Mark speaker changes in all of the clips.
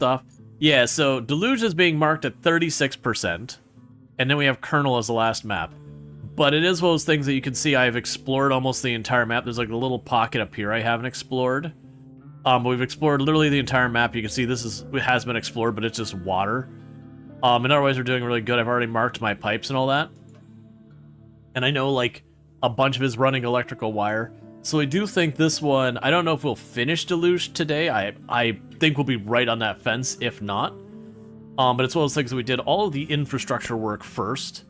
Speaker 1: off. Yeah, so Deluge is being marked at 36%, and then we have Kernel as the last map. But it is one of those things that you can see I've explored almost the entire map. There's like a little pocket up here I haven't explored. But we've explored literally the entire map. You can see it has been explored, but it's just water. And otherwise we're doing really good. I've already marked my pipes and all that. And I know like a bunch of it is running electrical wire. So I do think this one, I don't know if we'll finish Deluge today. I think we'll be right on that fence, if not. But it's one of those things that we did all of the infrastructure work first,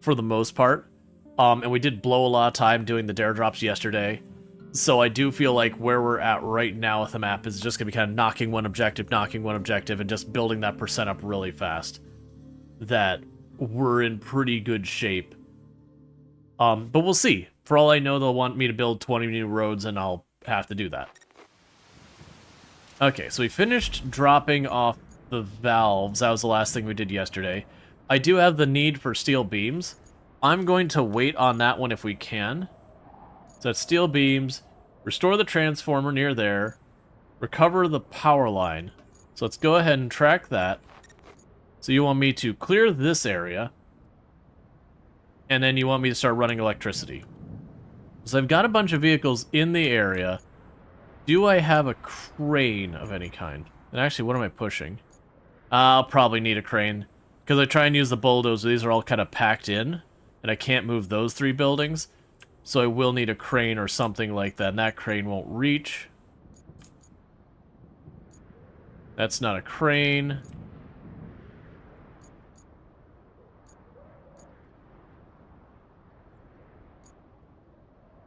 Speaker 1: for the most part. And we did blow a lot of time doing the dare drops yesterday. So I do feel like where we're at right now with the map is just going to be kind of knocking one objective, and just building that percent up really fast. That we're in pretty good shape. But we'll see. For all I know, they'll want me to build 20 new roads, and I'll have to do that. Okay, so we finished dropping off the valves. That was the last thing we did yesterday. I do have the need for steel beams. I'm going to wait on that one if we can. So that's steel beams, restore the transformer near there, recover the power line. So let's go ahead and track that. So you want me to clear this area, and then you want me to start running electricity. So I've got a bunch of vehicles in the area. Do I have a crane of any kind? And actually, what am I pushing? I'll probably need a crane, because I try and use the bulldozer. These are all kind of packed in, and I can't move those 3 buildings. So I will need a crane or something like that, and that crane won't reach. That's not a crane.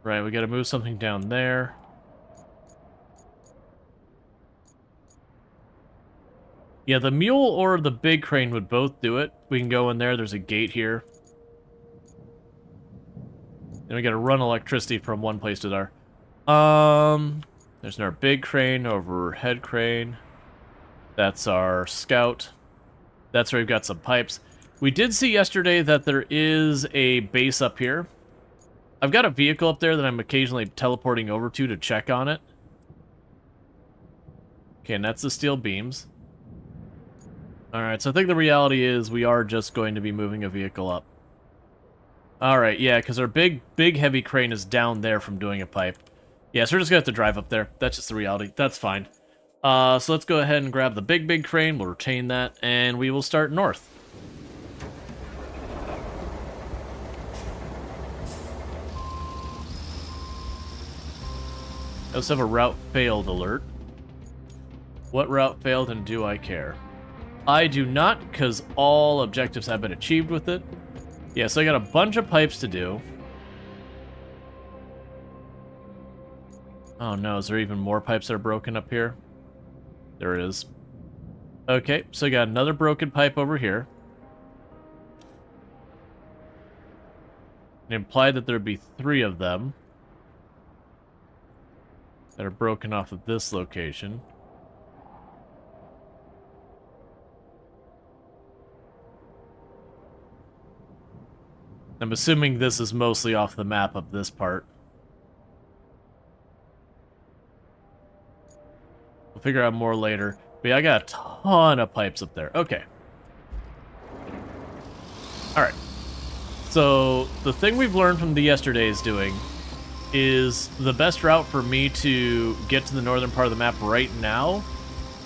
Speaker 1: Right, we gotta move something down there. Yeah, the mule or the big crane would both do it. We can go in there, there's a gate here. Then we gotta run electricity from one place to the other. There's our big crane, overhead crane. That's our scout. That's where we've got some pipes. We did see yesterday that there is a base up here. I've got a vehicle up there that I'm occasionally teleporting over to check on it. Okay, and that's the steel beams. Alright, so I think the reality is we are just going to be moving a vehicle up. Alright, yeah, because our big heavy crane is down there from doing a pipe. Yeah, so we're just going to have to drive up there. That's just the reality. That's fine. So let's go ahead and grab the big crane. We'll retain that, and we will start north. I also have a route failed alert. What route failed, and do I care? I do not, because all objectives have been achieved with it. Yeah, so I got a bunch of pipes to do. Oh no, is there even more pipes that are broken up here? There is. Okay, so I got another broken pipe over here. It implied that there'd be 3 of them that are broken off of this location. I'm assuming this is mostly off the map of this part. We'll figure out more later. But yeah, I got a ton of pipes up there. Okay. Alright. So, the thing we've learned from the yesterday's doing is the best route for me to get to the northern part of the map right now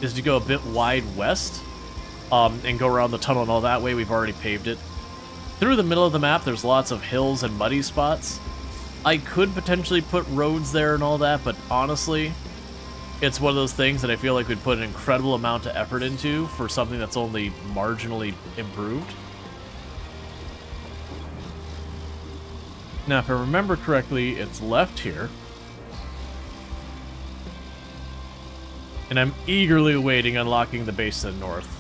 Speaker 1: is to go a bit wide west and go around the tunnel and all that way. We've already paved it. Through the middle of the map, there's lots of hills and muddy spots. I could potentially put roads there and all that, but honestly, it's one of those things that I feel like we'd put an incredible amount of effort into for something that's only marginally improved. Now, if I remember correctly, it's left here. And I'm eagerly awaiting unlocking the base to the north.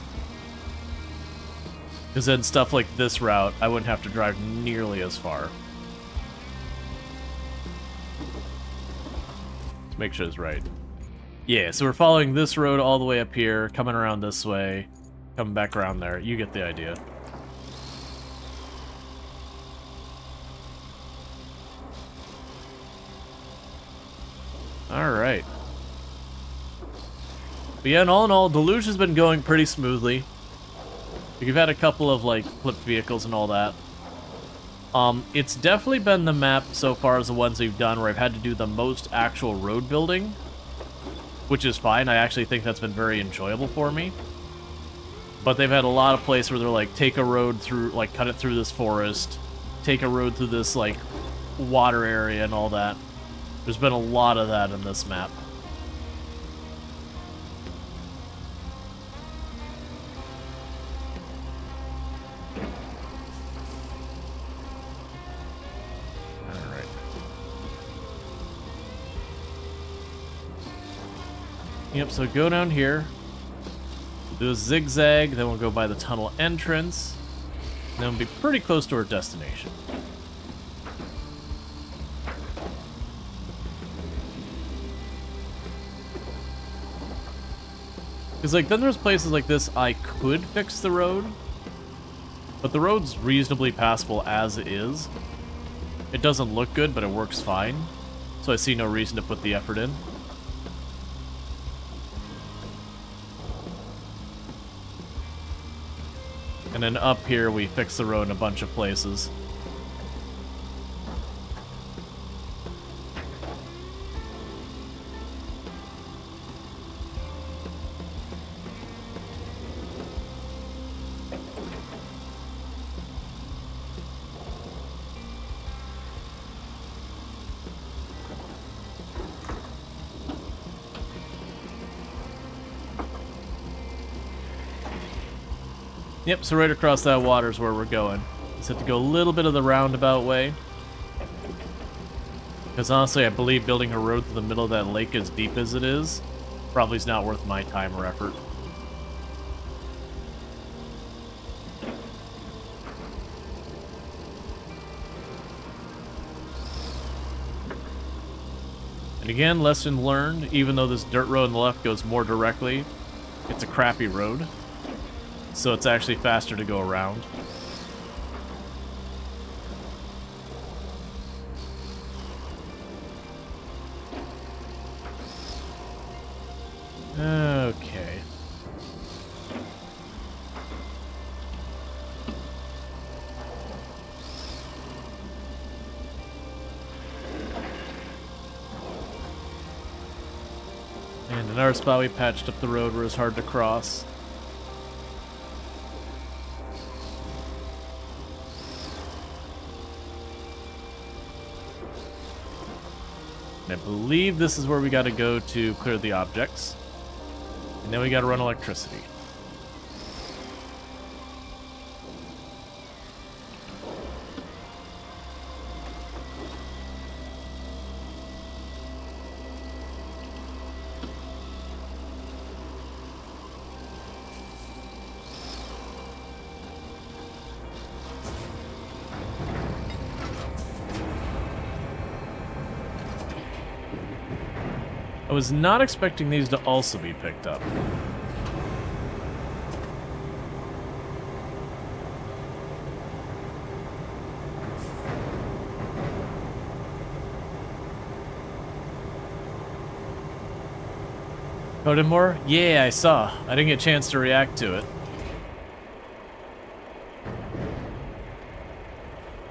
Speaker 1: Because then stuff like this route, I wouldn't have to drive nearly as far. Let's make sure it's right. Yeah, so we're following this road all the way up here, coming around this way, coming back around there. You get the idea. Alright. But yeah, in all, Deluge has been going pretty smoothly. You've had a couple of, like, flipped vehicles and all that. It's definitely been the map so far as the ones we've done where I've had to do the most actual road building, which is fine. I actually think that's been very enjoyable for me. But they've had a lot of places where they're like, take a road through, like, cut it through this forest, take a road through this, like, water area and all that. There's been a lot of that in this map. Yep, so go down here, do a zigzag, then we'll go by the tunnel entrance, and then we'll be pretty close to our destination. Because, like, then there's places like this I could fix the road, but the road's reasonably passable as it is. It doesn't look good, but it works fine, so I see no reason to put the effort in. And then up here, we fix the road in a bunch of places. Yep, so right across that water is where we're going. Just have to go a little bit of the roundabout way. Because honestly, I believe building a road through the middle of that lake as deep as it is probably is not worth my time or effort. And again, lesson learned, even though this dirt road on the left goes more directly, it's a crappy road. So it's actually faster to go around. Okay. And in our spot, we patched up the road where it's hard to cross. I believe this is where we gotta go to clear the objects. And then we gotta run electricity. I was not expecting these to also be picked up. More? Yeah, I saw. I didn't get a chance to react to it.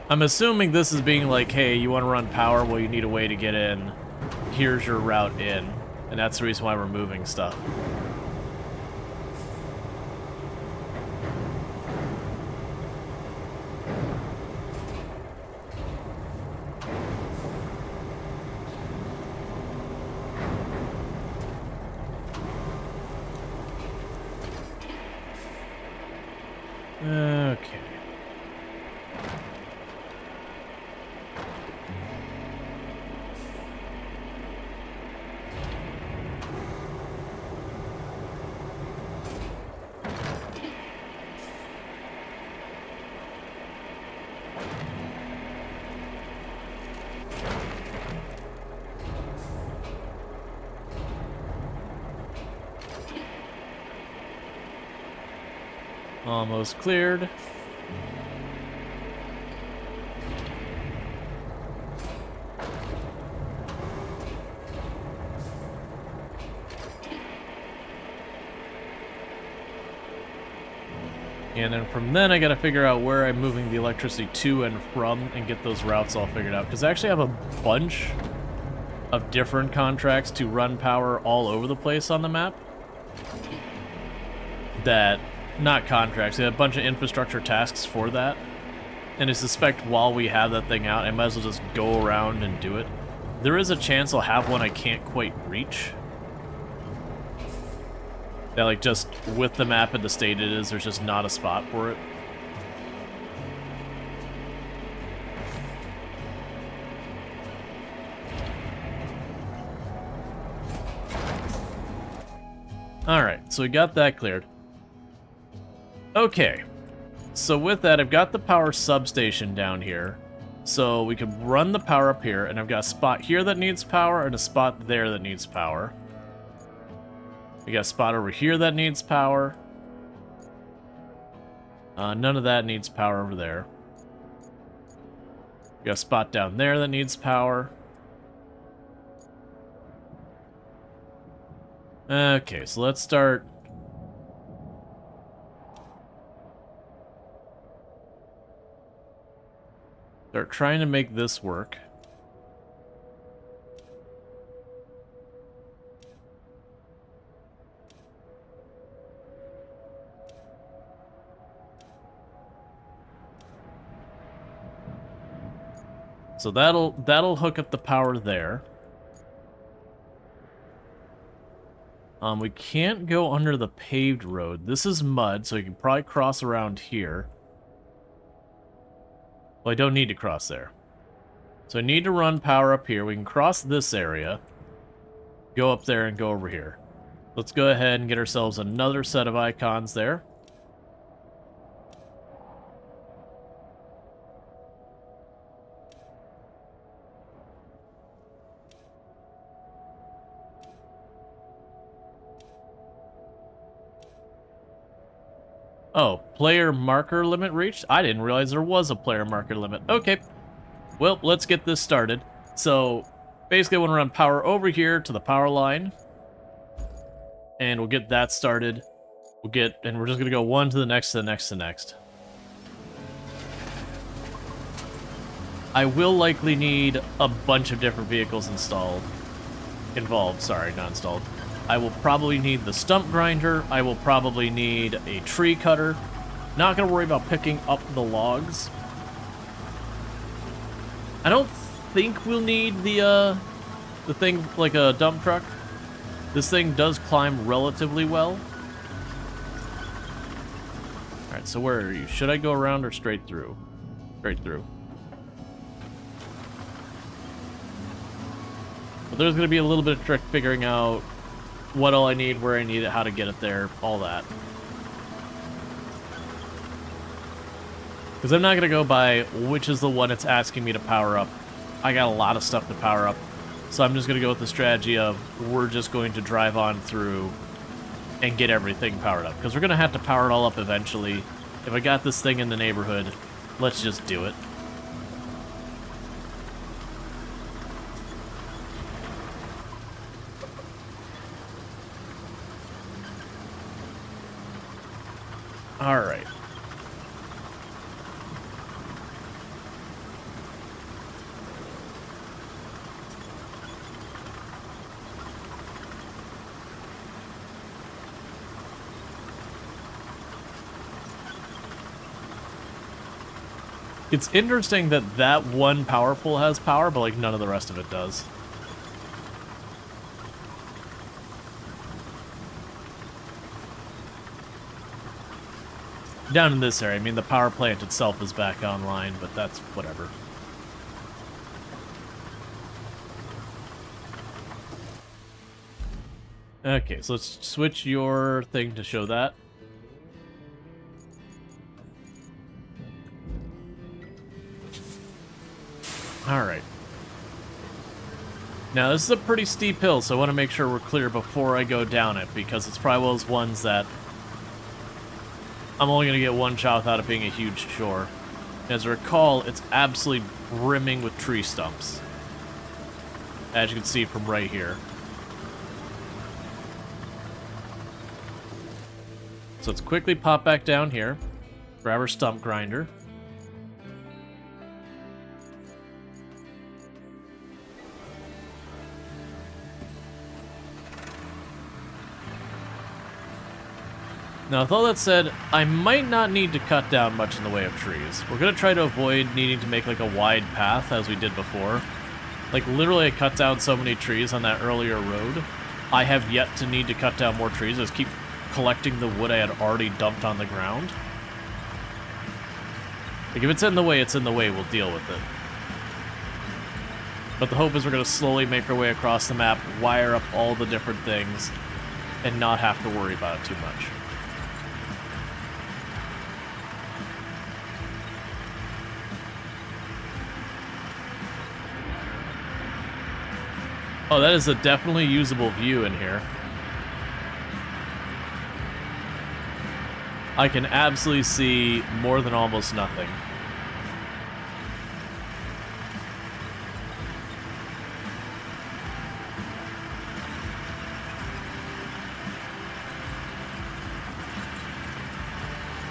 Speaker 1: I'm assuming this is being like, hey, you want to run power? Well, you need a way to get in. Here's your route in. And that's the reason why we're moving stuff. Okay. Almost cleared. And then from then, I gotta figure out where I'm moving the electricity to and from and get those routes all figured out. Because I actually have a bunch of different contracts to run power all over the place on the map. That, not contracts, I have a bunch of infrastructure tasks for that. And I suspect while we have that thing out, I might as well just go around and do it. There is a chance I'll have one I can't quite reach. That, like, just with the map and the state it is, there's just not a spot for it. Alright, so we got that cleared. Okay, so with that, I've got the power substation down here. So we can run the power up here, and I've got a spot here that needs power and a spot there that needs power. We got a spot over here that needs power. None of that needs power over there. We got a spot down there that needs power. Okay, so let's start. Start trying to make this work. So that'll hook up the power there. We can't go under the paved road. This is mud, so you can probably cross around here. Well, I don't need to cross there. So I need to run power up here. We can cross this area, go up there, and go over here. Let's go ahead and get ourselves another set of icons there. Oh, player marker limit reached? I didn't realize there was a player marker limit. Okay, well, let's get this started. So, basically I want to run power over here to the power line. And we'll get that started. And we're just going to go one to the next, to the next, to the next. I will likely need a bunch of different vehicles involved, sorry, not installed. I will probably need the stump grinder. I will probably need a tree cutter. Not going to worry about picking up the logs. I don't think we'll need the thing like a dump truck. This thing does climb relatively well. Alright, so where are you? Should I go around or straight through? Straight through. But there's going to be a little bit of trick figuring out what all I need, where I need it, how to get it there, all that. Because I'm not going to go by which is the one it's asking me to power up. I got a lot of stuff to power up. So I'm just going to go with the strategy of we're just going to drive on through and get everything powered up. Because we're going to have to power it all up eventually. If I got this thing in the neighborhood, let's just do it. Alright. It's interesting that that one power pole has power, but like none of the rest of it does. Down in this area, I mean, the power plant itself is back online, but that's whatever. Okay, so let's switch your thing to show that. Alright. Now, this is a pretty steep hill, so I want to make sure we're clear before I go down it, because it's probably one of those ones that I'm only going to get one shot without it being a huge chore. As I recall, it's absolutely brimming with tree stumps. As you can see from right here. So let's quickly pop back down here. Grab our stump grinder. Now, with all that said, I might not need to cut down much in the way of trees. We're going to try to avoid needing to make like a wide path as we did before. Like, literally I cut down so many trees on that earlier road. I have yet to need to cut down more trees. I just keep collecting the wood I had already dumped on the ground. Like, if it's in the way, it's in the way. We'll deal with it. But the hope is we're going to slowly make our way across the map, wire up all the different things, and not have to worry about it too much. Oh, that is a definitely usable view in here. I can absolutely see more than almost nothing.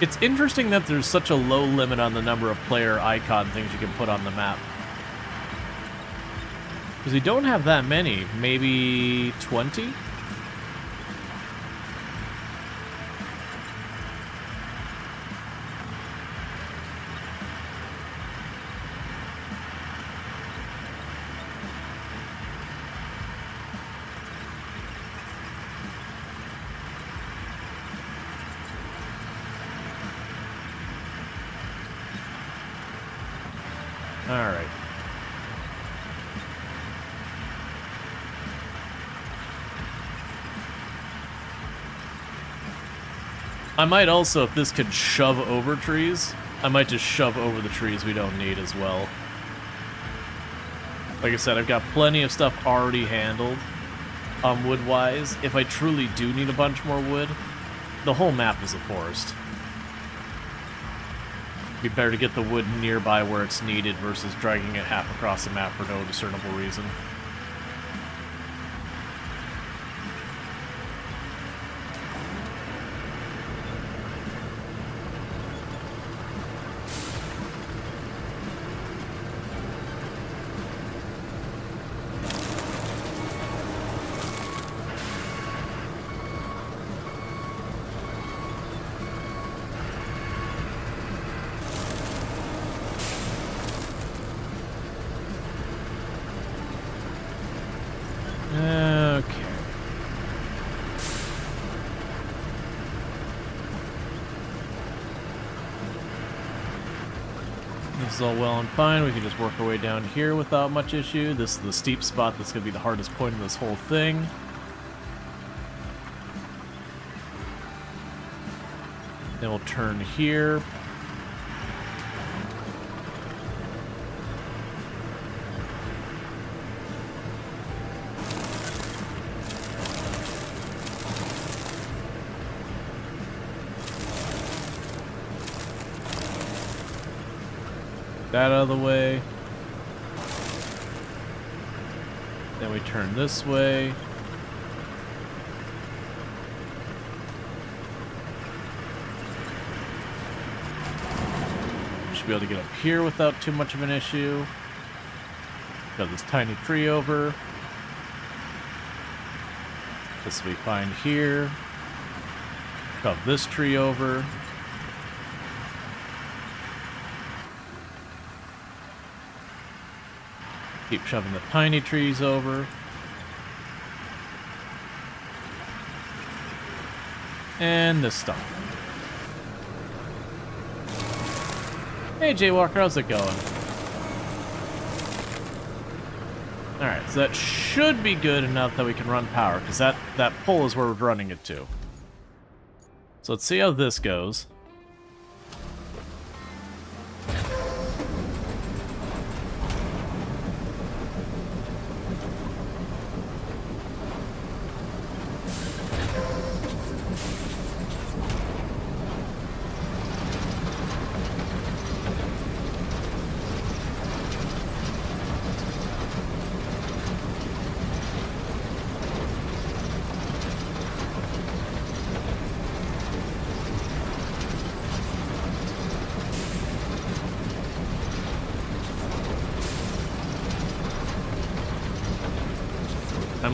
Speaker 1: It's interesting that there's such a low limit on the number of player icon things you can put on the map. Because we don't have that many, maybe 20? All right. I might also, if this could shove over trees, I might just shove over the trees we don't need as well. Like I said, I've got plenty of stuff already handled, wood-wise. If I truly do need a bunch more wood, the whole map is a forest. It'd be better to get the wood nearby where it's needed versus dragging it half across the map for no discernible reason. This is all well and fine. We can just work our way down here without much issue. This is the steep spot that's going to be the hardest point in this whole thing. Then we'll turn here. That out of the way. Then we turn this way. Should be able to get up here without too much of an issue. Got this tiny tree over. This will be fine here. Got this tree over. Keep shoving the tiny trees over. And this stuff. Hey Jaywalker, how's it going? Alright, so that should be good enough that we can run power, because that pole is where we're running it to. So let's see how this goes.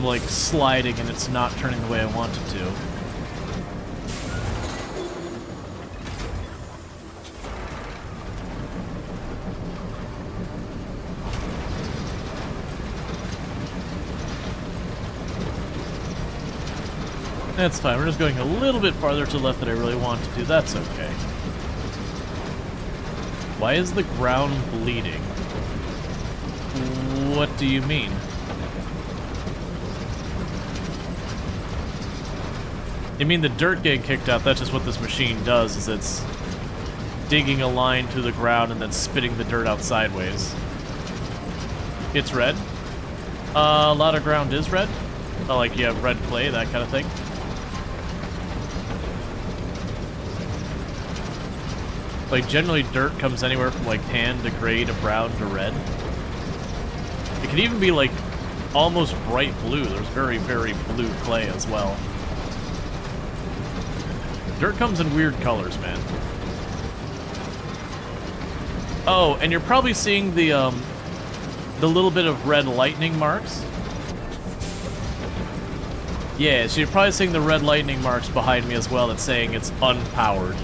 Speaker 1: I'm like sliding and it's not turning the way I want it to. That's fine, we're just going a little bit farther to the left than I really want to do. That's okay. Why is the ground bleeding? What do you mean? You mean the dirt getting kicked out? That's just what this machine does, is it's digging a line through the ground and then spitting the dirt out sideways. It's red? A lot of ground is red? Oh, like you have red clay, that kind of thing? Like, generally dirt comes anywhere from, like, tan to gray to brown to red. It can even be, like, almost bright blue. There's very, very blue clay as well. Dirt comes in weird colors, man. Oh, and you're probably seeing the little bit of red lightning marks. Yeah, so you're probably seeing the red lightning marks behind me as well that's saying it's unpowered.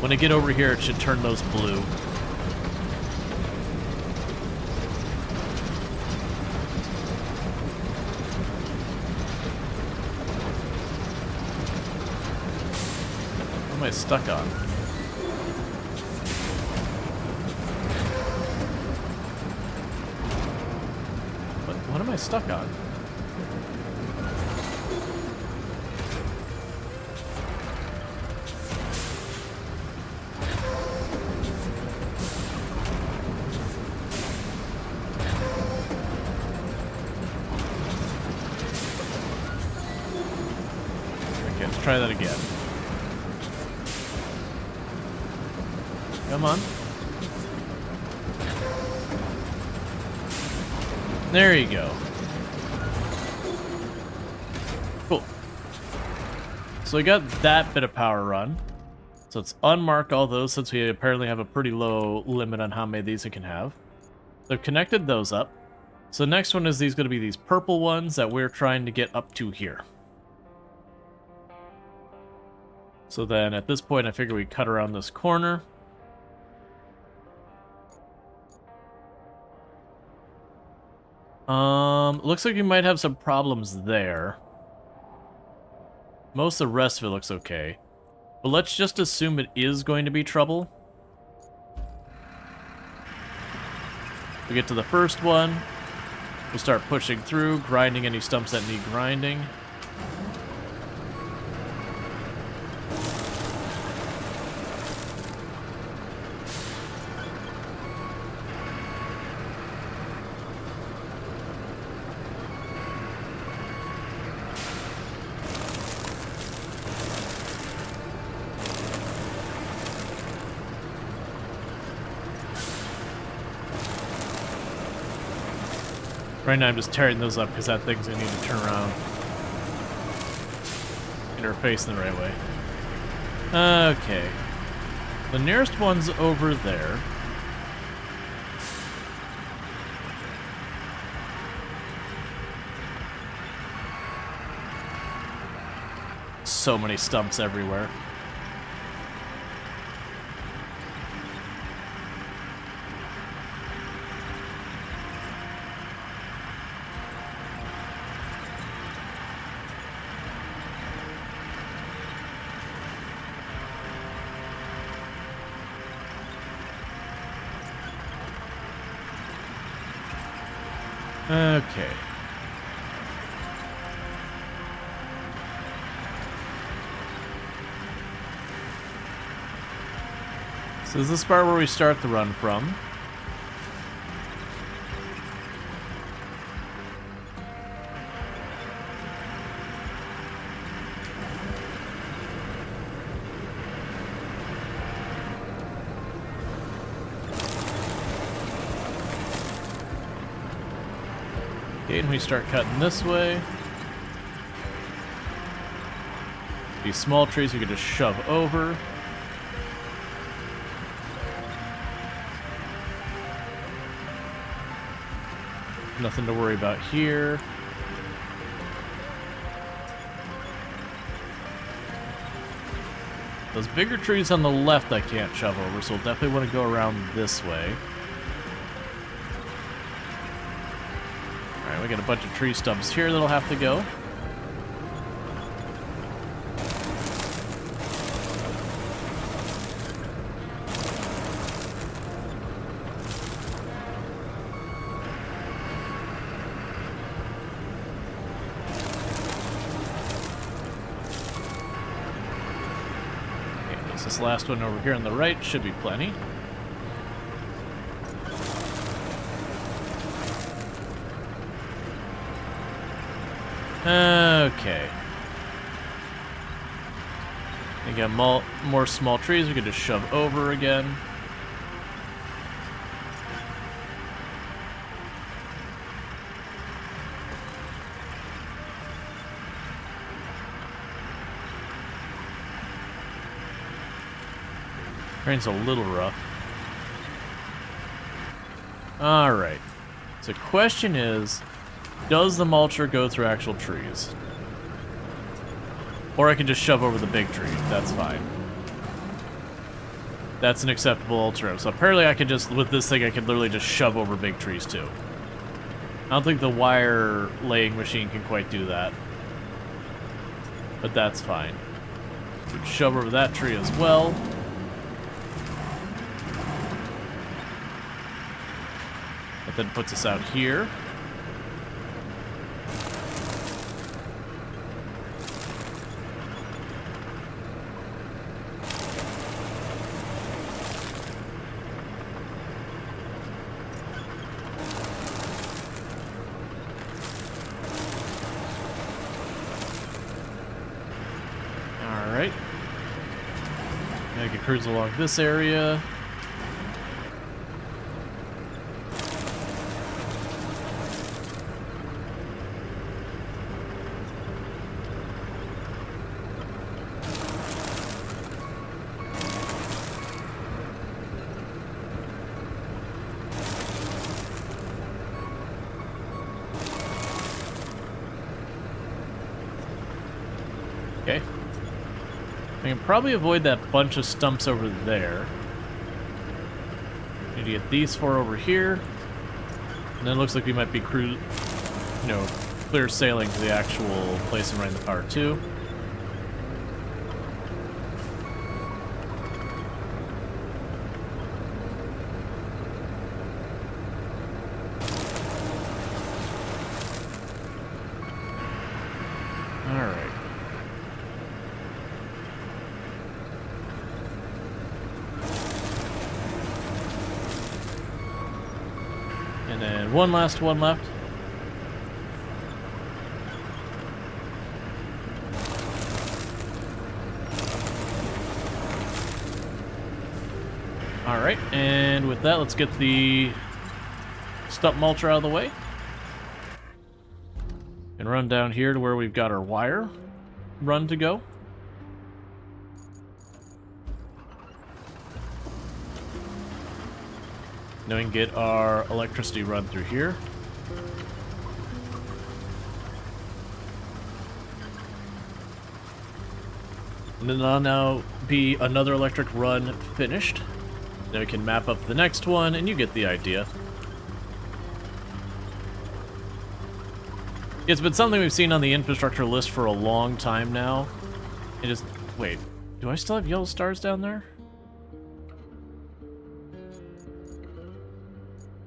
Speaker 1: When I get over here, it should turn those blue. What am I stuck on? What am I stuck on? Try that again. Come on. There you go. Cool. So we got that bit of power run. So let's unmark all those since we apparently have a pretty low limit on how many of these it can have. So I've connected those up. So the next one is going to be these purple ones that we're trying to get up to here. So then at this point, I figure we cut around this corner. Looks like we might have some problems there. Most of the rest of it looks okay. But let's just assume it is going to be trouble. We get to the first one. We'll start pushing through, grinding any stumps that need grinding. Right now I'm just tearing those up because that thing's going to need to turn around. Get her facing the right way. Okay. The nearest one's over there. So many stumps everywhere. Okay. So this is the part where we start the run from. Okay, and we start cutting this way. These small trees we can just shove over. Nothing to worry about here. Those bigger trees on the left I can't shove over, so we'll definitely want to go around this way. Alright, we got a bunch of tree stumps here that'll have to go. This last one over here on the right should be plenty. Okay. We got more small trees we could just shove over again. Terrain's a little rough. Alright. So question is, does the mulcher go through actual trees? Or I can just shove over the big tree. That's fine. That's an acceptable alternative. So apparently I can just, with this thing, I can literally just shove over big trees too. I don't think the wire laying machine can quite do that. But that's fine. We can shove over that tree as well. That then puts us out here. Alright. I can cruise along this area. Okay. I can probably avoid that bunch of stumps over there. Need to get these four over here. And then it looks like we might be clear sailing to the actual place and running the power too. Alright. And then one last one left. Alright, and with that, let's get the stump mulcher out of the way. And run down here to where we've got our wire run to go. Then we can get our electricity run through here. And then there'll now be another electric run finished. Then we can map up the next one, and you get the idea. It's been something we've seen on the infrastructure list for a long time now. It is... Wait, do I still have yellow stars down there?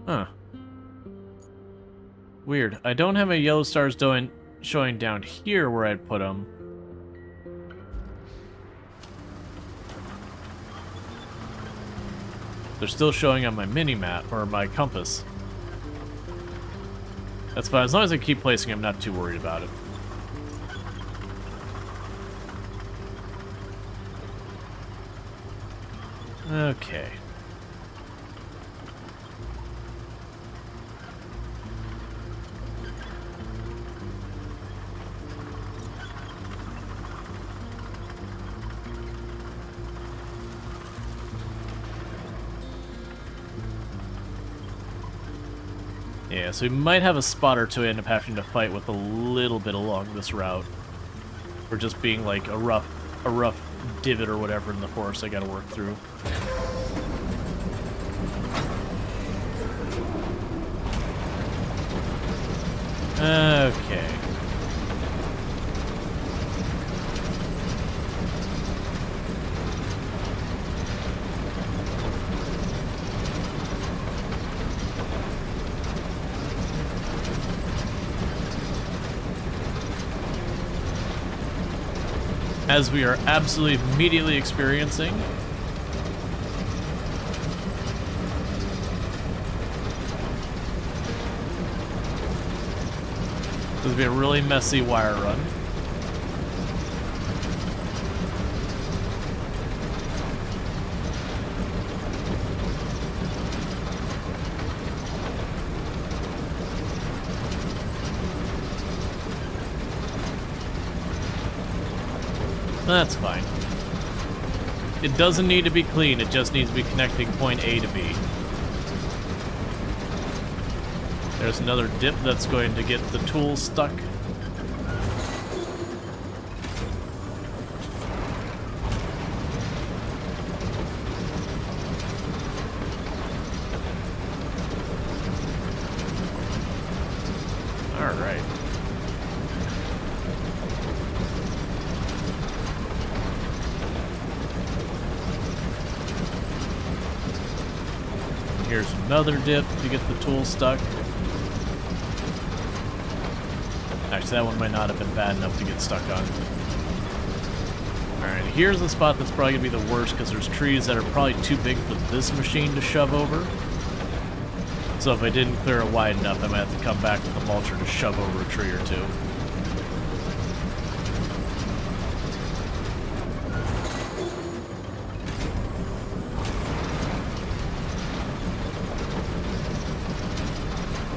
Speaker 1: Huh. Weird. I don't have any yellow stars showing down here where I'd put them. They're still showing on my mini-map, or my compass. That's fine. As long as I keep placing them, I'm not too worried about it. Okay. Yeah, so we might have a spot or two I end up having to fight with a little bit along this route. Or just being like a rough divot or whatever in the forest I gotta work through. Okay. As we are absolutely immediately experiencing. This will be a really messy wire run. That's fine. It doesn't need to be clean, it just needs to be connecting point A to B. There's another dip that's going to get the tool stuck. All right. Here's another dip to get the tool stuck. Actually, that one might not have been bad enough to get stuck on. Alright, here's the spot that's probably going to be the worst because there's trees that are probably too big for this machine to shove over. So if I didn't clear it wide enough, I might have to come back with the mulcher to shove over a tree or two.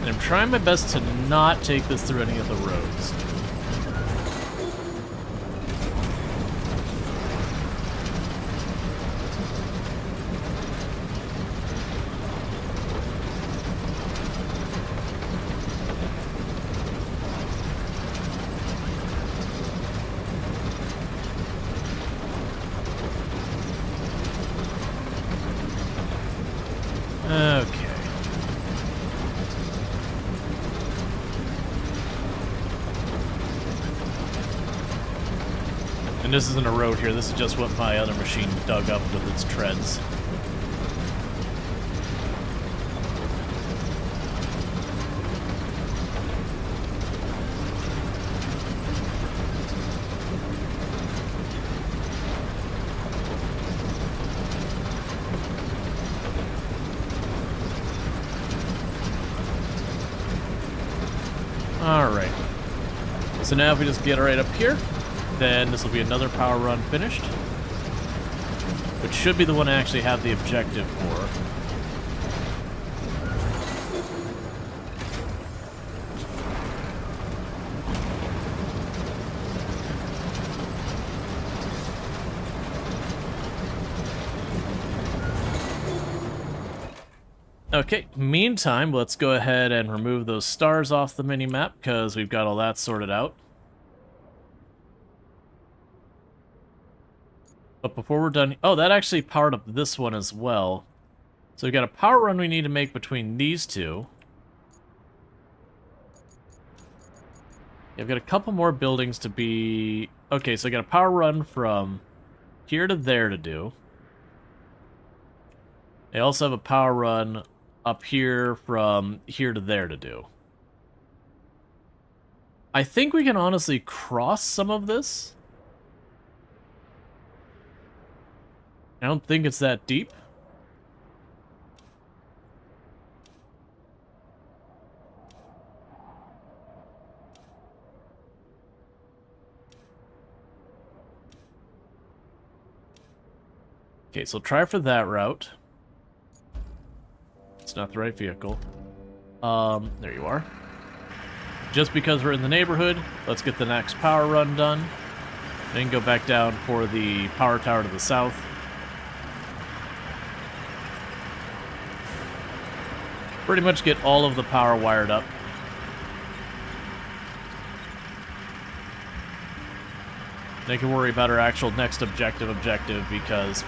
Speaker 1: And I'm trying my best to not take this through any of the roads. Okay. And this isn't a road here, this is just what my other machine dug up with its treads. Alright. So now if we just get right up here, then this will be another power run finished. Which should be the one I actually have the objective for. Okay, meantime, let's go ahead and remove those stars off the mini-map, because we've got all that sorted out. But before we're done... Oh, that actually powered up this one as well. So we've got a power run we need to make between these two. Yeah, I've got a couple more buildings to be... Okay, so I got a power run from here to there to do. I also have a power run up here from here to there to do. I think we can honestly cross some of this. I don't think it's that deep. Okay, so try for that route. It's not the right vehicle. There you are. Just because we're in the neighborhood, let's get the next power run done. Then go back down for the power tower to the south. Pretty much get all of the power wired up. And I can worry about our actual next objective because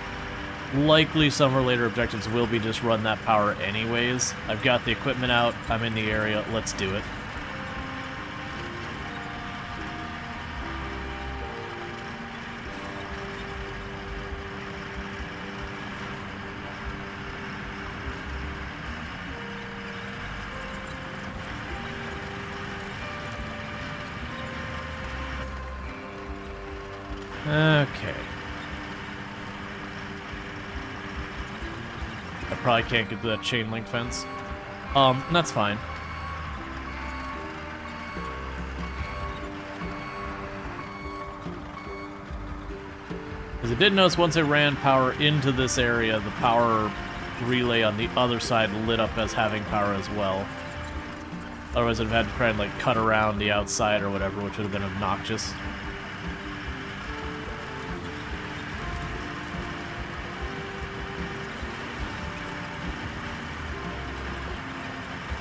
Speaker 1: likely some of our later objectives will be just run that power anyways. I've got the equipment out, I'm in the area, let's do it.
Speaker 2: Okay.
Speaker 1: I probably can't get to that chain link fence. That's fine. Because I did notice once I ran power into this area, the power relay on the other side lit up as having power as well. Otherwise I'd have had to try and like cut around the outside or whatever, which would have been obnoxious.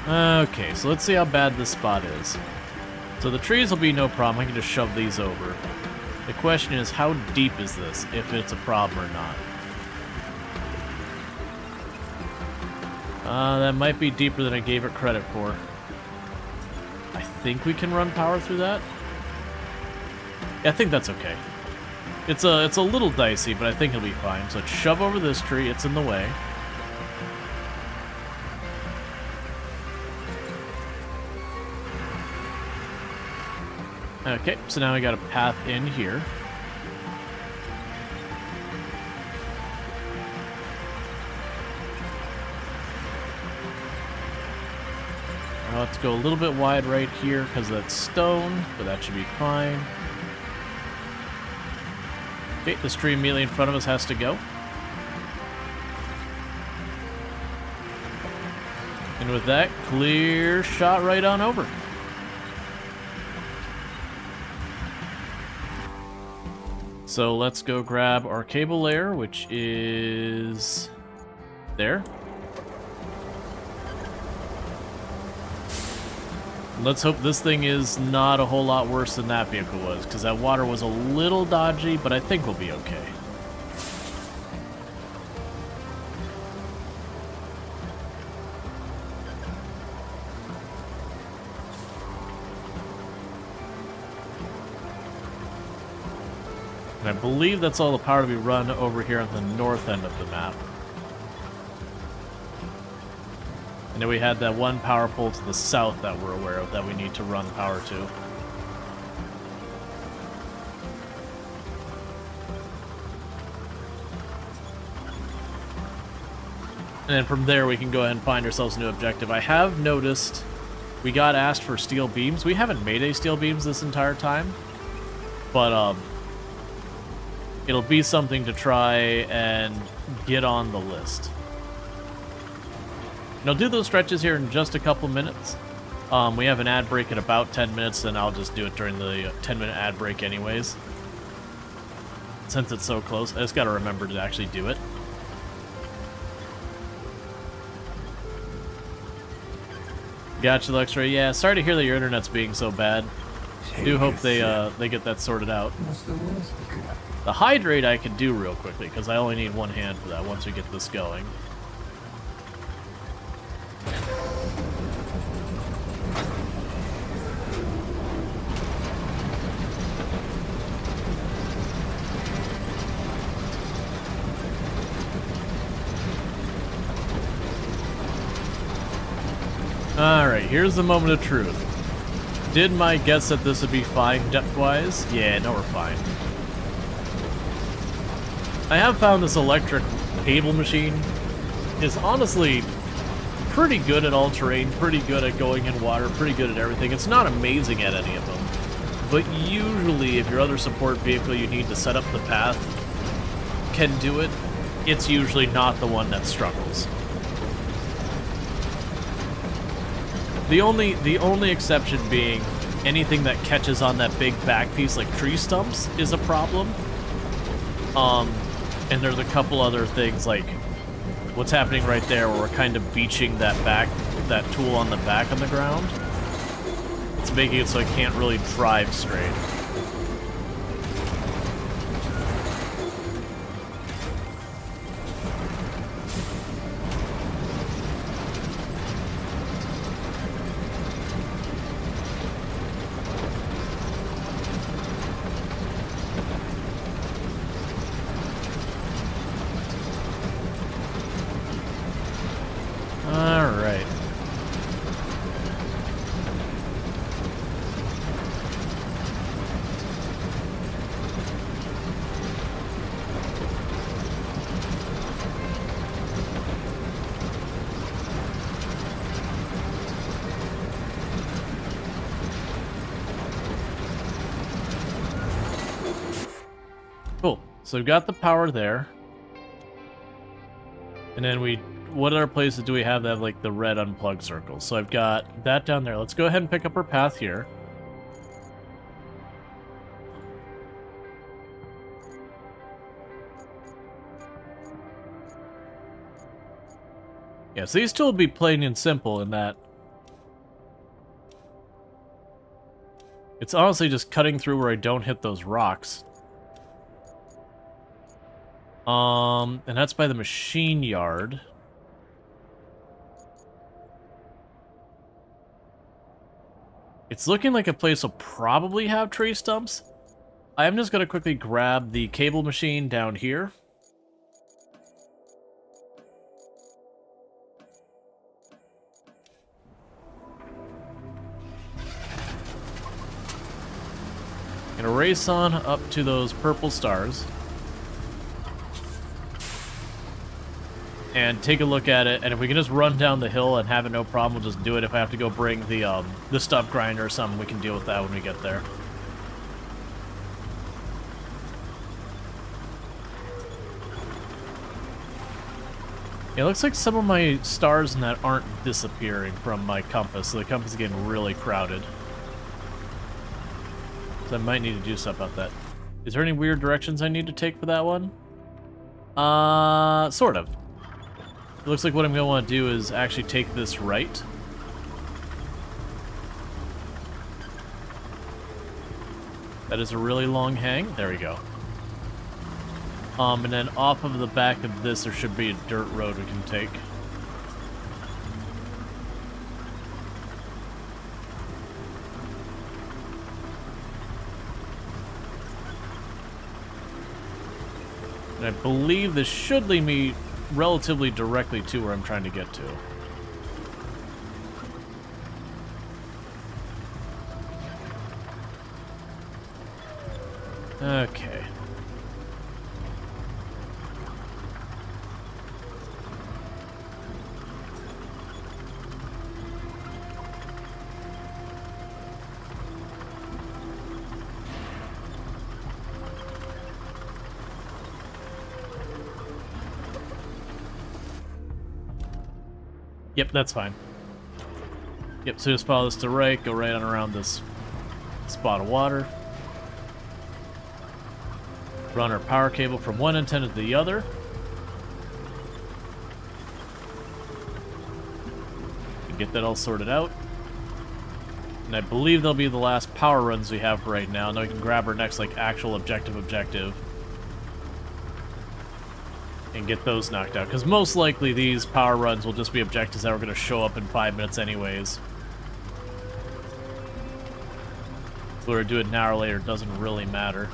Speaker 1: Okay, so let's see how bad this spot is. So the trees will be no problem, I can just shove these over. The question is, how deep is this, if it's a problem or not? That might be deeper than I gave it credit for. I think we can run power through that? Yeah, I think that's okay. It's a little dicey, but I think it'll be fine. So let's shove over this tree, it's in the way. Okay, so now we got a path in here. Now let's go a little bit wide right here because that's stone, but that should be fine. Okay, this tree immediately in front of us has to go. And with that, clear shot right on over. So let's go grab our cable layer, which is there. Let's hope this thing is not a whole lot worse than that vehicle was, because that water was a little dodgy, but I think we'll be okay. And I believe that's all the power to be run over here on the north end of the map. And then we had that one power pole to the south that we're aware of that we need to run power to. And then from there we can go ahead and find ourselves a new objective. I have noticed we got asked for steel beams. We haven't made any steel beams this entire time. But it'll be something to try and get on the list. And I'll do those stretches here in just a couple minutes. We have an ad break at about 10 minutes, and I'll just do it during the 10-minute ad break anyways. Since it's so close, I just gotta remember to actually do it. Gotcha, Luxray. Yeah, sorry to hear that your internet's being so bad. I do hope they get that sorted out. The hydrate I can do real quickly, because I only need one hand for that once we get this going. Alright, here's the moment of truth. Did my guess that this would be fine depth-wise? Yeah, no, we're fine. I have found this electric cable machine is honestly pretty good at all terrain, pretty good at going in water, pretty good at everything. It's not amazing at any of them, but usually if your other support vehicle you need to set up the path can do it, it's usually not the one that struggles. The only exception being anything that catches on that big back piece like tree stumps is a problem. And there's a couple other things like what's happening right there where we're kind of beaching that tool on the back on the ground. It's making it so I can't really drive straight. So we've got the power there. And then what other places do we have that have like the red unplugged circles? So I've got that down there. Let's go ahead and pick up our path here. Yeah, so these two will be plain and simple in that it's honestly just cutting through where I don't hit those rocks. And that's by the machine yard. It's looking like a place will probably have tree stumps. I'm just gonna quickly grab the cable machine down here. Gonna race on up to those purple stars. And take a look at it, and if we can just run down the hill and have it no problem, we'll just do it. If I have to go bring the stump grinder or something, we can deal with that when we get there. It looks like some of my stars in that aren't disappearing from my compass, so the compass is getting really crowded. So I might need to do something about that. Is there any weird directions I need to take for that one? Sort of. It looks like what I'm going to want to do is actually take this right. That is a really long hang. There we go. And then off of the back of this, there should be a dirt road we can take. And I believe this should lead me relatively directly to where I'm trying to get to. Okay. Yep, that's fine. Yep, so just follow this to right, go right on around this spot of water. Run our power cable from one antenna to the other. And get that all sorted out. And I believe they'll be the last power runs we have right now. Now we can grab our next, like, actual objective. And get those knocked out. Because most likely these power runs will just be objectives that are going to show up in 5 minutes anyways. Whether we do it an hour later doesn't really matter.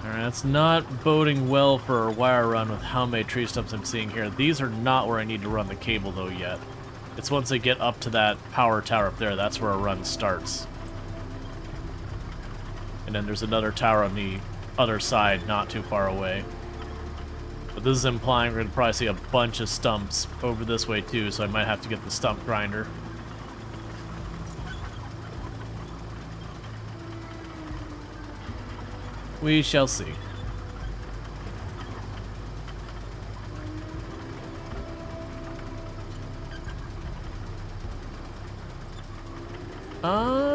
Speaker 1: Alright, that's not boding well for a wire run with how many tree stumps I'm seeing here. These are not where I need to run the cable though yet. It's once I get up to that power tower up there, that's where a run starts. And then there's another tower on the other side, not too far away. But this is implying we're going to probably see a bunch of stumps over this way too, so I might have to get the stump grinder. We shall see.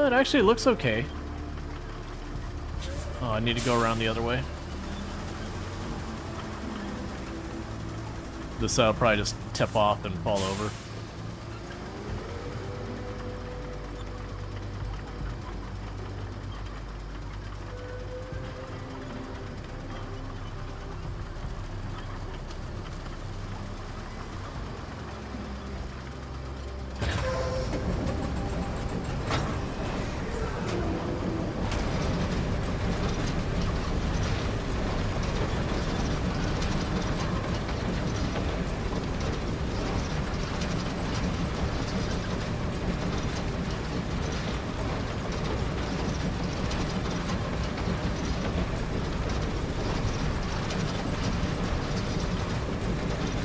Speaker 1: It actually looks okay. Oh, I need to go around the other way. This will probably just tip off and fall over.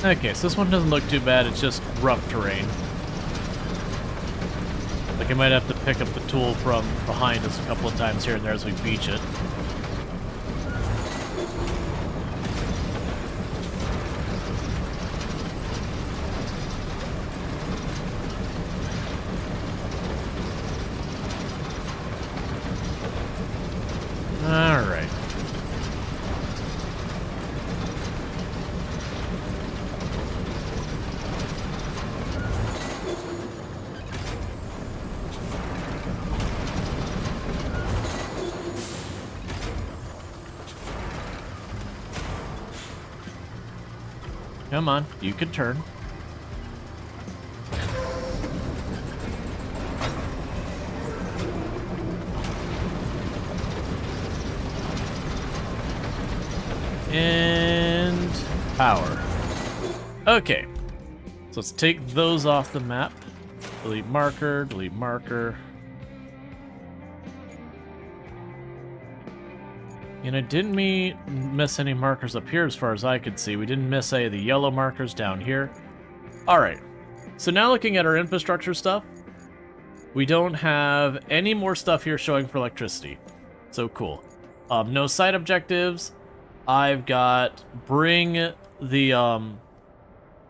Speaker 1: Okay, so this one doesn't look too bad, it's just rough terrain. Like I might have to pick up the tool from behind us a couple of times here and there as we beach it. Alright. Come on, you can turn. And power. Okay. So let's take those off the map. Delete marker, delete marker. And I didn't miss any markers up here as far as I could see. We didn't miss any of the yellow markers down here. Alright. So now looking at our infrastructure stuff, we don't have any more stuff here showing for electricity. So cool. No side objectives. I've got bring the,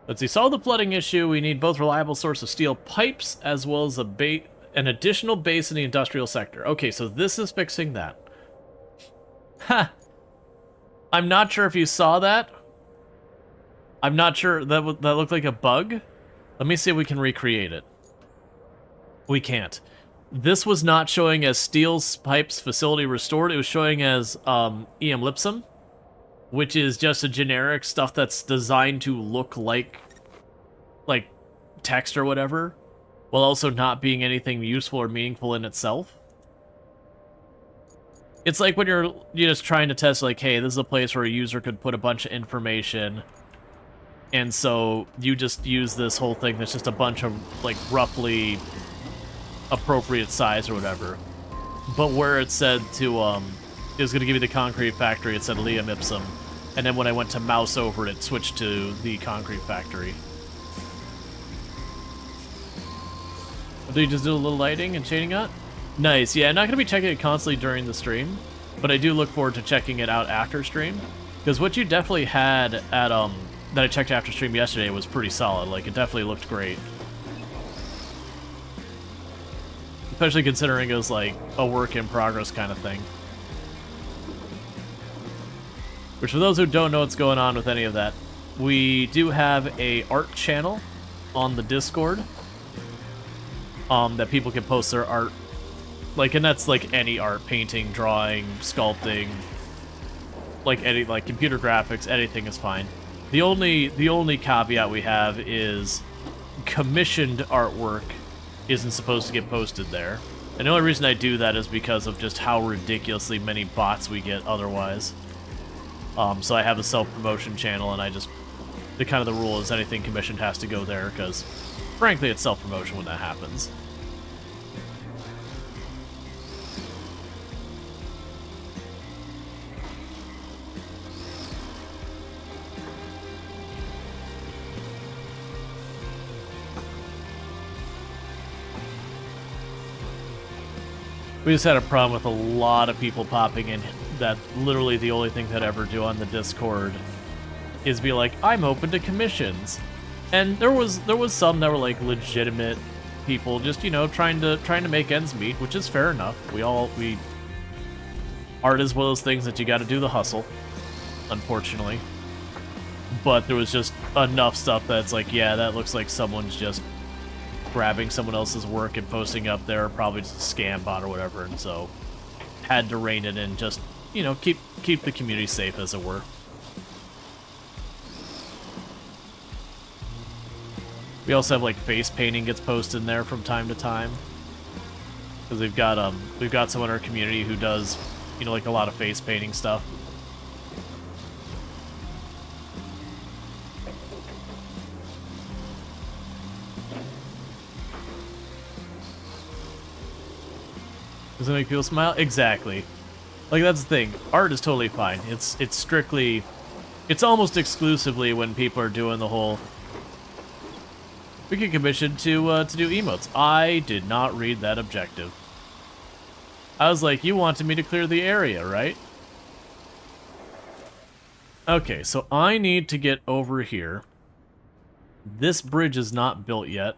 Speaker 1: let's see, solve the flooding issue. We need both reliable source of steel pipes as well as an additional base in the industrial sector. Okay, so this is fixing that. Ha! I'm not sure if you saw that. I'm not sure, that looked like a bug. Let me see if we can recreate it. We can't. This was not showing as steel pipes facility restored. It was showing as EM Lipsum, which is just a generic stuff that's designed to look like text or whatever, while also not being anything useful or meaningful in itself. It's like when you're just trying to test, like, hey, this is a place where a user could put a bunch of information, and so you just use this whole thing that's just a bunch of, like, roughly appropriate size or whatever. But where it said to, it was going to give you the concrete factory, it said Liam Ipsum. And then when I went to mouse over it, it switched to the concrete factory. Do you just do a little lighting and shading out? Nice, yeah, I'm not going to be checking it constantly during the stream, but I do look forward to checking it out after stream. Because what you definitely had at, that I checked after stream yesterday was pretty solid. Like, it definitely looked great. Especially considering it was, like, a work in progress kind of thing. Which, for those who don't know what's going on with any of that, we do have a art channel on the Discord that people can post their art. Like, and that's like any art, painting, drawing, sculpting, like any, like computer graphics, anything is fine. The only caveat we have is commissioned artwork isn't supposed to get posted there. And the only reason I do that is because of just how ridiculously many bots we get otherwise. So I have a self-promotion channel, and the rule is anything commissioned has to go there, because frankly it's self-promotion when that happens. We just had a problem with a lot of people popping in that literally the only thing they'd ever do on the Discord is be like, I'm open to commissions. And there was some that were like legitimate people just, you know, trying to make ends meet, which is fair enough. Art is one of those things that you got to do the hustle, unfortunately. But there was just enough stuff that's like, yeah, that looks like someone's just grabbing someone else's work and posting up there, probably just a scam bot or whatever, and so had to rein it in, just, you know, keep the community safe, as it were. We also have like face painting gets posted in there from time to time, because we've got someone in our community who does, you know, like a lot of face painting stuff. Does it make people smile? Exactly. Like, that's the thing. Art is totally fine. It's strictly It's almost exclusively when people are doing the whole... We get commissioned to do emotes. I did not read that objective. I was like, you wanted me to clear the area, right? Okay, so I need to get over here. This bridge is not built yet.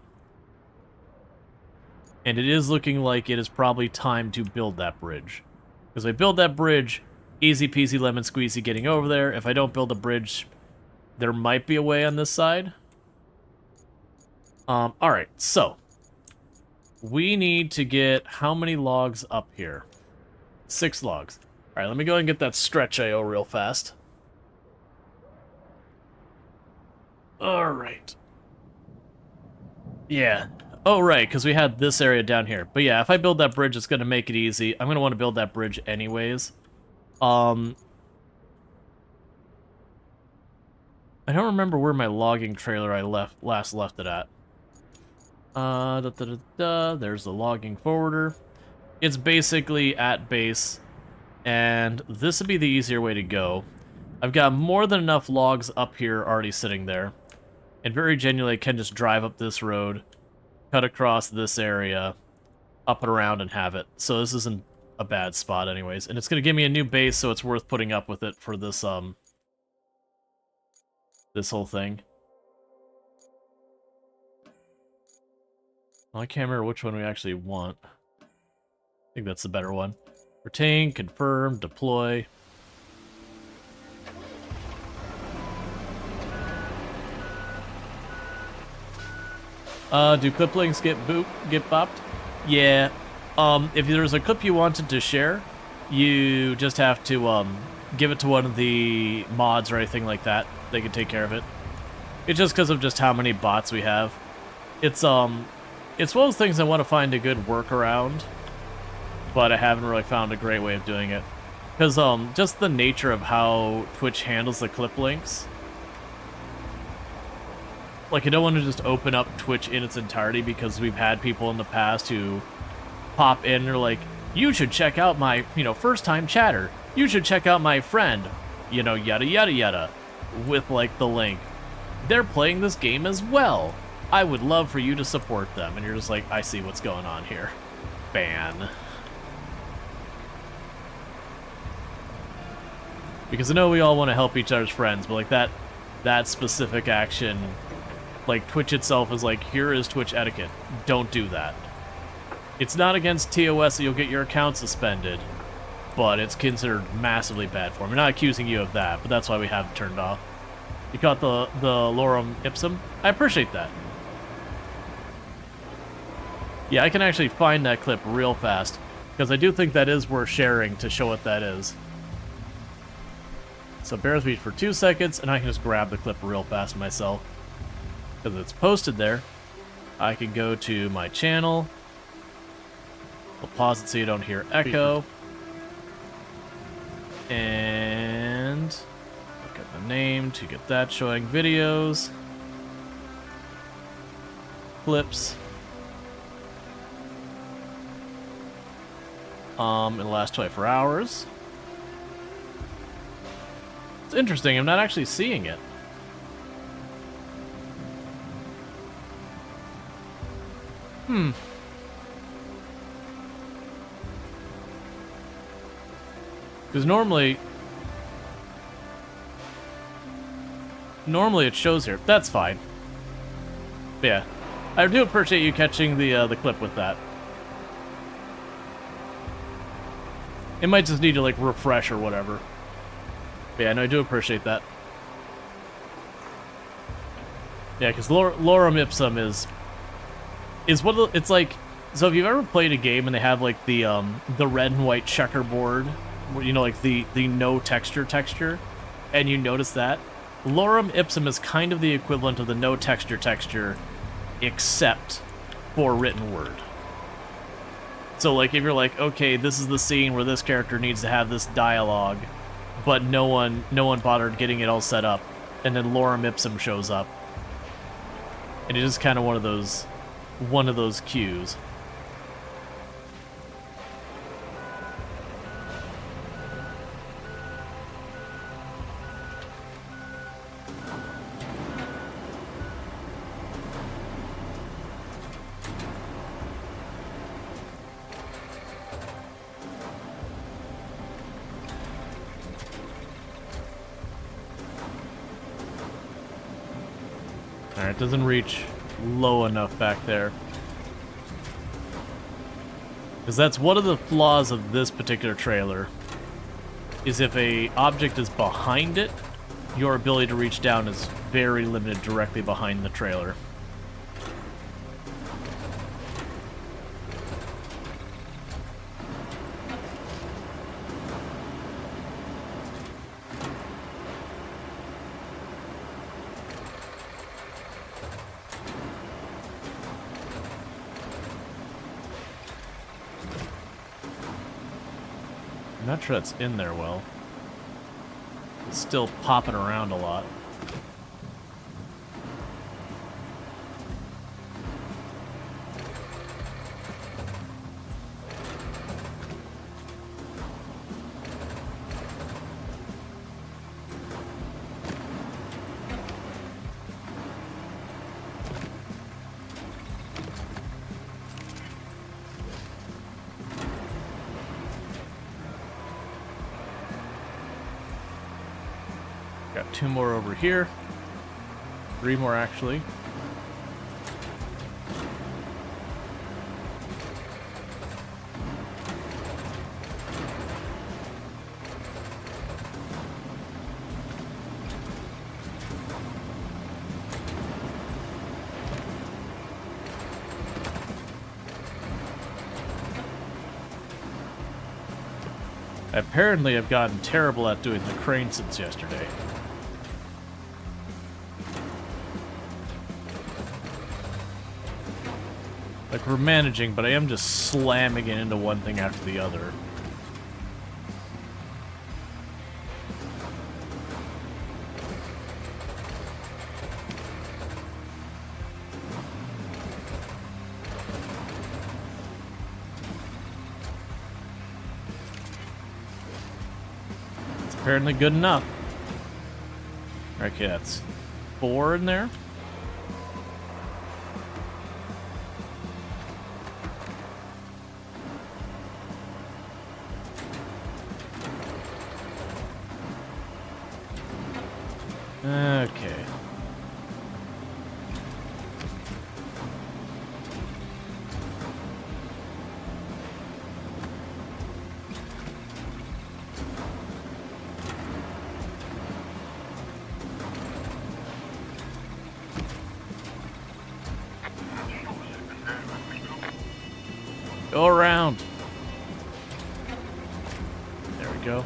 Speaker 1: And it is looking like it is probably time to build that bridge. Because if I build that bridge, easy peasy lemon squeezy getting over there. If I don't build a bridge, there might be a way on this side. Alright, so. We need to get how many logs up here? 6 logs. Alright, let me go ahead and get that stretch IO real fast. Alright. Yeah. Oh, right, because we had this area down here. But yeah, if I build that bridge, it's going to make it easy. I'm going to want to build that bridge anyways. I don't remember where my logging trailer I last left it at. There's the logging forwarder. It's basically at base, and this would be the easier way to go. I've got more than enough logs up here already sitting there, and very genuinely I can just drive up this road, cut across this area, up and around, and have it. So this isn't a bad spot anyways, and it's going to give me a new base, so it's worth putting up with it for this, this whole thing. I can't remember which one we actually want. I think that's the better one. Retain, confirm, deploy. Do clip links get bopped? Yeah. If there's a clip you wanted to share, you just have to give it to one of the mods or anything like that. They can take care of it. It's just because of just how many bots we have. It's one of those things I want to find a good workaround, but I haven't really found a great way of doing it. Because just the nature of how Twitch handles the clip links. Like, I don't want to just open up Twitch in its entirety, because we've had people in the past who pop in and are like, you should check out my, first-time chatter. You should check out my friend, yada yada yada, with, like, the link. They're playing this game as well. I would love for you to support them. And you're just like, I see what's going on here. Ban. Because I know we all want to help each other's friends, but like that specific action, like Twitch itself is like, here is Twitch etiquette. Don't do that. It's not against TOS that you'll get your account suspended, but it's considered massively bad form. I'm not accusing you of that, but that's why we have it turned off. You caught the lorem ipsum? I appreciate that. Yeah, I can actually find that clip real fast, because I do think that is worth sharing to show what that is. So bear with me for 2 seconds, and I can just grab the clip real fast myself. Because it's posted there. I can go to my channel. I'll pause it so you don't hear echo. And look at the name to get that showing videos. Clips. In the last 24 hours. It's interesting, I'm not actually seeing it. Because normally it shows here. That's fine. But yeah, I do appreciate you catching the clip with that. It might just need to, like, refresh or whatever. But yeah, no, I do appreciate that. Yeah, because lorem ipsum is what it's like. So if you've ever played a game and they have, like, the red and white checkerboard, like the no texture, and you notice that, lorem ipsum is kind of the equivalent of the no texture, except for written word. So, like, if you're like, okay, this is the scene where this character needs to have this dialogue, but no one bothered getting it all set up, and then lorem ipsum shows up, and it is kind of one of those cues. Alright, doesn't reach low enough back there. Because that's one of the flaws of this particular trailer, is if a object is behind it, your ability to reach down is very limited directly behind the trailer. I'm not sure that's in there well. It's still popping around a lot. Got 2 more over here. 3 more, actually. Apparently, I've gotten terrible at doing the crane since yesterday. Like, we're managing, but I am just slamming it into one thing after the other. It's apparently good enough. Okay, that's 4 in there. Okay. Go around. There we go.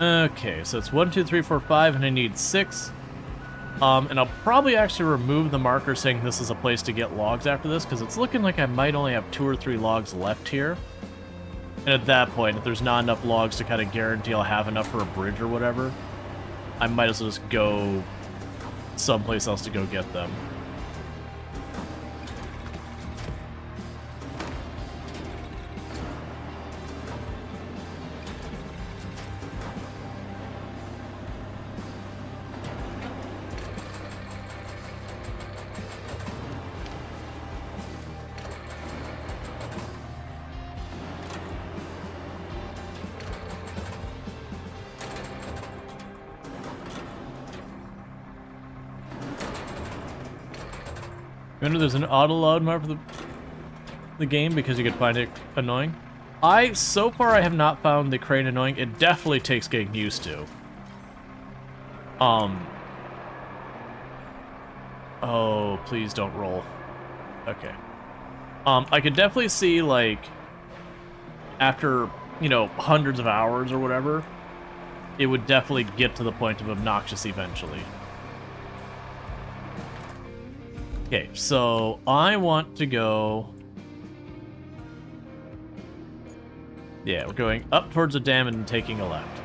Speaker 1: Okay, so it's 1, 2, 3, 4, 5, and I need 6. And I'll probably actually remove the marker saying this is a place to get logs after this, because it's looking like I might only have 2 or 3 logs left here. And at that point, if there's not enough logs to kind of guarantee I'll have enough for a bridge or whatever, I might as well just go someplace else to go get them. I wonder if there's an auto-load mode for the game because you could find it annoying. So far I have not found the crane annoying. It definitely takes getting used to. Oh, please don't roll. Okay. I could definitely see, like, after, you know, hundreds of hours or whatever, it would definitely get to the point of obnoxious eventually. Okay, so I want to go... Yeah, we're going up towards the dam and taking a left.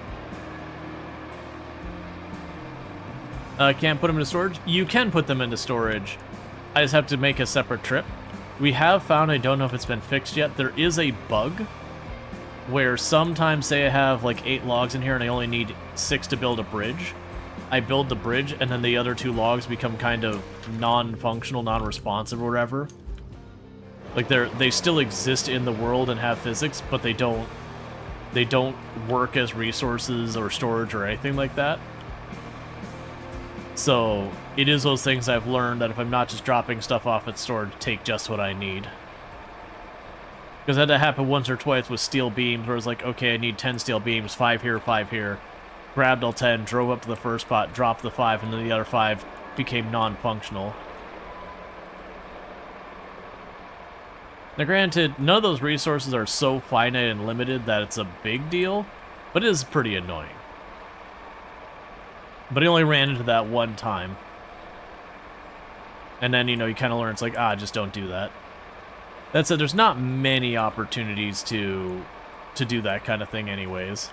Speaker 1: Can't put them into storage? You can put them into storage. I just have to make a separate trip. We have found, I don't know if it's been fixed yet, there is a bug where sometimes, say I have like 8 logs in here and I only need 6 to build a bridge, I build the bridge and then the other 2 logs become kind of non-functional, non-responsive or whatever. Like they still exist in the world and have physics, but they don't work as resources or storage or anything like that. So it is those things I've learned that if I'm not just dropping stuff off at storage, take just what I need. Because that happened once or twice with steel beams, where it's like, okay, I need 10 steel beams, 5 here, 5 here. Grabbed all 10, drove up to the first spot, dropped the 5, and then the other 5 became non-functional. Now granted, none of those resources are so finite and limited that it's a big deal, but it is pretty annoying. But I only ran into that one time. And then, you know, you kind of learn, it's like, just don't do that. That said, there's not many opportunities to do that kind of thing anyways.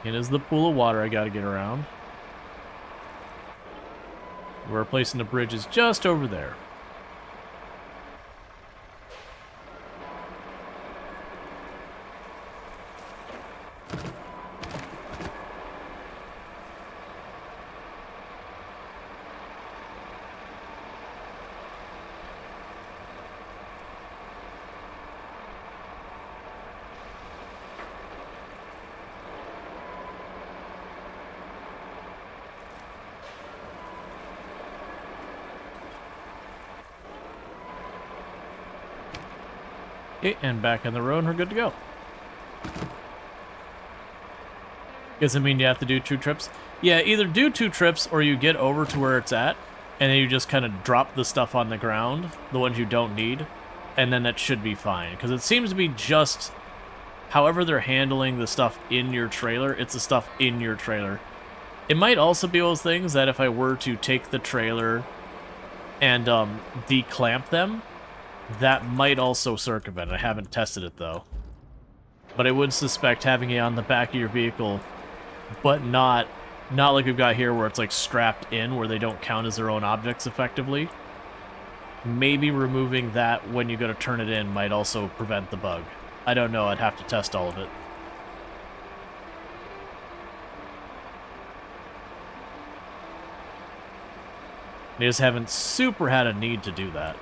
Speaker 1: It is the pool of water I gotta get around. We're replacing the bridge is just over there. Okay, and back on the road, and we're good to go. Does it mean you have to do 2 trips? Yeah, either do 2 trips or you get over to where it's at, and then you just kind of drop the stuff on the ground, the ones you don't need, and then that should be fine. Because it seems to be just however they're handling the stuff in your trailer, it's the stuff in your trailer. It might also be those things that if I were to take the trailer and declamp them, that might also circumvent it. I haven't tested it, though. But I would suspect having it on the back of your vehicle, but not like we've got here where it's like strapped in, where they don't count as their own objects effectively. Maybe removing that when you go to turn it in might also prevent the bug. I don't know. I'd have to test all of it. I just haven't super had a need to do that.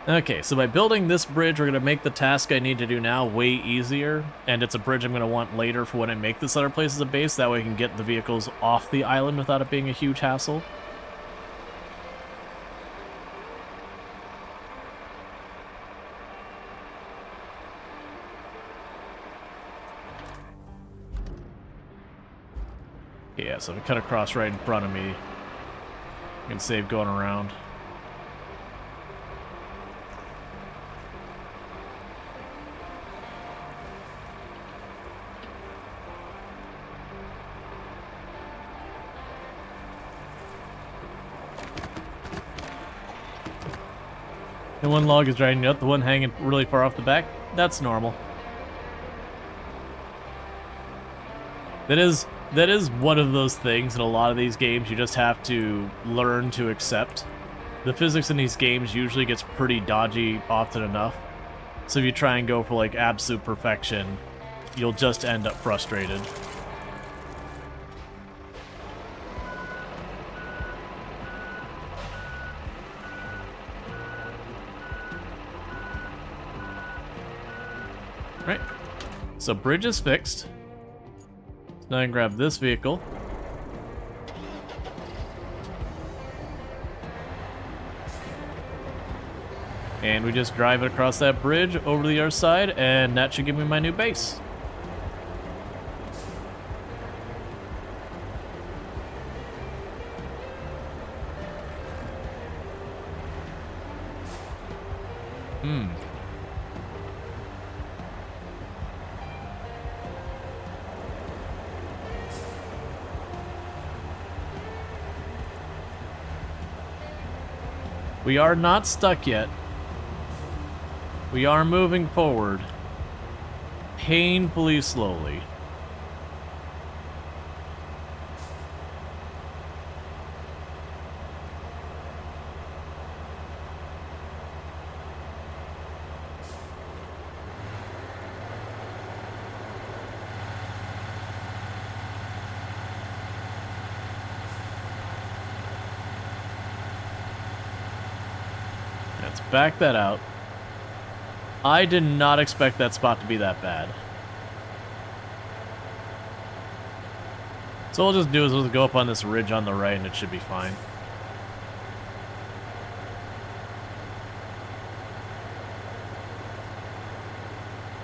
Speaker 1: Okay, so by building this bridge, we're going to make the task I need to do now way easier, and it's a bridge I'm going to want later for when I make this other place as a base, that way I can get the vehicles off the island without it being a huge hassle. Yeah, so if I cut across right in front of me, I can save going around. The one log is dragging up, the one hanging really far off the back, that's normal. That is one of those things in a lot of these games you just have to learn to accept. The physics in these games usually gets pretty dodgy often enough. So if you try and go for like absolute perfection, you'll just end up frustrated. Right. So bridge is fixed. Now I can grab this vehicle. And we just drive it across that bridge over to the other side, and that should give me my new base. We are not stuck yet. We are moving forward. Painfully slowly. Let's back that out. I did not expect that spot to be that bad. So what we'll just do is we'll go up on this ridge on the right and it should be fine.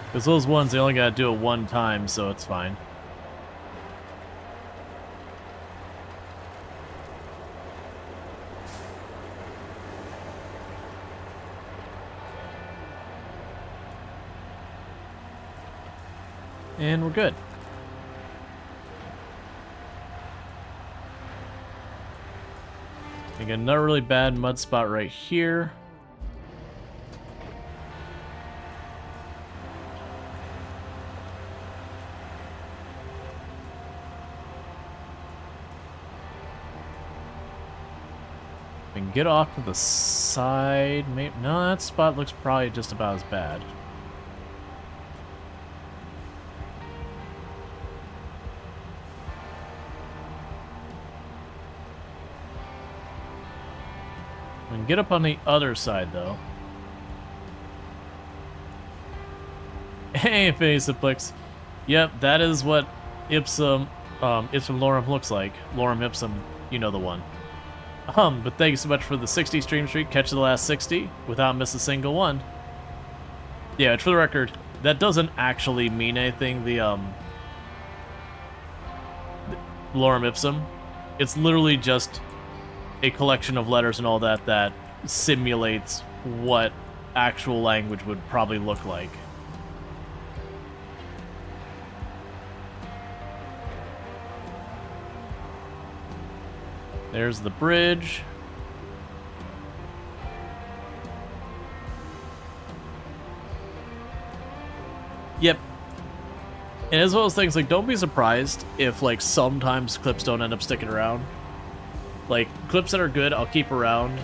Speaker 1: Because those ones, they only gotta do it one time, so it's fine. And we're good. We got another really bad mud spot right here. We can get off to the side. Maybe, no, that spot looks probably just about as bad. We can get up on the other side, though. Hey, Faceplex. Yep, that is what Ipsum Lorem looks like. Lorem Ipsum, you know the one. But thank you so much for the 60 stream streak. Catch the last 60 without miss a single one. Yeah, for the record, that doesn't actually mean anything, the Lorem Ipsum. It's literally just a collection of letters and all that that simulates what actual language would probably look like. There's the bridge. Yep. And as well as things like, don't be surprised if like sometimes clips don't end up sticking around. Like, clips that are good, I'll keep around.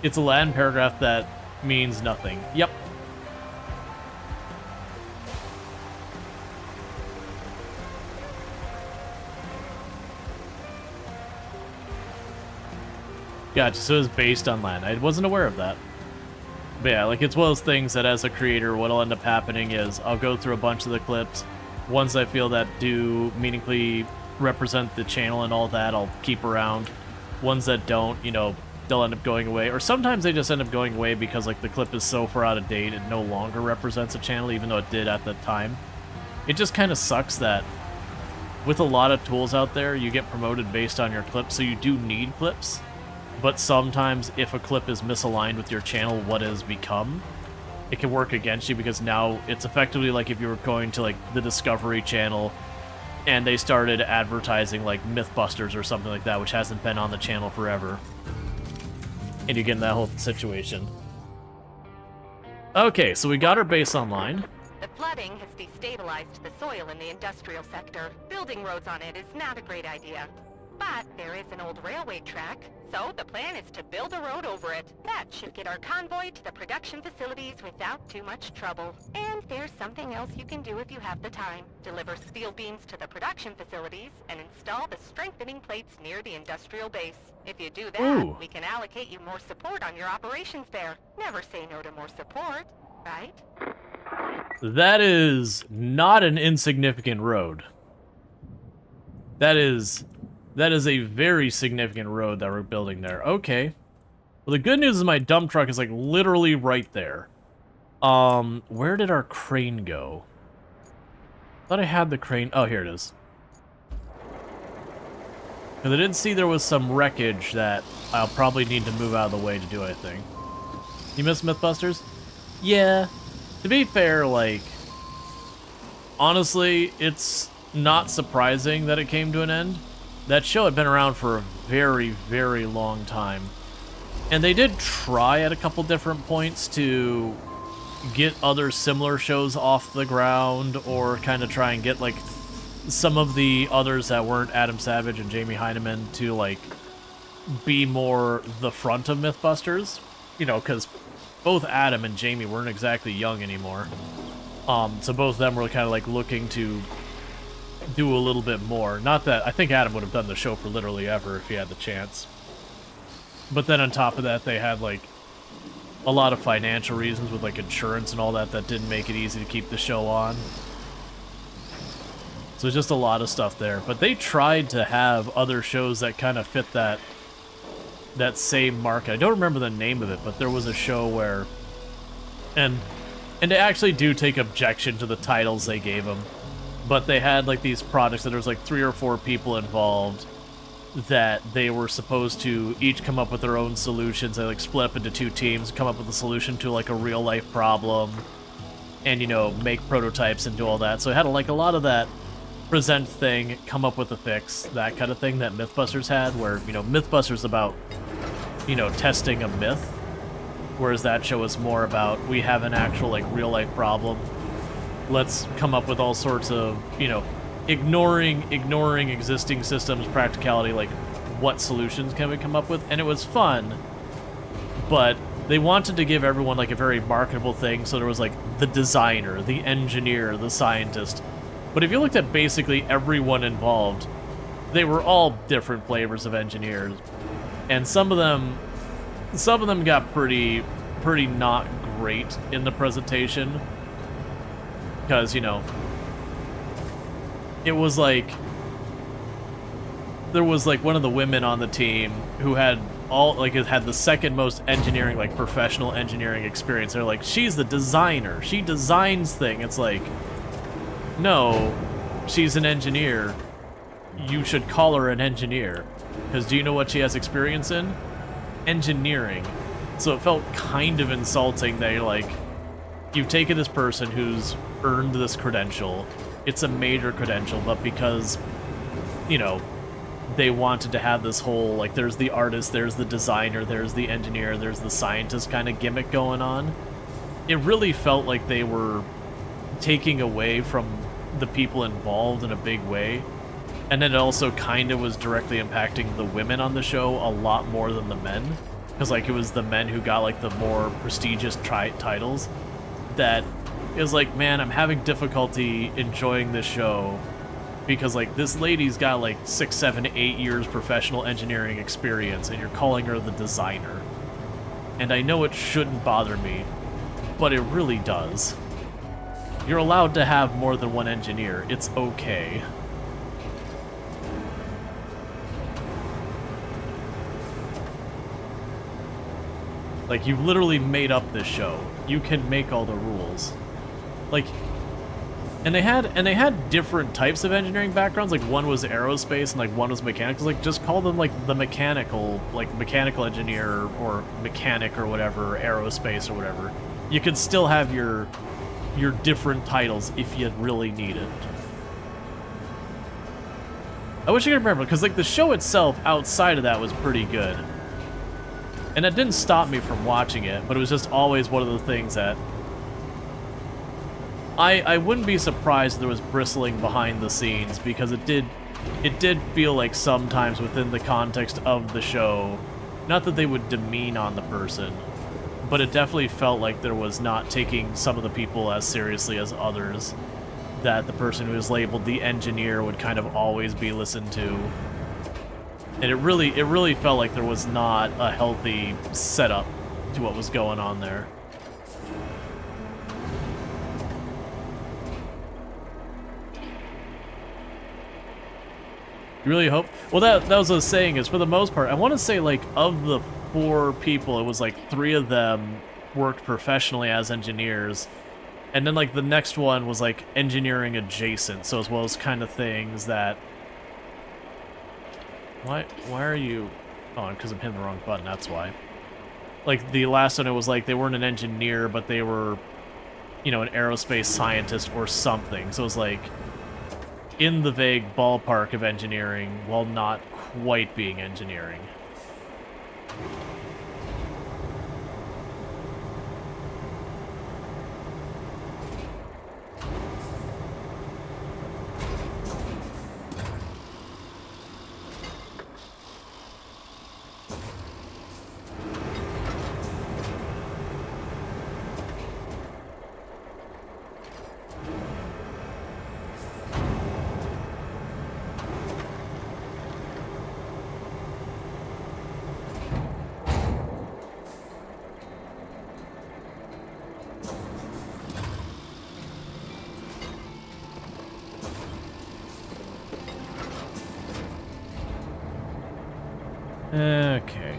Speaker 1: It's a Latin paragraph that means nothing. Yep. Gotcha, so it's based on Latin. I wasn't aware of that. But yeah, like, it's one of those things that as a creator, what'll end up happening is I'll go through a bunch of the clips. Ones I feel that do meaningfully represent the channel and all that, I'll keep around. Ones that don't, you know, they'll end up going away. Or sometimes they just end up going away because, like, the clip is so far out of date, it no longer represents a channel, even though it did at the time. It just kind of sucks that with a lot of tools out there, you get promoted based on your clips, so you do need clips. But sometimes if a clip is misaligned with your channel, what it has become, it can work against you, because now it's effectively like if you were going to, like, the Discovery Channel and they started advertising, like, Mythbusters or something like that, which hasn't been on the channel forever. And you get in that whole situation. Okay, so we got our base online.
Speaker 2: The flooding has destabilized the soil in the industrial sector. Building roads on it is not a great idea. But there is an old railway track, so the plan is to build a road over it. That should get our convoy to the production facilities without too much trouble. And there's something else you can do if you have the time. Deliver steel beams to the production facilities and install the strengthening plates near the industrial base. If you do that,
Speaker 1: Ooh.
Speaker 2: we can allocate you more support on your operations there. Never say no to more support, right?
Speaker 1: That is not an insignificant road. That is a very significant road that we're building there. Okay. Well, the good news is my dump truck is, like, literally right there. Where did our crane go? Thought I had the crane. Oh, here it is. Because I did see there was some wreckage that I'll probably need to move out of the way to do anything. You miss Mythbusters? Yeah. To be fair, like, honestly, it's not surprising that it came to an end. That show had been around for a very, very long time. And they did try at a couple different points to get other similar shows off the ground, or kind of try and get like some of the others that weren't Adam Savage and Jamie Heineman to like be more the front of Mythbusters, you know, because both Adam and Jamie weren't exactly young anymore. So both of them were kind of like looking to do a little bit more. Not that I think Adam would have done the show for literally ever if he had the chance. But then on top of that, they had like a lot of financial reasons with like insurance and all that that didn't make it easy to keep the show on. So just a lot of stuff there. But they tried to have other shows that kind of fit that same market. I don't remember the name of it, but there was a show where, and they actually do take objection to the titles they gave them, but they had like these projects that there was like 3 or 4 people involved that they were supposed to each come up with their own solutions. They like split up into 2 teams, come up with a solution to like a real life problem, and you know, make prototypes and do all that. So it had like a lot of that present thing, come up with a fix, that kind of thing that Mythbusters had, where, you know, Mythbusters about, you know, testing a myth, whereas that show was more about, we have an actual like real life problem, let's come up with all sorts of, you know, ignoring existing systems, practicality, like what solutions can we come up with. And it was fun, but they wanted to give everyone like a very marketable thing, so there was like the designer, the engineer, the scientist. But if you looked at basically everyone involved, they were all different flavors of engineers, and some of them got pretty not great in the presentation, because, you know, it was like there was like one of the women on the team who had had the second most engineering, like professional engineering experience. They're like, she's the designer, she designs things. It's like, no, she's an engineer. You should call her an engineer. Because do you know what she has experience in? Engineering. So it felt kind of insulting that you're like, you've taken this person who's earned this credential. It's a major credential, but because, you know, they wanted to have this whole, like, there's the artist, there's the designer, there's the engineer, there's the scientist kind of gimmick going on. It really felt like they were taking away from the people involved in a big way, and then it also kind of was directly impacting the women on the show a lot more than the men, because like it was the men who got like the more prestigious titles. That it was like, man, I'm having difficulty enjoying this show because like this lady's got like 6, 7, 8 years professional engineering experience, and you're calling her the designer. And I know it shouldn't bother me, but it really does. You're allowed to have more than one engineer. It's okay. Like, you've literally made up this show. You can make all the rules. Like, and they had different types of engineering backgrounds. Like, one was aerospace and like one was mechanical. Like, just call them like the mechanical engineer or mechanic or whatever, or aerospace or whatever. You could still have your different titles if you really need it. I wish I could remember, because like the show itself outside of that was pretty good. And it didn't stop me from watching it, but it was just always one of the things that I wouldn't be surprised if there was bristling behind the scenes, because it did feel like sometimes within the context of the show, not that they would demean on the person, but it definitely felt like there was not taking some of the people as seriously as others, that the person who is labeled the engineer would kind of always be listened to. And it really felt like there was not a healthy setup to what was going on there. You really hope? Well, that was what I was saying, is for the most part, I want to say like of the 4 people, it was like 3 of them worked professionally as engineers, and then like the next one was like engineering adjacent, so as well as kind of things that... Why are you... Oh, because I'm hitting the wrong button, that's why. Like, the last one, it was like they weren't an engineer, but they were, you know, an aerospace scientist or something. So it was like in the vague ballpark of engineering while not quite being engineering. Okay.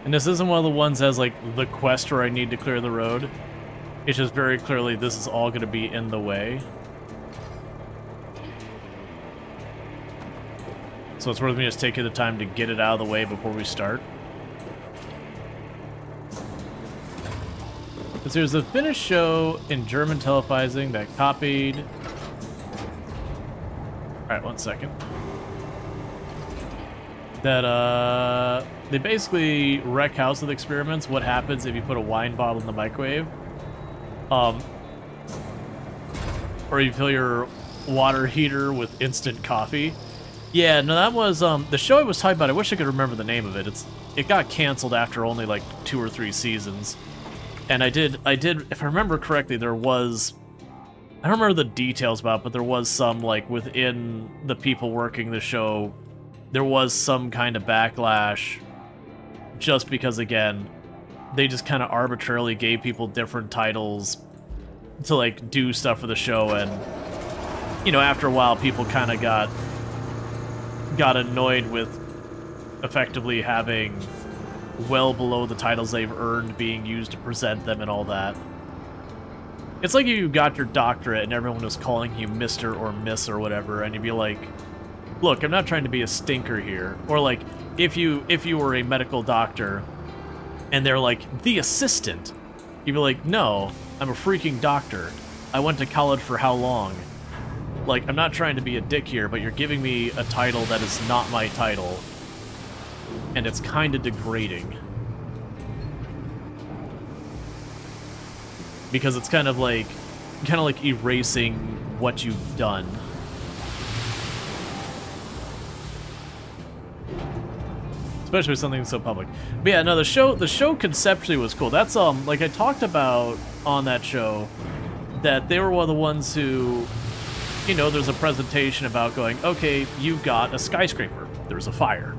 Speaker 1: And this isn't one of the ones that has, like, the quest where I need to clear the road. It's just very clearly this is all going to be in the way. So it's worth me just taking the time to get it out of the way before we start. Because there's a Finnish show in German televising that copied... Alright, 1 second. That, they basically wreck house with experiments. What happens if you put a wine bottle in the microwave? Or you fill your water heater with instant coffee. Yeah, no, that was, the show I was talking about. I wish I could remember the name of it. It got canceled after only, like, 2 or 3 seasons. And I did, if I remember correctly, there was... I don't remember the details about it, but there was some, like, within the people working the show, there was some kind of backlash just because, again, they just kind of arbitrarily gave people different titles to, like, do stuff for the show, and, you know, after a while, people kind of got annoyed with effectively having well below the titles they've earned being used to present them and all that. It's like if you got your doctorate and everyone was calling you Mr. or Miss or whatever, and you'd be like, look, I'm not trying to be a stinker here. Or like, if you were a medical doctor and they're like, the assistant, you'd be like, no, I'm a freaking doctor. I went to college for how long? Like, I'm not trying to be a dick here, but you're giving me a title that is not my title. And it's kind of degrading. Because it's kind of like erasing what you've done. Especially with something so public. But yeah, no, the show conceptually was cool. That's, like I talked about on that show, that they were one of the ones who, you know, there's a presentation about going, okay, you've got a skyscraper. There's a fire.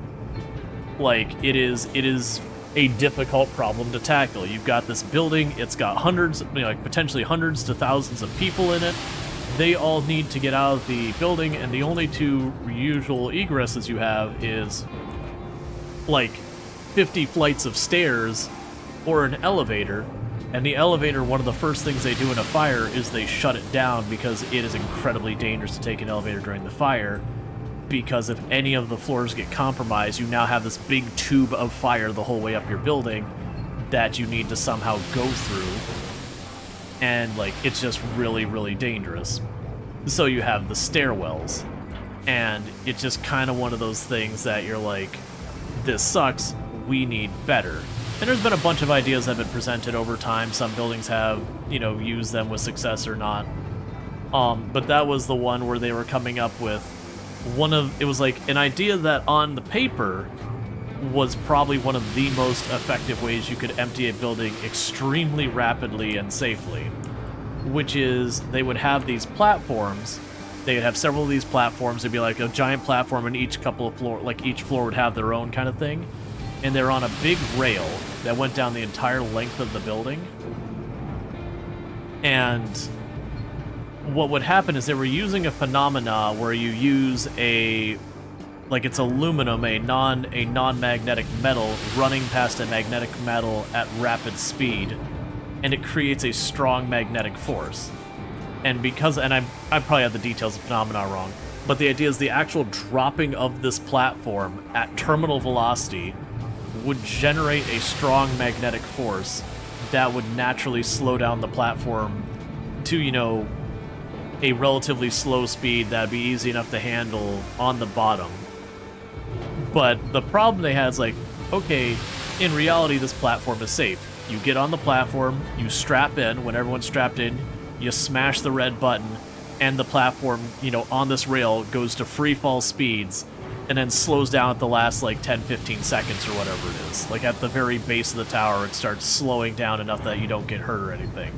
Speaker 1: Like, it is a difficult problem to tackle. You've got this building, it's got hundreds, you know, like potentially hundreds to thousands of people in it. They all need to get out of the building, and the only 2 usual egresses you have is like 50 flights of stairs or an elevator. And the elevator, one of the first things they do in a fire is they shut it down because it is incredibly dangerous to take an elevator during the fire. Because if any of the floors get compromised, you now have this big tube of fire the whole way up your building that you need to somehow go through. And, like, it's just really, really dangerous. So you have the stairwells. And it's just kind of one of those things that you're like, this sucks, we need better. And there's been a bunch of ideas that have been presented over time. Some buildings have, you know, used them with success or not. But that was the one where they were coming up with it was like an idea that on the paper was probably one of the most effective ways you could empty a building extremely rapidly and safely. Which is, they would have these platforms. They would have several of these platforms. It'd be like a giant platform, and each floor would have their own kind of thing. And they're on a big rail that went down the entire length of the building. And what would happen is they were using a phenomena where you use it's aluminum, a non-magnetic metal running past a magnetic metal at rapid speed, and it creates a strong magnetic force. And I probably have the details of the phenomena wrong, but the idea is the actual dropping of this platform at terminal velocity would generate a strong magnetic force that would naturally slow down the platform to, you know, a relatively slow speed that'd be easy enough to handle on the bottom. But the problem they had is like, okay, in reality this platform is safe. You get on the platform, you strap in. When everyone's strapped in, you smash the red button, and the platform, you know, on this rail goes to free fall speeds and then slows down at the last like 10-15 seconds or whatever it is. Like at the very base of the tower, it starts slowing down enough that you don't get hurt or anything.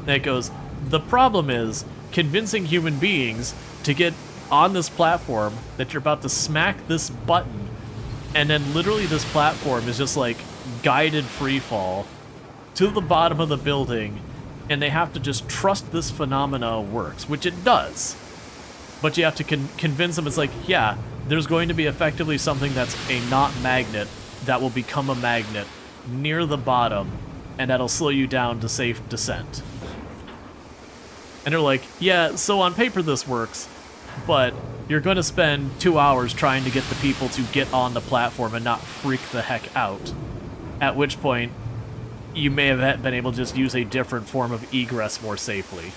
Speaker 1: And it goes, the problem is convincing human beings to get on this platform that you're about to smack this button, and then literally this platform is just like guided free fall to the bottom of the building, and they have to just trust this phenomena works, which it does. But you have to convince them, it's like, yeah, there's going to be effectively something that's a not magnet that will become a magnet near the bottom, and that'll slow you down to safe descent. And they're like, yeah, so on paper this works, but you're going to spend 2 hours trying to get the people to get on the platform and not freak the heck out. At which point, you may have been able to just use a different form of egress more safely.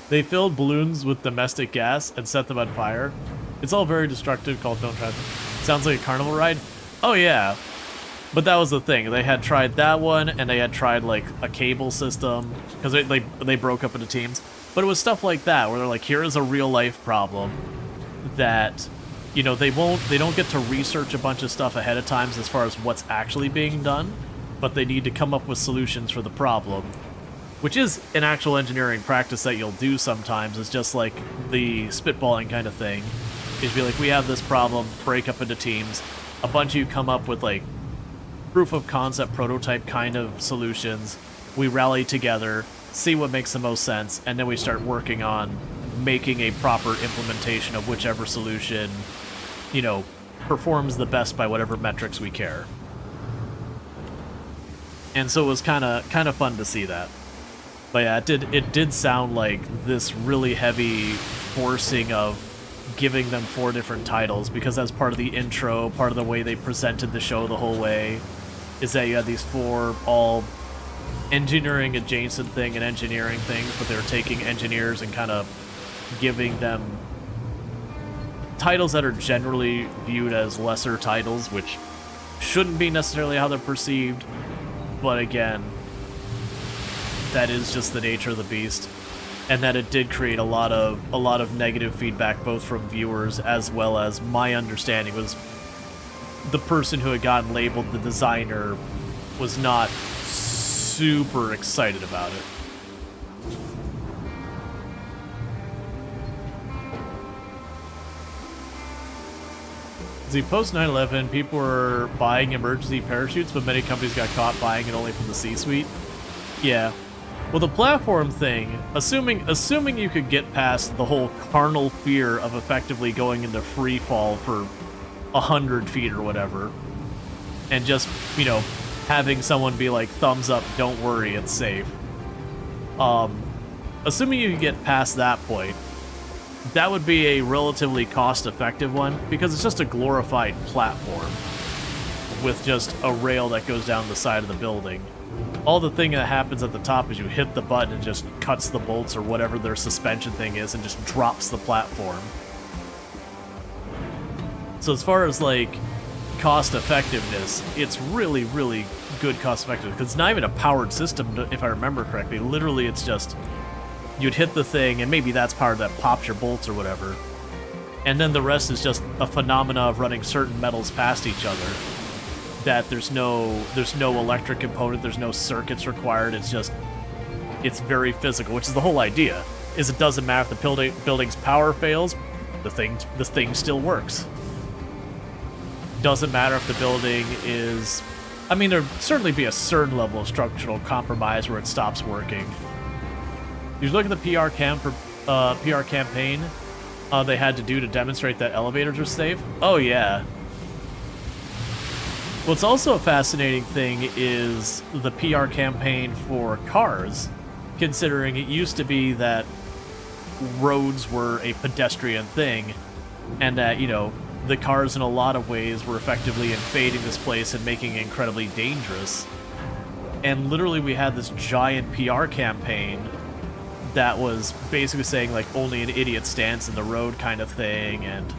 Speaker 1: They filled balloons with domestic gas and set them on fire. It's all very destructive, called Don't Try. Sounds like a carnival ride. Oh yeah. But that was the thing. They had tried that one, and they had tried like a cable system, because they broke up into teams. But it was stuff like that, where they're like, here is a real life problem that, you know, they don't get to research a bunch of stuff ahead of time as far as what's actually being done, but they need to come up with solutions for the problem, which is an actual engineering practice that you'll do sometimes. It's just like the spitballing kind of thing. Is be like, we have this problem, break up into teams. A bunch of you come up with like proof of concept prototype kind of solutions. We rally together, see what makes the most sense, and then we start working on making a proper implementation of whichever solution, you know, performs the best by whatever metrics we care. And so it was kind of fun to see that. But yeah, it did sound like this really heavy forcing of giving them 4 different titles, because that's part of the intro, part of the way they presented the show the whole way, is that you had these 4 all engineering adjacent thing and engineering things, but they're taking engineers and kind of giving them titles that are generally viewed as lesser titles, which shouldn't be necessarily how they're perceived, but again, that is just the nature of the beast. And that it did create a lot of negative feedback, both from viewers as well as my understanding was the person who had gotten labeled the designer was not super excited about it. See, post 9/11, people were buying emergency parachutes, but many companies got caught buying it only from the C-suite. Yeah. Well, the platform thing, assuming you could get past the whole carnal fear of effectively going into free fall for 100 feet or whatever, and just, you know, having someone be like, thumbs up, don't worry, it's safe. Assuming you could get past that point, that would be a relatively cost-effective one, because it's just a glorified platform with just a rail that goes down the side of the building. All the thing that happens at the top is you hit the button and just cuts the bolts or whatever their suspension thing is and just drops the platform. So as far as like cost effectiveness, it's really, really good cost effectiveness, because it's not even a powered system, if I remember correctly. Literally, it's just you'd hit the thing and maybe that's powered, that pops your bolts or whatever, and then the rest is just a phenomena of running certain metals past each other. That there's no electric component, there's no circuits required, it's very physical, which is the whole idea, is it doesn't matter if the building's power fails, the thing still works. Doesn't matter if the building is, I mean, there'd certainly be a certain level of structural compromise where it stops working. You look at the PR campaign they had to do to demonstrate that elevators are safe. Oh yeah. What's also a fascinating thing is the PR campaign for cars, considering it used to be that roads were a pedestrian thing, and that, you know, the cars in a lot of ways were effectively invading this place and making it incredibly dangerous. And literally we had this giant PR campaign that was basically saying, like, only an idiot stands in the road kind of thing, and,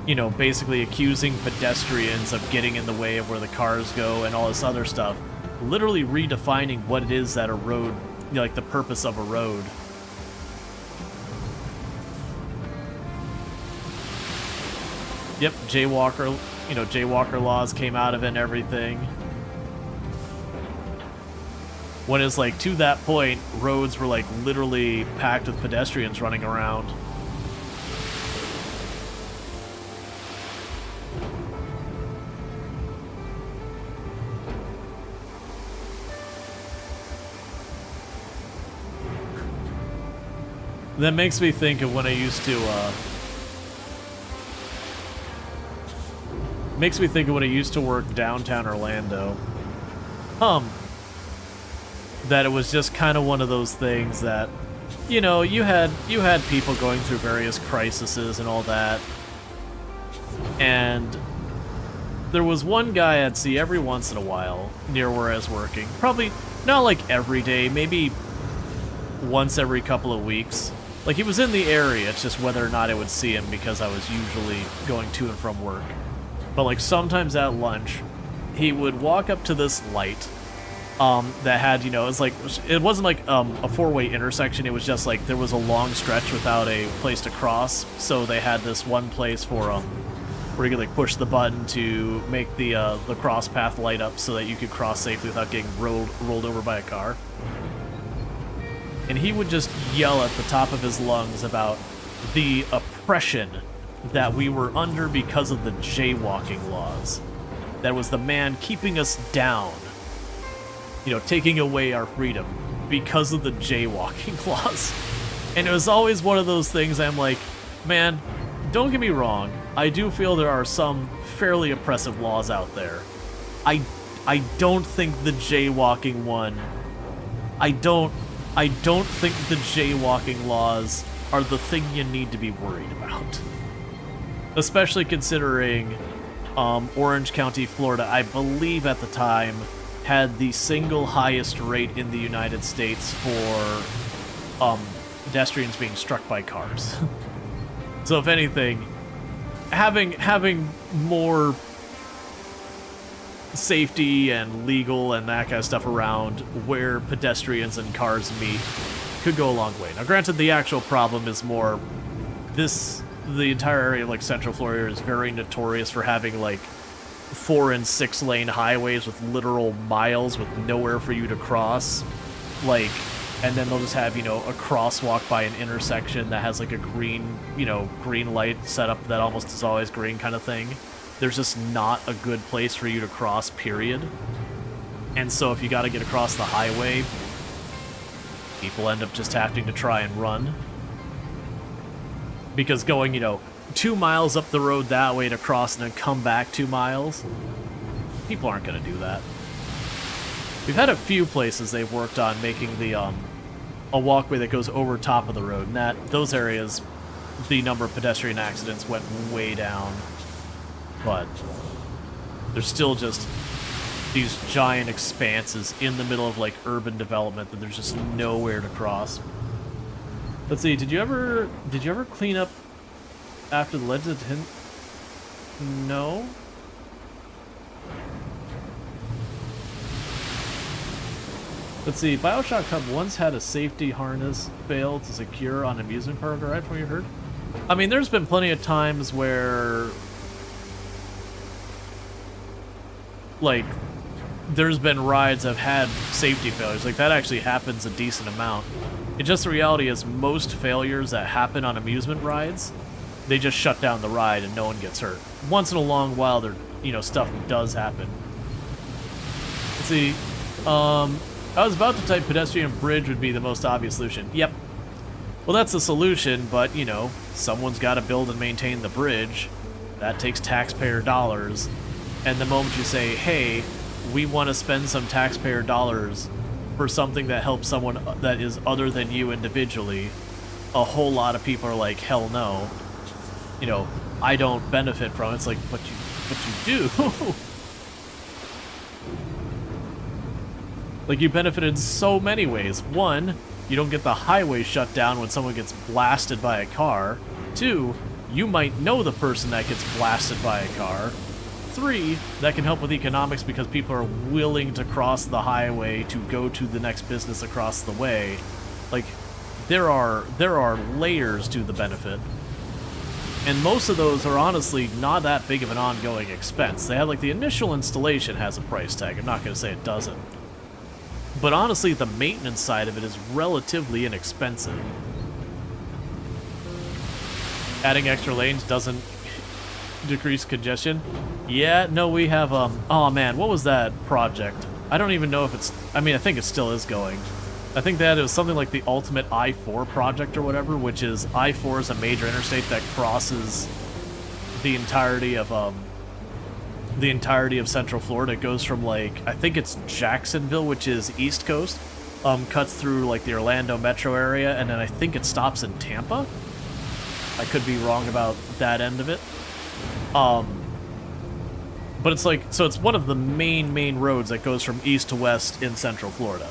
Speaker 1: you know, basically accusing pedestrians of getting in the way of where the cars go and all this other stuff. Literally redefining what it is that a road, you know, like the purpose of a road. Yep, jaywalker laws came out of it and everything. When it's like, to that point, roads were like literally packed with pedestrians running around. That makes me think of when I used to, makes me think of when I used to work downtown Orlando. That it was just kind of one of those things that, you know, you had people going through various crises and all that. And there was one guy I'd see every once in a while near where I was working. Probably not like every day, maybe once every couple of weeks. Like, he was in the area, it's just whether or not I would see him because I was usually going to and from work. But like sometimes at lunch, he would walk up to this light that had, you know, it wasn't like a four-way intersection. It was just like there was a long stretch without a place to cross. So they had this one place for where you could like push the button to make the cross path light up so that you could cross safely without getting rolled over by a car. And he would just yell at the top of his lungs about the oppression that we were under because of the jaywalking laws. That was the man keeping us down, you know, taking away our freedom because of the jaywalking laws. And it was always one of those things I'm like, man, don't get me wrong, I do feel there are some fairly oppressive laws out there. I don't think the jaywalking one, I don't think the jaywalking laws are the thing you need to be worried about. Especially considering Orange County, Florida, I believe at the time, had the single highest rate in the United States for pedestrians being struck by cars. So if anything, having more safety and legal and that kind of stuff around where pedestrians and cars meet could go a long way. Now granted, the actual problem is more the entire area of like Central Florida is very notorious for having like 4 and 6 lane highways with literal miles with nowhere for you to cross. Like, and then they'll just have, you know, a crosswalk by an intersection that has like a green, you know, green light set up that almost is always green kind of thing. There's just not a good place for you to cross, period. And so if you got to get across the highway, people end up just having to try and run. Because going, you know, 2 miles up the road that way to cross and then come back 2 miles, people aren't going to do that. We've had a few places they've worked on making the a walkway that goes over top of the road, and those areas, the number of pedestrian accidents went way down. But there's still just these giant expanses in the middle of like urban development that there's just nowhere to cross. Let's see, did you ever clean up after the Legend of Tin? No? Let's see, BioShock Hub once had a safety harness fail to secure on amusement park ride, from what you heard? I mean, there's been plenty of times where, like, there's been rides that have had safety failures. Like, that actually happens a decent amount. It's just the reality is most failures that happen on amusement rides, they just shut down the ride and no one gets hurt. Once in a long while, there, you know, stuff does happen. Let's see. I was about to type pedestrian bridge would be the most obvious solution. Yep. Well, that's a solution, but, you know, someone's got to build and maintain the bridge. That takes taxpayer dollars. And the moment you say, hey, we want to spend some taxpayer dollars for something that helps someone that is other than you individually, a whole lot of people are like, hell no. You know, I don't benefit from it. It's like, but you do. Like, you benefit in so many ways. 1, you don't get the highway shut down when someone gets blasted by a car. 2, you might know the person that gets blasted by a car. 3, that can help with economics because people are willing to cross the highway to go to the next business across the way. Like, there are layers to the benefit. And most of those are honestly not that big of an ongoing expense. They have, like, the initial installation has a price tag. I'm not going to say it doesn't. But honestly, the maintenance side of it is relatively inexpensive. Adding extra lanes doesn't decrease congestion. Yeah, no, we have, oh man, what was that project? I don't even know if it's, I mean, I think it still is going. I think that it was something like the Ultimate I-4 project or whatever, which is I-4 is a major interstate that crosses the entirety of Central Florida. It goes from, like, I think it's Jacksonville, which is East Coast, cuts through, like, the Orlando metro area, and then I think it stops in Tampa. I could be wrong about that end of it. But it's like, so it's one of the main roads that goes from east to west in Central Florida.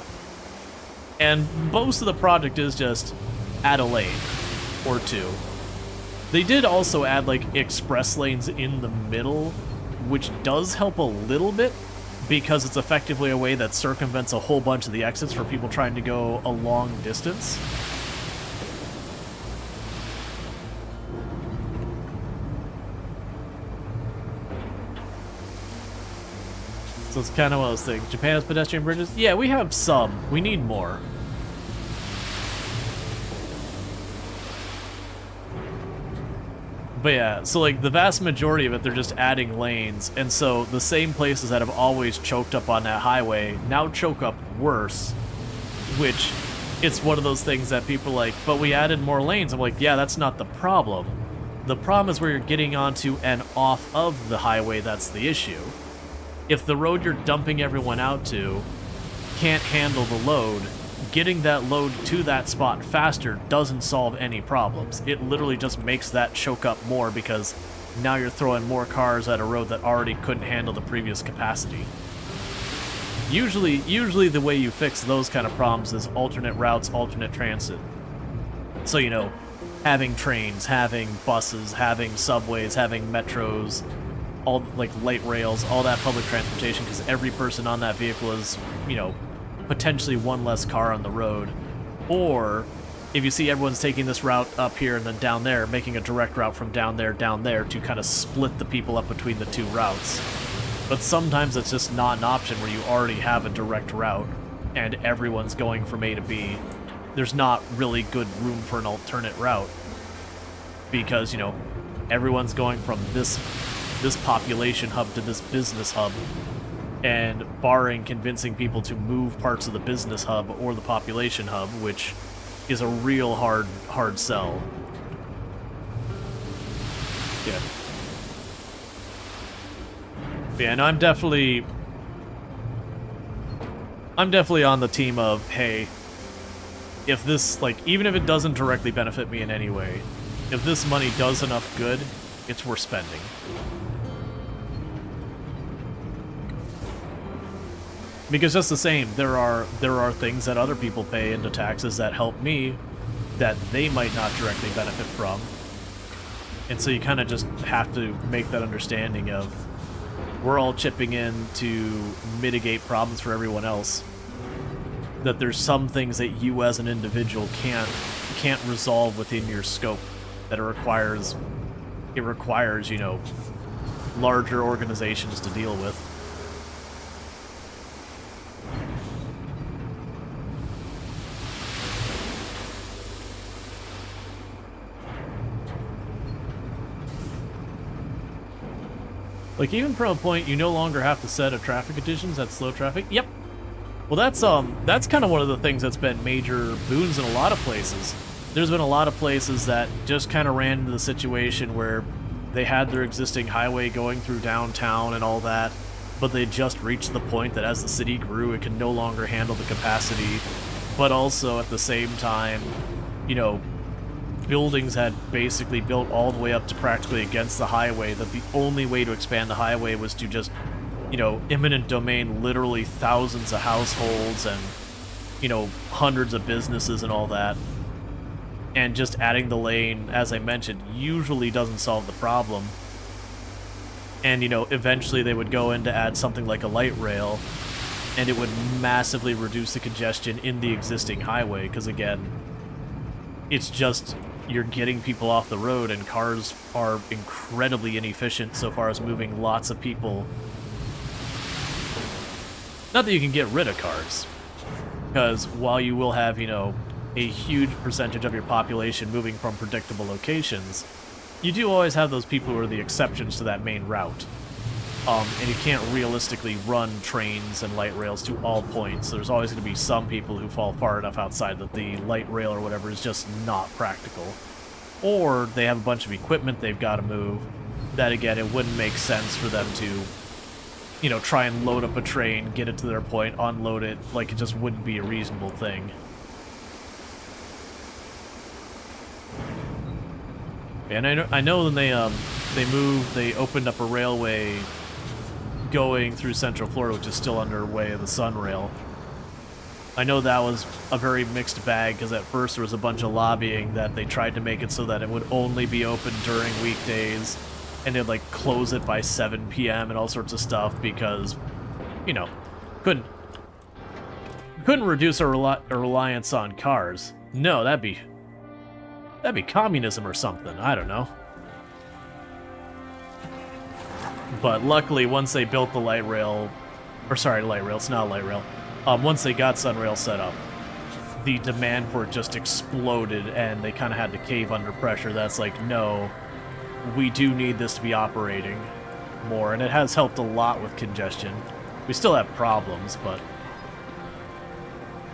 Speaker 1: And most of the project is just add a lane or two. They did also add, like, express lanes in the middle, which does help a little bit, because it's effectively a way that circumvents a whole bunch of the exits for people trying to go a long distance. So it's kind of one of those things. Japan has pedestrian bridges? Yeah, we have some. We need more. But yeah, so like the vast majority of it, they're just adding lanes, and so the same places that have always choked up on that highway now choke up worse, which it's one of those things that people are like, but we added more lanes. I'm like, yeah, that's not the problem. The problem is where you're getting onto and off of the highway that's the issue. If the road you're dumping everyone out to can't handle the load, getting that load to that spot faster doesn't solve any problems. It literally just makes that choke up more, because now you're throwing more cars at a road that already couldn't handle the previous capacity. Usually the way you fix those kind of problems is alternate routes, alternate transit. So, you know, having trains, having buses, having subways, having metros, all, like, light rails, all that public transportation, because every person on that vehicle is, you know, potentially one less car on the road. Or if you see everyone's taking this route up here and then down there, making a direct route from down there to kind of split the people up between the two routes. But sometimes it's just not an option where you already have a direct route and everyone's going from A to B. There's not really good room for an alternate route, because, you know, everyone's going from this population hub to this business hub, and barring convincing people to move parts of the business hub or the population hub, which is a real hard sell. Yeah. But yeah, and I'm definitely on the team of, hey, if this, like, even if it doesn't directly benefit me in any way, if this money does enough good, it's worth spending. Because just the same, there are things that other people pay into taxes that help me that they might not directly benefit from. And so you kind of just have to make that understanding of, we're all chipping in to mitigate problems for everyone else. That there's some things that you as an individual can't resolve within your scope, that it requires, you know, larger organizations to deal with. Like, even from a point, you no longer have to set a traffic conditions that slow traffic. Yep. Well, that's kind of one of the things that's been major boons in a lot of places. There's been a lot of places that just kind of ran into the situation where they had their existing highway going through downtown and all that, but they just reached the point that as the city grew, it can no longer handle the capacity. But also, at the same time, you know, buildings had basically built all the way up to practically against the highway, that the only way to expand the highway was to just, you know, eminent domain literally thousands of households and, you know, hundreds of businesses and all that. And just adding the lane, as I mentioned, usually doesn't solve the problem. And, you know, eventually they would go in to add something like a light rail, and it would massively reduce the congestion in the existing highway, because, again, it's just, you're getting people off the road, and cars are incredibly inefficient so far as moving lots of people. Not that you can get rid of cars, because while you will have, you know, a huge percentage of your population moving from predictable locations, you do always have those people who are the exceptions to that main route. And you can't realistically run trains and light rails to all points. There's always going to be some people who fall far enough outside that the light rail or whatever is just not practical. Or they have a bunch of equipment they've got to move. That, again, it wouldn't make sense for them to, you know, try and load up a train, get it to their point, unload it. Like, it just wouldn't be a reasonable thing. And I know when they opened up a railway going through Central Florida, which is still underway, the Sun Rail. I know that was a very mixed bag, because at first there was a bunch of lobbying that they tried to make it so that it would only be open during weekdays, and they'd, like, close it by 7 p.m. and all sorts of stuff, because, you know, couldn't reduce our reliance on cars. No, that'd be communism or something, I don't know. But luckily, once they built the light rail, or sorry, light rail, it's not light rail, once they got Sunrail set up, the demand for it just exploded, and they kind of had to cave under pressure. That's like, no, we do need this to be operating more, and it has helped a lot with congestion. We still have problems, but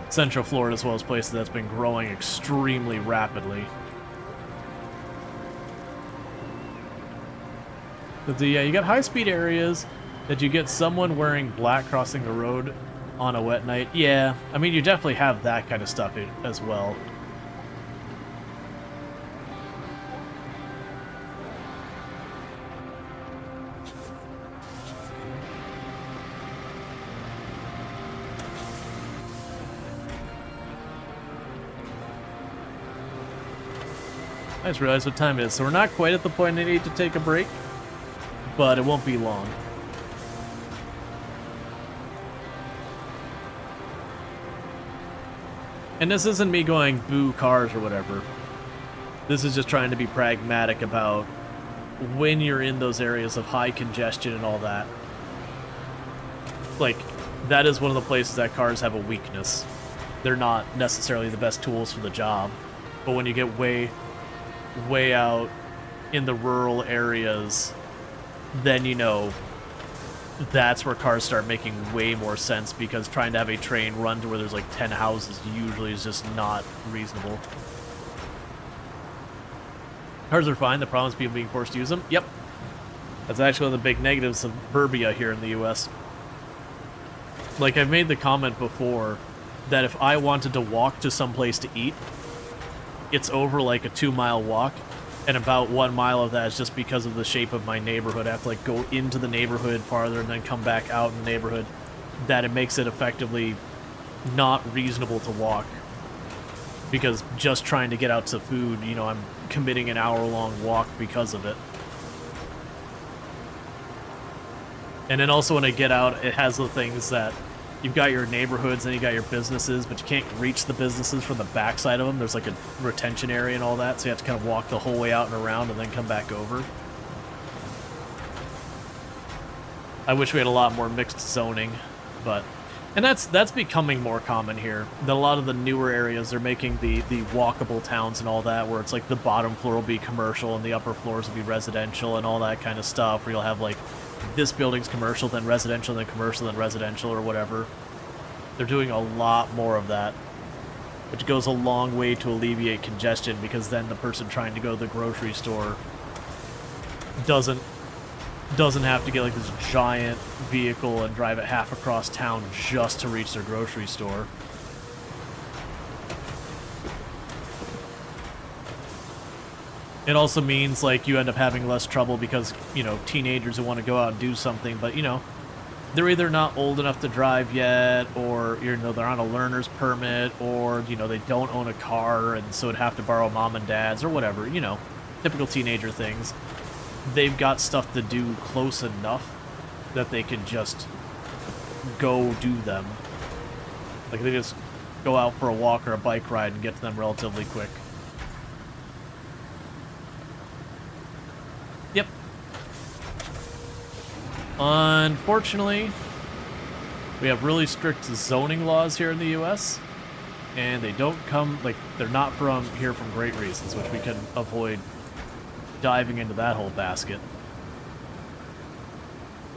Speaker 1: Central Florida as well as places that's been growing extremely rapidly. But yeah, you got high-speed areas that you get someone wearing black crossing the road on a wet night. Yeah, I mean, you definitely have that kind of stuff as well. I just realized what time it is, so we're not quite at the point I need to take a break, but it won't be long. And this isn't me going boo cars or whatever. This is just trying to be pragmatic about when you're in those areas of high congestion and all that. Like, that is one of the places that cars have a weakness. They're not necessarily the best tools for the job, but when you get way out in the rural areas, then, you know, that's where cars start making way more sense, because trying to have a train run to where there's like 10 houses usually is just not reasonable. Cars are fine, the problem is people being forced to use them. Yep. That's actually one of the big negatives of suburbia here in the US. Like, I've made the comment before that if I wanted to walk to some place to eat, it's over like a 2-mile walk, and about 1 mile of that is just because of the shape of my neighborhood. I have to like go into the neighborhood farther and then come back out in the neighborhood, that it makes it effectively not reasonable to walk. Because just trying to get out to food, you know, I'm committing an hour-long walk because of it. And then also when I get out, it has the things that you've got your neighborhoods and you got your businesses, but you can't reach the businesses from the backside of them. There's like a retention area and all that, so you have to kind of walk the whole way out and around and then come back over. I wish we had a lot more mixed zoning, but... And that's becoming more common here. That a lot of the newer areas are making the walkable towns and all that, where it's like the bottom floor will be commercial and the upper floors will be residential and all that kind of stuff, where you'll have like this building's commercial, then residential, then commercial, then residential, or whatever. They're doing a lot more of that, which goes a long way to alleviate congestion, because then the person trying to go to the grocery store doesn't have to get like this giant vehicle and drive it half across town just to reach their grocery store. It also means, like, you end up having less trouble because, you know, teenagers who want to go out and do something, but, you know, they're either not old enough to drive yet, or, you know, they're on a learner's permit, or, you know, they don't own a car and so would have to borrow mom and dad's, or whatever, you know, typical teenager things. They've got stuff to do close enough that they can just go do them. Like, they just go out for a walk or a bike ride and get to them relatively quick. Yep. Unfortunately, we have really strict zoning laws here in the US, and they don't come, like, they're not from here from great reasons, which we can avoid diving into that whole basket.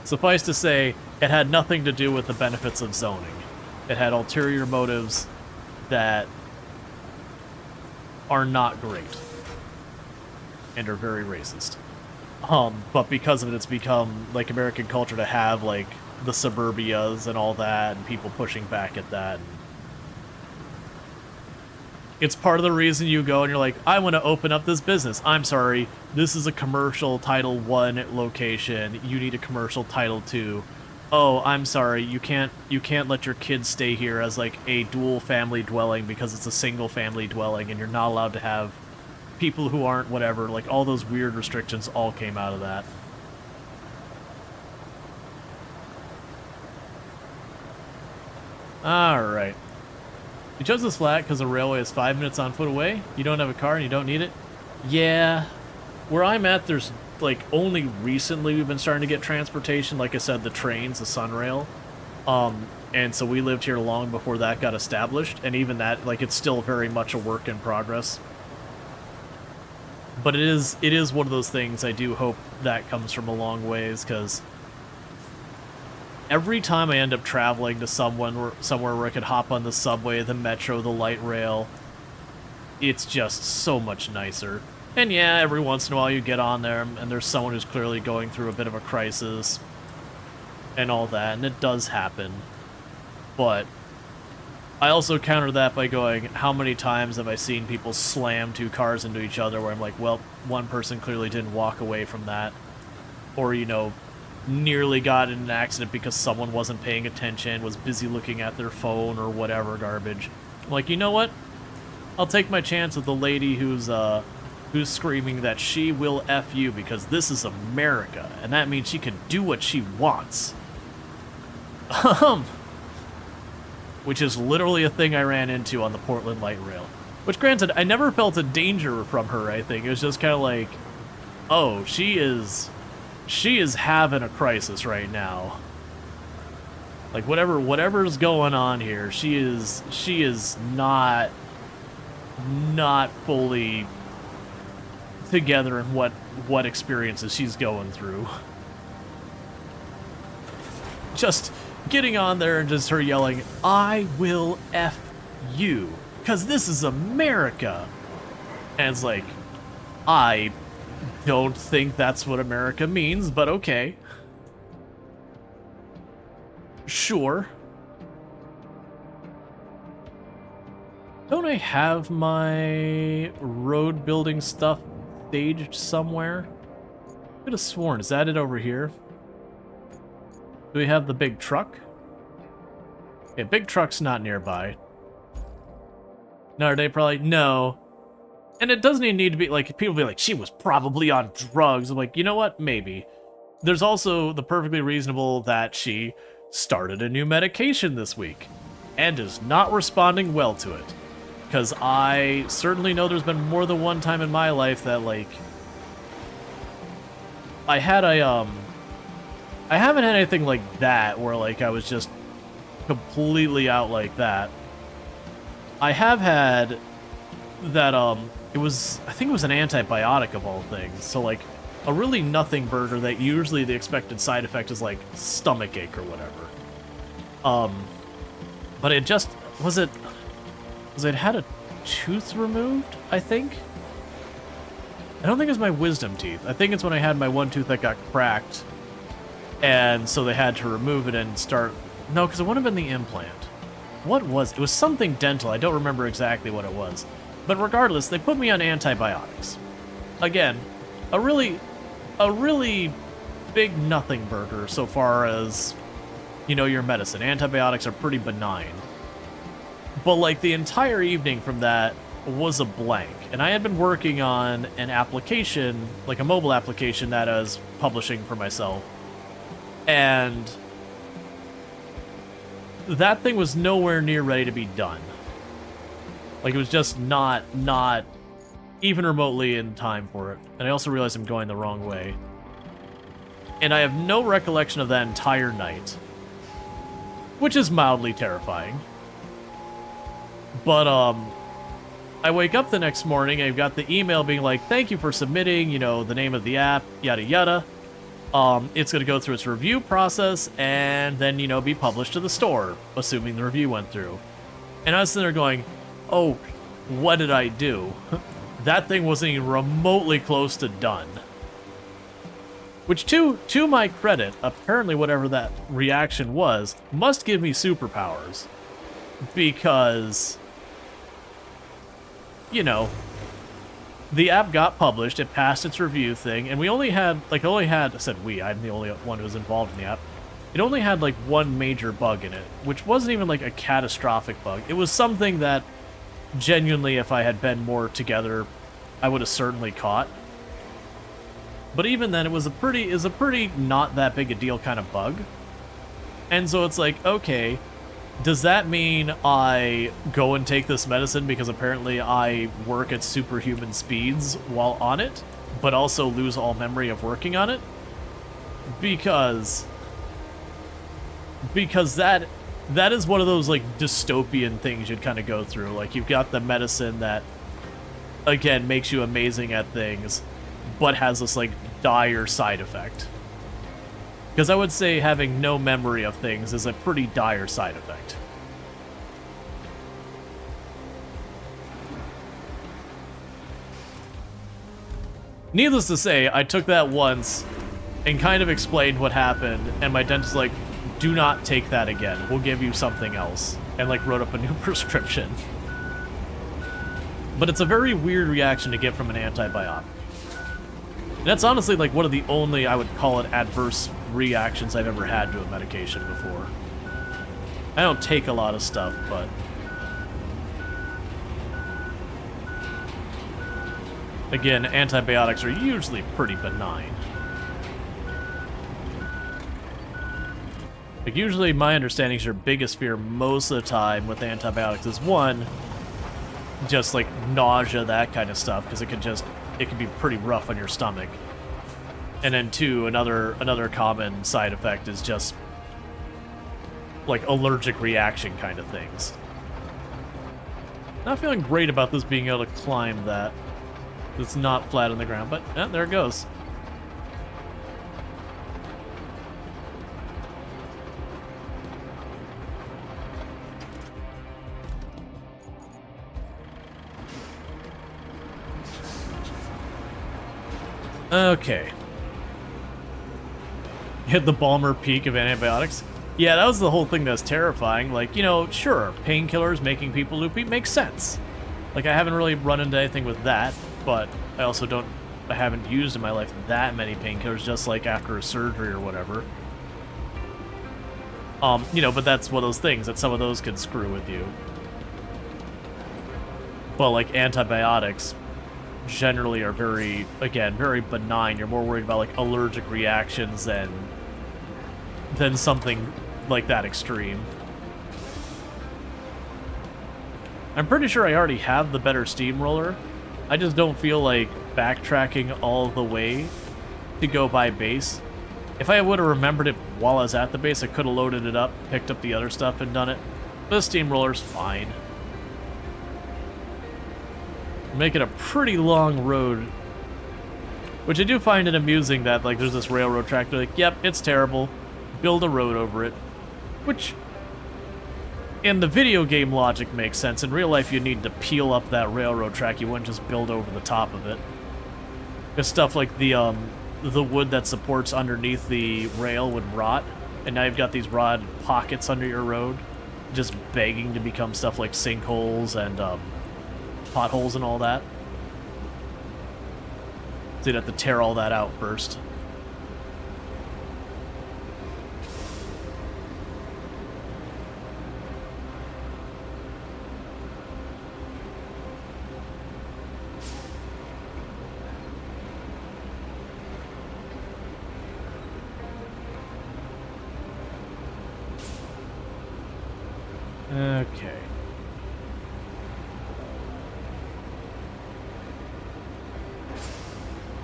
Speaker 1: Suffice to say, it had nothing to do with the benefits of zoning. It had ulterior motives that are not great and are very racist. But because of it, it's become like American culture to have like the suburbias and all that, and people pushing back at that. It's part of the reason you go and you're like, I want to open up this business. I'm sorry, this is a commercial Title 1 location. You need a commercial Title 2. Oh, I'm sorry, you can't let your kids stay here as like a dual family dwelling because it's a single family dwelling, and you're not allowed to have people who aren't whatever. Like, all those weird restrictions all came out of that. Alright. You chose this flat because the railway is 5 minutes on foot away. You don't have a car and you don't need it. Yeah. Where I'm at, there's, like, only recently we've been starting to get transportation. Like I said, the trains, the Sunrail. And so we lived here long before that got established. And even that, like, it's still very much a work in progress. But it is one of those things. I do hope that comes from a long ways, because every time I end up traveling to somewhere where I could hop on the subway, the metro, the light rail, it's just so much nicer. And yeah, every once in a while you get on there and there's someone who's clearly going through a bit of a crisis and all that, and it does happen. But I also counter that by going, how many times have I seen people slam two cars into each other where I'm like, well, one person clearly didn't walk away from that. Or, you know, nearly got in an accident because someone wasn't paying attention, was busy looking at their phone or whatever garbage. I'm like, you know what? I'll take my chance with the lady who's screaming that she will F you because this is America, and that means she can do what she wants. Which is literally a thing I ran into on the Portland Light Rail. Which, granted, I never felt a danger from her, I think. It was just kind of like, oh, she is having a crisis right now. Like, whatever's going on here, she is not fully together in what experiences she's going through. Just getting on there and just her yelling, I will F you, because this is America. And it's like, I don't think that's what America means, but okay. Sure. Don't I have my road building stuff staged somewhere? I could have sworn, is that it over here? Do we have the big truck? Okay, big truck's not nearby. No, are they probably? No. And it doesn't even need to be, like, people be like, she was probably on drugs. I'm like, you know what? Maybe. There's also the perfectly reasonable that she started a new medication this week and is not responding well to it. Because I certainly know there's been more than one time in my life that, like, I haven't had anything like that where, like, I was just completely out like that. I have had that, I think it was an antibiotic of all things. So, like, a really nothing burger that usually the expected side effect is, like, stomachache or whatever. But it just, was it had a tooth removed, I think? I don't think it was my wisdom teeth. I think it's when I had my one tooth that got cracked. And so they had to remove it and start... No, because it wouldn't have been the implant. What was... It was something dental. I don't remember exactly what it was. But regardless, they put me on antibiotics. Again, a really big nothing burger so far as, you know, your medicine. Antibiotics are pretty benign. But, like, the entire evening from that was a blank. And I had been working on an application, like a mobile application that I was publishing for myself. And that thing was nowhere near ready to be done. Like, it was just not even remotely in time for it. And I also realized I'm going the wrong way. And I have no recollection of that entire night. Which is mildly terrifying. But, I wake up the next morning, and I've got the email being like, thank you for submitting, you know, the name of the app, yada yada. It's going to go through its review process and then, you know, be published to the store, assuming the review went through. And I was sitting there going, oh, what did I do? That thing wasn't even remotely close to done. Which, to my credit, apparently whatever that reaction was, must give me superpowers. Because, you know, the app got published, it passed its review thing, and we only had, I said we, I'm the only one who was involved in the app. It only had, like, one major bug in it, which wasn't even, like, a catastrophic bug. It was something that, genuinely, if I had been more together, I would have certainly caught. But even then, it was a pretty not that big a deal kind of bug. And so it's like, okay, does that mean I go and take this medicine because apparently I work at superhuman speeds while on it, but also lose all memory of working on it? Because that is one of those, like, dystopian things you'd kind of go through. Like, you've got the medicine that, again, makes you amazing at things, but has this, like, dire side effect. Because I would say having no memory of things is a pretty dire side effect. Needless to say, I took that once and kind of explained what happened, and my dentist was like, do not take that again. We'll give you something else. And, like, wrote up a new prescription. But it's a very weird reaction to get from an antibiotic. And that's honestly, like, one of the only, I would call it, adverse reactions I've ever had to a medication before. I don't take a lot of stuff, but... again, antibiotics are usually pretty benign. Like, usually my understanding is your biggest fear most of the time with antibiotics is, one, just, like, nausea, that kind of stuff, because it can be pretty rough on your stomach. And then two, another common side effect is just, like, allergic reaction kind of things. Not feeling great about this being able to climb that. It's not flat on the ground, but there it goes. Okay. Hit the Balmer peak of antibiotics. Yeah, that was the whole thing that's terrifying. Like, you know, sure, painkillers making people loopy makes sense. Like, I haven't really run into anything with that, but I haven't used in my life that many painkillers, just like after a surgery or whatever. You know, but that's one of those things that some of those can screw with you. Well, like antibiotics generally are very benign. You're more worried about, like, allergic reactions than something like that extreme. I'm pretty sure I already have the better steamroller. I just don't feel like backtracking all the way to go by base. If I would have remembered it while I was at the base, I could have loaded it up, picked up the other stuff, and done it. But the steamroller's fine. Make it a pretty long road, which I do find it amusing that, like, there's this railroad track. They're like, yep, it's terrible. Build a road over it. Which, in the video game logic, makes sense. In real life, you need to peel up that railroad track. You wouldn't just build over the top of it. Because stuff like the wood that supports underneath the rail would rot, and now you've got these rod pockets under your road, just begging to become stuff like sinkholes and potholes and all that. So you'd have to tear all that out first. Okay.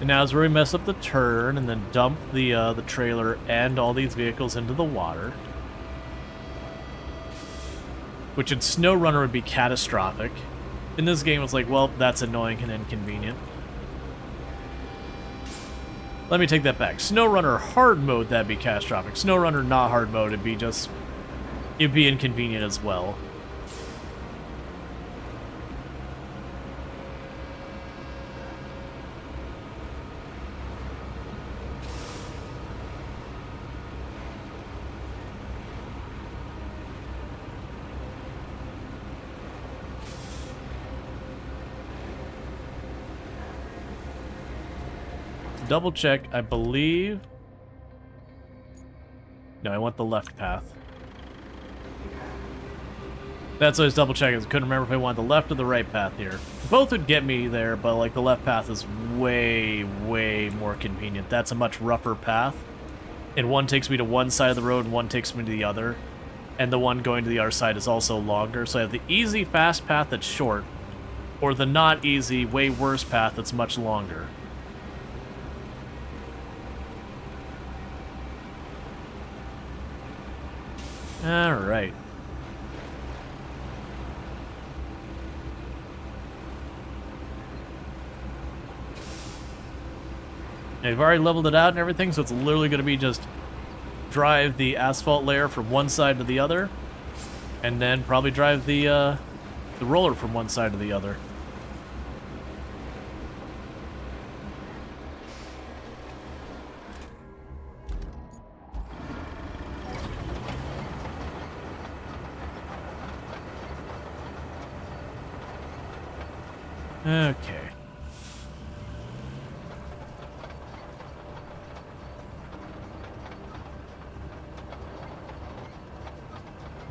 Speaker 1: And now is where we mess up the turn and then dump the trailer and all these vehicles into the water. Which in SnowRunner would be catastrophic. In this game, it's like, well, that's annoying and inconvenient. Let me take that back. SnowRunner hard mode, that'd be catastrophic. SnowRunner not hard mode, it'd be inconvenient as well. Double check, I believe. No, I want the left path. That's what I was double checking. I couldn't remember if I wanted the left or the right path here. Both would get me there, but like the left path is way, way more convenient. That's a much rougher path. And one takes me to one side of the road and one takes me to the other. And the one going to the other side is also longer. So I have the easy, fast path that's short, or the not easy, way worse path that's much longer. Alright. I've already leveled it out and everything, so it's literally going to be just drive the asphalt layer from one side to the other, and then probably drive the roller from one side to the other. Okay.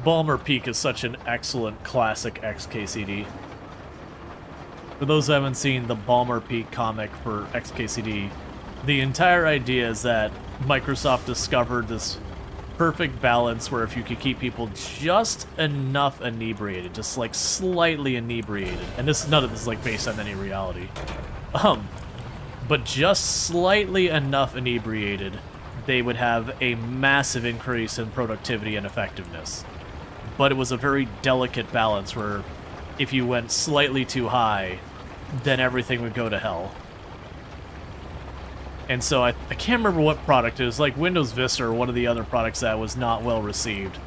Speaker 1: Balmer Peak is such an excellent classic XKCD. For those who haven't seen the Balmer Peak comic for XKCD, the entire idea is that Microsoft discovered this perfect balance where if you could keep people just enough inebriated, just like slightly inebriated, and none of this is like based on any reality, but just slightly enough inebriated, they would have a massive increase in productivity and effectiveness. But it was a very delicate balance where if you went slightly too high, then everything would go to hell. And so I can't remember what product it was, like Windows Vista or one of the other products that was not well received.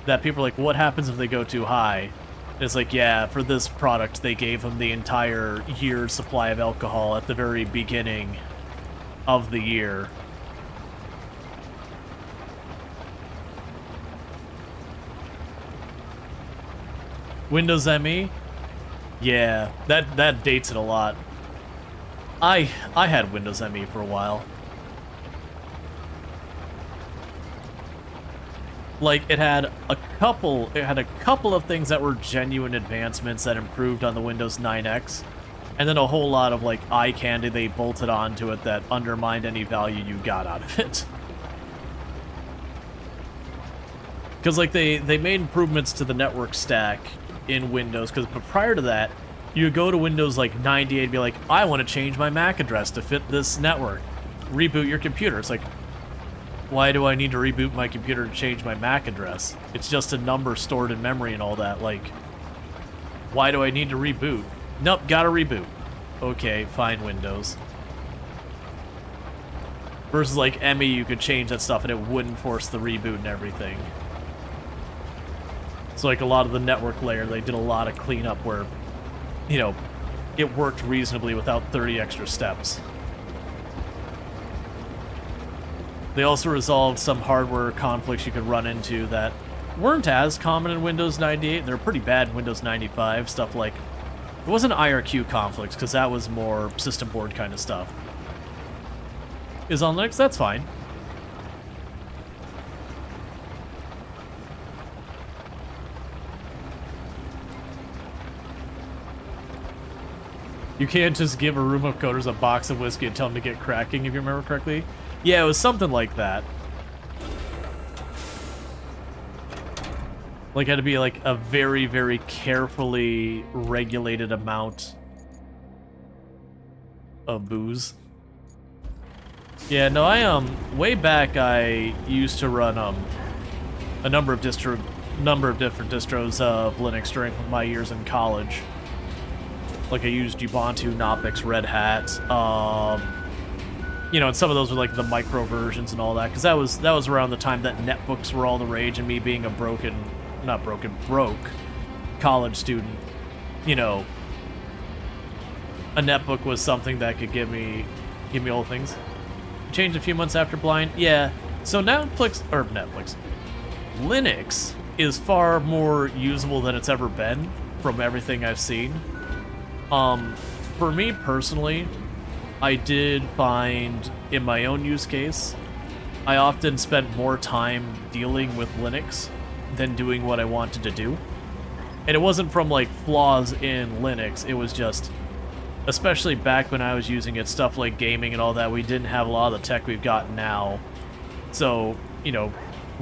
Speaker 1: That people are like, what happens if they go too high? And it's like, yeah, for this product, they gave them the entire year's supply of alcohol at the very beginning of the year. Windows ME? Yeah, that dates it a lot. I had Windows ME for a while. Like, it had a couple of things that were genuine advancements that improved on the Windows 9X, and then a whole lot of, like, eye candy they bolted onto it that undermined any value you got out of it. Because, like, they made improvements to the network stack in Windows, because prior to that, you would go to Windows like 98 and be like, I want to change my MAC address to fit this network. Reboot your computer. It's like, why do I need to reboot my computer to change my MAC address? It's just a number stored in memory and all that. Like, why do I need to reboot? Nope, gotta reboot. Okay, fine, Windows. Versus like ME, you could change that stuff and it wouldn't force the reboot and everything. So like a lot of the network layer, they did a lot of cleanup where, you know, it worked reasonably without 30 extra steps. They also resolved some hardware conflicts you could run into that weren't as common in Windows 98. They're pretty bad in Windows 95. Stuff like, it wasn't IRQ conflicts, because that was more system board kind of stuff. Is on Linux? That's fine. You can't just give a room of coders a box of whiskey and tell them to get cracking, if you remember correctly. Yeah, it was something like that. Like, it had to be like a very, very carefully regulated amount of booze. Yeah, no, way back I used to run a number of different distros of Linux during my years in college. Like, I used Ubuntu, Knoppix, Red Hat, You know, and some of those were like the micro versions and all that, because that was around the time that netbooks were all the rage, and me being a broke college student, you know, a netbook was something that could give me all things. Changed a few months after Blind, yeah. So Netflix Linux is far more usable than it's ever been from everything I've seen. For me personally, I did find in my own use case, I often spent more time dealing with Linux than doing what I wanted to do. And it wasn't from like flaws in Linux, it was just, especially back when I was using it, stuff like gaming and all that, we didn't have a lot of the tech we've got now. So, you know,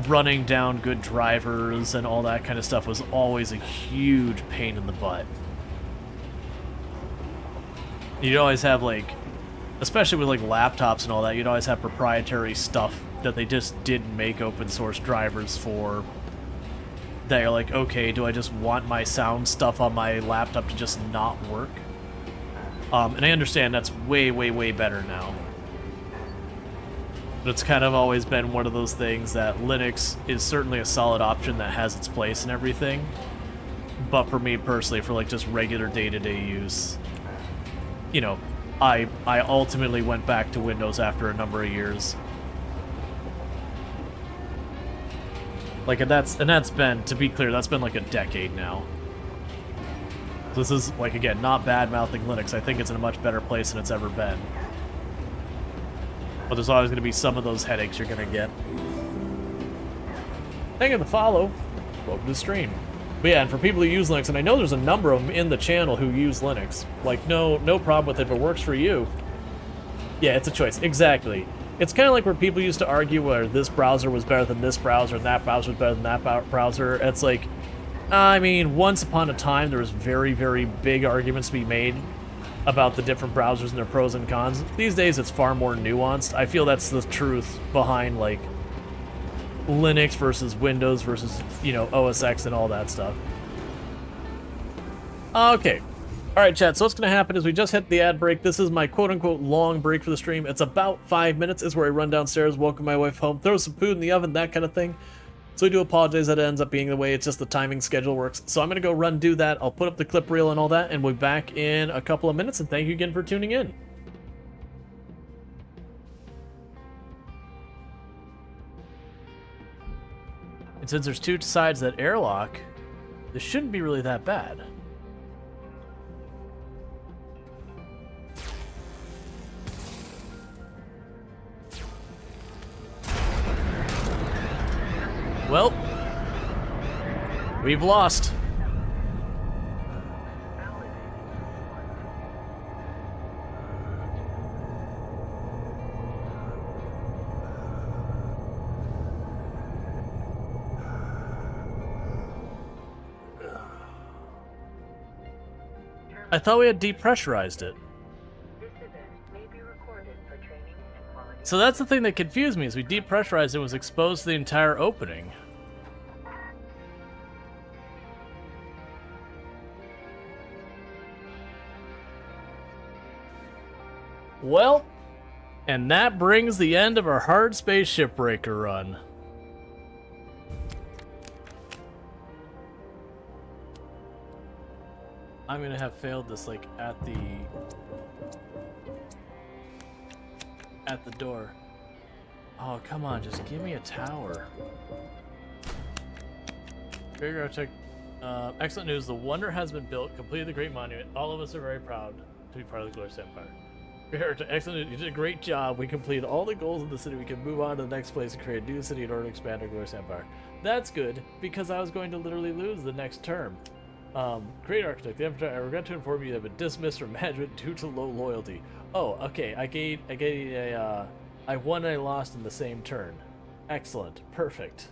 Speaker 1: running down good drivers and all that kind of stuff was always a huge pain in the butt. You'd always have, like, especially with like laptops and all that, you'd always have proprietary stuff that they just didn't make open source drivers for. That you're like, okay, do I just want my sound stuff on my laptop to just not work? And I understand that's way, way, way better now. But it's kind of always been one of those things that Linux is certainly a solid option that has its place and everything. But for me personally, for like just regular day-to-day use, you know, I ultimately went back to Windows after a number of years. Like, and that's been, to be clear, that's been like a decade now. This is, like, again, not bad-mouthing Linux. I think it's in a much better place than it's ever been. But there's always going to be some of those headaches you're going to get. Thank you for the follow. Welcome to the stream. But yeah, and for people who use Linux, and I know there's a number of them in the channel who use Linux. Like, no problem with it if it works for you. Yeah, it's a choice. Exactly. It's kind of like where people used to argue where this browser was better than this browser, and that browser was better than that browser. It's like, I mean, once upon a time, there was very, very big arguments to be made about the different browsers and their pros and cons. These days, it's far more nuanced. I feel that's the truth behind, like, Linux versus Windows versus, you know, OS X and all that stuff. Okay. Alright, chat, so what's going to happen is we just hit the ad break. This is my quote-unquote long break for the stream. It's about 5 minutes. It's where I run downstairs, welcome my wife home, throw some food in the oven, that kind of thing. So I do apologize that it ends up being the way. It's just the timing schedule works. So I'm going to go run do that. I'll put up the clip reel and all that, and we'll be back in a couple of minutes, and thank you again for tuning in. And since there's two sides that airlock, this shouldn't be really that bad. Well, we've lost. I thought we had depressurized it. So that's the thing that confused me, is we depressurized it, was exposed to the entire opening. Well, and that brings the end of our hard space shipbreaker run. I'm gonna have failed this, like, at the door. Oh, come on, just give me a tower. Figure out check. Excellent news, the wonder has been built, completed the great monument. All of us are very proud to be part of the glorious empire. Excellent news, you did a great job. We completed all the goals in the city. We can move on to the next place and create a new city in order to expand our glorious empire. That's good, because I was going to literally lose the next term. Great architect, I regret to inform you that I've been dismissed from management due to low loyalty. Oh, okay, I won and I lost in the same turn. Excellent, perfect.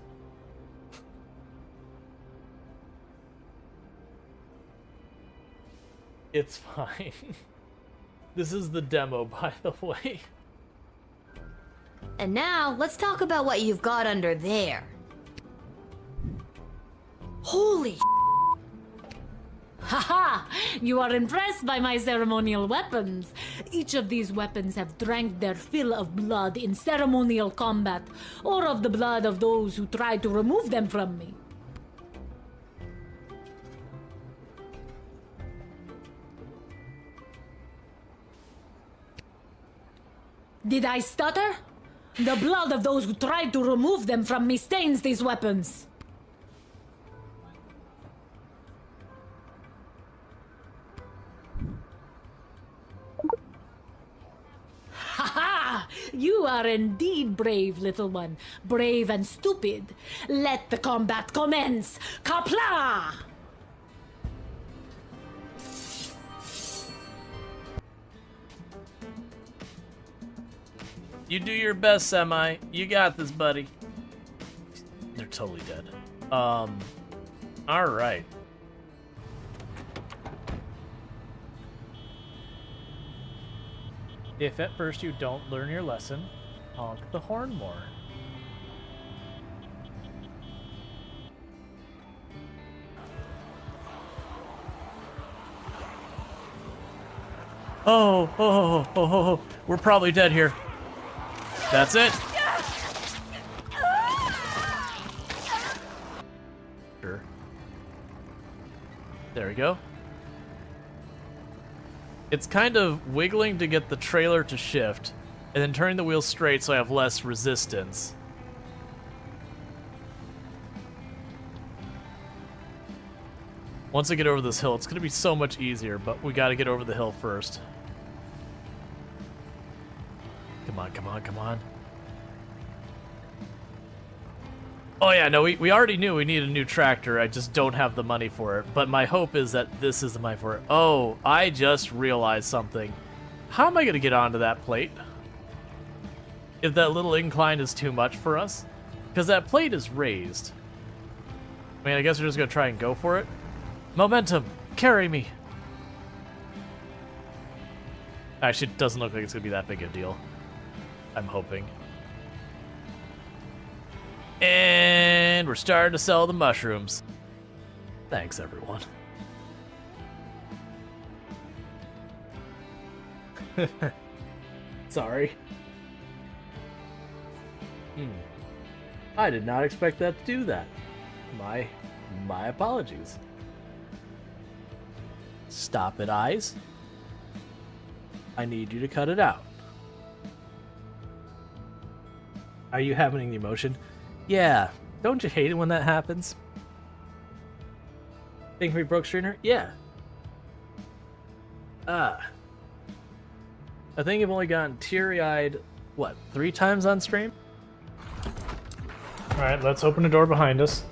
Speaker 1: It's fine. This is the demo, by the way.
Speaker 3: And now, let's talk about what you've got under there. Holy
Speaker 4: Haha! You are impressed by my ceremonial weapons. Each of these weapons have drank their fill of blood in ceremonial combat, or of the blood of those who tried to remove them from me. Did I stutter? The blood of those who tried to remove them from me stains these weapons. Ha! You are indeed brave, little one. Brave and stupid. Let the combat commence. Kapla!
Speaker 1: You do your best, Semi. You got this, buddy. They're totally dead. Alright. If at first you don't learn your lesson, honk the horn more. Oh, we're probably dead here. That's it. Sure. There we go. It's kind of wiggling to get the trailer to shift, and then turning the wheel straight so I have less resistance. Once I get over this hill, it's going to be so much easier, but we got to get over the hill first. Come on, come on, come on. Oh yeah, no, we already knew we need a new tractor. I just don't have the money for it. But my hope is that this is the money for it. Oh, I just realized something. How am I going to get onto that plate? If that little incline is too much for us? Because that plate is raised. I mean, I guess we're just going to try and go for it. Momentum, carry me. Actually, it doesn't look like it's going to be that big a deal. I'm hoping. And we're starting to sell the mushrooms. Thanks, everyone. Sorry. I did not expect that to do that. My apologies. Stop it, eyes. I need you to cut it out. Are you having the emotion? Yeah. Don't you hate it when that happens? Think we broke Strainer? Yeah. I think I've only gotten teary-eyed, what, 3 times on stream? Alright, let's open the door behind us.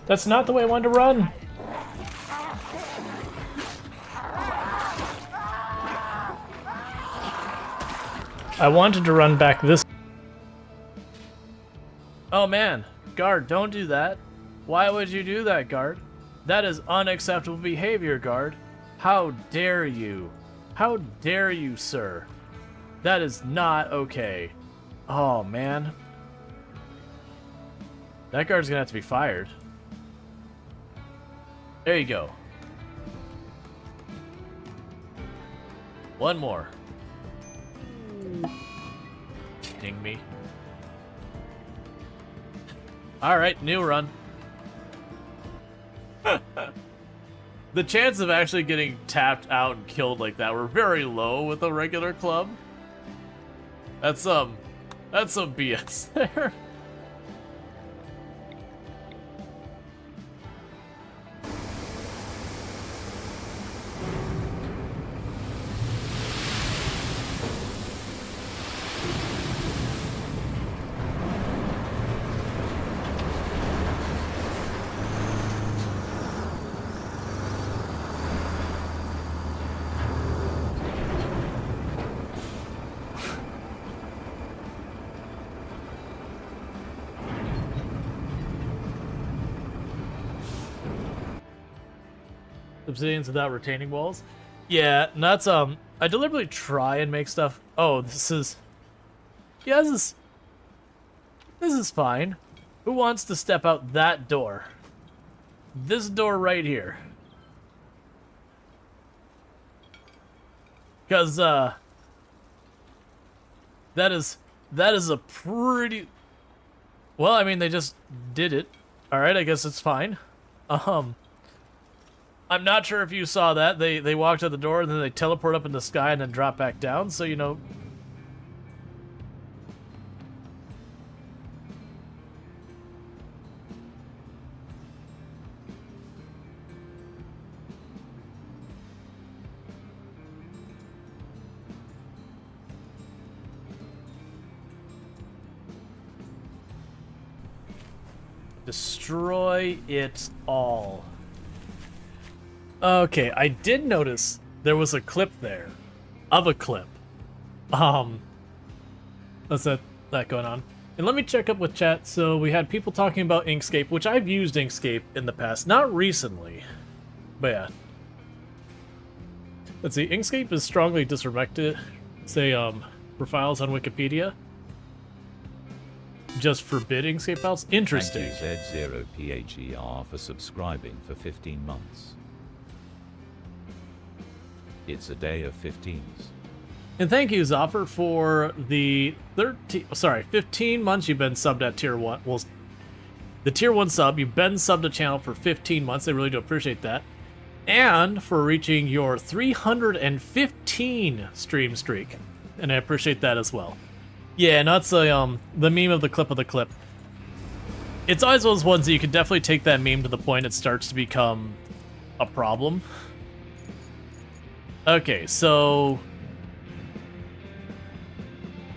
Speaker 1: That's not the way I wanted to run. I wanted to run back this. Oh man, guard, don't do that. Why would you do that, guard? That is unacceptable behavior, guard. How dare you? How dare you, sir? That is not okay. Oh man. That guard's gonna have to be fired. There you go. One more. Kidding me? Alright, new run. The chance of actually getting tapped out and killed like that were very low with a regular club. That's some BS there. Obsidians without retaining walls. Yeah, and that's I deliberately try and make stuff Oh, this is... Yeah, this is fine. Who wants to step out that door? This door right here. Because, that is a pretty... Well, I mean, they just did it. Alright, I guess it's fine. I'm not sure if you saw that. They walked out the door, and then they teleport up in the sky and then drop back down, so, you know... Destroy it all. Okay, I did notice there was a clip there. Of a clip. That's that going on. And let me check up with chat. So we had people talking about Inkscape, which I've used Inkscape in the past. Not recently. But yeah. Let's see, Inkscape is strongly disrespected. Say, for files on Wikipedia. Just forbid Inkscape files? Interesting.
Speaker 5: Thank you Z0PHER for subscribing for 15 months. It's a day of 15s.
Speaker 1: And thank you, Zopper, for the 15 months you've been subbed at Tier 1. Well, the Tier 1 sub, you've been subbed to channel for 15 months. I really do appreciate that. And for reaching your 315 stream streak. And I appreciate that as well. Yeah, and that's the meme of the clip. It's always those ones that you can definitely take that meme to the point it starts to become a problem. Okay, so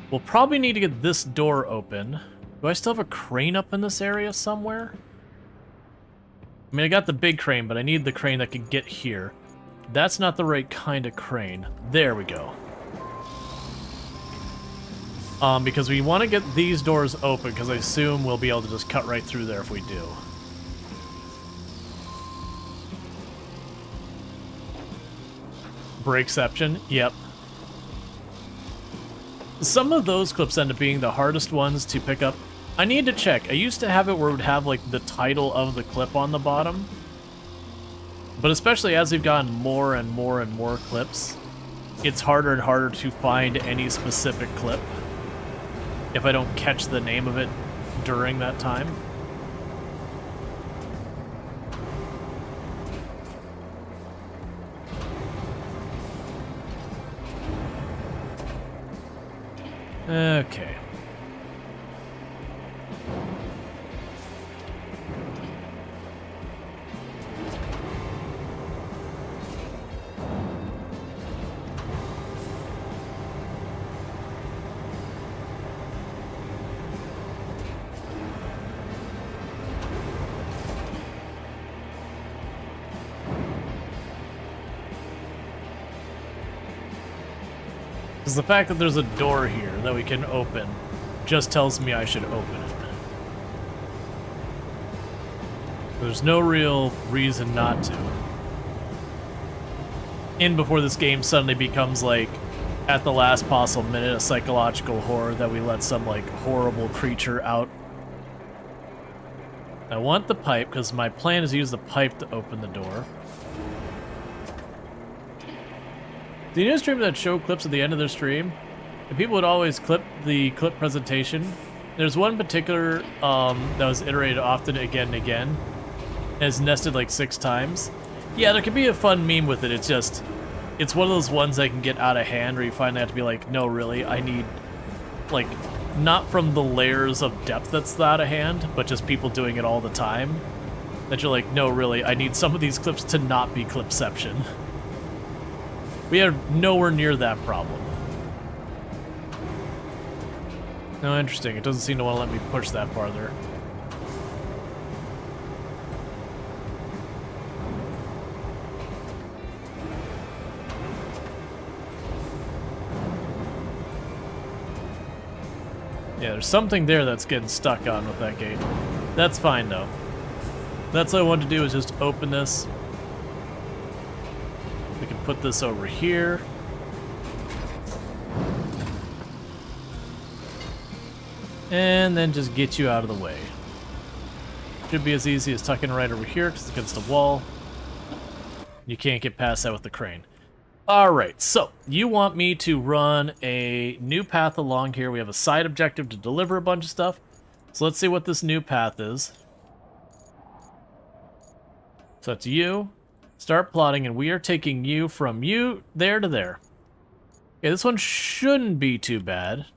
Speaker 1: we'll probably need to get this door open. Do I still have a crane up in this area somewhere? I mean, I got the big crane, but I need the crane that can get here. That's not the right kind of crane. There we go. Because we want to get these doors open, because I assume we'll be able to just cut right through there if we do. Breakception, yep. Some of those clips end up being the hardest ones to pick up. I need to check. I used to have it where it would have like the title of the clip on the bottom. But especially as we've gotten more and more and more clips, it's harder and harder to find any specific clip if I don't catch the name of it during that time. Okay. Because the fact that there's a door here that we can open just tells me I should open it. There's no real reason not to. And before this game suddenly becomes like, at the last possible minute, a psychological horror that we let some like horrible creature out. I want the pipe because my plan is to use the pipe to open the door. The new streamer that show clips at the end of their stream, and people would always clip the clip presentation. There's one particular that was iterated often again and again, and it's nested like 6 times. Yeah, there can be a fun meme with it. It's just, it's one of those ones that can get out of hand where you find that to be like, no, really, I need, like, not from the layers of depth that's out of hand, but just people doing it all the time. That you're like, no, really, I need some of these clips to not be clipception. We are nowhere near that problem. No, interesting. It doesn't seem to want to let me push that farther. Yeah, there's something there that's getting stuck on with that gate. That's fine, though. That's all I wanted to do is just open this. We can put this over here. And then just get you out of the way. Should be as easy as tucking right over here because it's against the wall. You can't get past that with the crane. Alright, so you want me to run a new path along here. We have a side objective to deliver a bunch of stuff. So let's see what this new path is. So it's you. Start plotting, and we are taking you from you there to there. Okay, this one shouldn't be too bad.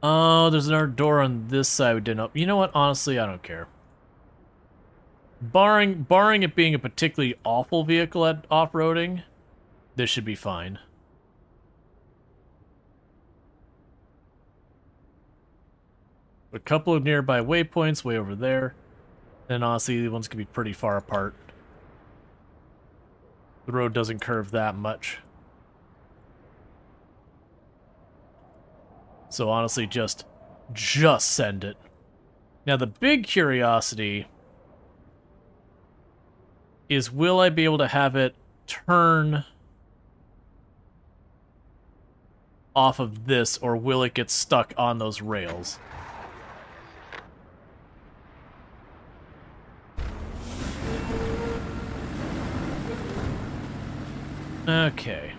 Speaker 1: Oh, there's another door on this side we didn't open. You know what? Honestly, I don't care. Barring it being a particularly awful vehicle at off-roading, this should be fine. A couple of nearby waypoints way over there. And honestly, these ones could be pretty far apart. The road doesn't curve that much. So honestly, just send it. Now the big curiosity is, will I be able to have it turn off of this, or will it get stuck on those rails? Okay.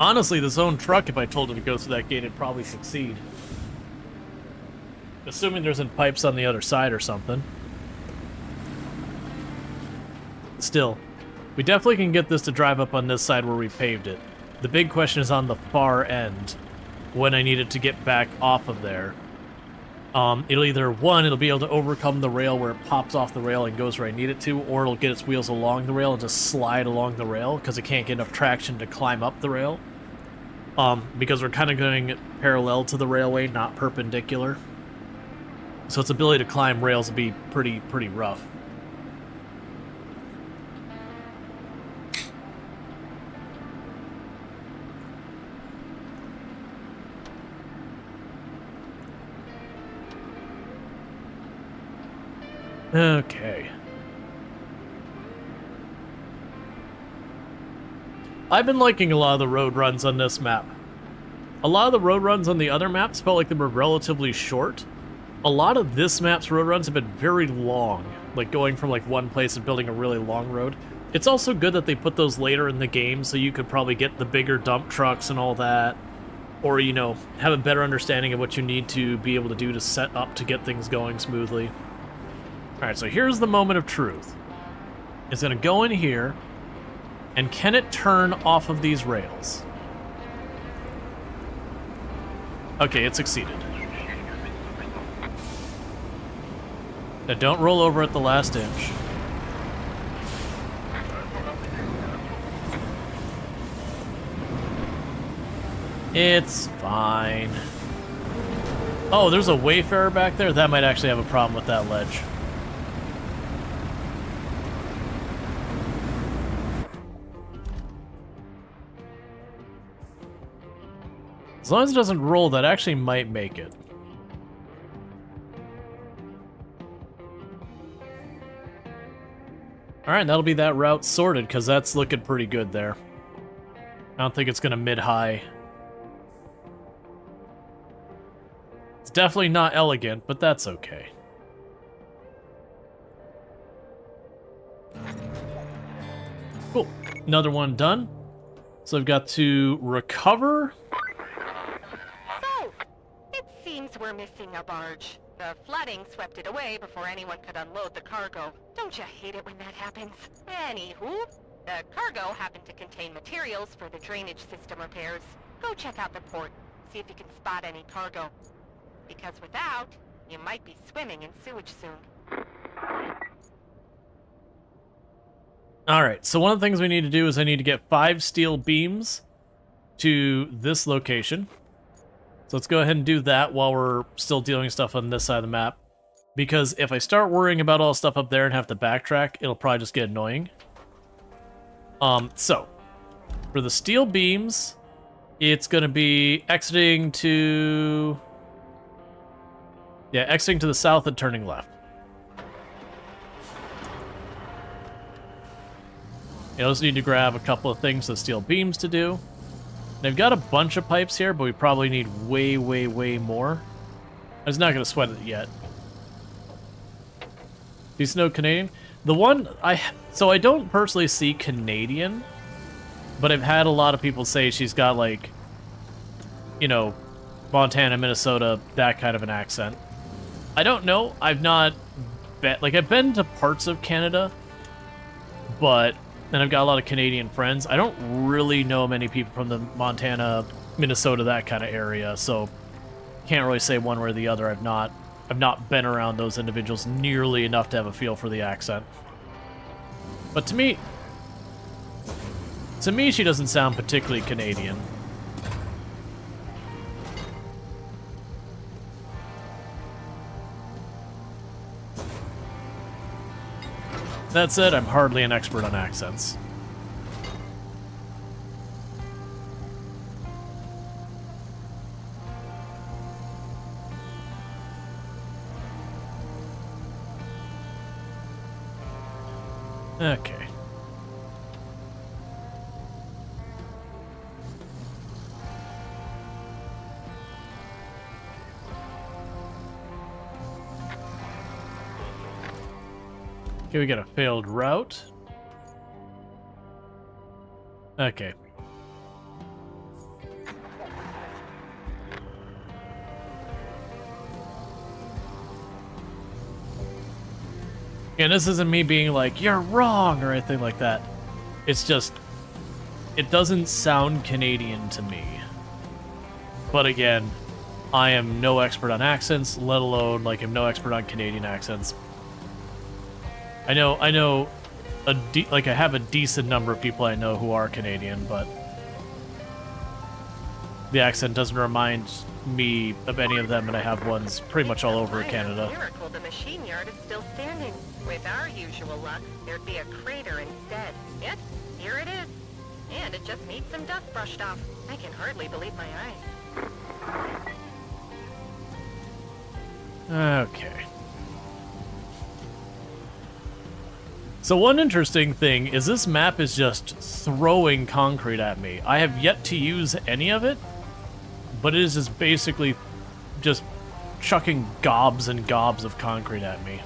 Speaker 1: Honestly, this own truck, if I told it to go through that gate, it'd probably succeed. Assuming there isn't pipes on the other side or something. Still, we definitely can get this to drive up on this side where we paved it. The big question is on the far end, when I need it to get back off of there. It'll either, one, it'll be able to overcome the rail where it pops off the rail and goes where I need it to, or it'll get its wheels along the rail and just slide along the rail because it can't get enough traction to climb up the rail. Because we're kind of going parallel to the railway, not perpendicular. So its ability to climb rails will be pretty rough. Okay. I've been liking a lot of the road runs on this map. A lot of the road runs on the other maps felt like they were relatively short. A lot of this map's road runs have been very long, like going from like one place and building a really long road. It's also good that they put those later in the game, so you could probably get the bigger dump trucks and all that, or, you know, have a better understanding of what you need to be able to do to set up to get things going smoothly. Alright, so here's the moment of truth. It's going to go in here, and can it turn off of these rails? Okay, it succeeded. Now don't roll over at the last inch. It's fine. Oh, there's a wayfarer back there? That might actually have a problem with that ledge. As long as it doesn't roll, that actually might make it. Alright, that'll be that route sorted, because that's looking pretty good there. I don't think it's going to mid-high. It's definitely not elegant, but that's okay. Cool. Another one done. So I've got to recover.
Speaker 2: So, it seems we're missing a barge. The flooding swept it away before anyone could unload the cargo. Don't you hate it when that happens? Anywho, the cargo happened to contain materials for the drainage system repairs. Go check out the port, see if you can spot any cargo. Because without, you might be swimming in sewage soon.
Speaker 1: Alright, so one of the things we need to do is I need to get 5 steel beams to this location. So let's go ahead and do that while we're still dealing stuff on this side of the map. Because if I start worrying about all the stuff up there and have to backtrack, it'll probably just get annoying. So, For the steel beams, it's going to be exiting to... Yeah, exiting to the south and turning left. You also need to grab a couple of things, the steel beams to do. And I've got a bunch of pipes here, but we probably need way, way, way more. I'm just not going to sweat it yet. These no Canadian? The one so I don't personally see Canadian, but I've had a lot of people say she's got, like, you know, Montana, Minnesota, that kind of an accent. I don't know. I've not I've been to parts of Canada, but then I've got a lot of Canadian friends. I don't really know many people from the Montana, Minnesota, that kind of area, so can't really say one way or the other. I've not been around those individuals nearly enough to have a feel for the accent. But to me, she doesn't sound particularly Canadian. That said, I'm hardly an expert on accents. Okay. Okay, we got a failed route. Okay. And this isn't me being like, you're wrong, or anything like that. It's just, it doesn't sound Canadian to me. But again, I am no expert on accents, let alone, like, I'm no expert on Canadian accents. I know I have a decent number of people I know who are Canadian, but the accent doesn't remind me of any of them, and I have ones pretty much all over Canada.
Speaker 2: By a miracle, the machine yard is still standing. With our usual luck, there'd be a crater instead. Yet, here it is. And it just needs some dust brushed off. I can hardly believe my eyes.
Speaker 1: Okay. So one interesting thing is this map is just throwing concrete at me. I have yet to use any of it, but it is just basically just chucking gobs and gobs of concrete at me.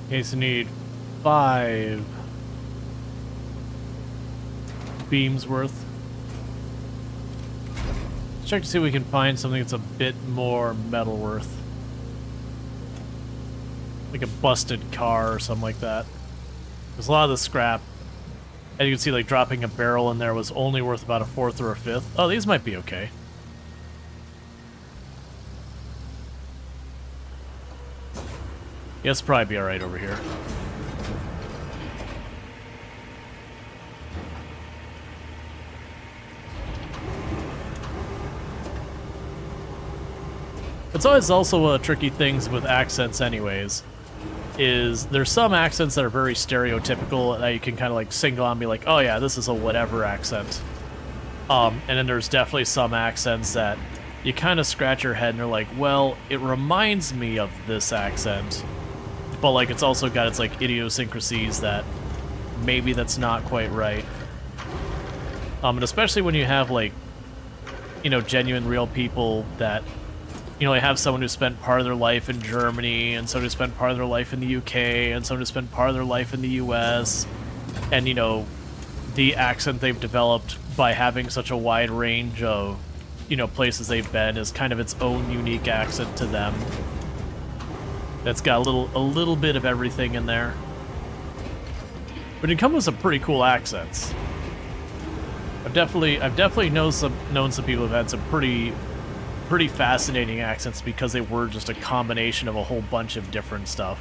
Speaker 1: Okay, so need 5 beams worth. Let's check to see if we can find something that's a bit more metal worth. Like a busted car or something like that. There's a lot of the scrap. As you can see, like, dropping a barrel in there was only worth about a 4th or a 5th. Oh, these might be okay. Yes, probably be alright over here. It's always also tricky things with accents anyways. is there's some accents that are very stereotypical that you can kind of like single out and be like, oh yeah, this is a whatever accent. And then there's definitely some accents that you kind of scratch your head and you're like, well, it reminds me of this accent, but like it's also got its like idiosyncrasies that maybe that's not quite right. And especially when you have like, you know, genuine real people that, you know, they have someone who spent part of their life in Germany, and someone who spent part of their life in the UK, and someone who spent part of their life in the US, and, you know, the accent they've developed by having such a wide range of, you know, places they've been is kind of its own unique accent to them. That's got a little bit of everything in there. But it comes with some pretty cool accents. I've definitely known some people who've had some pretty fascinating accents because they were just a combination of a whole bunch of different stuff.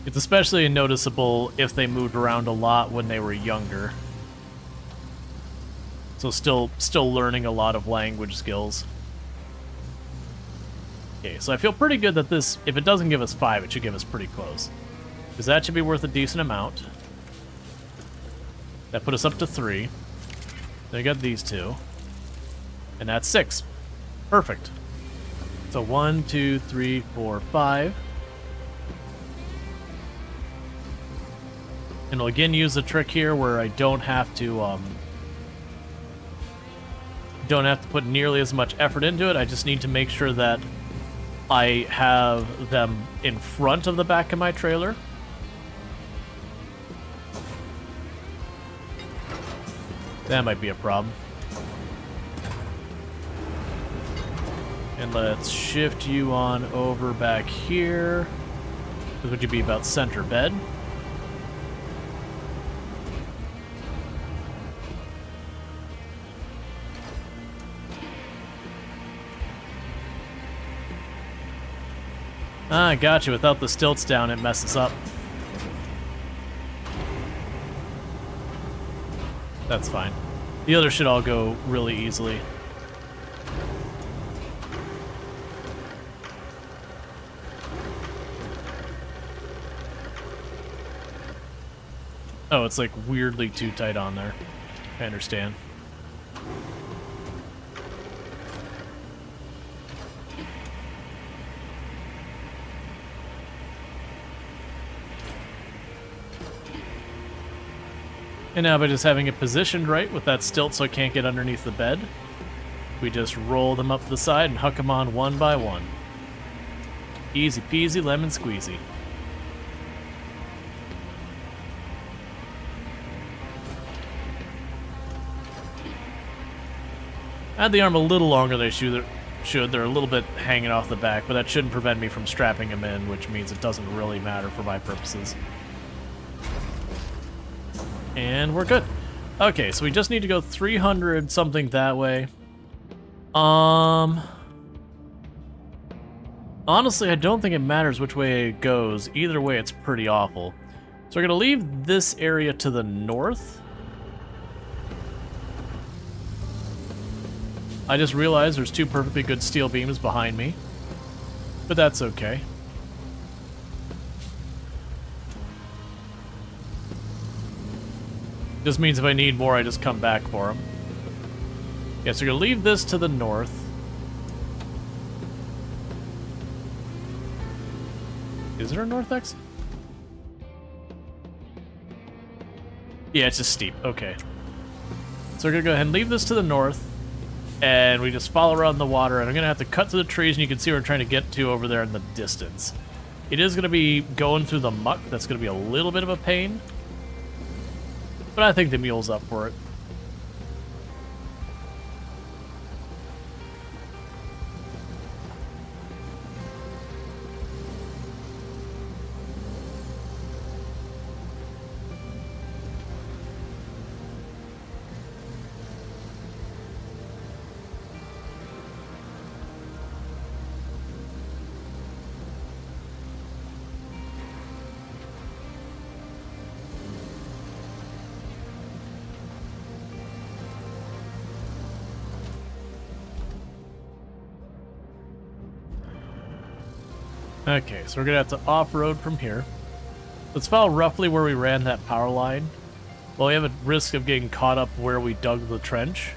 Speaker 1: It's especially noticeable if they moved around a lot when they were younger. So still learning a lot of language skills. Okay, so I feel pretty good that this, if it doesn't give us 5, it should give us pretty close. Because that should be worth a decent amount. That put us up to 3. Then we got these 2. And that's 6. Perfect. So 1, 2, 3, 4, 5. And we'll again use the trick here where I don't have to put nearly as much effort into it. I just need to make sure that I have them in front of the back of my trailer. That might be a problem. And let's shift you on over back here. This would be about center bed. Ah, gotcha. Without the stilts down, it messes up. That's fine. The others should all go really easily. Oh, it's like weirdly too tight on there. I understand. And now by just having it positioned right with that stilt so it can't get underneath the bed, we just roll them up the side and huck them on one by one. Easy peasy lemon squeezy. I had the arm a little longer than I should. They're a little bit hanging off the back, but that shouldn't prevent me from strapping them in, which means it doesn't really matter for my purposes. And we're good. Okay, so we just need to go 300 something that way. Honestly, I don't think it matters which way it goes. Either way, it's pretty awful. So we're gonna leave this area to the north. I just realized there's 2 perfectly good steel beams behind me, but that's okay. Just means if I need more, I just come back for them. Yeah, so we're gonna leave this to the north. Is there a north exit? Yeah, it's just steep. Okay. So we're gonna go ahead and leave this to the north, and we just follow around the water, and I'm gonna have to cut through the trees, and you can see where I'm trying to get to over there in the distance. It is gonna be going through the muck. That's gonna be a little bit of a pain. But I think the mule's up for it. Okay, so we're gonna have to off-road from here. Let's follow roughly where we ran that power line. Well, we have a risk of getting caught up where we dug the trench.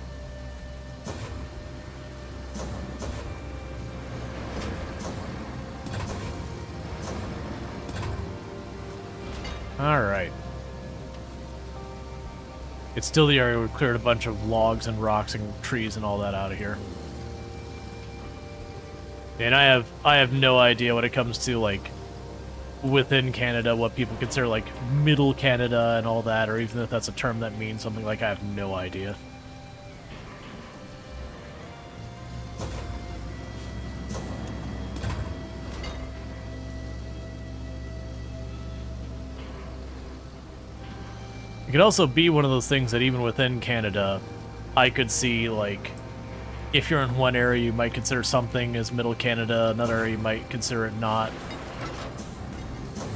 Speaker 1: Alright. It's still the area where we cleared a bunch of logs and rocks and trees and all that out of here. And I have no idea when it comes to, like, within Canada, what people consider, like, middle Canada and all that, or even if that's a term that means something, like, I have no idea. It could also be one of those things that even within Canada, I could see, like, if you're in one area, you might consider something as middle Canada, another area you might consider it not.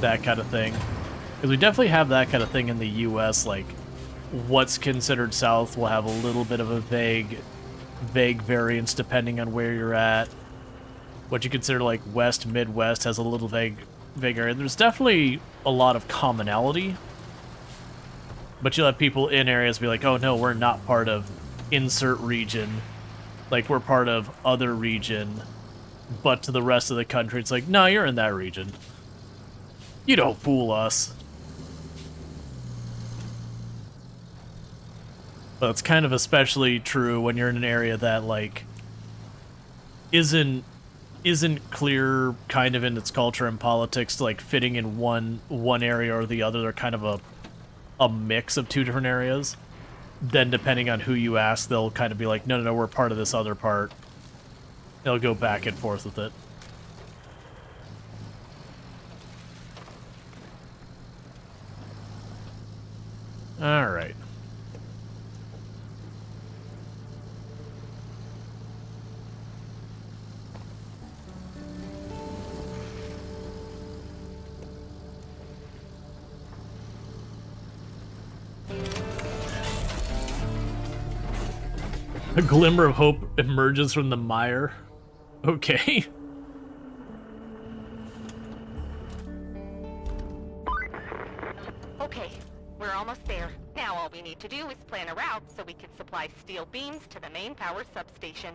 Speaker 1: That kind of thing. Because we definitely have that kind of thing in the US, like, what's considered south will have a little bit of a vague variance depending on where you're at. What you consider, like, west, midwest has a little vague area. There's definitely a lot of commonality. But you'll have people in areas be like, oh no, we're not part of insert region. Like, we're part of other region. But to the rest of the country, it's like, no, you're in that region. You don't fool us. But it's kind of especially true when you're in an area that, like, isn't clear kind of in its culture and politics, like, fitting in one area or the other. They're kind of a mix of two different areas. Then depending on who you ask, they'll kind of be like, no, we're part of this other part. They'll go back and forth with it. Alright. A glimmer of hope emerges from the mire. Okay.
Speaker 2: Okay, we're almost there. Now all we need to do is plan a route so we can supply steel beams to the main power substation.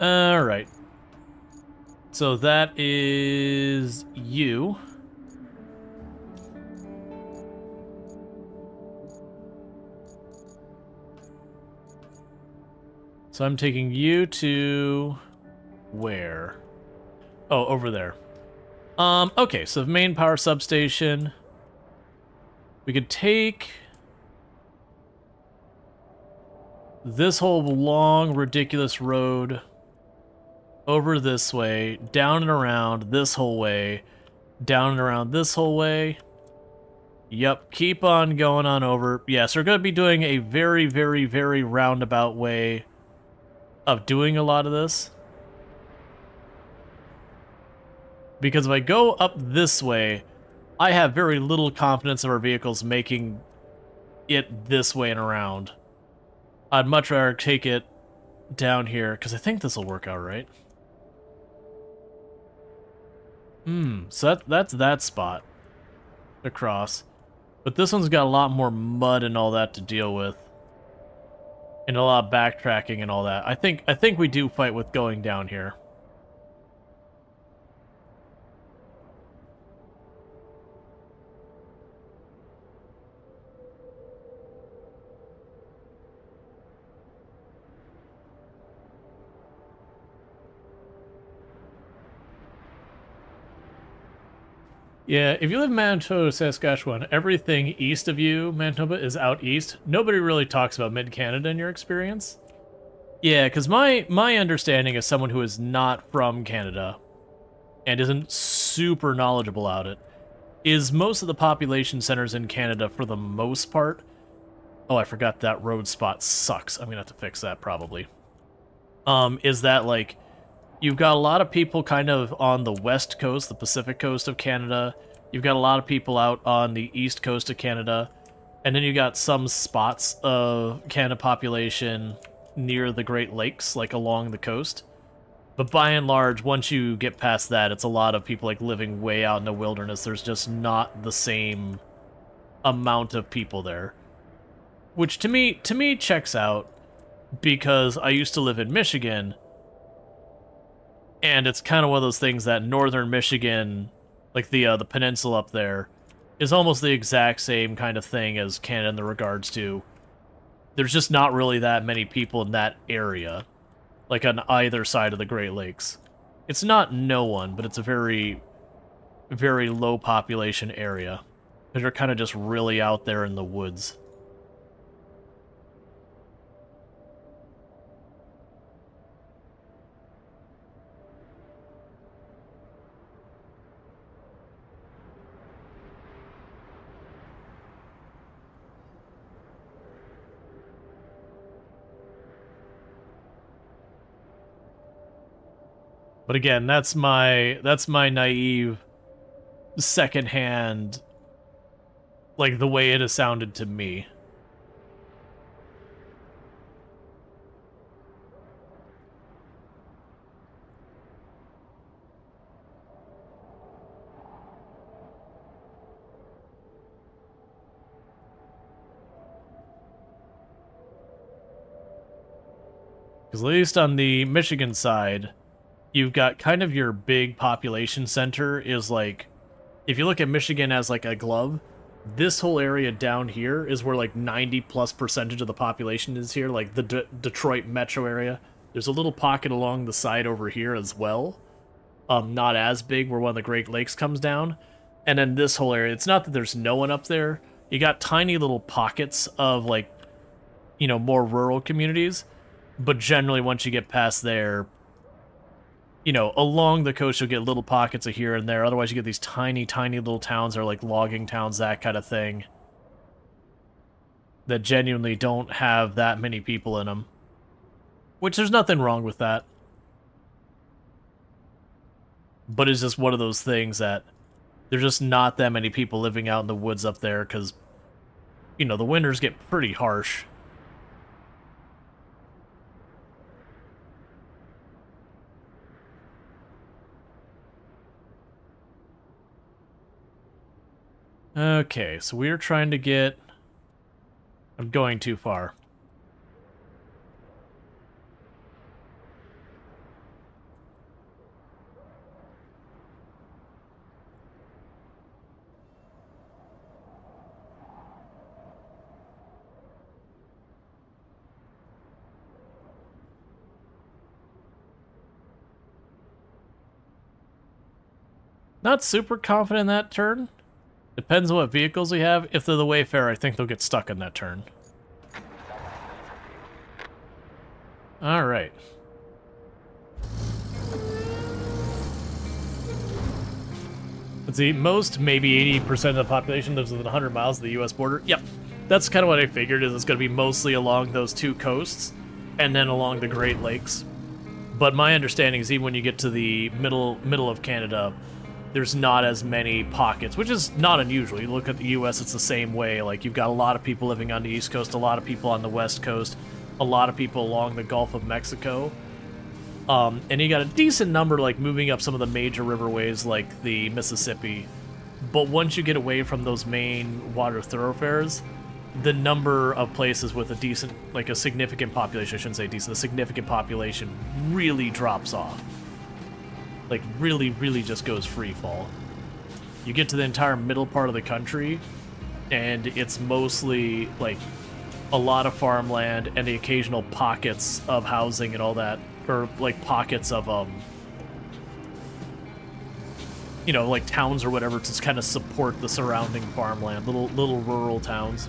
Speaker 1: Alright. So that is you. So I'm taking you to where? Oh, over there. Okay, so the main power substation. We could take this whole long, ridiculous road over this way, down and around this whole way, down and around this whole way. Yep, keep on going on over. Yes, we're going to be doing a very, very, very roundabout way of doing a lot of this. Because if I go up this way, I have very little confidence of our vehicles making it this way and around. I'd much rather take it down here, because I think this will work out right. So that's that spot across. But this one's got a lot more mud and all that to deal with. And a lot of backtracking and all that. I think we do fight with going down here. Yeah, if you live in Manitoba, Saskatchewan, everything east of you, Manitoba, is out east. Nobody really talks about mid-Canada in your experience. Yeah, because my understanding as someone who is not from Canada and isn't super knowledgeable about it is most of the population centers in Canada, for the most part... Oh, I forgot that road spot sucks. I'm going to have to fix that, probably. Is that, like... You've got a lot of people kind of on the west coast, the Pacific coast of Canada. You've got a lot of people out on the east coast of Canada. And then you got some spots of Canada population near the Great Lakes, like along the coast. But by and large, once you get past that, it's a lot of people like living way out in the wilderness. There's just not the same amount of people there. Which to me checks out, because I used to live in Michigan, and it's kind of one of those things that northern Michigan, like the peninsula up there, is almost the exact same kind of thing as Canada in the regards to there's just not really that many people in that area, like on either side of the Great Lakes. It's not no one, but it's a very, very low population area, because you're kind of just really out there in the woods. But again, that's my naive, secondhand, like the way it has sounded to me. Because at least on the Michigan side, you've got kind of your big population center is like, if you look at Michigan as like a glove, this whole area down here is where like 90+% of the population is here, like the Detroit metro area. There's a little pocket along the side over here as well. Not as big, where one of the Great Lakes comes down. And then this whole area, it's not that there's no one up there. You got tiny little pockets of like, you know, more rural communities. But generally, once you get past there, you know, along the coast, you'll get little pockets of here and there. Otherwise, you get these tiny, tiny little towns, or like logging towns, that kind of thing, that genuinely don't have that many people in them. Which, there's nothing wrong with that. But it's just one of those things that there's just not that many people living out in the woods up there, because, you know, the winters get pretty harsh. Okay, so we're trying to get... I'm going too far. Not super confident in that turn. Depends on what vehicles we have. If they're the Wayfarer, I think they'll get stuck in that turn. Alright. Let's see, most, maybe 80% of the population lives within 100 miles of the US border. Yep, that's kind of what I figured, is it's going to be mostly along those two coasts, and then along the Great Lakes. But my understanding is even when you get to the middle of Canada, there's not as many pockets, which is not unusual. You look at the US, it's the same way. Like, you've got a lot of people living on the East Coast, a lot of people on the West Coast, a lot of people along the Gulf of Mexico. And you got a decent number, like, moving up some of the major riverways, like the Mississippi. But once you get away from those main water thoroughfares, the number of places with a decent, like a significant population, I shouldn't say decent, a significant population really drops off. Like, really, really just goes free fall. You get to the entire middle part of the country, and it's mostly, like, a lot of farmland and the occasional pockets of housing and all that, or, like, pockets of, you know, like, towns or whatever to kind of support the surrounding farmland, little rural towns.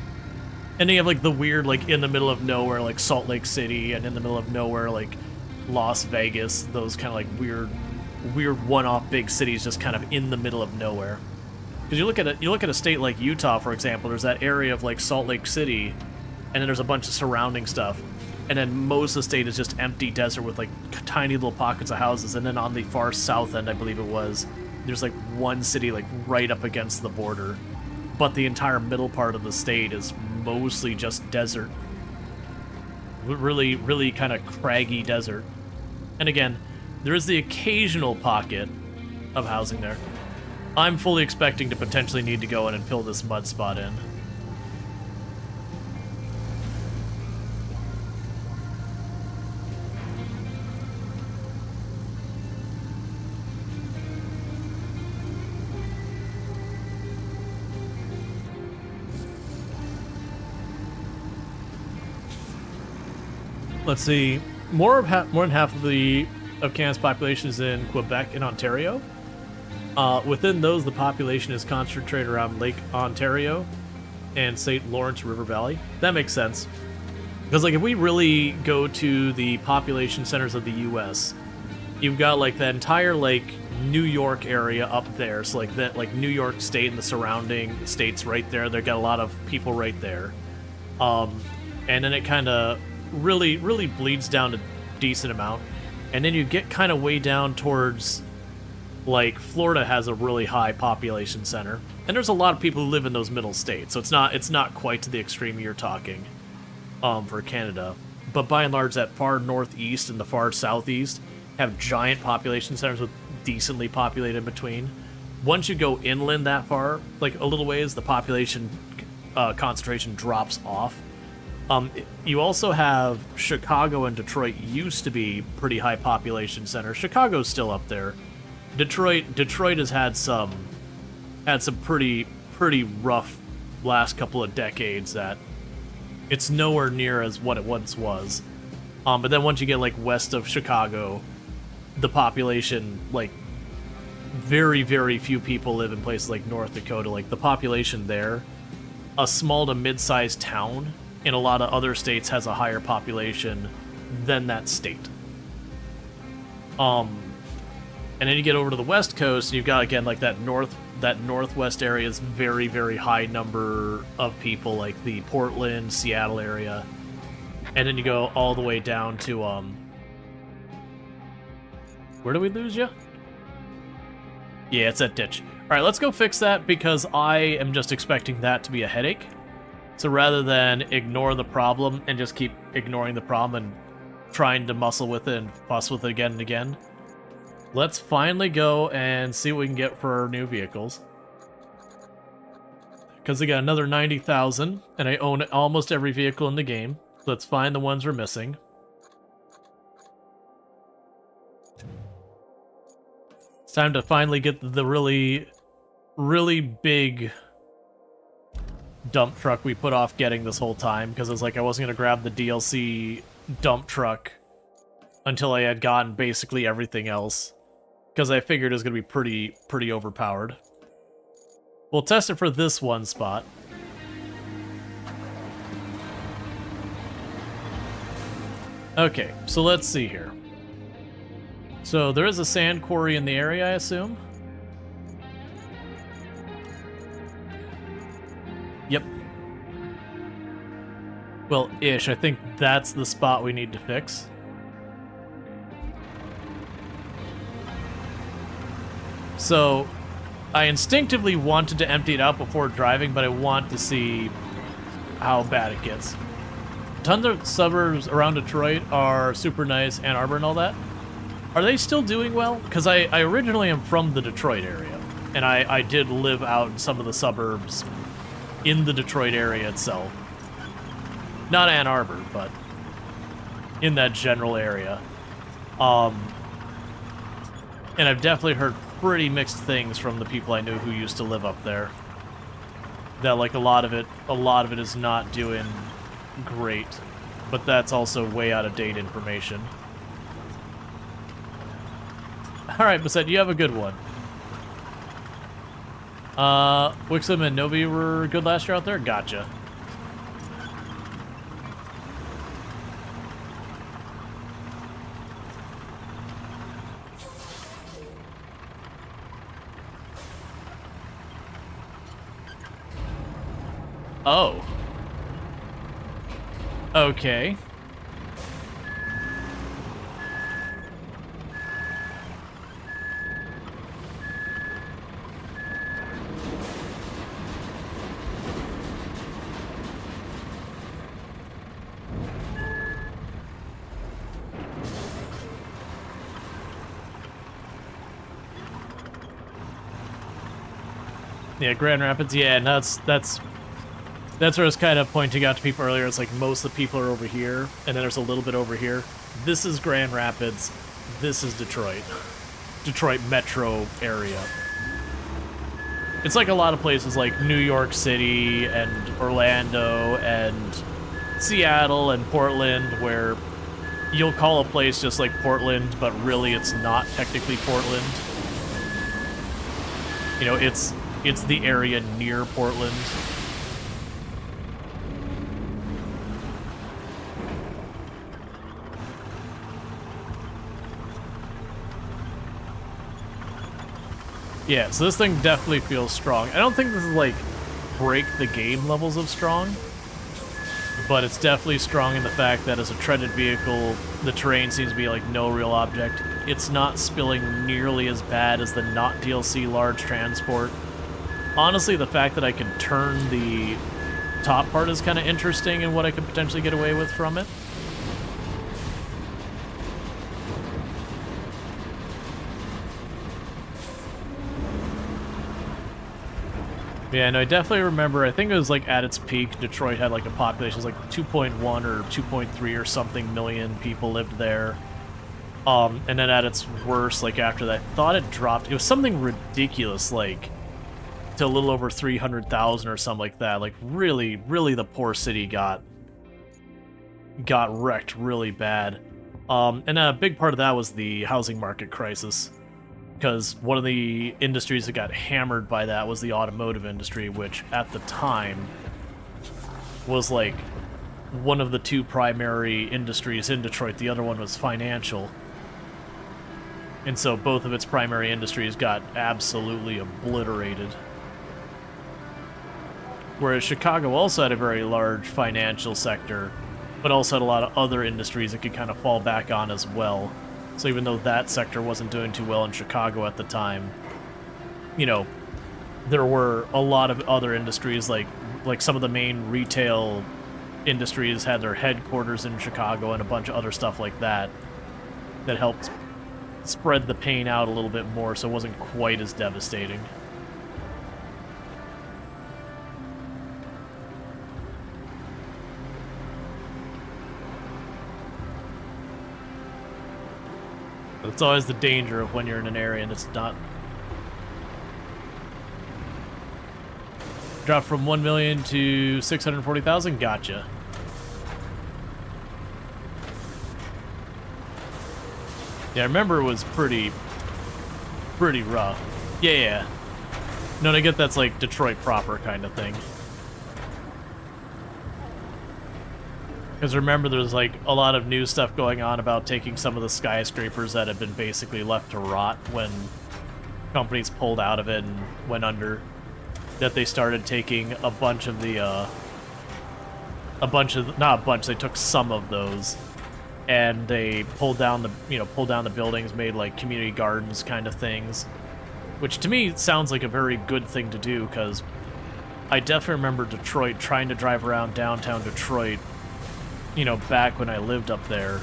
Speaker 1: And then you have, like, the weird, like, in the middle of nowhere, like, Salt Lake City, and in the middle of nowhere, like, Las Vegas, those kind of, like, weird one-off big cities just kind of in the middle of nowhere. Because you look at a state like Utah, for example, there's that area of like Salt Lake City, and then there's a bunch of surrounding stuff, and then most of the state is just empty desert with like tiny little pockets of houses, and then on the far south end, I believe it was, there's like one city like right up against the border, but the entire middle part of the state is mostly just desert. Really, really kind of craggy desert. And again, There is the occasional pocket of housing there. I'm fully expecting to potentially need to go in and fill this mud spot in. Let's see. More than half of Canada's population is in Quebec and Ontario. Within those, the population is concentrated around Lake Ontario and St. Lawrence River Valley. That makes sense. Because, like, if we really go to the population centers of the U.S., you've got, like, that entire, like, New York area up there. So, like, that, like, New York State and the surrounding states right there. They've got a lot of people right there. And then it kind of really bleeds down a decent amount. And then you get kind of way down towards... Like, Florida has a really high population center, and there's a lot of people who live in those middle states, so it's not quite to the extreme you're talking for Canada. But by and large, that far northeast and the far southeast have giant population centers with decently populated in between. Once you go inland that far, like a little ways, the population concentration drops off. You also have Chicago and Detroit used to be pretty high population centers. Chicago's still up there. Detroit has had some pretty rough last couple of decades that it's nowhere near as what it once was. But then once you get like west of Chicago, the population, like, very few people live in places like North Dakota. Like, the population there, a small to mid-sized town in a lot of other states has a higher population than that state. And then you get over to the West Coast, and you've got, again, like that northwest area is very high number of people, like the Portland, Seattle area. And then you go all the way down to, where do we lose you? Yeah, it's that ditch. Alright, let's go fix that, because I am just expecting that to be a headache. So rather than ignore the problem and just keep ignoring the problem and trying to muscle with it and fuss with it again and again, let's finally go and see what we can get for our new vehicles. Because we got another 90,000, and I own almost every vehicle in the game. So let's find the ones we're missing. It's time to finally get the really big dump truck we put off getting this whole time. Because it's like I wasn't going to grab the DLC dump truck until I had gotten basically everything else. Because I figured it was going to be pretty overpowered. We'll test it for this one spot. Okay, so let's see here. So there is a sand quarry in the area, I assume? Yep. Well, ish. I think that's the spot we need to fix. So, I instinctively wanted to empty it out before driving, but I want to see how bad it gets. Tons of suburbs around Detroit are super nice, Ann Arbor and all that. Are they still doing well? Because I originally am from the Detroit area, and I did live out in some of the suburbs in the Detroit area itself. Not Ann Arbor, but in that general area. And I've definitely heard pretty mixed things from the people I knew who used to live up there. That, like, a lot of it is not doing great, but that's also way out of date information. Alright, Basset, you have a good one. Wixom and Nobi were good last year out there? Gotcha. Oh. Okay. Yeah, Grand Rapids, yeah, and that's where I was kind of pointing out to people earlier. It's like most of the people are over here, and then there's a little bit over here. This is Grand Rapids. This is Detroit. Detroit metro area. It's like a lot of places like New York City and Orlando and Seattle and Portland, where you'll call a place just like Portland, but really it's not technically Portland. You know, it's the area near Portland. Yeah, so this thing definitely feels strong. I don't think this is like break the game levels of strong, but it's definitely strong in the fact that as a treaded vehicle, the terrain seems to be like no real object. It's not spilling nearly as bad as the not DLC large transport. Honestly, the fact that I can turn the top part is kind of interesting in what I could potentially get away with from it. Yeah, no, I definitely remember, I think it was like at its peak, Detroit had like a population, it was like 2.1 or 2.3 or something million people lived there. And then at its worst, like after that, I thought it dropped, it was something ridiculous, like to a little over 300,000 or something like that. Like really, really the poor city got wrecked really bad. And a big part of that was the housing market crisis. Because one of the industries that got hammered by that was the automotive industry, which at the time was like one of the two primary industries in Detroit. The other one was financial. And so both of its primary industries got absolutely obliterated. Whereas Chicago also had a very large financial sector, but also had a lot of other industries it could kind of fall back on as well. So even though that sector wasn't doing too well in Chicago at the time, you know, there were a lot of other industries, like some of the main retail industries had their headquarters in Chicago and a bunch of other stuff like that, that helped spread the pain out a little bit more so it wasn't quite as devastating. It's always the danger of when you're in an area and it's not. Drop from 1 million to 640,000. Gotcha. Yeah, I remember it was pretty rough. Yeah. No, I get that's like Detroit proper kind of thing. Because remember, there's like a lot of new stuff going on about taking some of the skyscrapers that had been basically left to rot when companies pulled out of it and went under. That they started taking a bunch of the, not a bunch, they took some of those, and they pulled down the buildings, made like community gardens kind of things, which to me sounds like a very good thing to do, because I definitely remember Detroit, trying to drive around downtown Detroit, you know, back when I lived up there,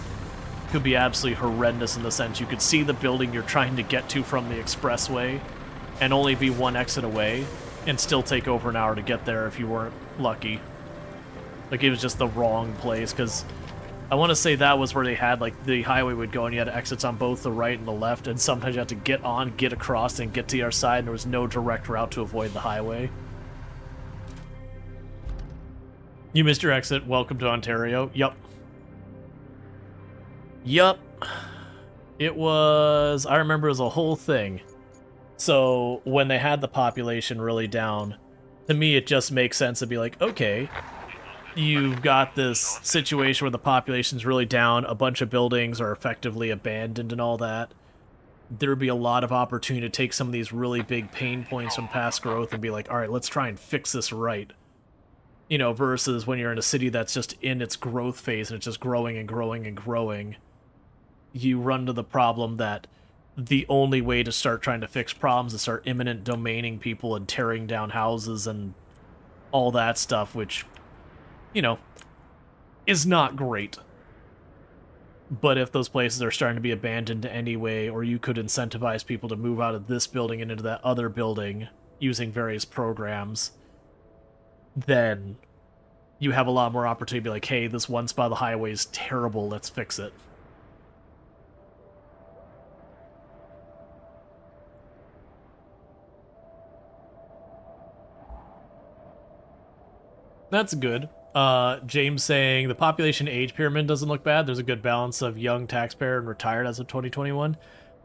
Speaker 1: could be absolutely horrendous in the sense you could see the building you're trying to get to from the expressway and only be one exit away and still take over an hour to get there if you weren't lucky. Like, it was just the wrong place, because I want to say that was where they had, like, the highway would go and you had exits on both the right and the left, and sometimes you had to get on, get across, and get to the other side, and there was no direct route to avoid the highway. You missed your exit. Welcome to Ontario. Yup. It was... I remember it was a whole thing. So, when they had the population really down, to me it just makes sense to be like, okay, you've got this situation where the population's really down, a bunch of buildings are effectively abandoned and all that. There'd be a lot of opportunity to take some of these really big pain points from past growth and be like, alright, let's try and fix this right. You know, versus when you're in a city that's just in its growth phase and it's just growing and growing and growing, you run into the problem that the only way to start trying to fix problems is start imminent domaining people and tearing down houses and all that stuff, which, you know, is not great. But if those places are starting to be abandoned anyway, or you could incentivize people to move out of this building and into that other building, using various programs, then you have a lot more opportunity to be like, hey, this one spot of the highway is terrible, let's fix it. That's good. James saying the population age pyramid doesn't look bad. There's a good balance of young, taxpayer, and retired as of 2021.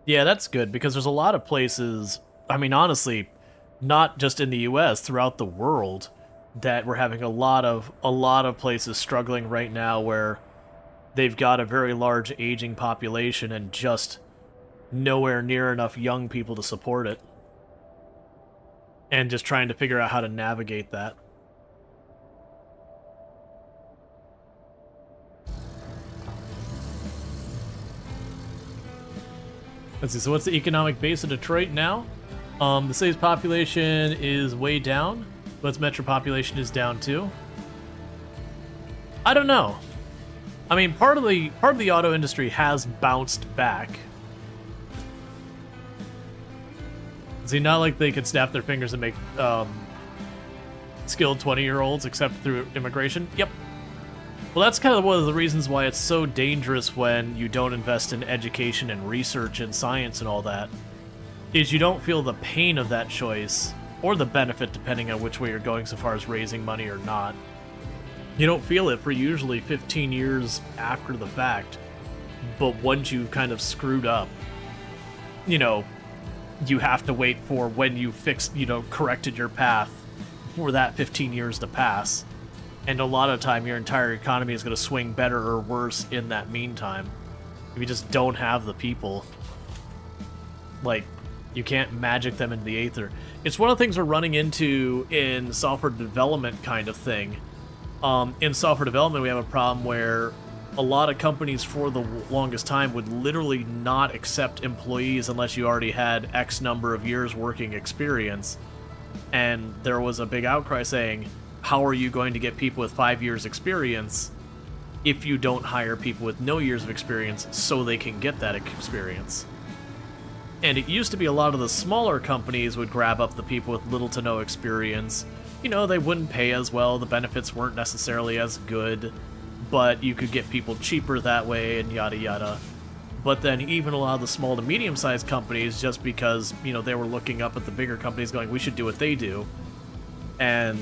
Speaker 1: Yeah, that's good, because there's a lot of places, I mean, honestly, not just in the US, throughout the world, that we're having a lot of places struggling right now where they've got a very large aging population and just nowhere near enough young people to support it. And just trying to figure out how to navigate that. Let's see, so what's the economic base of Detroit now? The city's population is way down, but its metro population is down too. I don't know. I mean, part of the auto industry has bounced back. See, not like they could snap their fingers and make skilled 20-year-olds except through immigration. Yep. Well, that's kind of one of the reasons why it's so dangerous when you don't invest in education and research and science and all that, is you don't feel the pain of that choice, or the benefit depending on which way you're going so far as raising money or not. You don't feel it for usually 15 years after the fact, but once you've kind of screwed up, you know, you have to wait for when you fixed, you know, corrected your path for that 15 years to pass. And a lot of time, your entire economy is going to swing better or worse in that meantime. If you just don't have the people, like, you can't magic them into the aether. It's one of the things we're running into in software development kind of thing. In software development, we have a problem where a lot of companies for the longest time would literally not accept employees unless you already had X number of years working experience. And there was a big outcry saying, how are you going to get people with 5 years experience if you don't hire people with no years of experience so they can get that experience? And it used to be a lot of the smaller companies would grab up the people with little to no experience. You know, they wouldn't pay as well, the benefits weren't necessarily as good, but you could get people cheaper that way and yada yada. But then even a lot of the small to medium-sized companies, just because, you know, they were looking up at the bigger companies going, we should do what they do, and,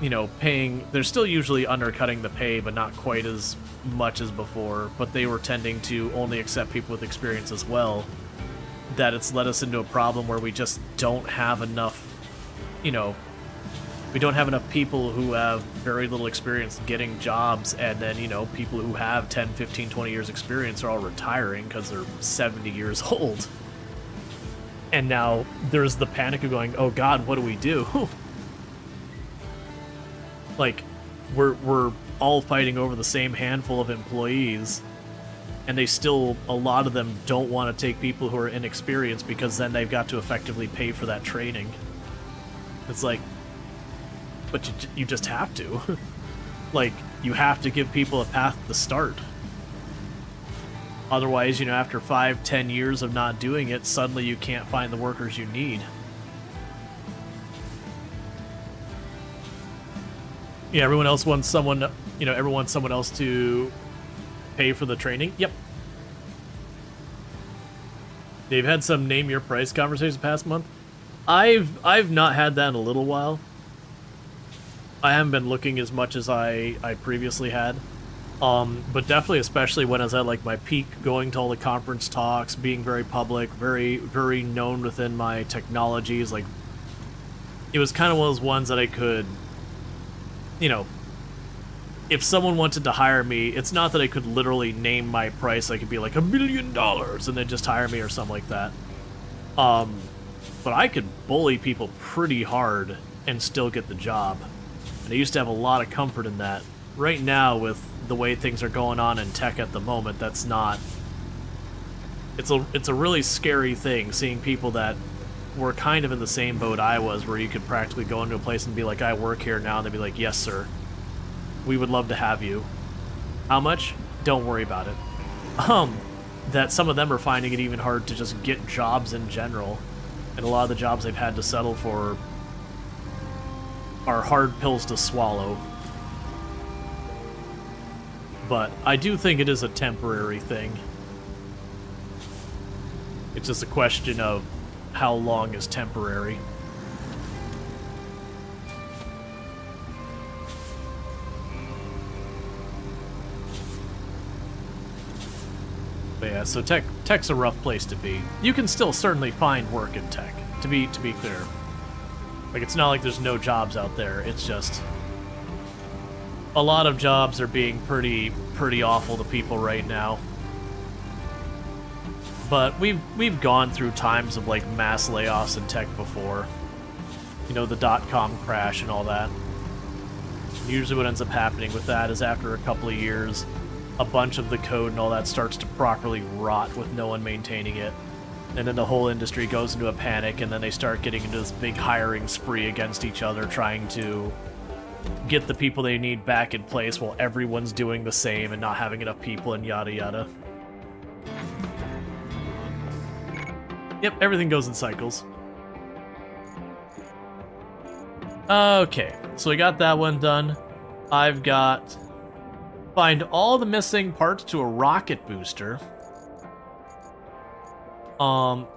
Speaker 1: you know, paying, they're still usually undercutting the pay, but not quite as much as before, but they were tending to only accept people with experience as well, that it's led us into a problem where we just don't have enough, you know, we don't have enough people who have very little experience getting jobs, and then, you know, people who have 10, 15, 20 years experience are all retiring because they're 70 years old. And now there's the panic of going, oh god, what do we do? Like, we're all fighting over the same handful of employees, and they still, a lot of them don't want to take people who are inexperienced because then they've got to effectively pay for that training. It's like, but you just have to. Like, you have to give people a path to start. Otherwise, you know, after 5, 10 years of not doing it, suddenly you can't find the workers you need. Yeah, everyone else wants someone, you know, everyone wants someone else to pay for the training. Yep. They've had some name your price conversations past month. I've not had that in a little while. I haven't been looking as much as I previously had. But definitely, especially when I was at like my peak, going to all the conference talks, being very public, very, very known within my technologies, like, it was kind of one of those ones that I could, you know, if someone wanted to hire me, it's not that I could literally name my price. I could be like $1 million and then just hire me or something like that. But I could bully people pretty hard and still get the job. And I used to have a lot of comfort in that. Right now, with the way things are going on in tech at the moment, that's not... It's a really scary thing, seeing people that were kind of in the same boat I was, where you could practically go into a place and be like, I work here now, and they'd be like, yes, sir. We would love to have you. How much? Don't worry about it. That some of them are finding it even hard to just get jobs in general. And a lot of the jobs they've had to settle for are hard pills to swallow. But I do think it is a temporary thing. It's just a question of how long is temporary. But yeah, so tech's a rough place to be. You can still certainly find work in tech, to be clear. Like, it's not like there's no jobs out there. It's just a lot of jobs are being pretty awful to people right now. But we've gone through times of like mass layoffs in tech before. You know, the .com crash and all that. Usually what ends up happening with that is after a couple of years, a bunch of the code and all that starts to properly rot with no one maintaining it. And then the whole industry goes into a panic, and then they start getting into this big hiring spree against each other, trying to get the people they need back in place while everyone's doing the same and not having enough people and yada yada. Yep, everything goes in cycles. Okay, so we got that one done. I've got find all the missing parts to a rocket booster.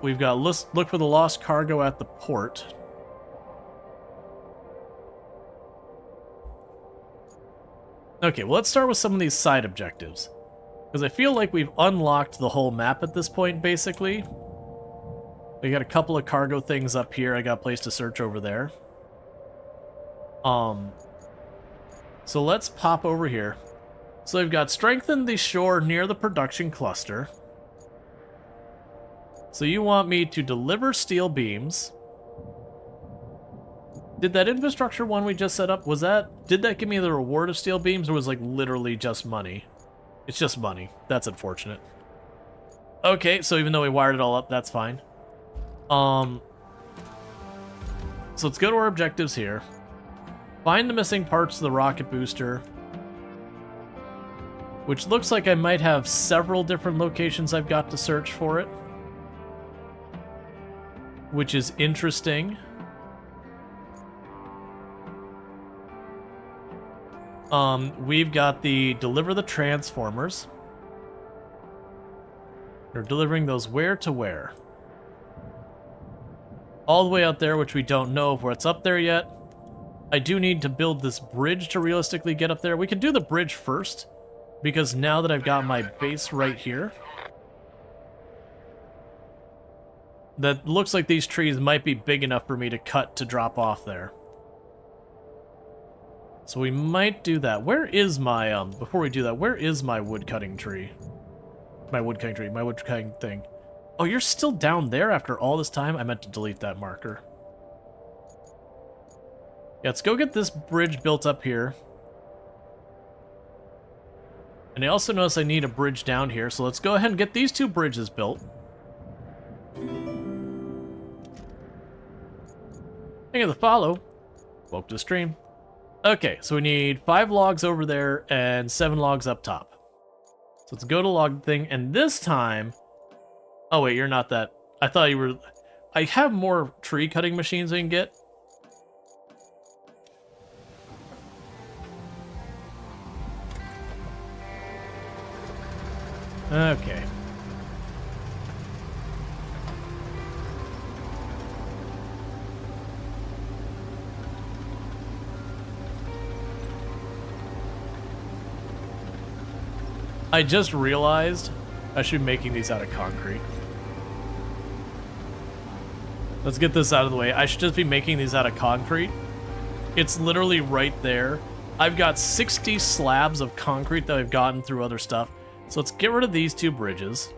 Speaker 1: We've got look for the lost cargo at the port. Okay, well, let's start with some of these side objectives, because I feel like we've unlocked the whole map at this point, basically. We got a couple of cargo things up here. I got a place to search over there. So let's pop over here. So we've got strengthen the shore near the production cluster. So you want me to deliver steel beams. Did that infrastructure one we just set up, did that give me the reward of steel beams, or was like literally just money? It's just money. That's unfortunate. Okay, so even though we wired it all up, that's fine. So let's go to our objectives here. Find the missing parts of the rocket booster, which looks like I might have several different locations I've got to search for it, which is interesting. We've got the deliver the transformers. We're delivering those where to where? All the way out there, which we don't know if it's up there yet. I do need to build this bridge to realistically get up there. We can do the bridge first, because now that I've got my base right here, that looks like these trees might be big enough for me to cut to drop off there. So we might do that. Where is my, before we do that, where is my wood cutting tree? My wood cutting thing. Oh, you're still down there after all this time? I meant to delete that marker. Yeah, let's go get this bridge built up here. And I also notice I need a bridge down here, so let's go ahead and get these two bridges built. Thank you for the follow. Welcome to the stream. Okay, so we need 5 logs over there and 7 logs up top. So let's go to log thing, and this time... Oh wait, you're not that... I thought you were... I have more tree cutting machines we can get. Okay. I just realized I should be making these out of concrete. Let's get this out of the way. I should just be making these out of concrete. It's literally right there. I've got 60 slabs of concrete that I've gotten through other stuff. So let's get rid of these 2 bridges.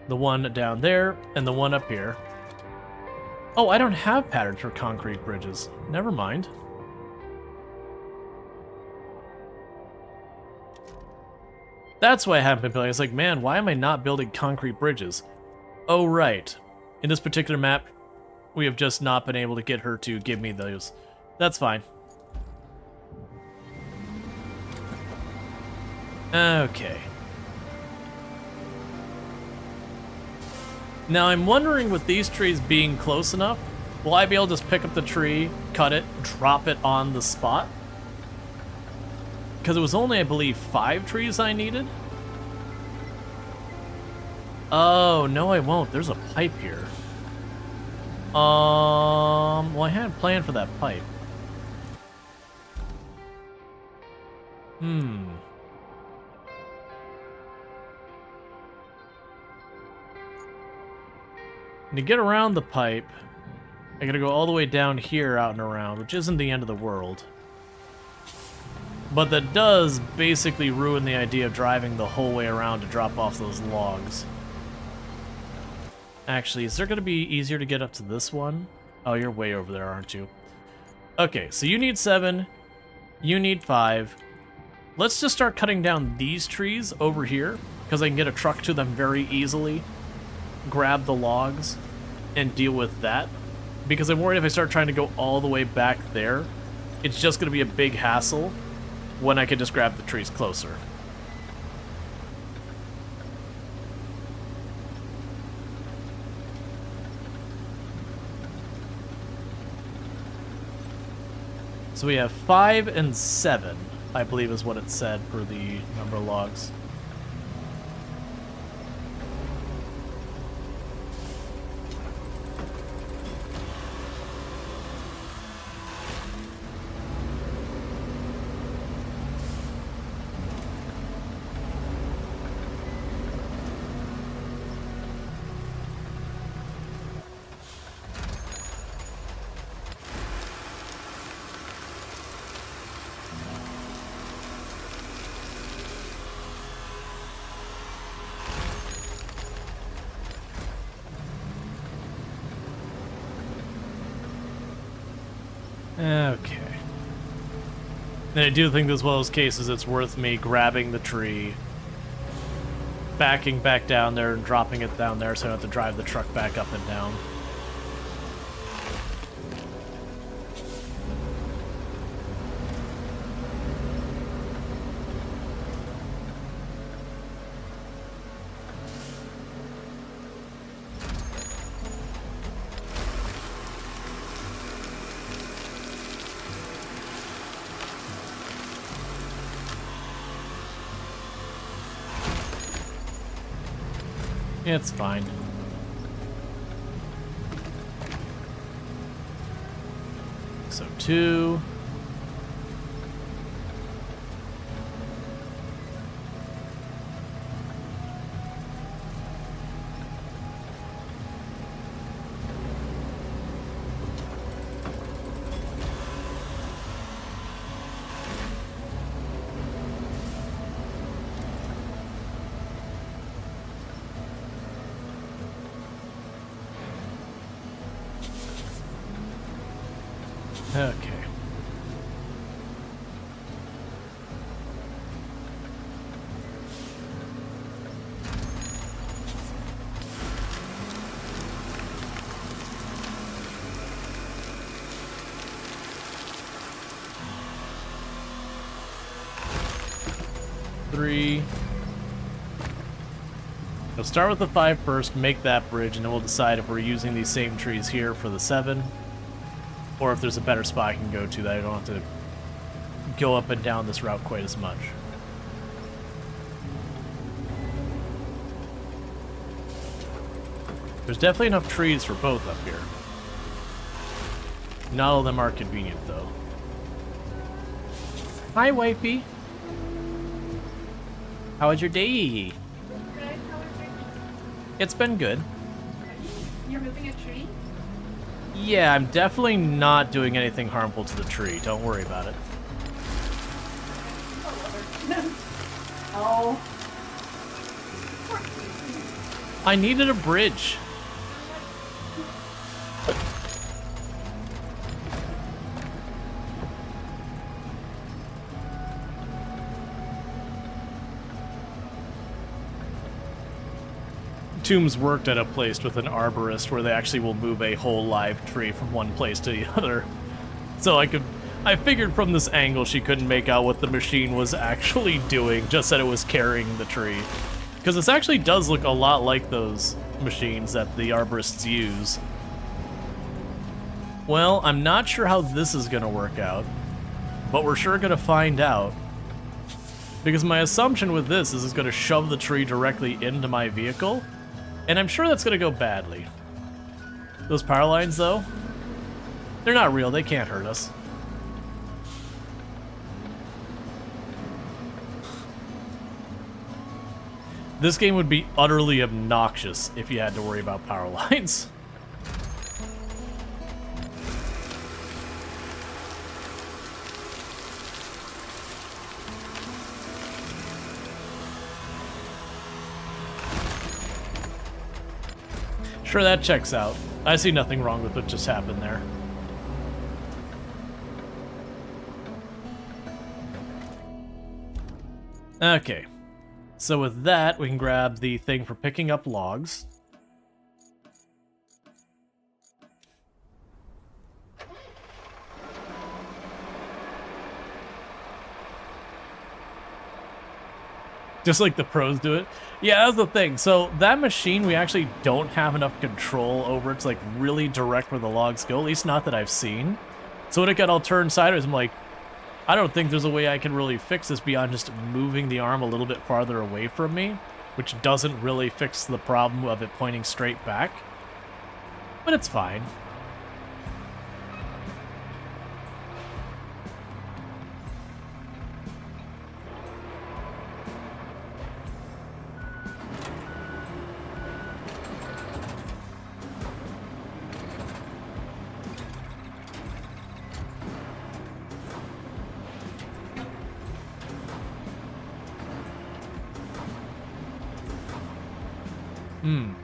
Speaker 1: The one down there and the one up here. Oh, I don't have patterns for concrete bridges. Never mind. That's why I haven't been building. It's like, man, why am I not building concrete bridges? Oh, right. In this particular map, we have just not been able to get her to give me those. That's fine. Okay. Now I'm wondering, with these trees being close enough, will I be able to just pick up the tree, cut it, drop it on the spot? Because it was only, I believe, 5 trees I needed. Oh, no I won't. There's a pipe here. Well, I had planned for that pipe. To get around the pipe, I gotta go all the way down here out and around, which isn't the end of the world. But that does basically ruin the idea of driving the whole way around to drop off those logs. Actually, is there gonna be easier to get up to this one? Oh, you're way over there, aren't you? Okay, so you need 7, you need 5. Let's just start cutting down these trees over here, because I can get a truck to them very easily. Grab the logs and deal with that, because I'm worried if I start trying to go all the way back there, it's just going to be a big hassle when I can just grab the trees closer. So we have 5 and 7, I believe is what it said for the number of logs. Okay. And I do think this is one of those cases it's worth me grabbing the tree, backing back down there and dropping it down there so I don't have to drive the truck back up and down. It's fine. So 2. Okay. Three. We'll start with the 5 first, make that bridge, and then we'll decide if we're using these same trees here for the 7. Or if there's a better spot I can go to that I don't have to go up and down this route quite as much. There's definitely enough trees for both up here. Not all of them are convenient, though. Hi, wifey. How was your day? It's been good.
Speaker 6: You're moving a tree?
Speaker 1: Yeah, I'm definitely not doing anything harmful to the tree. Don't worry about it.
Speaker 6: Oh.
Speaker 1: I needed a bridge. Tombs worked at a place with an arborist where they actually will move a whole live tree from one place to the other. So I figured from this angle she couldn't make out what the machine was actually doing, just that it was carrying the tree. Because this actually does look a lot like those machines that the arborists use. Well, I'm not sure how this is going to work out, but we're sure going to find out. Because my assumption with this is it's going to shove the tree directly into my vehicle, and I'm sure that's going to go badly. Those power lines, though, they're not real. They can't hurt us. This game would be utterly obnoxious if you had to worry about power lines. Sure, that checks out. I see nothing wrong with what just happened there. Okay. So with that, we can grab the thing for picking up logs. Just like the pros do it. Yeah, that's the thing. So that machine, we actually don't have enough control over it to like really direct where the logs go, at least not that I've seen. So when it got all turned sideways, I'm like, I don't think there's a way I can really fix this beyond just moving the arm a little bit farther away from me, which doesn't really fix the problem of it pointing straight back. But it's fine. I'm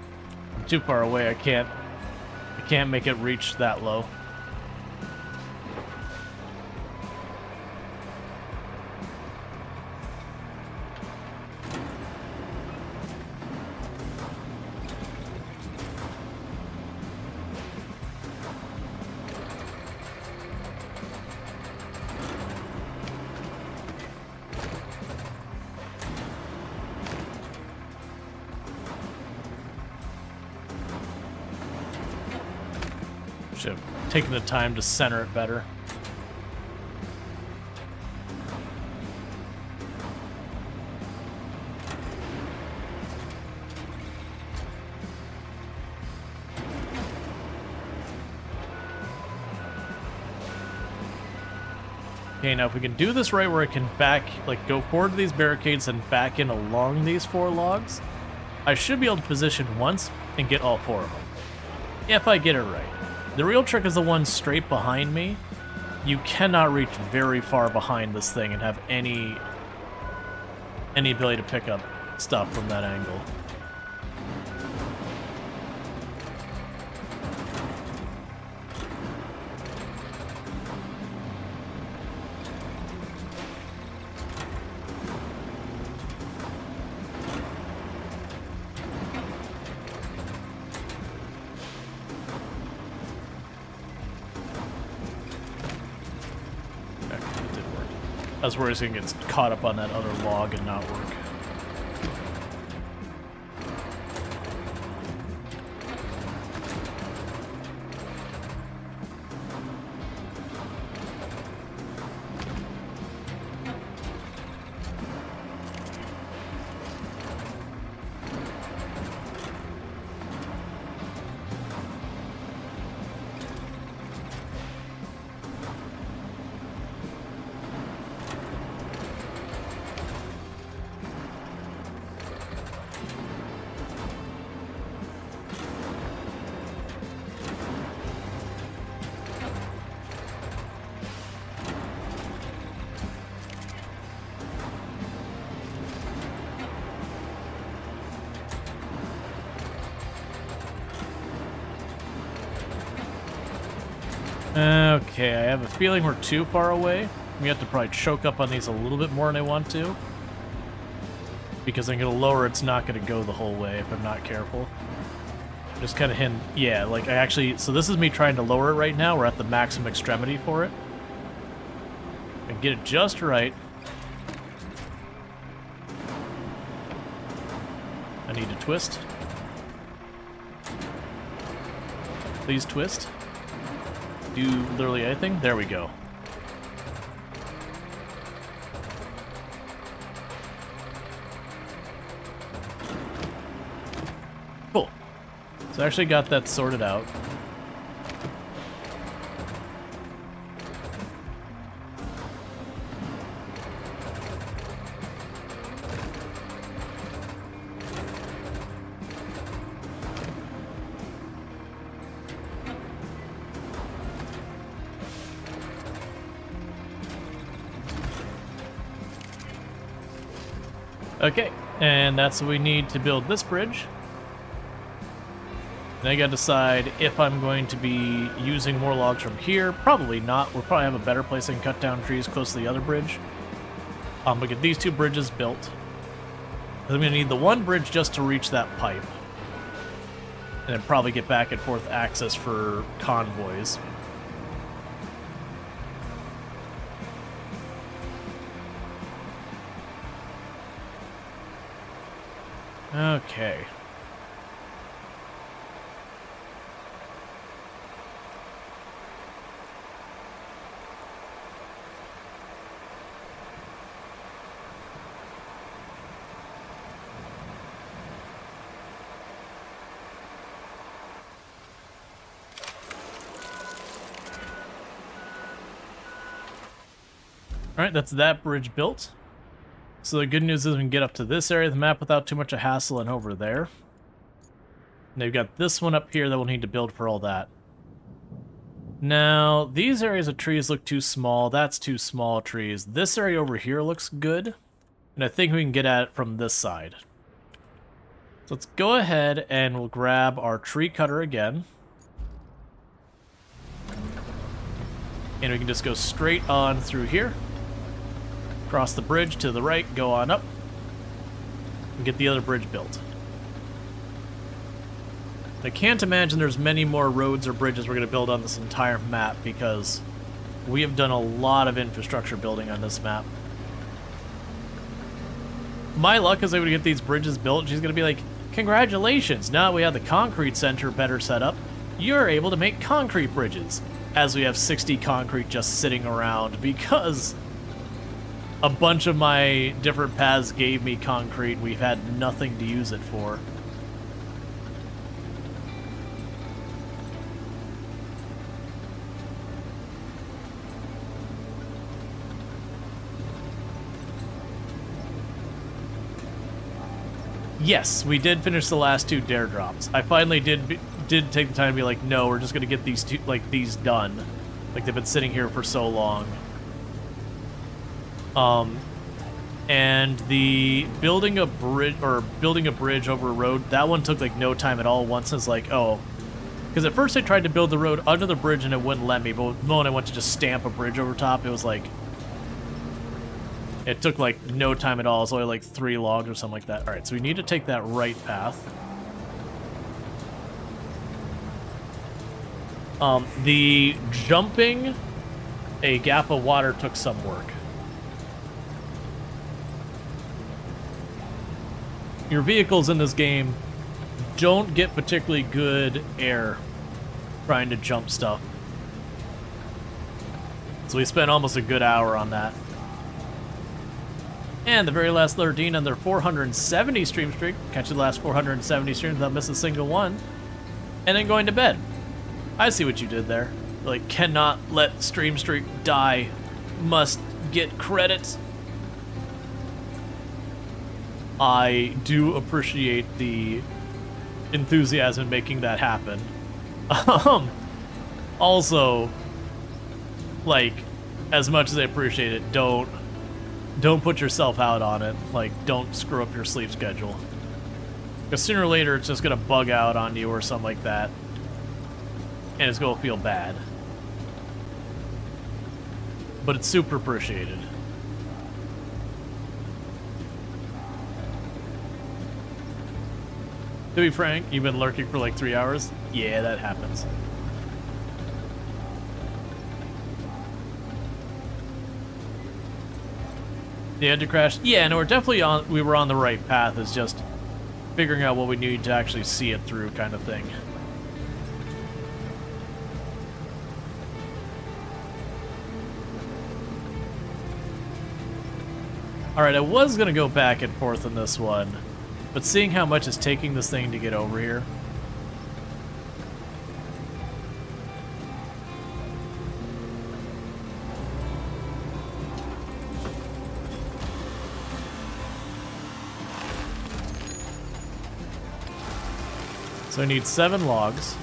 Speaker 1: too far away. I can't make it reach that low. Should have taken the time to center it better. Okay, now if we can do this right where I can go forward to these barricades and back in along these 4 logs, I should be able to position once and get all 4 of them. If I get it right. The real trick is the one straight behind me. You cannot reach very far behind this thing and have any ability to pick up stuff from that angle. That's where he's gonna get caught up on that other log and not work. Okay, I have a feeling we're too far away. We have to probably choke up on these a little bit more than I want to. Because I'm going to lower, it's not going to go the whole way if I'm not careful. Just kind of hint, yeah, like I actually, so this is me trying to lower it right now. We're at the maximum extremity for it. And get it just right. I need to twist. Please twist. Do literally anything. There we go. Cool. So I actually got that sorted out. Okay, and that's what we need to build this bridge. Then I gotta decide if I'm going to be using more logs from here. Probably not. We'll probably have a better place I can cut down trees close to the other bridge. But get these two bridges built. I'm gonna need the one bridge just to reach that pipe. And then probably get back and forth access for convoys. Okay. Alright, that's that bridge built. So the good news is we can get up to this area of the map without too much of hassle and over there. And they've got this one up here that we'll need to build for all that. Now, these areas of trees look too small. That's too small trees. This area over here looks good. And I think we can get at it from this side. So let's go ahead and we'll grab our tree cutter again. And we can just go straight on through here. Cross the bridge to the right, go on up, and get the other bridge built. I can't imagine there's many more roads or bridges we're going to build on this entire map because we have done a lot of infrastructure building on this map. My luck is able to get these bridges built. She's going to be like, congratulations, now that we have the concrete center better set up, you're able to make concrete bridges. As we have 60 concrete just sitting around because a bunch of my different paths gave me concrete. We've had nothing to use it for. Yes, we did finish the last two dare drops. I finally did take the time to be like, no, we're just gonna get these two, like these done. Like they've been sitting here for so long. And the building a bridge over a road, that one took like no time at all. Once it's like, oh, because at first I tried to build the road under the bridge and it wouldn't let me, but when I went to just stamp a bridge over top, it was like, it took like no time at all. It's only like 3 logs or something like that. All right, so we need to take that right path. The jumping a gap of water took some work. Your vehicles in this game don't get particularly good air trying to jump stuff. So we spent almost a good hour on that. And the very last 13 on their 470 stream streak. Catch the last 470 streams without missing a single one. And then going to bed. I see what you did there. Like, cannot let stream streak die. Must get credits. I do appreciate the enthusiasm in making that happen. Also, like, as much as I appreciate it, don't put yourself out on it. Like, don't screw up your sleep schedule. Because sooner or later, it's just going to bug out on you or something like that. And it's going to feel bad. But it's super appreciated. To be frank, you've been lurking for like 3 hours? Yeah, that happens. The engine crash? Yeah, no, we were on the right path. It's just figuring out what we need to actually see it through kind of thing. Alright, I was gonna go back and forth on this one, but seeing how much it's taking this thing to get over here. So I need 7 logs.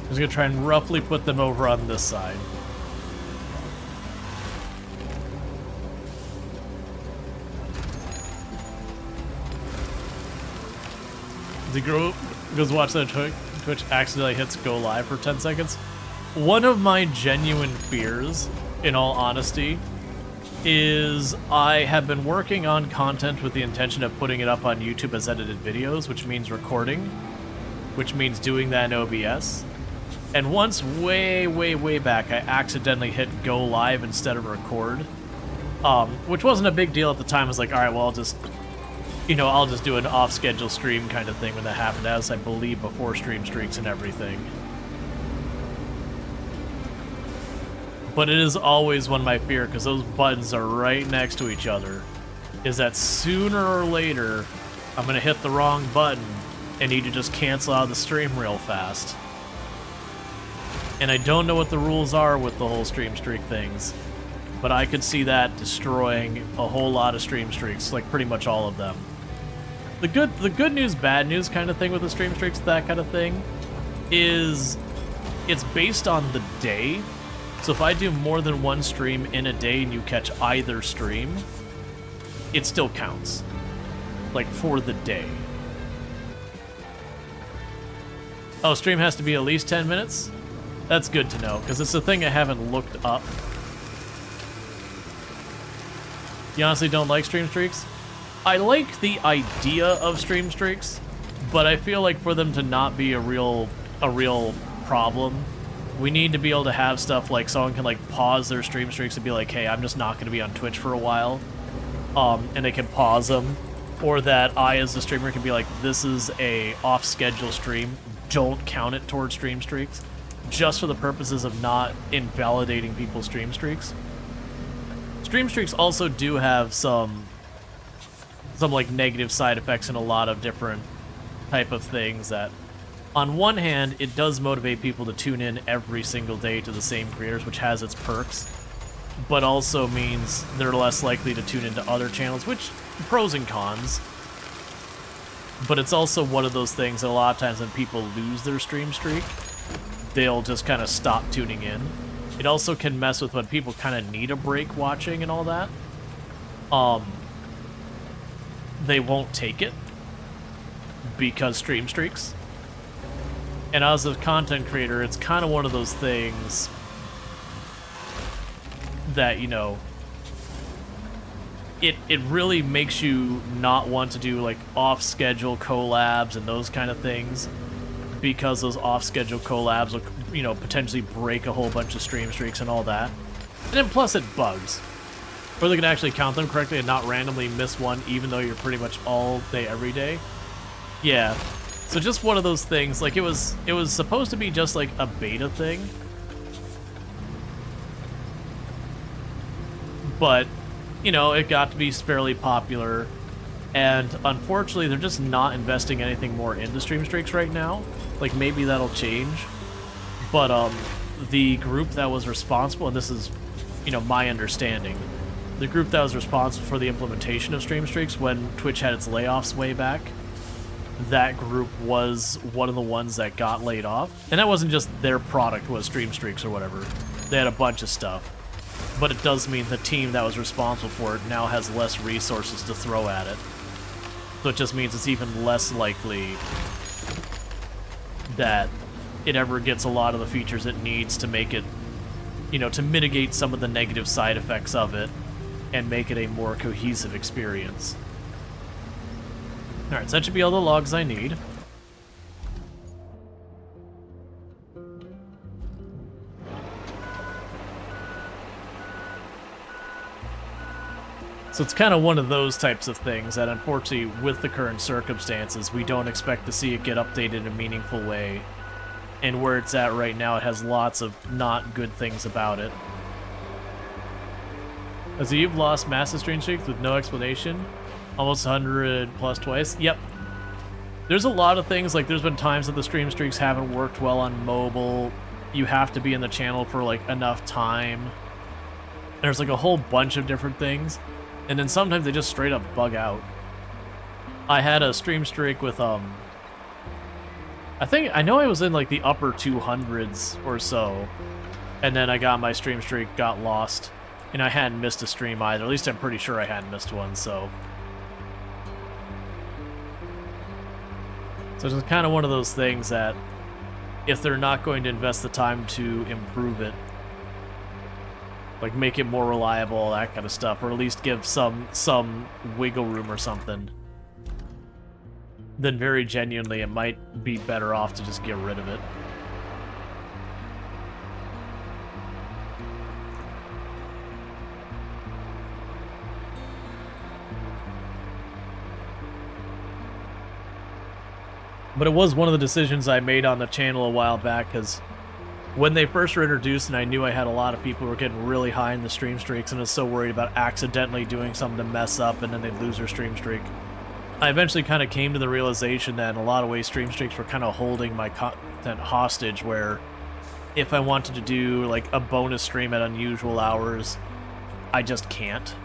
Speaker 1: I'm just gonna try and roughly put them over on this side. The group goes watch that Twitch accidentally hits go live for 10 seconds. One of my genuine fears, in all honesty, is I have been working on content with the intention of putting it up on YouTube as edited videos, which means recording, which means doing that in OBS. And once way back, I accidentally hit go live instead of record, which wasn't a big deal at the time. I was like, all right, well, I'll just do an off-schedule stream kind of thing when that happened, as I believe before stream streaks and everything. But it is always one of my fear, because those buttons are right next to each other, is that sooner or later, I'm going to hit the wrong button and need to just cancel out the stream real fast. And I don't know what the rules are with the whole stream streak things, but I could see that destroying a whole lot of stream streaks, like pretty much all of them. The good news, bad news kind of thing with the stream streaks, that kind of thing, is it's based on the day. So if I do more than one stream in a day and you catch either stream, it still counts, like for the day. Oh, stream has to be at least 10 minutes? That's good to know, because it's a thing I haven't looked up. You honestly don't like stream streaks? I like the idea of stream streaks, but I feel like for them to not be a real problem, we need to be able to have stuff like someone can like pause their stream streaks and be like, hey, I'm just not going to be on Twitch for a while, and they can pause them. Or that I, as the streamer, can be like, this is a off-schedule stream, don't count it towards stream streaks, just for the purposes of not invalidating people's stream streaks. Stream streaks also do have some like negative side effects in a lot of different type of things that, on one hand, it does motivate people to tune in every single day to the same creators, which has its perks, but also means they're less likely to tune into other channels, which, pros and cons. But it's also one of those things that a lot of times when people lose their stream streak, they'll just kind of stop tuning in. It also can mess with when people kind of need a break watching and all that. They won't take it because stream streaks. And as a content creator, it's kind of one of those things that, you know, it really makes you not want to do like off-schedule collabs and those kind of things, because those off-schedule collabs will, you know, potentially break a whole bunch of stream streaks and all that. And then plus it bugs. Or they can actually count them correctly and not randomly miss one, even though you're pretty much all day, every day. Yeah. So just one of those things. Like, it was supposed to be just like a beta thing. But, you know, it got to be fairly popular. And unfortunately, they're just not investing anything more into stream streaks right now. Like, maybe that'll change. But the group that was responsible, and this is, you know, my understanding, the group that was responsible for the implementation of stream streaks when Twitch had its layoffs way back, that group was one of the ones that got laid off. And that wasn't just their product was stream streaks or whatever. They had a bunch of stuff. But it does mean the team that was responsible for it now has less resources to throw at it. So it just means it's even less likely that it ever gets a lot of the features it needs to make it, you know, to mitigate some of the negative side effects of it and make it a more cohesive experience. Alright, so that should be all the logs I need. So it's kind of one of those types of things that, unfortunately, with the current circumstances, we don't expect to see it get updated in a meaningful way. And where it's at right now, it has lots of not good things about it. As you've lost massive stream streaks with no explanation, almost 100 plus twice. Yep. There's a lot of things, like there's been times that the stream streaks haven't worked well on mobile. You have to be in the channel for like enough time. There's like a whole bunch of different things. And then sometimes they just straight up bug out. I had a stream streak with, I know I was in like the upper 200s or so. And then I got my stream streak, got lost. And I hadn't missed a stream either. At least I'm pretty sure I hadn't missed one, so. So it's kind of one of those things that if they're not going to invest the time to improve it, like make it more reliable, that kind of stuff, or at least give some wiggle room or something, then very genuinely it might be better off to just get rid of it. But it was one of the decisions I made on the channel a while back, because when they first were introduced and I knew I had a lot of people who were getting really high in the stream streaks and I was so worried about accidentally doing something to mess up and then they'd lose their stream streak, I eventually kind of came to the realization that in a lot of ways stream streaks were kind of holding my content hostage, where if I wanted to do like a bonus stream at unusual hours, I just can't.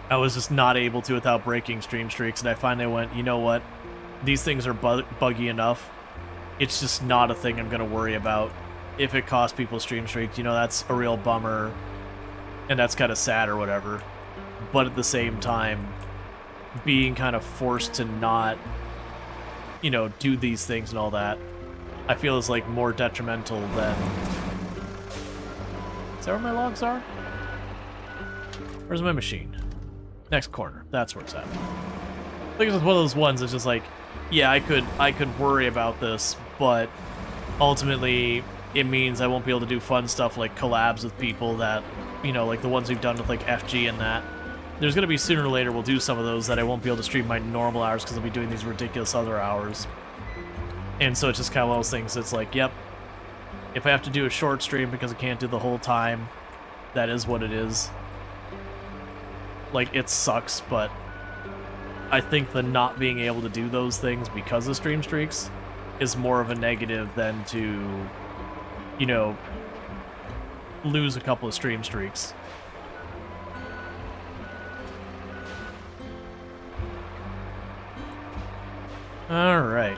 Speaker 1: I was just not able to without breaking stream streaks, and I finally went, you know what? These things are buggy enough. It's just not a thing I'm going to worry about. If it costs people stream streaks, you know, that's a real bummer, and that's kind of sad or whatever. But at the same time, being kind of forced to not, you know, do these things and all that, I feel is like more detrimental than... Is that where my logs are? Where's my machine? Next corner. That's where it's at. I think it's one of those ones that's just like, yeah, I could worry about this, but ultimately it means I won't be able to do fun stuff like collabs with people that, you know, like the ones we've done with like FG and that. There's going to be sooner or later we'll do some of those that I won't be able to stream my normal hours because I'll be doing these ridiculous other hours. And so it's just kind of one of those things that's like, yep, if I have to do a short stream because I can't do the whole time, that is what it is. Like, it sucks, but I think the not being able to do those things because of stream streaks is more of a negative than to, you know, lose a couple of stream streaks. Alright.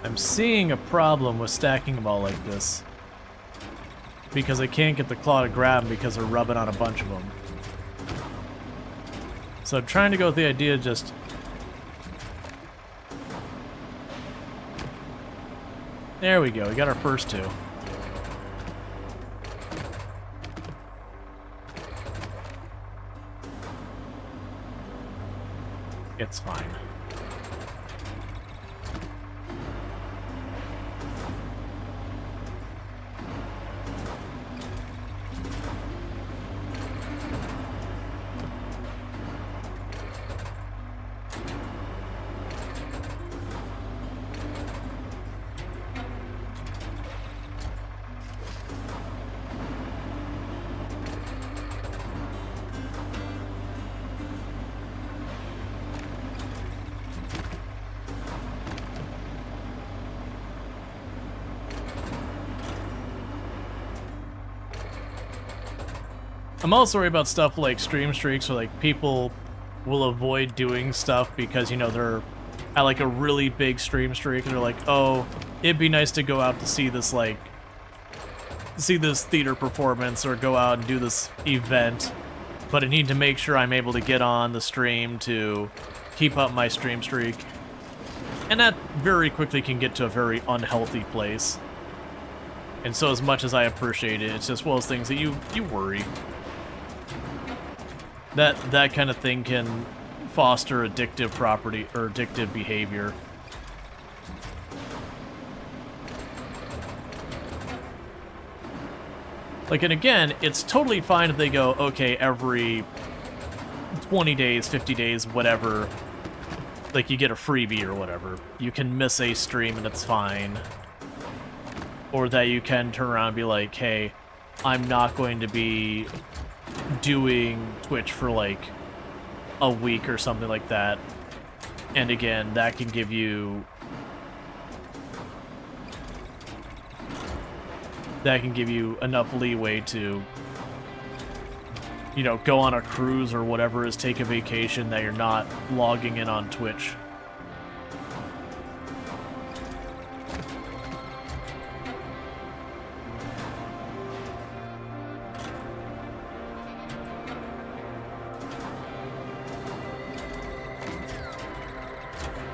Speaker 1: I'm seeing a problem with stacking them all like this, because I can't get the claw to grab them because they're rubbing on a bunch of them. So I'm trying to go with the idea of just... There we go, we got our first two. It's fine. I'm also worried about stuff like stream streaks, where like people will avoid doing stuff because, you know, they're at like a really big stream streak and they're like, oh, it'd be nice to go out to see this, like, see this theater performance or go out and do this event, but I need to make sure I'm able to get on the stream to keep up my stream streak. And that very quickly can get to a very unhealthy place. And so as much as I appreciate it, it's just one of those things that you worry. That kind of thing can foster addictive property or addictive behavior. Like, and again, it's totally fine if they go, okay, every 20 days, 50 days, whatever, like you get a freebie or whatever. You can miss a stream and it's fine. Or that you can turn around and be like, hey, I'm not going to be doing Twitch for like a week or something like that. And again, that can give you enough leeway to, you know, go on a cruise or whatever, is take a vacation that you're not logging in on Twitch.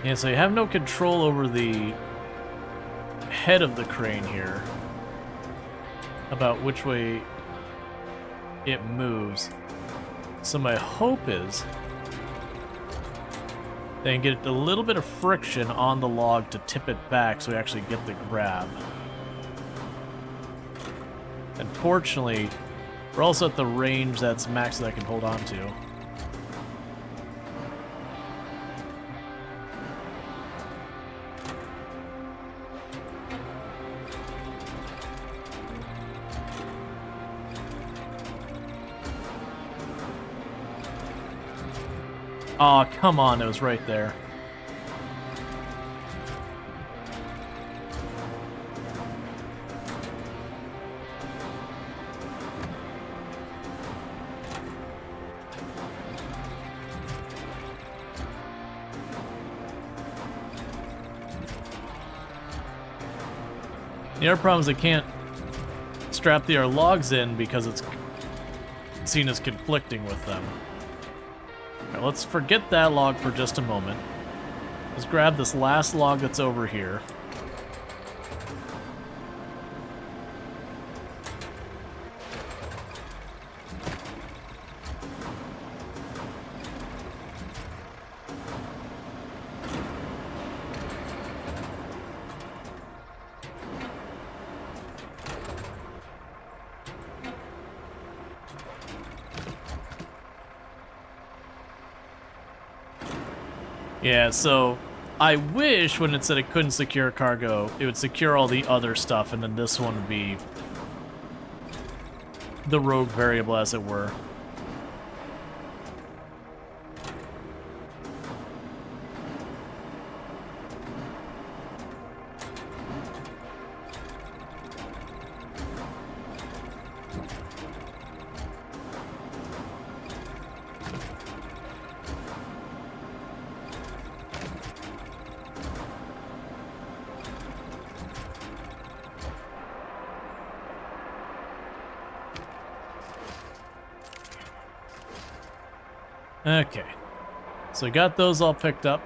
Speaker 1: Yeah, so you have no control over the head of the crane here, about which way it moves. So my hope is they get a little bit of friction on the log to tip it back so we actually get the grab. Unfortunately, we're also at the range that's max that I can hold on to. Aw, come on, it was right there. The other problem is I can't strap the logs in because it's seen as conflicting with them. Alright, let's forget that log for just a moment. Let's grab this last log that's over here. Yeah, so I wish when it said it couldn't secure cargo, it would secure all the other stuff, and then this one would be the rogue variable, as it were. Okay, so we got those all picked up.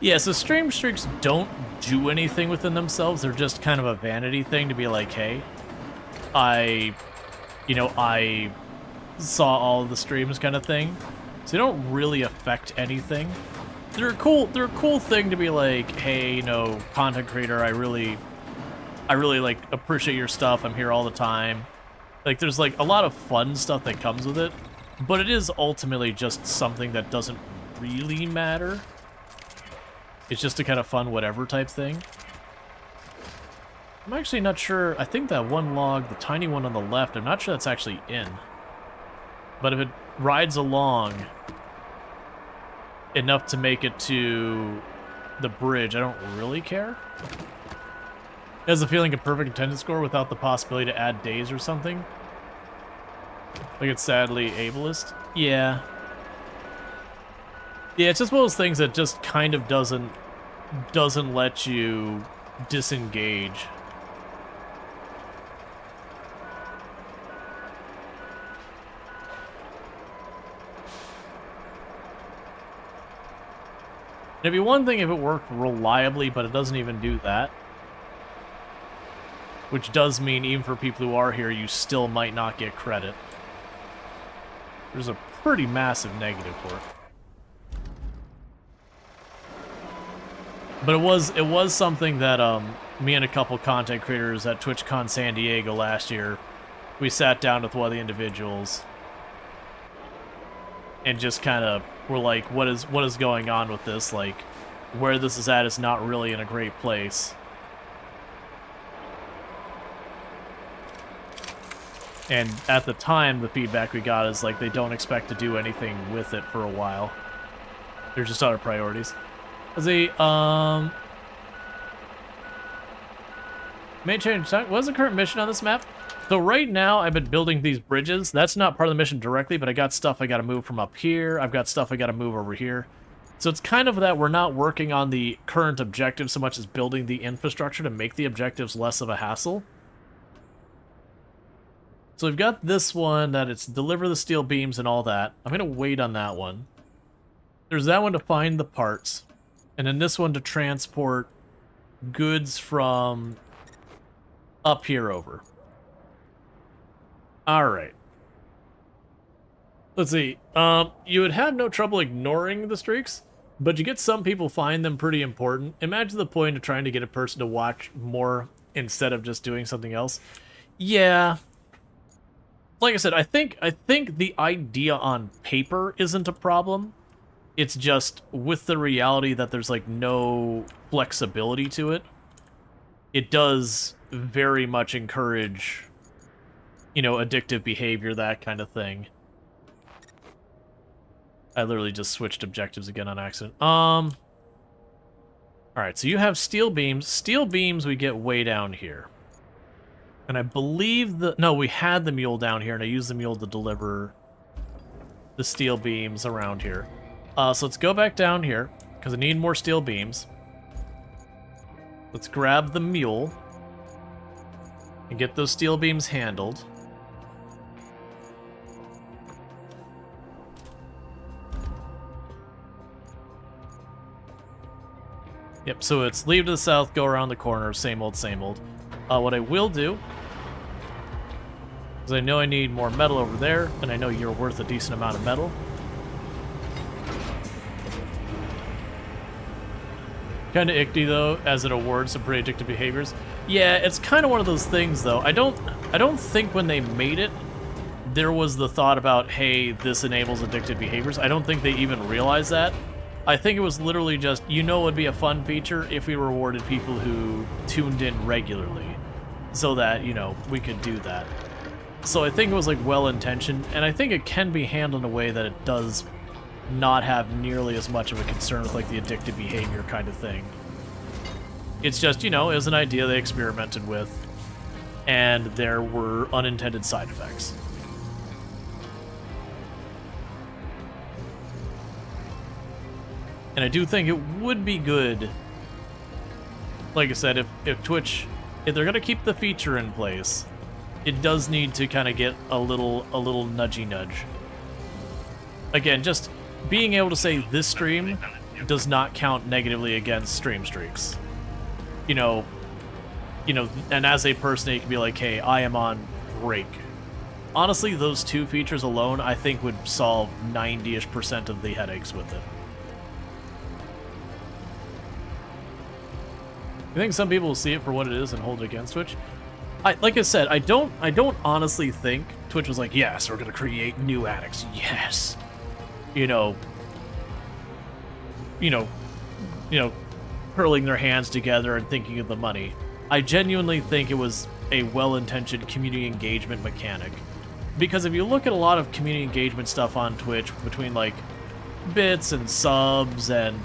Speaker 1: Yeah, so stream streaks don't do anything within themselves. They're just kind of a vanity thing to be like, hey, I saw all of the streams kind of thing. So they don't really affect anything. They're a cool thing to be like, hey, you know, content creator, I really like appreciate your stuff. I'm here all the time. Like, there's like a lot of fun stuff that comes with it, but it is ultimately just something that doesn't really matter. It's just a kind of fun whatever type thing. I'm actually not sure. I think that one log, the tiny one on the left, I'm not sure that's actually in. But if it rides along enough to make it to the bridge, I don't really care. It has a feeling a perfect attendance score without the possibility to add days or something. Like it's sadly ableist. Yeah. Yeah, it's just one of those things that just kind of doesn't let you disengage. It'd be one thing if it worked reliably, but it doesn't even do that. Which does mean even for people who are here, you still might not get credit. There's a pretty massive negative for it. But it was something that me and a couple content creators at TwitchCon San Diego last year, we sat down with one of the individuals and just kind of were like, what is going on with this? Like, where this is at is not really in a great place. And at the time, the feedback we got is like they don't expect to do anything with it for a while. There's just other priorities. May change. What's the current mission on this map? So right now, I've been building these bridges. That's not part of the mission directly, but I got stuff I got to move from up here. I've got stuff I got to move over here. So it's kind of that we're not working on the current objective so much as building the infrastructure to make the objectives less of a hassle. So we've got this one that it's deliver the steel beams and all that. I'm going to wait on that one. There's that one to find the parts. And then this one to transport goods from up here over. Alright. Let's see. You would have no trouble ignoring the streaks, but you get some people find them pretty important. Imagine the point of trying to get a person to watch more instead of just doing something else. Yeah. Like I said, I think the idea on paper isn't a problem. It's just with the reality that there's like no flexibility to it. It does very much encourage, you know, addictive behavior, that kind of thing. I literally just switched objectives again on accident. Alright, so you have steel beams. Steel beams we get way down here. And I believe no, we had the mule down here, and I used the mule to deliver the steel beams around here. So let's go back down here, because I need more steel beams. Let's grab the mule and get those steel beams handled. Yep, so it's leave to the south, go around the corner, same old, same old. What I will do is I know I need more metal over there, and I know you're worth a decent amount of metal. Kind of icky though, as it awards some pretty addictive behaviors. Yeah, it's kind of one of those things though. I don't think when they made it, there was the thought about, hey, this enables addictive behaviors. I don't think they even realized that. I think it was literally just, you know, it would be a fun feature if we rewarded people who tuned in regularly, so that, you know, we could do that. So I think it was like well-intentioned, and I think it can be handled in a way that it does not have nearly as much of a concern with like the addictive behavior kind of thing. It's just, you know, it was an idea they experimented with, and there were unintended side effects. And I do think it would be good, like I said, if Twitch, if they're gonna keep the feature in place, it does need to kind of get a little nudgy nudge. Again, just being able to say this stream does not count negatively against stream streaks. You know, and as a person, you can be like, hey, I am on break. Honestly, those two features alone, I think, would solve 90-ish% of the headaches with it. I think some people will see it for what it is and hold it against Twitch. Like I said, I don't honestly think Twitch was like, yes, we're gonna create new addicts. Yes. You know, curling their hands together and thinking of the money. I genuinely think it was a well-intentioned community engagement mechanic. Because if you look at a lot of community engagement stuff on Twitch, between like bits and subs and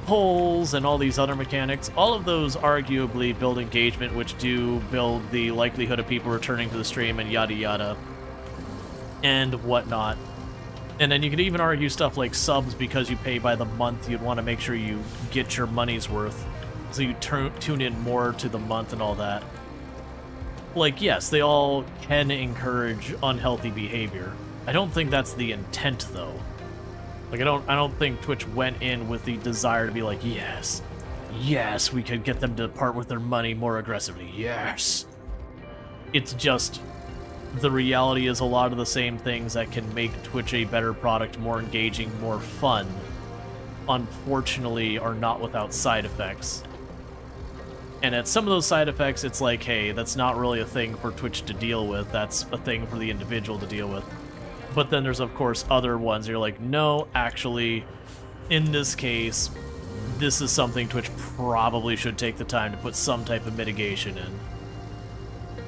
Speaker 1: polls and all these other mechanics, all of those arguably build engagement, which do build the likelihood of people returning to the stream and yada yada and whatnot. And then you could even argue stuff like subs, because you pay by the month, you'd want to make sure you get your money's worth, so you tune in more to the month and all that. Like, yes, they all can encourage unhealthy behavior. I don't think that's the intent, though. Like, I don't think Twitch went in with the desire to be like, yes, yes, we could get them to part with their money more aggressively, yes. It's just, the reality is a lot of the same things that can make Twitch a better product, more engaging, more fun, unfortunately are not without side effects. And at some of those side effects, it's like, hey, that's not really a thing for Twitch to deal with, that's a thing for the individual to deal with. But then there's, of course, other ones you're like, no, actually, in this case, this is something Twitch probably should take the time to put some type of mitigation in.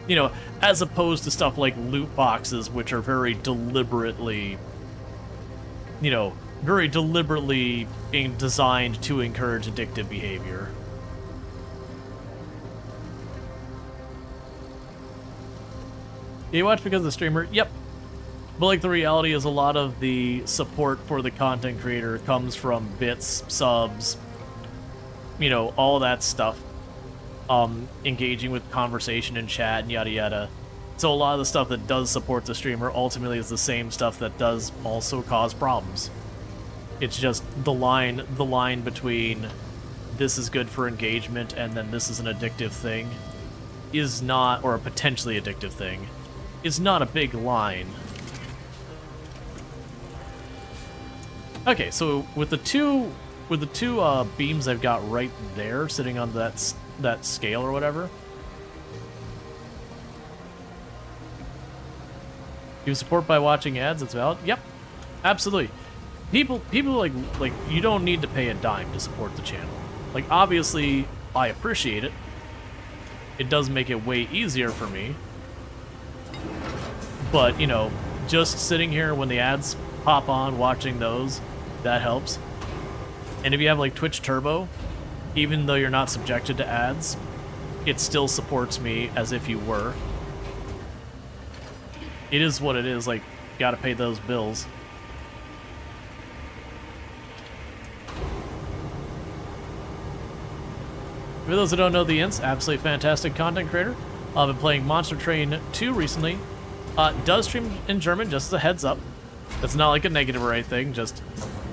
Speaker 1: You know, as opposed to stuff like loot boxes, which are very deliberately, you know, very deliberately being designed to encourage addictive behavior. You watch because of the streamer? Yep. But, like, the reality is a lot of the support for the content creator comes from bits, subs, you know, all that stuff. Engaging with conversation and chat and yada yada. So a lot of the stuff that does support the streamer ultimately is the same stuff that does also cause problems. It's just the line between this is good for engagement and then this is an addictive thing is not, or a potentially addictive thing, is not a big line. Okay, so with the two beams I've got right there, sitting on that scale or whatever. You support by watching ads. It's valid. Yep, absolutely. People like you don't need to pay a dime to support the channel. Like, obviously, I appreciate it. It does make it way easier for me. But, you know, just sitting here when the ads pop on, watching those, that helps. And if you have, like, Twitch Turbo, even though you're not subjected to ads, it still supports me as if you were. It is what it is, like, gotta pay those bills. For those who don't know the Ints, absolutely fantastic content creator. I've been playing Monster Train 2 recently. Does stream in German, just as a heads up. It's not like a negative or anything, just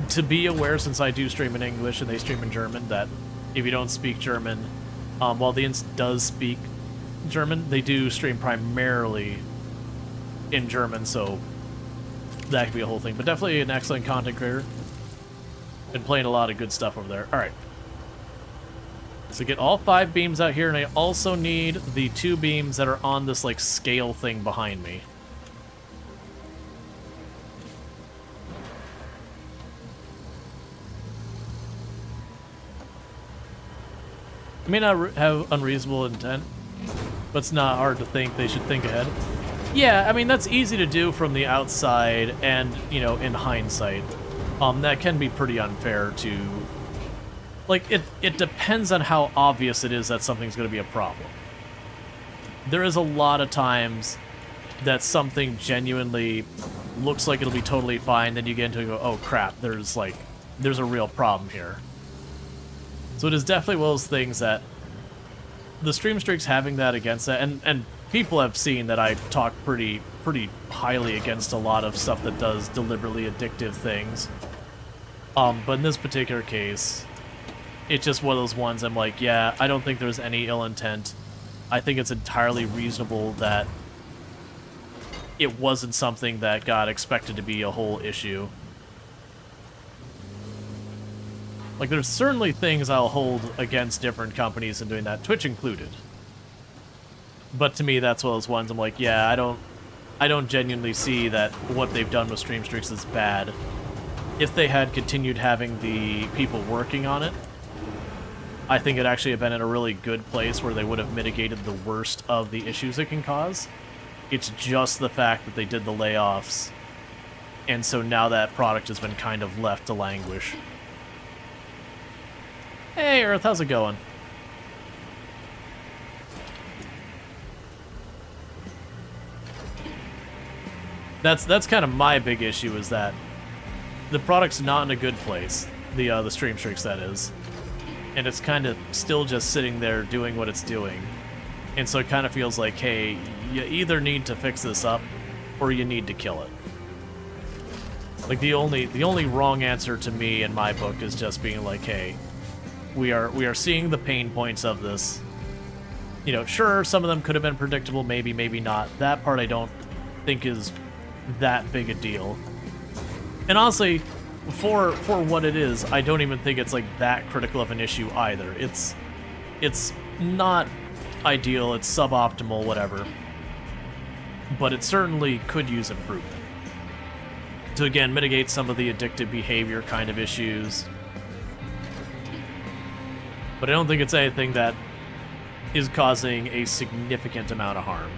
Speaker 1: to be aware, since I do stream in English and they stream in German, that if you don't speak German, while the Ints does speak German, they do stream primarily in German, so that could be a whole thing. But definitely an excellent content creator. Been playing a lot of good stuff over there. Alright. So get all 5 beams out here, and I also need the 2 beams that are on this, like, scale thing behind me. I may not have unreasonable intent, but it's not hard to think they should think ahead. Yeah, I mean, that's easy to do from the outside and, you know, in hindsight. That can be pretty unfair to... Like, it depends on how obvious it is that something's going to be a problem. There is a lot of times that something genuinely looks like it'll be totally fine, then you get into it and go, oh crap, there's a real problem here. So it is definitely one of those things that the stream streaks having that against that, and people have seen that I talk pretty highly against a lot of stuff that does deliberately addictive things. But in this particular case, it's just one of those ones I'm like, yeah, I don't think there's any ill intent. I think it's entirely reasonable that it wasn't something that got expected to be a whole issue. Like, there's certainly things I'll hold against different companies in doing that, Twitch included. But to me, that's one of those ones I'm like, yeah, I don't genuinely see that what they've done with stream streaks is bad. If they had continued having the people working on it, I think it'd actually have been in a really good place where they would have mitigated the worst of the issues it can cause. It's just the fact that they did the layoffs, and so now that product has been kind of left to languish. Hey, Earth, how's it going? That's kind of my big issue, is that the product's not in a good place. The stream streaks, that is. And it's kind of still just sitting there doing what it's doing. And so it kind of feels like, hey, you either need to fix this up, or you need to kill it. Like the only wrong answer to me in my book is just being like, hey, we are seeing the pain points of this. You know, sure, some of them could have been predictable, maybe, maybe not. That part I don't think is that big a deal. And honestly, for what it is, I don't even think it's like that critical of an issue either. It's not ideal, it's suboptimal, whatever. But it certainly could use improvement. To again mitigate some of the addictive behavior kind of issues. But I don't think it's anything that is causing a significant amount of harm.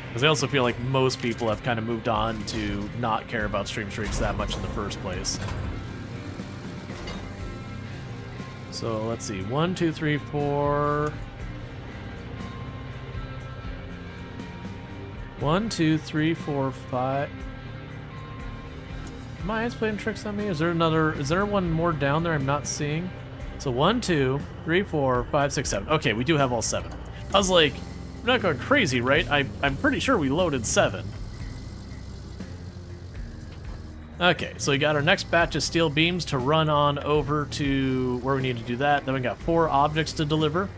Speaker 1: Because I also feel like most people have kind of moved on to not care about stream streaks that much in the first place. So let's see, 1, 2, 3, 4. 1, 2, 3, 4, 5. Am I playing tricks on me? Is there one more down there I'm not seeing? So 1, 2, 3, 4, 5, 6, 7. Okay, we do have all 7. I was like, we're not going crazy, right? I'm pretty sure we loaded 7. Okay, so we got our next batch of steel beams to run on over to where we need to do that. Then we got 4 objects to deliver.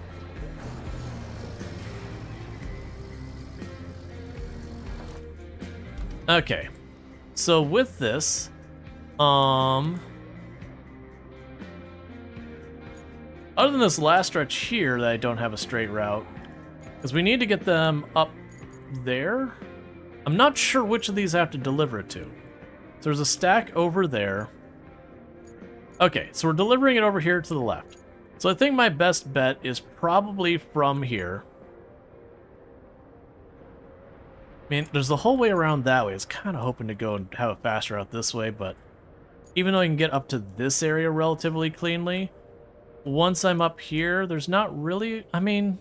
Speaker 1: Okay, so with this, other than this last stretch here that I don't have a straight route, because we need to get them up there. I'm not sure which of these I have to deliver it to. So there's a stack over there. Okay, so we're delivering it over here to the left. So I think my best bet is probably from here. I mean, there's the whole way around that way. I was kind of hoping to go and have a faster route this way, but even though I can get up to this area relatively cleanly, once I'm up here, there's not really, I mean,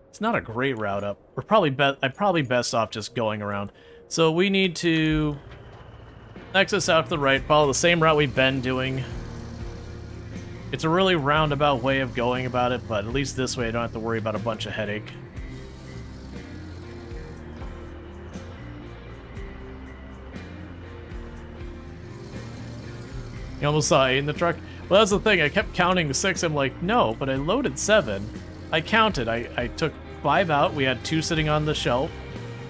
Speaker 1: it's not a great route up. I'm probably best off just going around. So we need to exit out to the right, follow the same route we've been doing. It's a really roundabout way of going about it, but at least this way I don't have to worry about a bunch of headache. You almost saw 8 in the truck? Well, that's the thing. I kept counting 6. I'm like, no, but I loaded 7. I counted. I took 5 out. We had 2 sitting on the shelf.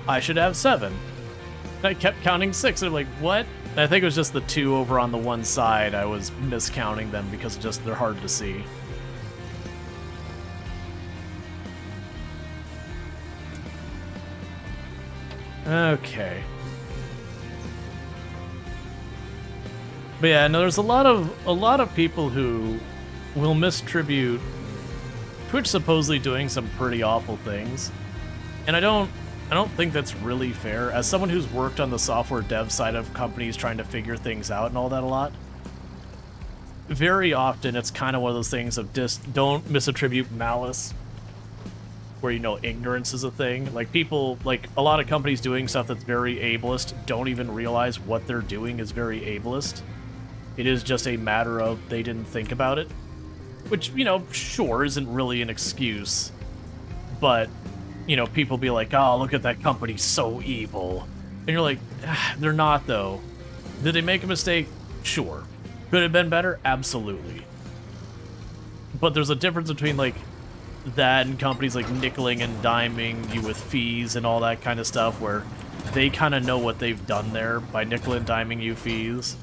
Speaker 1: I should have 7. And I kept counting 6. And I'm like, what? And I think it was just the 2 over on the one side. I was miscounting them because just they're hard to see. Okay. But yeah, no, there's a lot of people who will misattribute Twitch supposedly doing some pretty awful things, and I don't think that's really fair. As someone who's worked on the software dev side of companies trying to figure things out and all that a lot, very often it's kind of one of those things of just don't misattribute malice, where, you know, ignorance is a thing. Like, people, like a lot of companies doing stuff that's very ableist don't even realize what they're doing is very ableist. It is just a matter of they didn't think about it. Which, you know, sure, isn't really an excuse. But, you know, people be like, oh, look at that company, so evil. And you're like, they're not, though. Did they make a mistake? Sure. Could it have been better? Absolutely. But there's a difference between, like, that and companies like nickeling and diming you with fees and all that kind of stuff, where they kind of know what they've done there by nickel and diming you fees,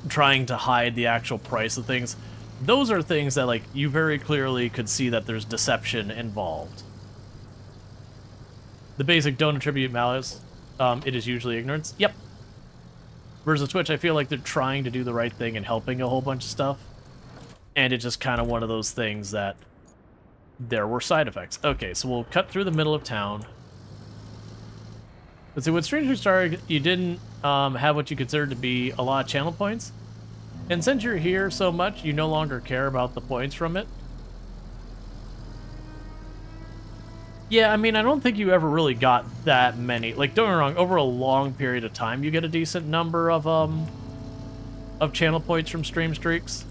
Speaker 1: trying to hide the actual price of things. Those are things that, like, you very clearly could see that there's deception involved. The basic don't attribute malice, it is usually ignorance. Yep. Versus Twitch, I feel like they're trying to do the right thing and helping a whole bunch of stuff. And it's just kind of one of those things that there were side effects. Okay, so we'll cut through the middle of town. Let's see, with Stranger Star, you didn't have what you considered to be a lot of channel points. And since you're here so much, you no longer care about the points from it. Yeah, I mean, I don't think you ever really got that many. Like, don't get me wrong, over a long period of time, you get a decent number of channel points from stream streaks.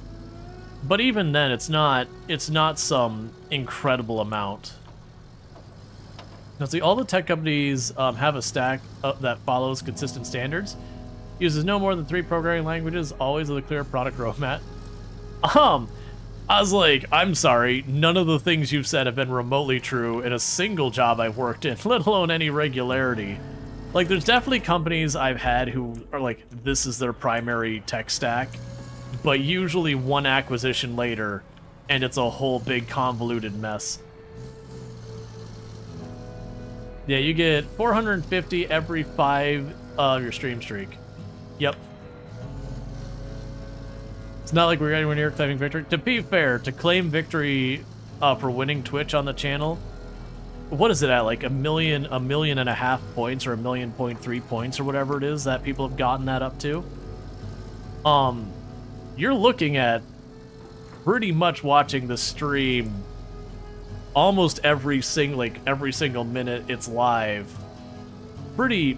Speaker 1: But even then, it's not some incredible amount. Now, see, all the tech companies have a stack that follows consistent standards, uses no more than 3 programming languages, always with a clear product roadmap. I was like, I'm sorry, none of the things you've said have been remotely true in a single job I've worked in, let alone any regularity. Like, there's definitely companies I've had who are like, this is their primary tech stack, but usually one acquisition later, and it's a whole big convoluted mess. Yeah, you get 450 every 5 of your stream streak. Yep. It's not like we're anywhere near claiming victory. To be fair, to claim victory for winning Twitch on the channel, what is it at? Like a million and a half points, or 1.3 points, or whatever it is that people have gotten that up to. You're looking at pretty much watching the stream almost every single minute it's live. Pretty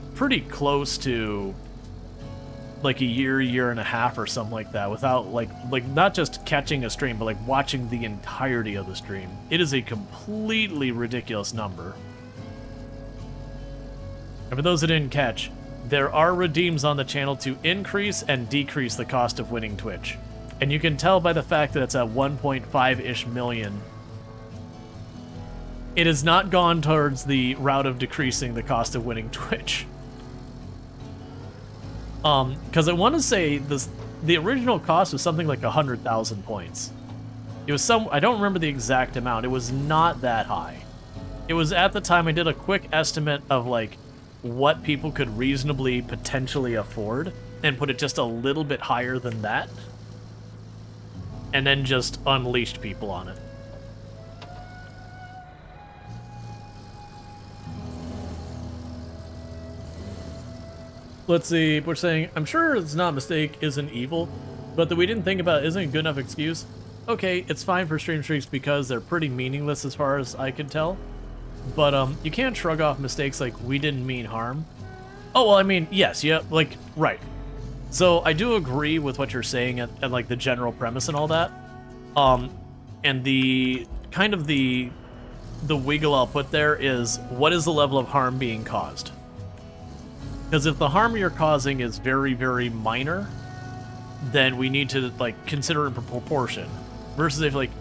Speaker 1: close to like a year and a half or something like that, without like not just catching a stream, but like watching the entirety of the stream. It is a completely ridiculous number. And for those that didn't catch, there are redeems on the channel to increase and decrease the cost of winning Twitch. And you can tell by the fact that it's at 1.5-ish million. It has not gone towards the route of decreasing the cost of winning Twitch. Because I want to say the original cost was something like 100,000 points. It was I don't remember the exact amount. It was not that high. It was at the time I did a quick estimate of like what people could reasonably potentially afford and put it just a little bit higher than that. And then just unleashed people on it. Let's see, we're saying, I'm sure it's not a mistake, isn't evil, but that we didn't think about it isn't a good enough excuse. Okay, it's fine for stream streaks because they're pretty meaningless as far as I can tell. But you can't shrug off mistakes like we didn't mean harm. Oh, well, I mean, yes, yeah, like, right. So I do agree with what you're saying and like the general premise and all that. And the kind of the wiggle I'll put there is, what is the level of harm being caused? Because if the harm you're causing is very, very minor, then we need to like consider it in proportion. Versus if like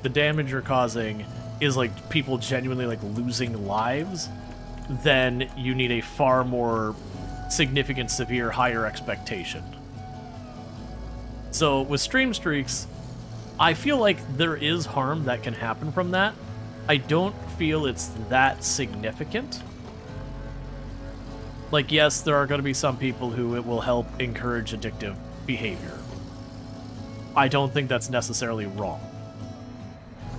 Speaker 1: the damage you're causing is like people genuinely like losing lives, then you need a far more significant, severe, higher expectation. So with stream streaks, I feel like there is harm that can happen from that. I don't feel it's that significant. Like, yes, there are going to be some people who it will help encourage addictive behavior. I don't think that's necessarily wrong.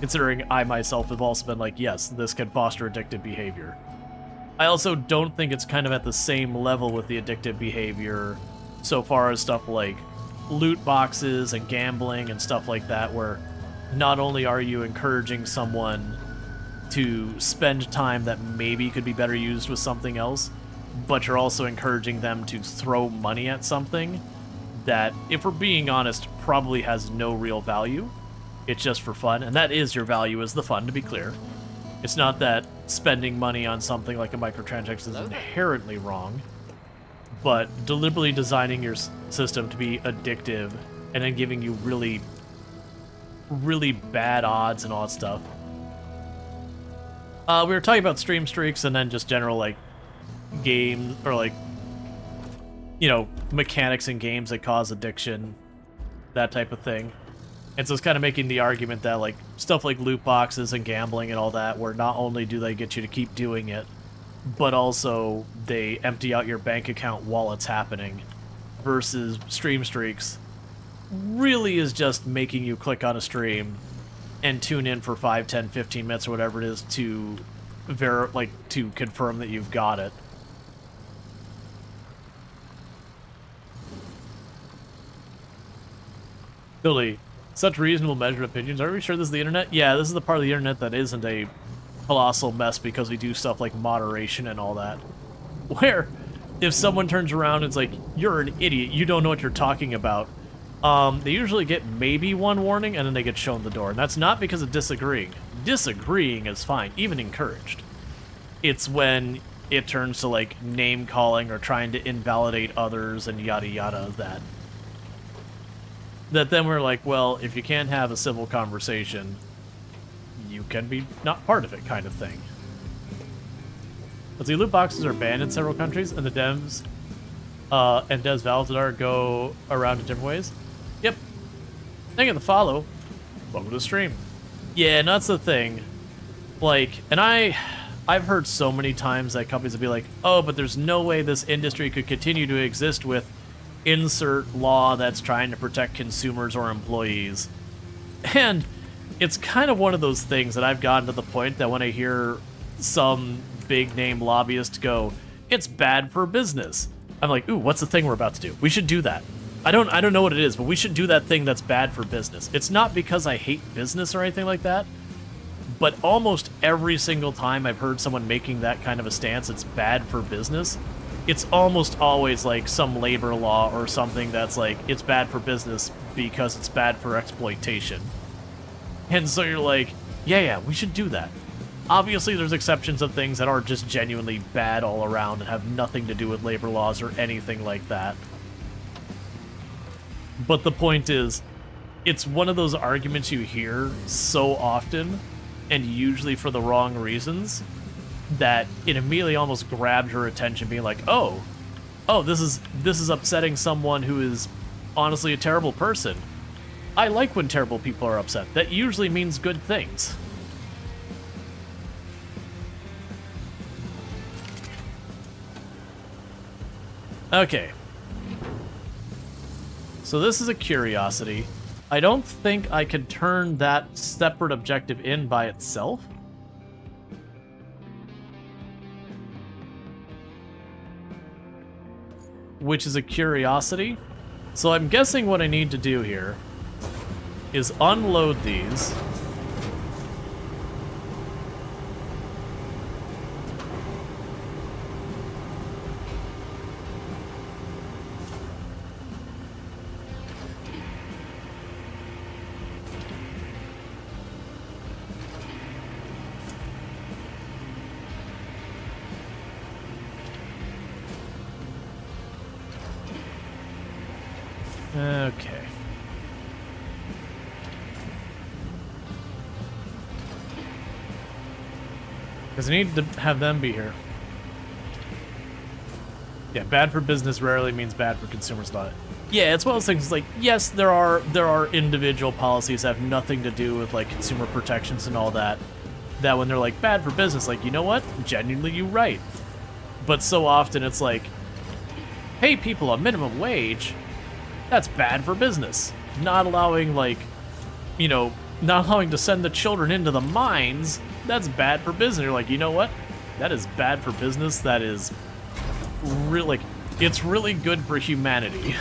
Speaker 1: Considering I myself have also been like, yes, this can foster addictive behavior. I also don't think it's kind of at the same level with the addictive behavior so far as stuff like loot boxes and gambling and stuff like that, where not only are you encouraging someone to spend time that maybe could be better used with something else, but you're also encouraging them to throw money at something that, if we're being honest, probably has no real value. It's just for fun, and that is your value, is the fun, to be clear. It's not that spending money on something like a microtransaction is inherently wrong, but deliberately designing your system to be addictive and then giving you really, really bad odds and all that stuff. We were talking about stream streaks and then just general, like, games, or like, you know, mechanics in games that cause addiction, that type of thing. And so it's kind of making the argument that like stuff like loot boxes and gambling and all that, where not only do they get you to keep doing it, but also they empty out your bank account while it's happening, versus stream streaks really is just making you click on a stream and tune in for 5, 10, 15 minutes or whatever it is to to confirm that you've got it. Billy, such reasonable measured opinions. Are we sure this is the internet? Yeah, this is the part of the internet that isn't a colossal mess because we do stuff like moderation and all that. Where, if someone turns around and is like, you're an idiot, you don't know what you're talking about, they usually get maybe one warning and then they get shown the door. And that's not because of disagreeing. Disagreeing is fine, even encouraged. It's when it turns to, like, name-calling or trying to invalidate others and yada yada that then we're like, well, if you can't have a civil conversation, you can be not part of it kind of thing. But the loot boxes are banned in several countries, and the devs and devs Validar go around in different ways. Yep. Thank you for the follow. Welcome to the stream. Yeah, and that's the thing. Like, and I've heard so many times that companies will be like, oh, but there's no way this industry could continue to exist with insert law that's trying to protect consumers or employees. And it's kind of one of those things that I've gotten to the point that when I hear some big name lobbyist go, it's bad for business, I'm like, ooh, what's the thing we're about to do? We should do that. I don't know what it is, but we should do that thing that's bad for business. It's not because I hate business or anything like that, but almost every single time I've heard someone making that kind of a stance, it's bad for business, it's almost always like some labor law or something that's like, it's bad for business because it's bad for exploitation. And so you're like, yeah, we should do that. Obviously, there's exceptions of things that are just genuinely bad all around and have nothing to do with labor laws or anything like that. But the point is, it's one of those arguments you hear so often, and usually for the wrong reasons, that it immediately almost grabbed her attention, being like, oh, this is upsetting someone who is honestly a terrible person. I like when terrible people are upset. That usually means good things. Okay. So this is a curiosity. I don't think I could turn that separate objective in by itself. Which is a curiosity. So I'm guessing what I need to do here is unload these. Okay. Because I need to have them be here. Yeah, bad for business rarely means bad for consumers. Not it. Yeah, it's one of those things. Like, yes, there are individual policies that have nothing to do with like consumer protections and all that. That when they're like bad for business, like, you know what? Genuinely, you're right. But so often it's like, pay people a minimum wage. That's bad for business. Not allowing, like, you know, not allowing to send the children into the mines, that's bad for business. You're like, you know what? That is bad for business. That is really, like, it's really good for humanity.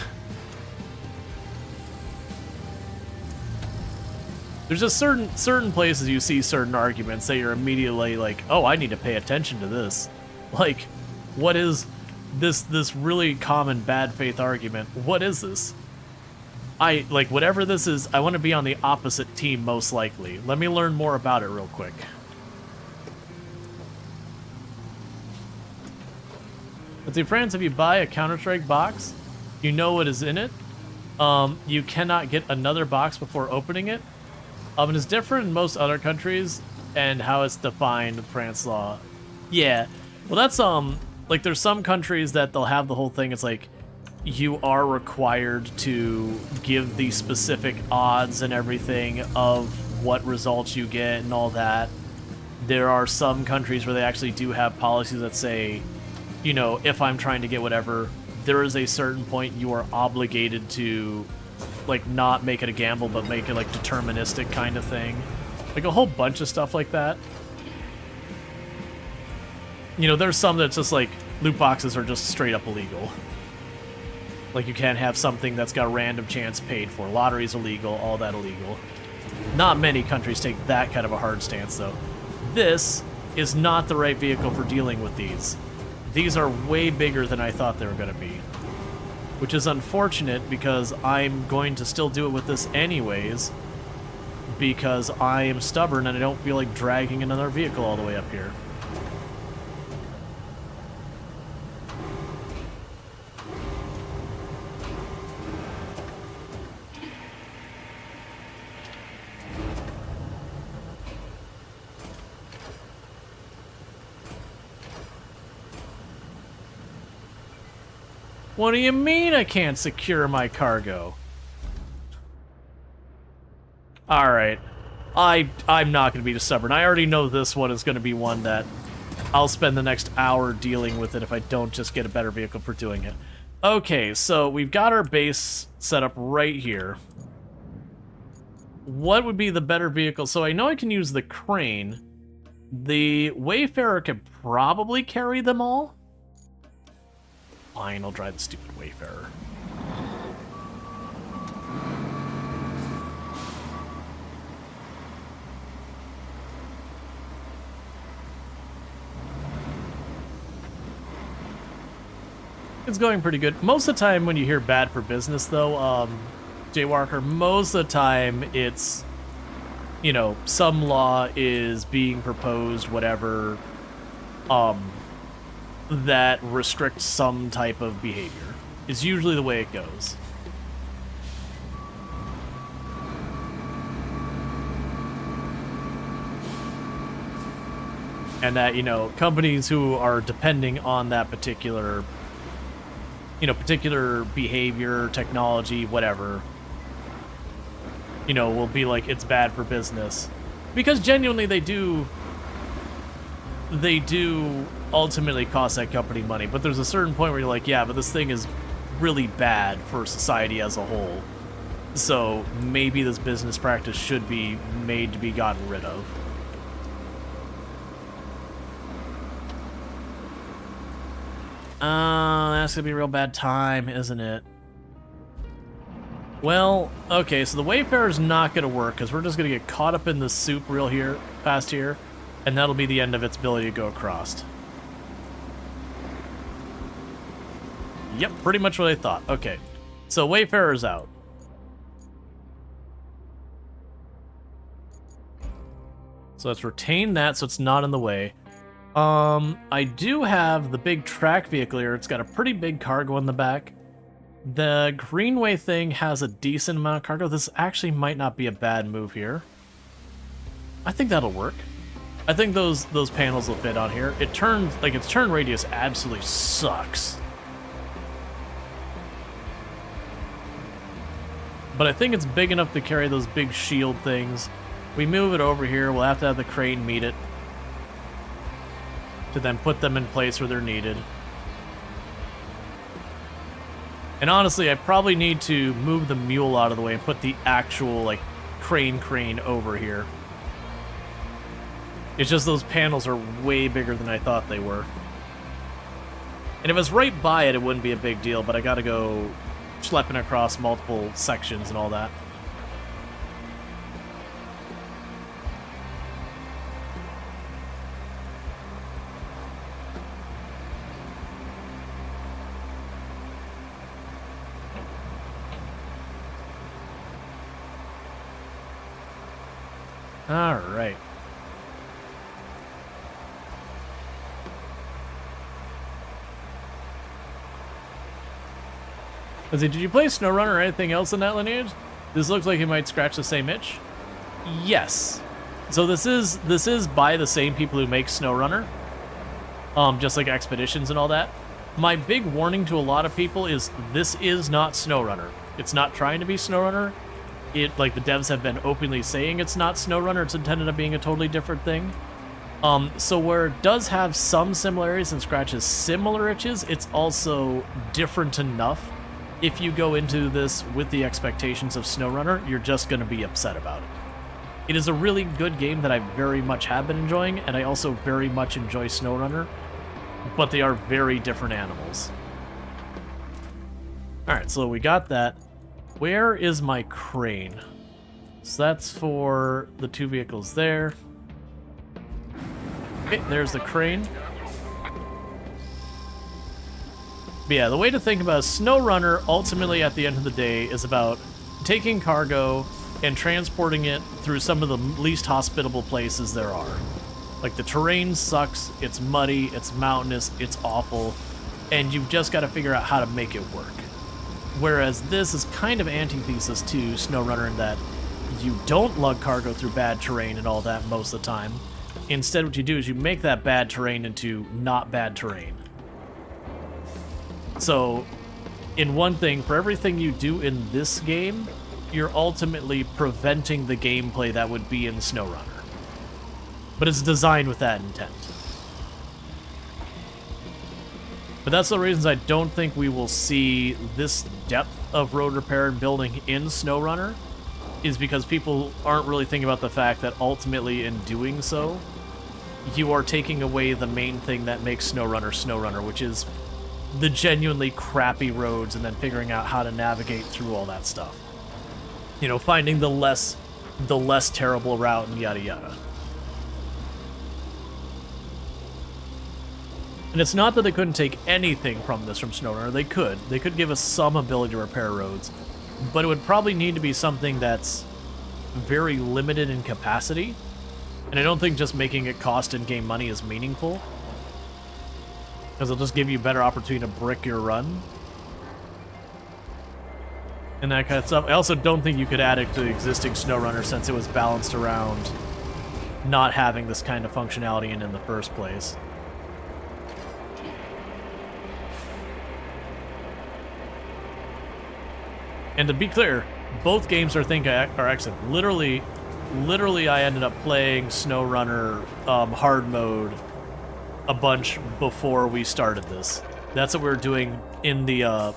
Speaker 1: There's just certain places you see certain arguments that you're immediately like, oh, I need to pay attention to this. Like, what is this really common bad faith argument? What is this? Like, whatever this is, I want to be on the opposite team most likely. Let me learn more about it real quick. Let's see, friends, if you buy a Counter-Strike box, you know what is in it. You cannot get another box before opening it. It is different in most other countries and how it's defined in France law. Yeah, well, that's, like, there's some countries that they'll have the whole thing. It's like, you are required to give the specific odds and everything of what results you get and all that. There are some countries where they actually do have policies that say, you know, if I'm trying to get whatever, there is a certain point you are obligated to, like, not make it a gamble, but make it, like, deterministic kind of thing. Like, a whole bunch of stuff like that. You know, there's some that's just like, loot boxes are just straight up illegal. Like, you can't have something that's got random chance paid for. Lottery's illegal, all that illegal. Not many countries take that kind of a hard stance, though. This is not the right vehicle for dealing with these. These are way bigger than I thought they were going to be. Which is unfortunate, because I'm going to still do it with this anyways, because I am stubborn and I don't feel like dragging another vehicle all the way up here. What do you mean I can't secure my cargo? Alright. I'm not going to be too stubborn. I already know this one is going to be one that I'll spend the next hour dealing with it if I don't just get a better vehicle for doing it. Okay, so we've got our base set up right here. What would be the better vehicle? So I know I can use the crane. The Wayfarer could probably carry them all. Fine, I'll drive the stupid Wayfarer. It's going pretty good. Most of the time when you hear bad for business, though, Jaywalker, most of the time it's, you know, some law is being proposed, whatever, that restricts some type of behavior. Is usually the way it goes. And that, you know, companies who are depending on that particular, you know, particular behavior, technology, whatever, you know, will be like, it's bad for business. Because genuinely they do ultimately cost that company money, but there's a certain point where you're like, yeah, but this thing is really bad for society as a whole. So maybe this business practice should be made to be gotten rid of. That's gonna be a real bad time, isn't it? Well, okay, so the Wayfarer's not gonna work because we're just gonna get caught up in the soup fast here, and that'll be the end of its ability to go across. Yep, pretty much what I thought. Okay, so Wayfarer's out. So let's retain that so it's not in the way. I do have the big track vehicle here. It's got a pretty big cargo in the back. The Greenway thing has a decent amount of cargo. This actually might not be a bad move here. I think that'll work. I think those panels will fit on here. It turns, like, its turn radius absolutely sucks. But I think it's big enough to carry those big shield things. We move it over here. We'll have to have the crane meet it to then put them in place where they're needed. And honestly, I probably need to move the mule out of the way and put the actual, like, crane over here. It's just those panels are way bigger than I thought they were. And if it was right by it, it wouldn't be a big deal, but I gotta go schlepping across multiple sections and all that. All right. Let's see, did you play SnowRunner or anything else in that lineage? This looks like it might scratch the same itch. Yes. So this is by the same people who make SnowRunner. Just like Expeditions and all that. My big warning to a lot of people is this is not SnowRunner. It's not trying to be SnowRunner. Like the devs have been openly saying it's not SnowRunner, it's intended on being a totally different thing. So where it does have some similarities and scratches similar itches, it's also different enough. If you go into this with the expectations of SnowRunner, you're just going to be upset about it. It is a really good game that I very much have been enjoying, and I also very much enjoy SnowRunner, but they are very different animals. Alright, so we got that. Where is my crane? So that's for the two vehicles there. Okay, there's the crane. But yeah, the way to think about SnowRunner, ultimately at the end of the day, is about taking cargo and transporting it through some of the least hospitable places there are. Like, the terrain sucks, it's muddy, it's mountainous, it's awful, and you've just got to figure out how to make it work. Whereas this is kind of antithesis to SnowRunner in that you don't lug cargo through bad terrain and all that most of the time. Instead, what you do is you make that bad terrain into not bad terrain. So, in one thing, for everything you do in this game, you're ultimately preventing the gameplay that would be in SnowRunner. But it's designed with that intent. But that's the reasons I don't think we will see this depth of road repair and building in SnowRunner, is because people aren't really thinking about the fact that ultimately in doing so, you are taking away the main thing that makes SnowRunner SnowRunner, which is the genuinely crappy roads and then figuring out how to navigate through all that stuff. You know, finding the less terrible route and yada yada. And it's not that they couldn't take anything from this from SnowRunner. They could. They could give us some ability to repair roads. But it would probably need to be something that's very limited in capacity. And I don't think just making it cost in-game money is meaningful. Because it'll just give you better opportunity to brick your run. And that kind of stuff. I also don't think you could add it to the existing SnowRunner since it was balanced around not having this kind of functionality in the first place. And to be clear, both games are excellent. Literally, I ended up playing SnowRunner hard mode a bunch before we started this. That's what we were doing in the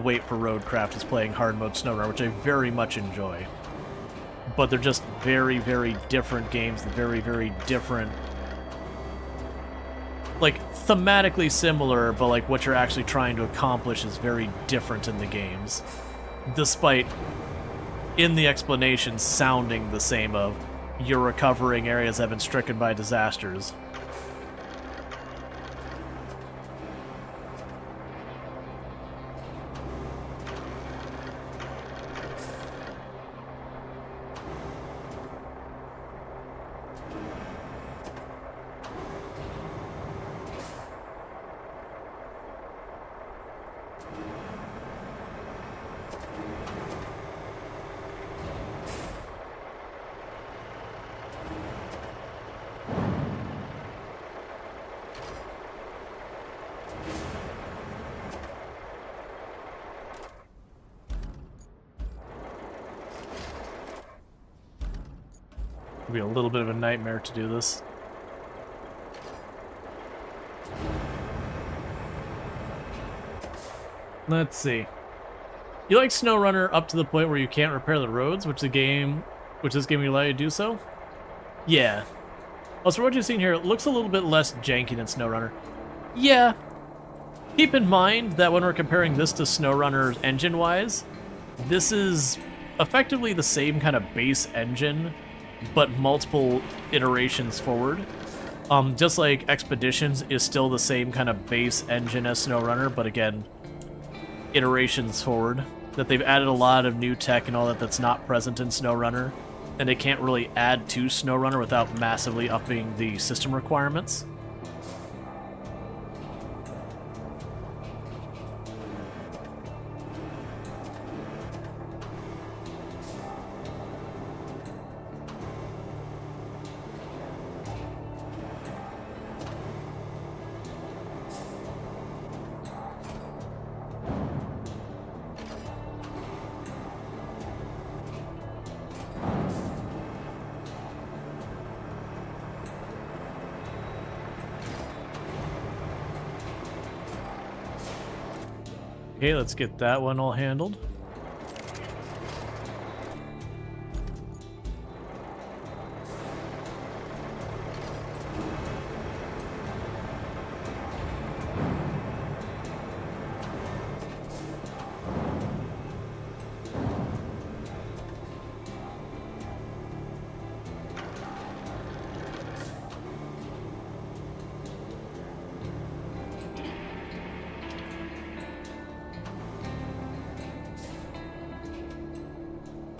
Speaker 1: wait for RoadCraft, is playing hard mode SnowRunner, which I very much enjoy. But they're just very, very different games, very, very different. Like, thematically similar, but like what you're actually trying to accomplish is very different in the games. Despite, in the explanation, sounding the same of, you're recovering areas that have been stricken by disasters. It'll be a little bit of a nightmare to do this. Let's see. You like SnowRunner up to the point where you can't repair the roads, which this game will allow you to do so? Yeah. Also, what you've seen here, it looks a little bit less janky than SnowRunner. Yeah. Keep in mind that when we're comparing this to SnowRunner engine-wise, this is effectively the same kind of base engine, but multiple iterations forward. Just like Expeditions is still the same kind of base engine as SnowRunner, but again, iterations forward. That they've added a lot of new tech and all that that's not present in SnowRunner, and they can't really add to SnowRunner without massively upping the system requirements. Okay, let's get that one all handled.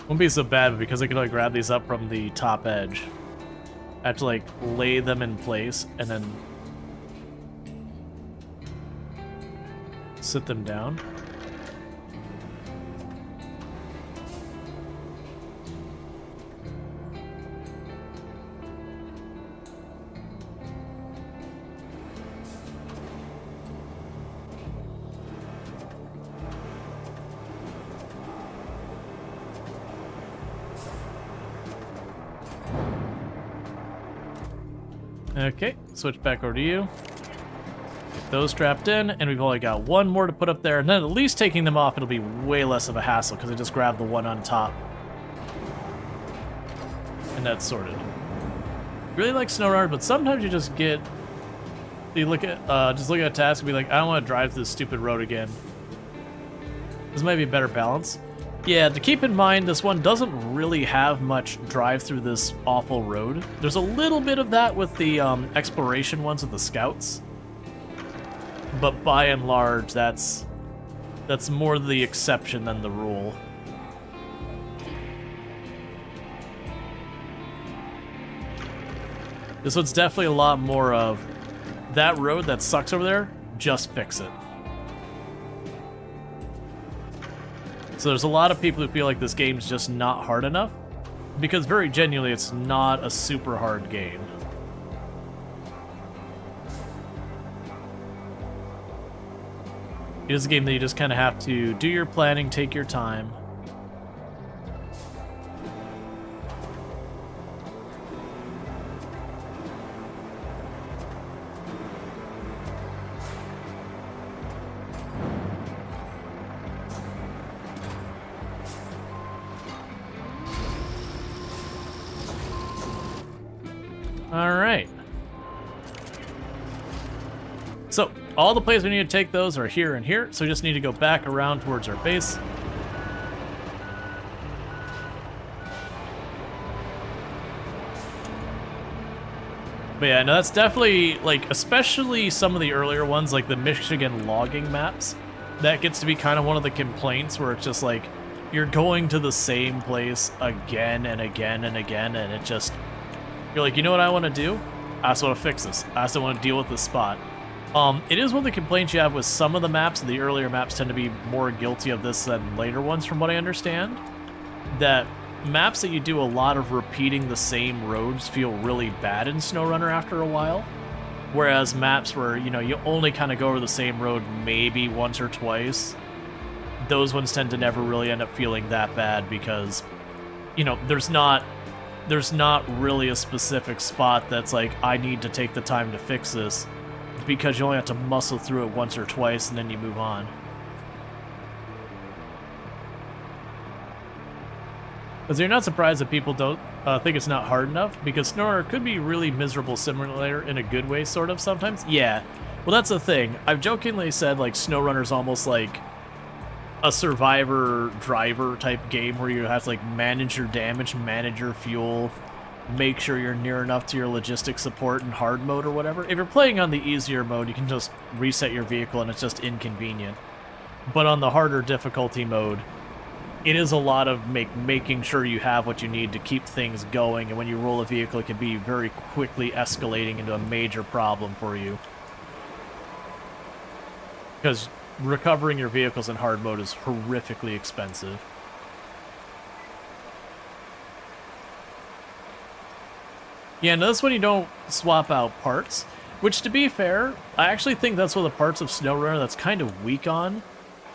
Speaker 1: Won't be so bad, but because I can like grab these up from the top edge, I have to like lay them in place and then sit them down. Okay, switch back over to you. Get those strapped in, and we've only got one more to put up there, and then at least taking them off, it'll be way less of a hassle, because I just grab the one on top. And that's sorted. Really like SnowRunner, but sometimes you just get... You look at, just look at a task and be like, I don't want to drive this stupid road again. This might be a better balance. Yeah, to keep in mind, this one doesn't really have much drive through this awful road. There's a little bit of that with the exploration ones with the scouts. But by and large, that's more the exception than the rule. This one's definitely a lot more of that road that sucks over there, just fix it. So there's a lot of people who feel like this game's just not hard enough, because very genuinely, it's not a super hard game. It is a game that you just kind of have to do your planning, take your time. Alright. So, all the places we need to take those are here and here, so we just need to go back around towards our base. But yeah, no, that's definitely, like, especially some of the earlier ones, like the Michigan logging maps, that gets to be kind of one of the complaints where it's just like, you're going to the same place again and again and again, and it just... You're like, you know what I want to do? I just want to fix this. I just want to deal with this spot. It is one of the complaints you have with some of the maps. The earlier maps tend to be more guilty of this than later ones, from what I understand. That maps that you do a lot of repeating the same roads feel really bad in SnowRunner after a while. Whereas maps where, you know, you only kind of go over the same road maybe once or twice, those ones tend to never really end up feeling that bad because, you know, there's not really a specific spot that's like, I need to take the time to fix this, because you only have to muscle through it once or twice and then you move on. Because you're not surprised that people don't think it's not hard enough, because SnowRunner could be a really miserable simulator in a good way, sort of, sometimes. Yeah, well, that's the thing. I've jokingly said, like, SnowRunner's almost like a survivor driver type game where you have to, like, manage your damage, manage your fuel, make sure you're near enough to your logistic support in hard mode or whatever. If you're playing on the easier mode, you can just reset your vehicle and it's just inconvenient. But on the harder difficulty mode, it is a lot of making sure you have what you need to keep things going, and when you roll a vehicle, it can be very quickly escalating into a major problem for you. Because recovering your vehicles in hard mode is horrifically expensive. Yeah, notice when you don't swap out parts, which, to be fair, I actually think that's one of the parts of SnowRunner that's kind of weak on,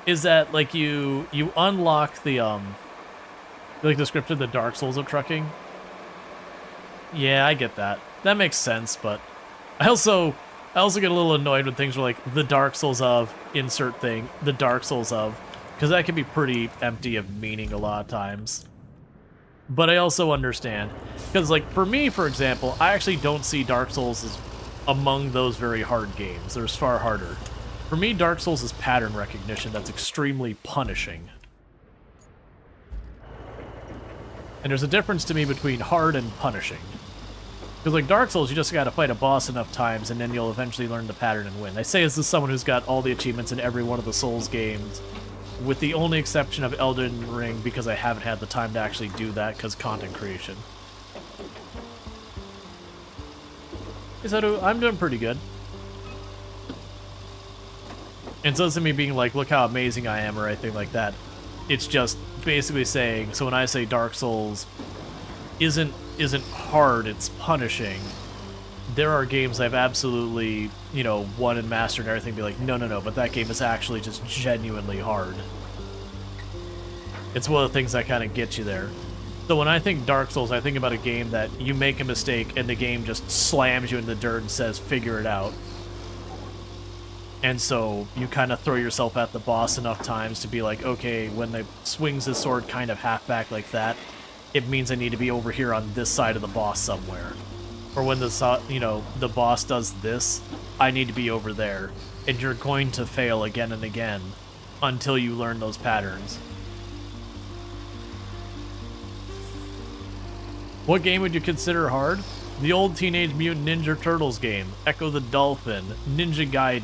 Speaker 1: is that, like, you unlock the, like, descriptive, the Dark Souls of trucking. Yeah, I get that. That makes sense, but I also get a little annoyed when things are like, the Dark Souls of, insert thing, the Dark Souls of, because that can be pretty empty of meaning a lot of times. But I also understand, because, like, for me, for example, I actually don't see Dark Souls as among those very hard games. There's far harder. For me, Dark Souls is pattern recognition that's extremely punishing. And there's a difference to me between hard and punishing. Because, like, Dark Souls, you just gotta fight a boss enough times, and then you'll eventually learn the pattern and win. I say this as someone who's got all the achievements in every one of the Souls games, with the only exception of Elden Ring, because I haven't had the time to actually do that, because content creation. So I'm doing pretty good. And so instead of me being like, look how amazing I am, or anything like that, it's just basically saying, so when I say Dark Souls isn't hard, it's punishing, there are games I've absolutely, you know, won and mastered and everything, be like, no, but that game is actually just genuinely hard. It's one of the things that kind of gets you there. So when I think Dark Souls, I think about a game that you make a mistake and the game just slams you in the dirt and says, figure it out. And so you kind of throw yourself at the boss enough times to be like, okay, when they swings his sword kind of half back like that, it means I need to be over here on this side of the boss somewhere. Or when the boss does this, I need to be over there. And you're going to fail again and again until you learn those patterns. What game would you consider hard? The old Teenage Mutant Ninja Turtles game, Echo the Dolphin, Ninja Gaiden.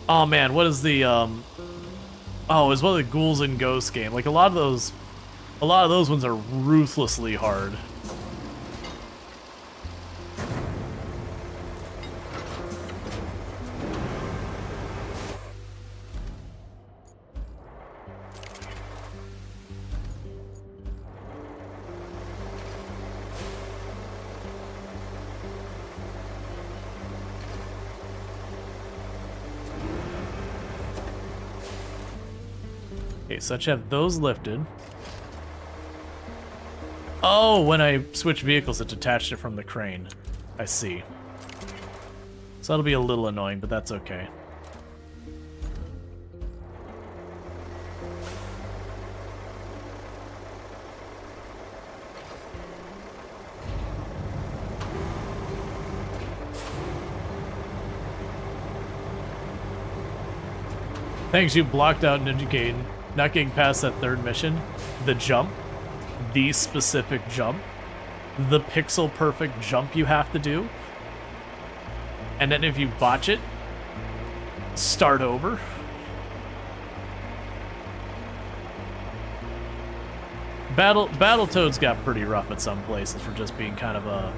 Speaker 1: Oh man, what is the oh, it's one of the Ghouls and Ghosts game. Like a lot of those ones are ruthlessly hard. Okay, so I should have those lifted. Oh, when I switch vehicles, it detached it from the crane. I see. So that'll be a little annoying, but that's okay. Thanks, you blocked out Ninja Gaiden. Not getting past that third mission. The jump. The specific jump. The pixel perfect jump you have to do. And then if you botch it, start over. Battletoads got pretty rough at some places for just being kind of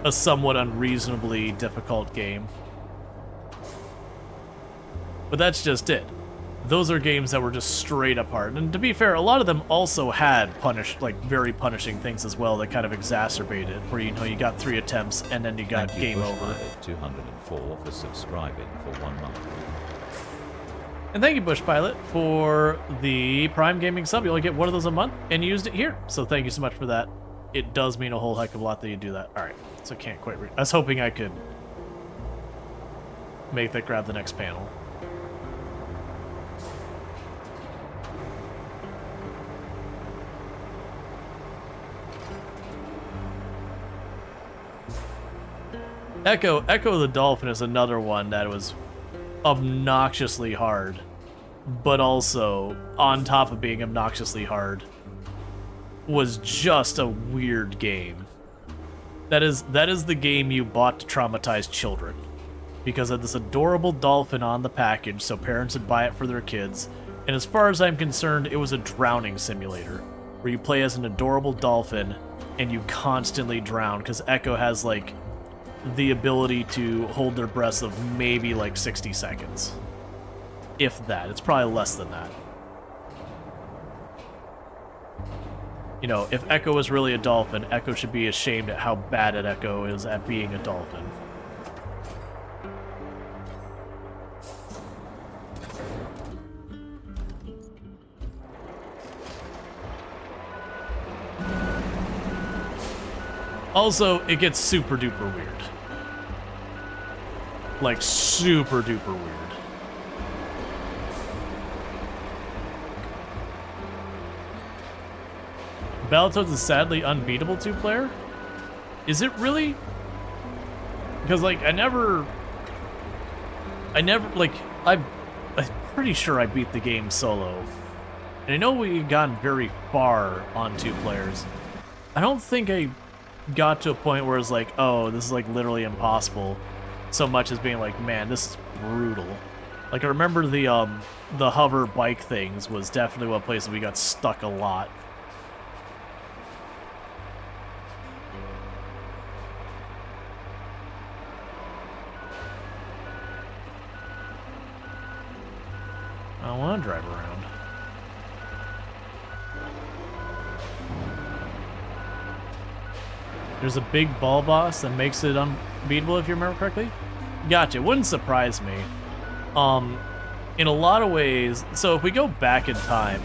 Speaker 1: a somewhat unreasonably difficult game. But that's just it. Those are games that were just straight up hard. And to be fair, a lot of them also had very punishing things as well that kind of exacerbate it. Where, you got 3 attempts and then you got game over.
Speaker 5: 204 for subscribing for 1 month.
Speaker 1: And thank you, Bush Pilot, for the Prime Gaming sub. You only get one of those a month, and you used it here. So thank you so much for that. It does mean a whole heck of a lot that you do that. Alright, so I can't quite read. I was hoping I could make that grab the next panel. Echo the Dolphin is another one that was obnoxiously hard, but also, on top of being obnoxiously hard, was just a weird game. That is the game you bought to traumatize children, because of this adorable dolphin on the package, so parents would buy it for their kids, and as far as I'm concerned, it was a drowning simulator, where you play as an adorable dolphin, and you constantly drown, because Echo has, the ability to hold their breaths of maybe 60 seconds. If that. It's probably less than that. If Echo was really a dolphin, Echo should be ashamed at how bad Echo is at being a dolphin. Also, it gets super duper weird. Super duper weird. Battletoads is sadly unbeatable 2-player? Is it really? Because, I'm pretty sure I beat the game solo. And I know we've gotten very far on 2 players. I don't think I got to a point where it's oh, this is literally impossible, so much as being man, this is brutal. I remember the hover bike things was definitely one place that we got stuck a lot. I don't want to drive around. There's a big ball boss that makes it unbeatable, if you remember correctly. Gotcha. Wouldn't surprise me. In a lot of ways, so if we go back in time,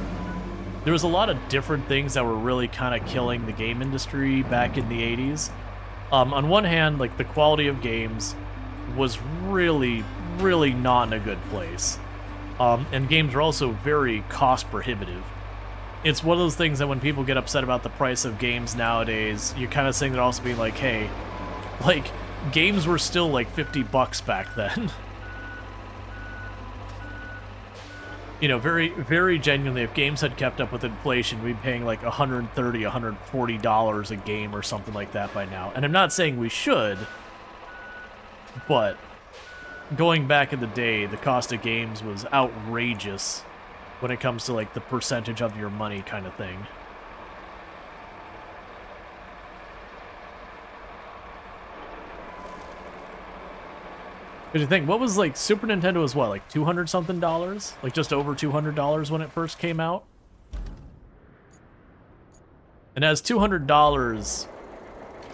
Speaker 1: there was a lot of different things that were really kind of killing the game industry back in the 80s. On one hand, like, the quality of games was really, really not in a good place. And games are also very cost prohibitive. It's one of those things that when people get upset about the price of games nowadays, you're kind of saying they're also being like, hey, like, games were still like $50 back then. You know, very, very genuinely, if games had kept up with inflation, we'd be paying like $130, $140 a game or something like that by now. And I'm not saying we should, but going back in the day, the cost of games was outrageous when it comes to like the percentage of your money kind of thing. Because you think, what was like Super Nintendo was what, like $200 something? Like just over $200 when it first came out? And as $200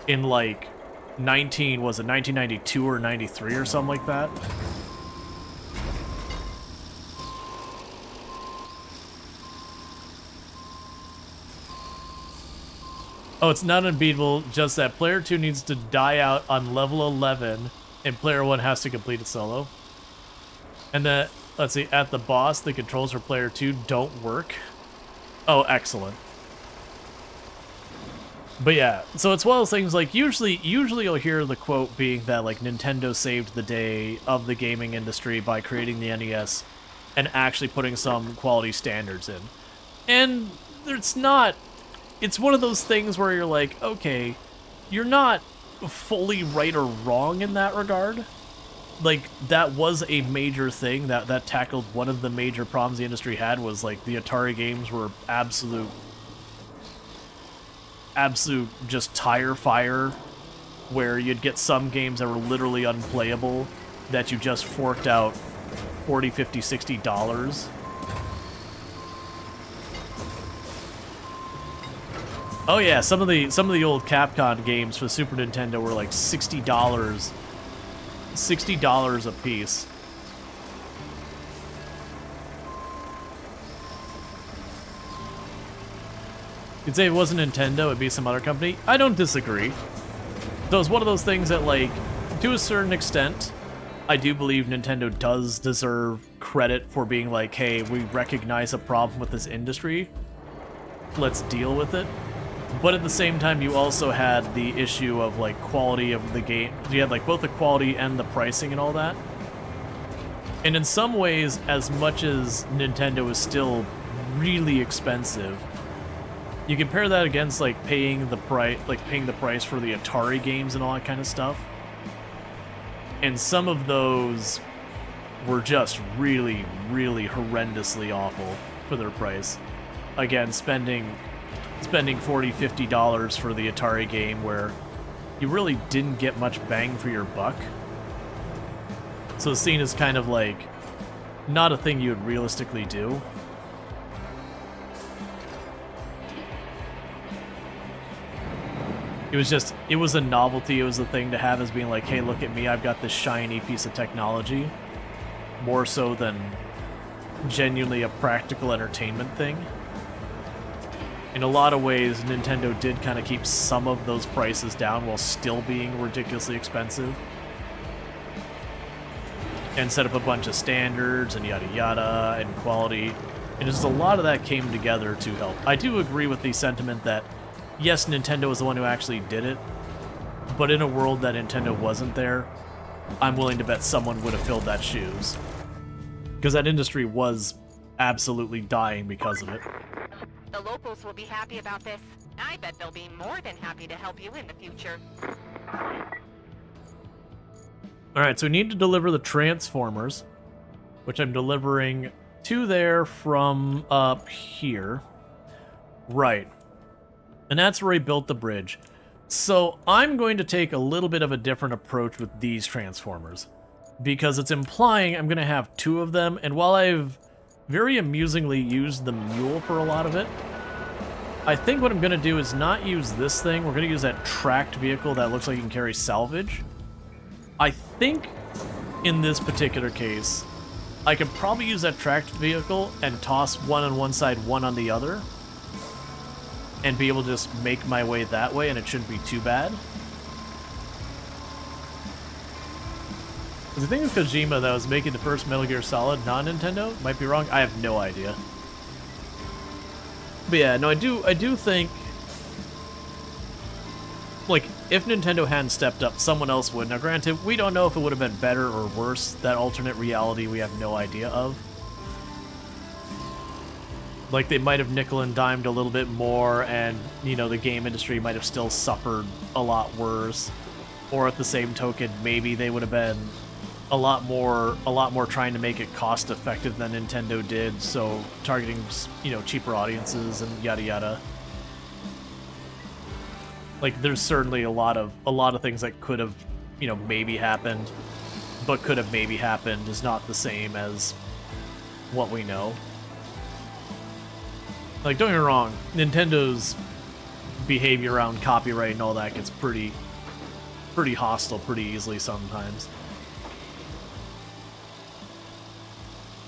Speaker 1: in like 1992 or 93 or something like that? Oh, it's not unbeatable, just that player 2 needs to die out on level 11 and player 1 has to complete it solo. And that, let's see, at the boss, the controls for player 2 don't work. Oh, excellent. But yeah, so it's one of those things, like, usually you'll hear the quote being that, like, Nintendo saved the day of the gaming industry by creating the NES and actually putting some quality standards in. And it's not... It's one of those things where you're like, okay, you're not fully right or wrong in that regard. Like, that was a major thing that tackled one of the major problems the industry had, was like the Atari games were absolute just tire fire, where you'd get some games that were literally unplayable that you just forked out $40, $50, $60. Oh yeah, some of the old Capcom games for Super Nintendo were like $60 a piece. You'd say it wasn't Nintendo, it'd be some other company. I don't disagree. So it's one of those things that, like, to a certain extent, I do believe Nintendo does deserve credit for being like, hey, we recognize a problem with this industry. Let's deal with it. But at the same time, you also had the issue of, like, quality of the game. You had, like, both the quality and the pricing and all that. And in some ways, as much as Nintendo is still really expensive, you compare that against, like, paying the price for the Atari games and all that kind of stuff. And some of those were just really, really horrendously awful for their price. Again, spending $40, $50 for the Atari game where you really didn't get much bang for your buck. So the scene is kind of like not a thing you would realistically do. It was a novelty, it was a thing to have as being like, hey, look at me, I've got this shiny piece of technology. More so than genuinely a practical entertainment thing. In a lot of ways, Nintendo did kind of keep some of those prices down while still being ridiculously expensive. And set up a bunch of standards and yada yada and quality. And just a lot of that came together to help. I do agree with the sentiment that, yes, Nintendo was the one who actually did it, but in a world that Nintendo wasn't there, I'm willing to bet someone would have filled that shoes. Because that industry was absolutely dying because of it.
Speaker 2: The locals will be happy about this. I bet they'll be more than happy to help you in the future.
Speaker 1: Alright, so we need to deliver the transformers, which I'm delivering to there from up here. Right. And that's where I built the bridge. So I'm going to take a little bit of a different approach with these transformers, because it's implying I'm going to have two of them, and while I've very amusingly used the mule for a lot of it, I think what I'm going to do is not use this thing. We're going to use that tracked vehicle that looks like you can carry salvage. I think in this particular case, I could probably use that tracked vehicle and toss one on one side, one on the other, and be able to just make my way that way, and it shouldn't be too bad. Because I think it's Kojima that was making the first Metal Gear Solid non-Nintendo. Might be wrong. I have no idea. But yeah, no, I do think, like, if Nintendo hadn't stepped up, someone else would. Now, granted, we don't know if it would have been better or worse. That alternate reality we have no idea of. Like, they might have nickel and dimed a little bit more, and, you know, the game industry might have still suffered a lot worse. Or at the same token, maybe they would have been a lot more trying to make it cost effective than Nintendo did, so targeting, you know, cheaper audiences and yada yada. Like, there's certainly a lot of things that could have, you know, maybe happened, but could have maybe happened is not the same as what we know. Like, don't get me wrong, Nintendo's behavior around copyright and all that gets pretty hostile pretty easily sometimes.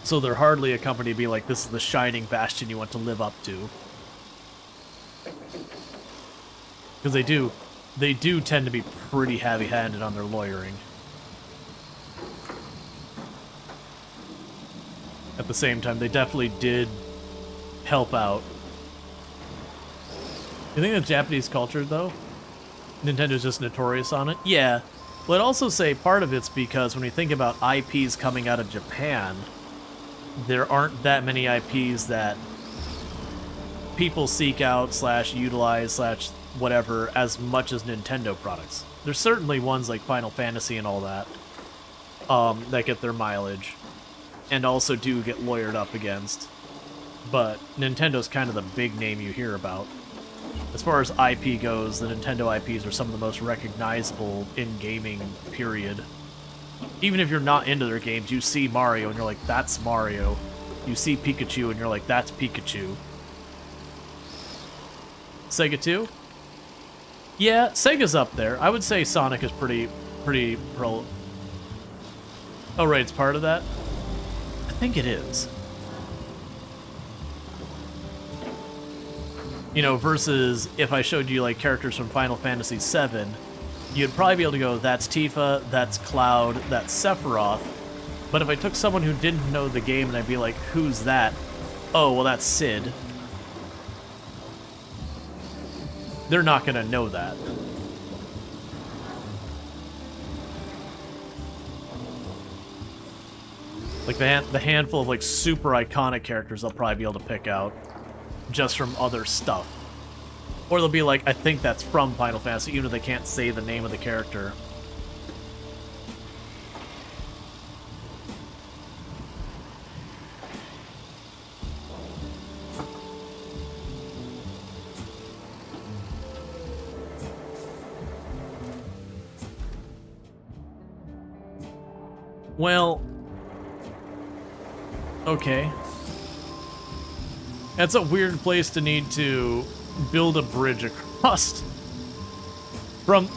Speaker 1: So they're hardly a company to be like, this is the shining bastion you want to live up to. Because they do tend to be pretty heavy-handed on their lawyering. At the same time, they definitely did help out. You think that's Japanese culture, though? Nintendo's just notorious on it? Yeah. Well, I'd also say part of it's because when you think about IPs coming out of Japan, there aren't that many IPs that people seek out / utilize / whatever as much as Nintendo products. There's certainly ones like Final Fantasy and all that that get their mileage and also do get lawyered up against. But Nintendo's kind of the big name you hear about. As far as IP goes, the Nintendo IPs are some of the most recognizable in gaming, period. Even if you're not into their games, you see Mario and you're like, that's Mario. You see Pikachu and you're like, that's Pikachu. Sega 2? Yeah, Sega's up there. I would say Sonic is pretty pro. Oh, right, it's part of that? I think it is. You know, versus if I showed you, like, characters from Final Fantasy VII, you'd probably be able to go, that's Tifa, that's Cloud, that's Sephiroth. But if I took someone who didn't know the game and I'd be like, who's that? Oh, well, that's Sid. They're not going to know that. Like, the handful of, like, super iconic characters I'll probably be able to pick out just from other stuff. Or they'll be like, I think that's from Final Fantasy, even if they can't say the name of the character. Well, okay. That's a weird place to need to build a bridge across. From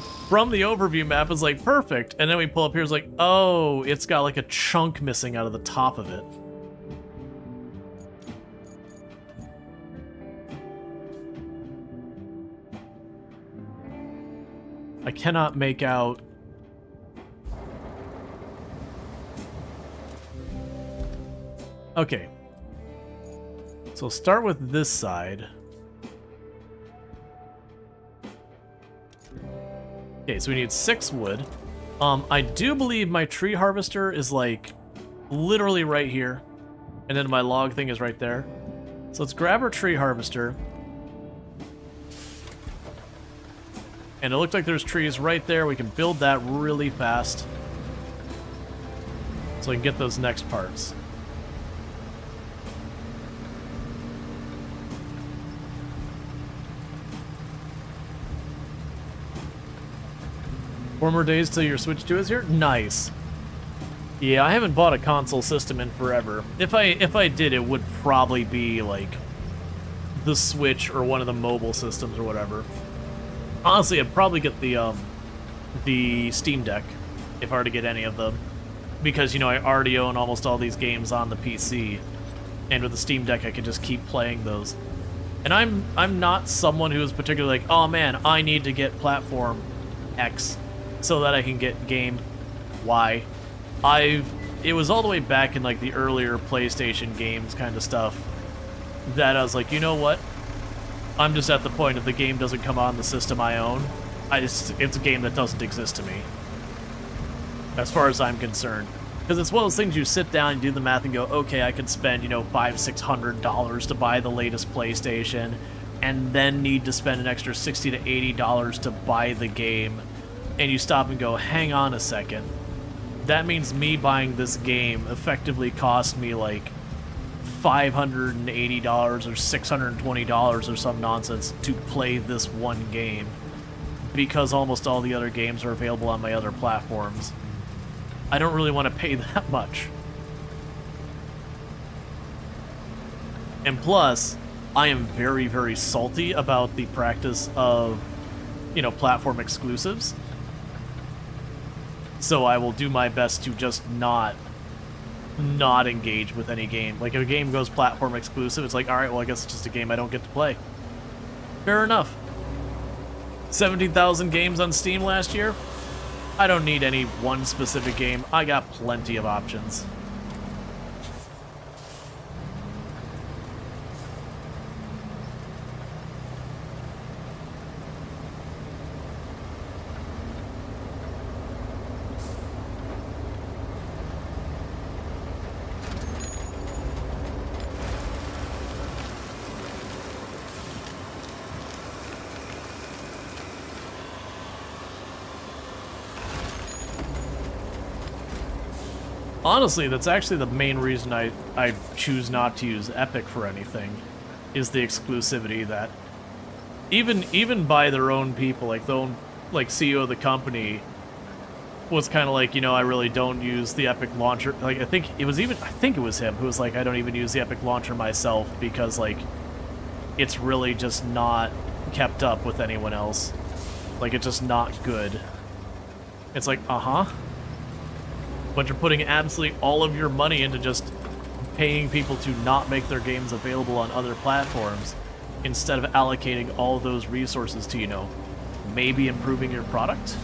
Speaker 1: the overview map is like perfect, and then we pull up here, it's like, oh, it's got like a chunk missing out of the top of it. I cannot make out. Okay. So we'll start with this side. Okay, so we need 6 wood. I do believe my tree harvester is like literally right here. And then my log thing is right there. So let's grab our tree harvester. And it looked like there's trees right there. We can build that really fast. So we can get those next parts. Four more days till your Switch 2 is here? Nice. Yeah, I haven't bought a console system in forever. If I did, it would probably be like the Switch or one of the mobile systems or whatever. Honestly, I'd probably get the Steam Deck if I were to get any of them, because, you know, I already own almost all these games on the PC, and with the Steam Deck I could just keep playing those. And I'm not someone who is particularly like, oh man, I need to get platform X so that I can get game Y. It was all the way back in like the earlier PlayStation games kind of stuff that I was like, you know what? I'm just at the point if the game doesn't come on the system I own, it's a game that doesn't exist to me. As far as I'm concerned. Because it's one of those things you sit down and do the math and go, okay, I could spend, $500-$600 to buy the latest PlayStation, and then need to spend an extra $60 to $80 to buy the game. And you stop and go, hang on a second. That means me buying this game effectively cost me like $580 or $620 or some nonsense to play this one game, because almost all the other games are available on my other platforms. I don't really want to pay that much. And plus, I am very, very salty about the practice of, platform exclusives. So I will do my best to just not engage with any game. Like, if a game goes platform exclusive, it's like, alright, well, I guess it's just a game I don't get to play. Fair enough. 17,000 games on Steam last year? I don't need any one specific game. I got plenty of options. Honestly, that's actually the main reason I choose not to use Epic for anything, is the exclusivity that even by their own people, like the own CEO of the company was kind of like, I really don't use the Epic launcher. Like, I think it was him who was like, I don't even use the Epic launcher myself because like it's really just not kept up with anyone else. Like, it's just not good. It's like, but you're putting absolutely all of your money into just paying people to not make their games available on other platforms instead of allocating all of those resources to, maybe improving your product.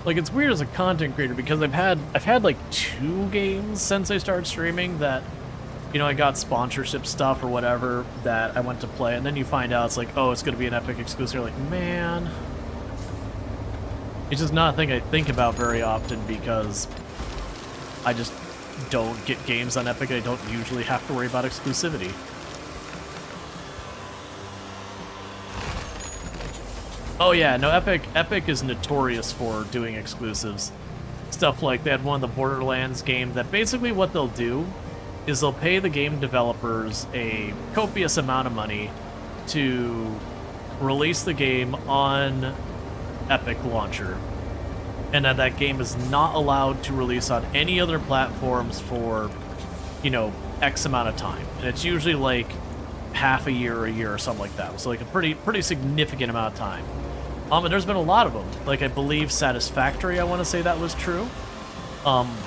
Speaker 1: Like, it's weird as a content creator because I've had like 2 games since I started streaming that I got sponsorship stuff or whatever that I went to play, and then you find out it's like, oh, it's going to be an Epic exclusive. You're like, man. It's just not a thing I think about very often because I just don't get games on Epic. I don't usually have to worry about exclusivity. Oh yeah, no, Epic is notorious for doing exclusives. Stuff like they had one of the Borderlands game that basically what they'll do is they'll pay the game developers a copious amount of money to release the game on Epic Launcher. And that game is not allowed to release on any other platforms for, X amount of time. And it's usually like half a year or something like that. So like a pretty significant amount of time. And there's been a lot of them. Like, I believe Satisfactory, I want to say that was true.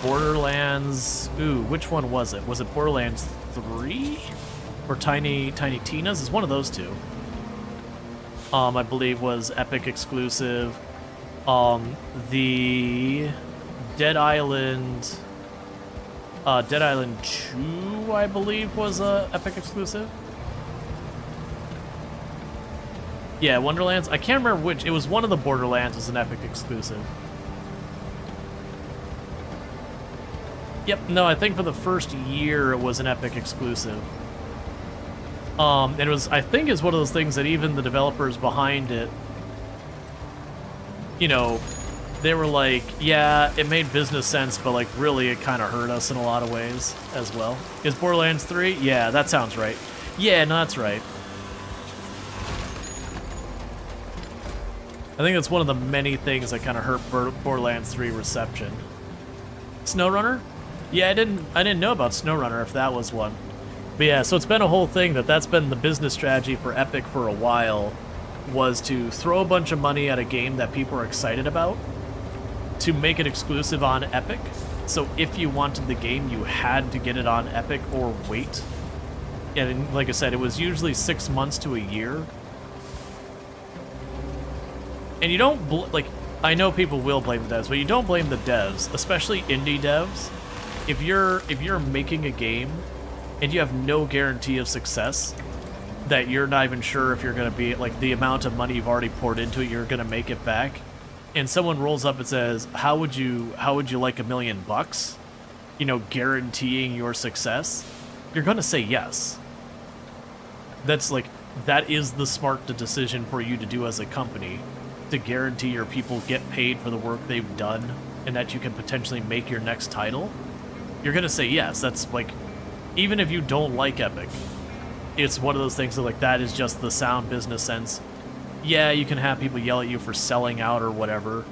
Speaker 1: Borderlands... Ooh, which one was it? Was it Borderlands 3? Or Tiny Tina's? It's one of those two. I believe was Epic exclusive. The Dead Island 2, I believe, was a Epic exclusive. Yeah, Wonderlands. I can't remember which. It was one of the Borderlands was an Epic exclusive. Yep, no, I think for the first year it was an Epic exclusive. And it was, I think it's one of those things that even the developers behind it, they were like, yeah, it made business sense, but like really it kind of hurt us in a lot of ways as well. Is Borderlands 3? Yeah, that sounds right. Yeah, no, that's right. I think that's one of the many things that kind of hurt Borderlands 3 reception. SnowRunner? Yeah, I didn't know about SnowRunner if that was one. But yeah, so it's been a whole thing that's been the business strategy for Epic for a while, was to throw a bunch of money at a game that people are excited about to make it exclusive on Epic. So if you wanted the game, you had to get it on Epic or wait. And like I said, it was usually 6 months to a year. And you don't, like, I know people will blame the devs, but you don't blame the devs, especially indie devs. If you're making a game and you have no guarantee of success, that you're not even sure if you're going to be, like, the amount of money you've already poured into it, you're going to make it back, and someone rolls up and says, how would you like $1 million, you know, guaranteeing your success, you're going to say yes. That's like, that is the smart decision for you to do as a company, to guarantee your people get paid for the work they've done and that you can potentially make your next title. You're going to say yes. That's like, even if you don't like Epic, it's one of those things that, like, that is just the sound business sense. Yeah, you can have people yell at you for selling out or whatever,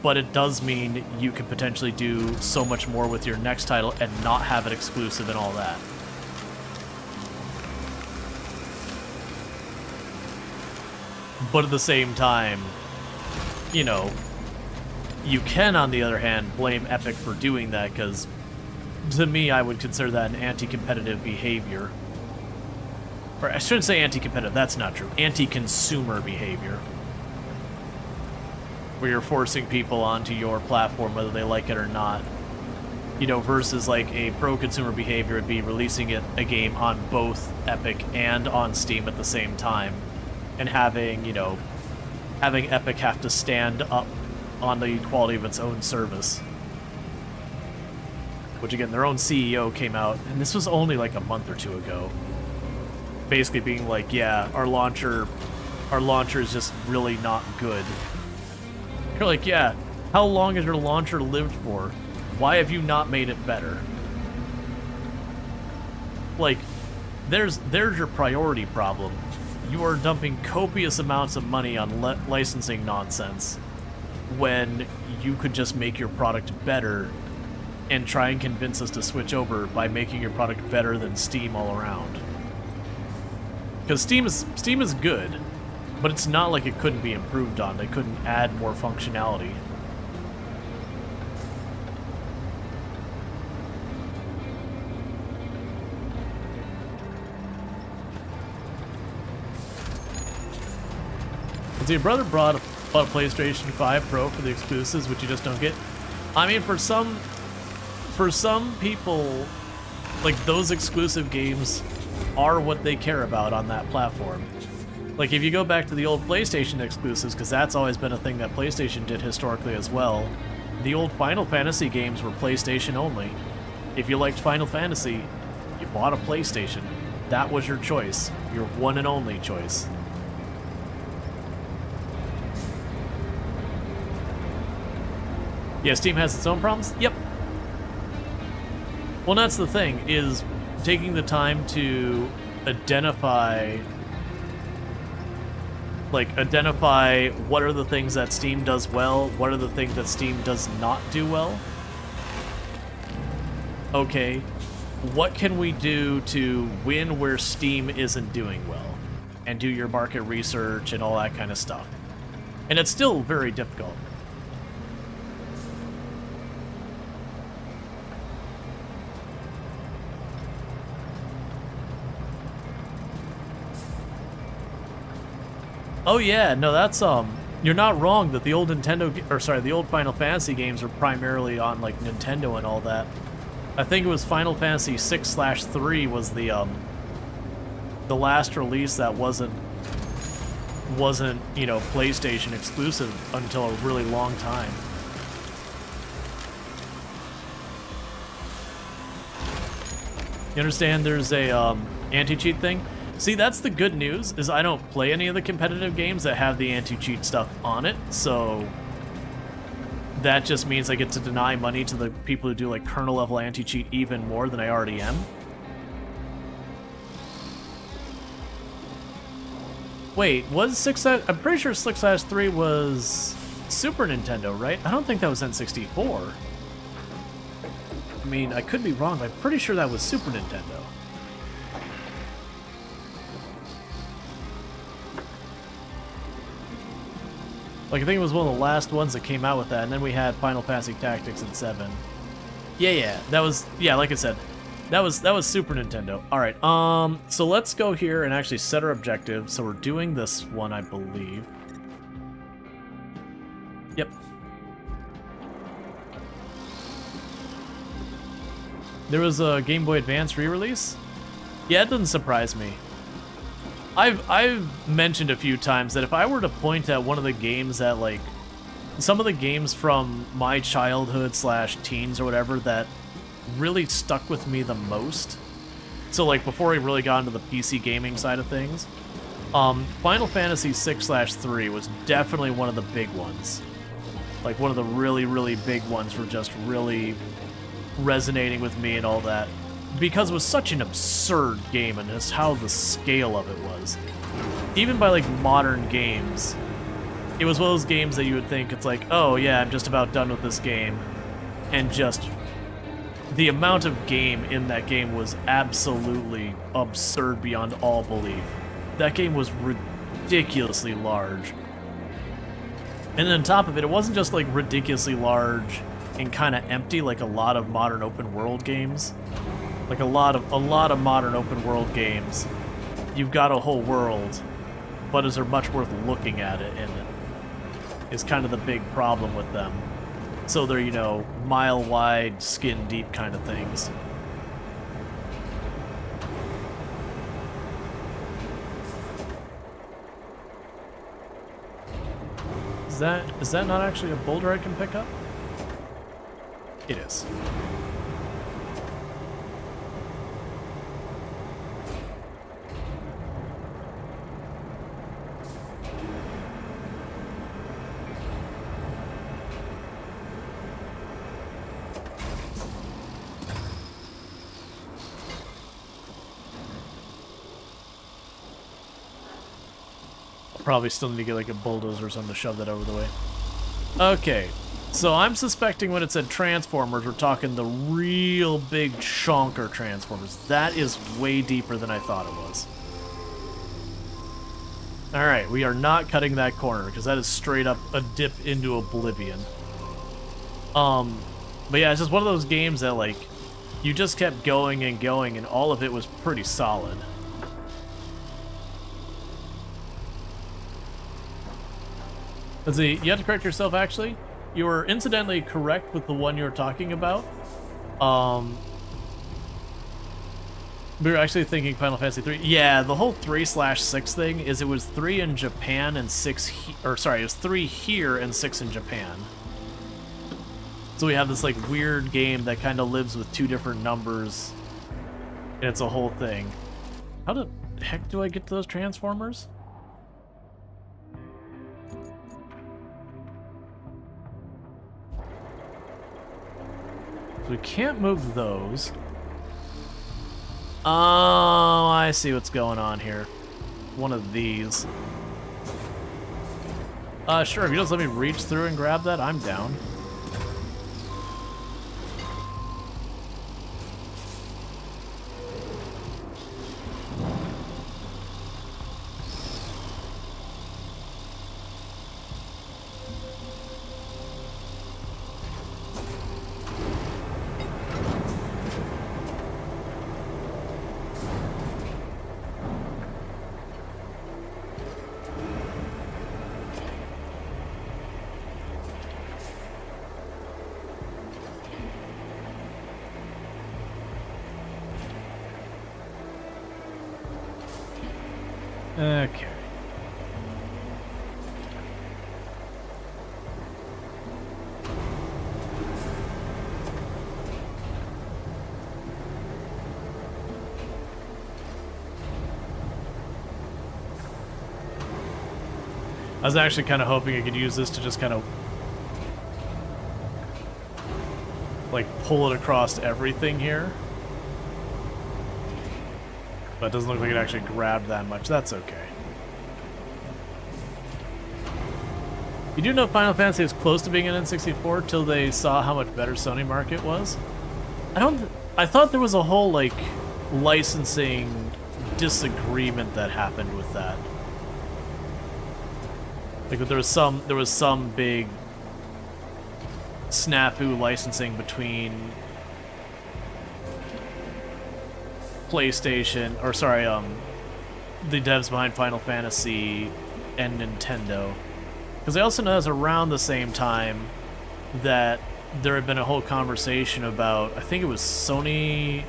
Speaker 1: but it does mean you can potentially do so much more with your next title and not have it exclusive and all that. But at the same time, you know, you can, on the other hand, blame Epic for doing that, because to me, I would consider that an anti-competitive behavior. Or I shouldn't say anti-competitive, that's not true. Anti-consumer behavior. Where you're forcing people onto your platform whether they like it or not. You know, versus like a pro-consumer behavior would be releasing a game on both Epic and on Steam at the same time. And having, you know, having Epic have to stand up on the quality of its own service. Which again, their own CEO came out, and this was only like a month or two ago, basically being like, yeah, our launcher is just really not good. You're like, yeah, how long has your launcher lived for? Why have you not made it better? Like, there's your priority problem. You are dumping copious amounts of money on licensing nonsense when you could just make your product better and try and convince us to switch over by making your product better than Steam all around. Because Steam is good, but it's not like it couldn't be improved on. They couldn't add more functionality. So your brother bought a PlayStation 5 Pro for the exclusives, which you just don't get. I mean, for some people, like, those exclusive games are what they care about on that platform. Like, if you go back to the old PlayStation exclusives, because that's always been a thing that PlayStation did historically as well, the old Final Fantasy games were PlayStation only. If you liked Final Fantasy, you bought a PlayStation. That was your choice, your one and only choice. Yeah, Steam has its own problems? Yep. Well, that's the thing, is taking the time to identify what are the things that Steam does well, what are the things that Steam does not do well. Okay, what can we do to win where Steam isn't doing well? And do your market research and all that kind of stuff. And it's still very difficult. Oh yeah, no, that's you're not wrong that the old the old Final Fantasy games are primarily on like Nintendo and all that. I think it was Final Fantasy 6/3 was the last release that wasn't, you know, PlayStation exclusive until a really long time. You understand there's a anti-cheat thing? See, that's the good news, is I don't play any of the competitive games that have the anti-cheat stuff on it, so that just means I get to deny money to the people who do like kernel level anti-cheat even more than I already am. Wait, was I'm pretty sure 6/3 was Super Nintendo, right? I don't think that was N64. I mean, I could be wrong, but I'm pretty sure that was Super Nintendo. Like, I think it was one of the last ones that came out with that, and then we had Final Fantasy Tactics in 7. Yeah, that was, yeah, like I said, that was Super Nintendo. All right, so let's go here and actually set our objective. So we're doing this one, I believe. Yep. There was a Game Boy Advance re-release? Yeah, it doesn't surprise me. I've mentioned a few times that if I were to point at one of the games that, like, some of the games from my childhood / teens or whatever that really stuck with me the most, so like before I really got into the PC gaming side of things, Final Fantasy 6/3 was definitely one of the big ones. Like one of the really, really big ones for just really resonating with me and all that. Because it was such an absurd game and just how the scale of it was. Even by like modern games, it was one of those games that you would think it's like, oh yeah, I'm just about done with this game. And just the amount of game in that game was absolutely absurd beyond all belief. That game was ridiculously large. And then on top of it, it wasn't just like ridiculously large and kind of empty like a lot of modern open world games. Like a lot of modern open world games, you've got a whole world, but is there much worth looking at it in it? Is kind of the big problem with them. So they're, you know, mile wide, skin deep kind of things. Is that not actually a boulder I can pick up? It is. Probably still need to get like a bulldozer or something to shove that over the way. Okay, so I'm suspecting when it said Transformers, we're talking the real big chonker Transformers. That is way deeper than I thought it was. Alright, we are not cutting that corner, because that is straight up a dip into oblivion. But yeah, it's just one of those games that, like, you just kept going and going, and all of it was pretty solid. Let's see, you have to correct yourself, actually. You were incidentally correct with the one you were talking about. We were actually thinking Final Fantasy 3. Yeah, the whole 3/6 thing is it was 3 in Japan and 6 it was 3 here and 6 in Japan. So we have this like weird game that kind of lives with 2 different numbers. And it's a whole thing. How the heck do I get to those Transformers? We can't move those. Oh, I see what's going on here. One of these. Sure, if you just let me reach through and grab that, I'm down. Okay. I was actually kind of hoping I could use this to just kind of like pull it across everything here. But it doesn't look like it actually grabbed that much. That's okay. You do know Final Fantasy was close to being an N64 till they saw how much better Sony Market was? I thought there was a whole, like, licensing disagreement that happened with that. Like there was some big snafu licensing between PlayStation, or sorry, the devs behind Final Fantasy and Nintendo. Because I also know that's around the same time that there had been a whole conversation about, I think it was Sony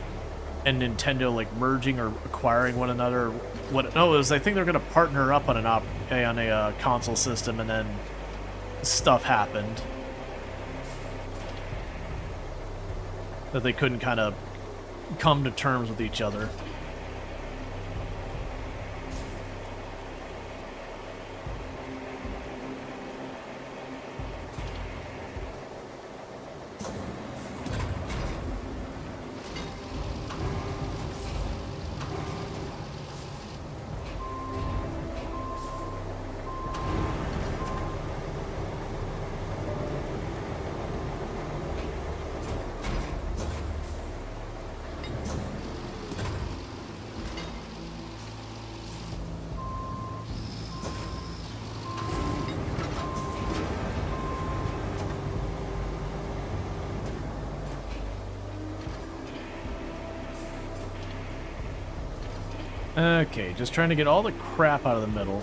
Speaker 1: and Nintendo like merging or acquiring one another. What? No, it was, I think they're going to partner up on a console system, and then stuff happened that they couldn't kind of come to terms with each other. Okay, just trying to get all the crap out of the middle.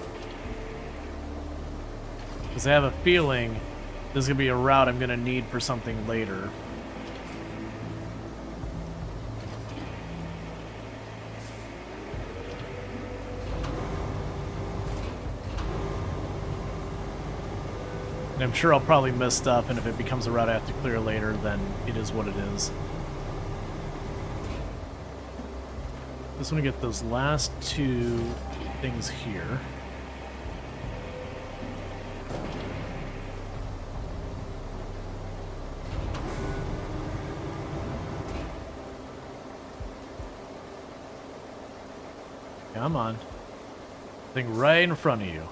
Speaker 1: Because I have a feeling this is going to be a route I'm going to need for something later. And I'm sure I'll probably miss stuff, and if it becomes a route I have to clear later, then it is what it is. Just want to get those last two things here. Come on. Thing right in front of you.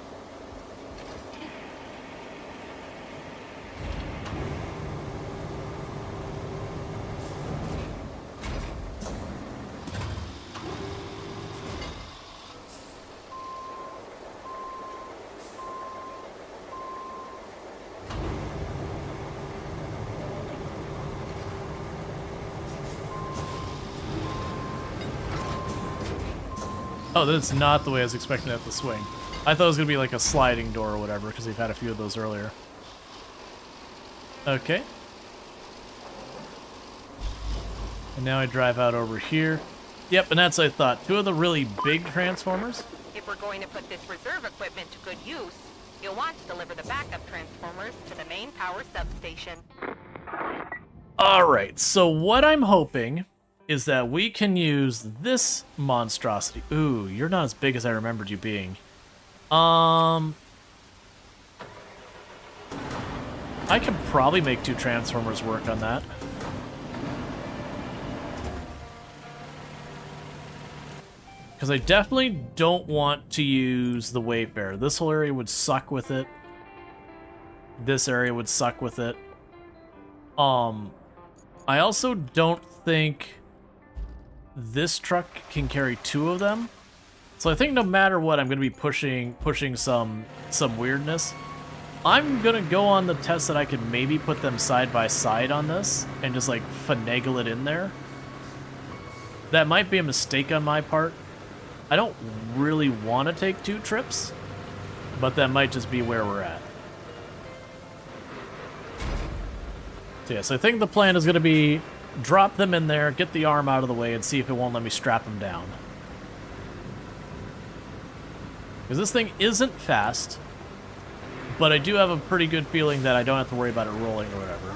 Speaker 1: Oh, that's not the way I was expecting it to swing. I thought it was going to be like a sliding door or whatever, because we've had a few of those earlier. Okay. And now I drive out over here. Yep, and that's what I thought. Two of the really big transformers.
Speaker 2: If we're going to put this reserve equipment to good use, you'll want to deliver the backup transformers to the main power substation.
Speaker 1: Alright, so what I'm hoping is that we can use this monstrosity. Ooh, you're not as big as I remembered you being. I could probably make two transformers work on that. Because I definitely don't want to use the Wayfarer. This whole area would suck with it. This area would suck with it. I also don't think this truck can carry two of them. So I think no matter what, I'm going to be pushing some weirdness. I'm going to go on the test that I could maybe put them side by side on this and just like finagle it in there. That might be a mistake on my part. I don't really want to take two trips, but that might just be where we're at. So yeah, so I think the plan is going to be drop them in there, get the arm out of the way, and see if it won't let me strap them down. Because this thing isn't fast, but I do have a pretty good feeling that I don't have to worry about it rolling or whatever.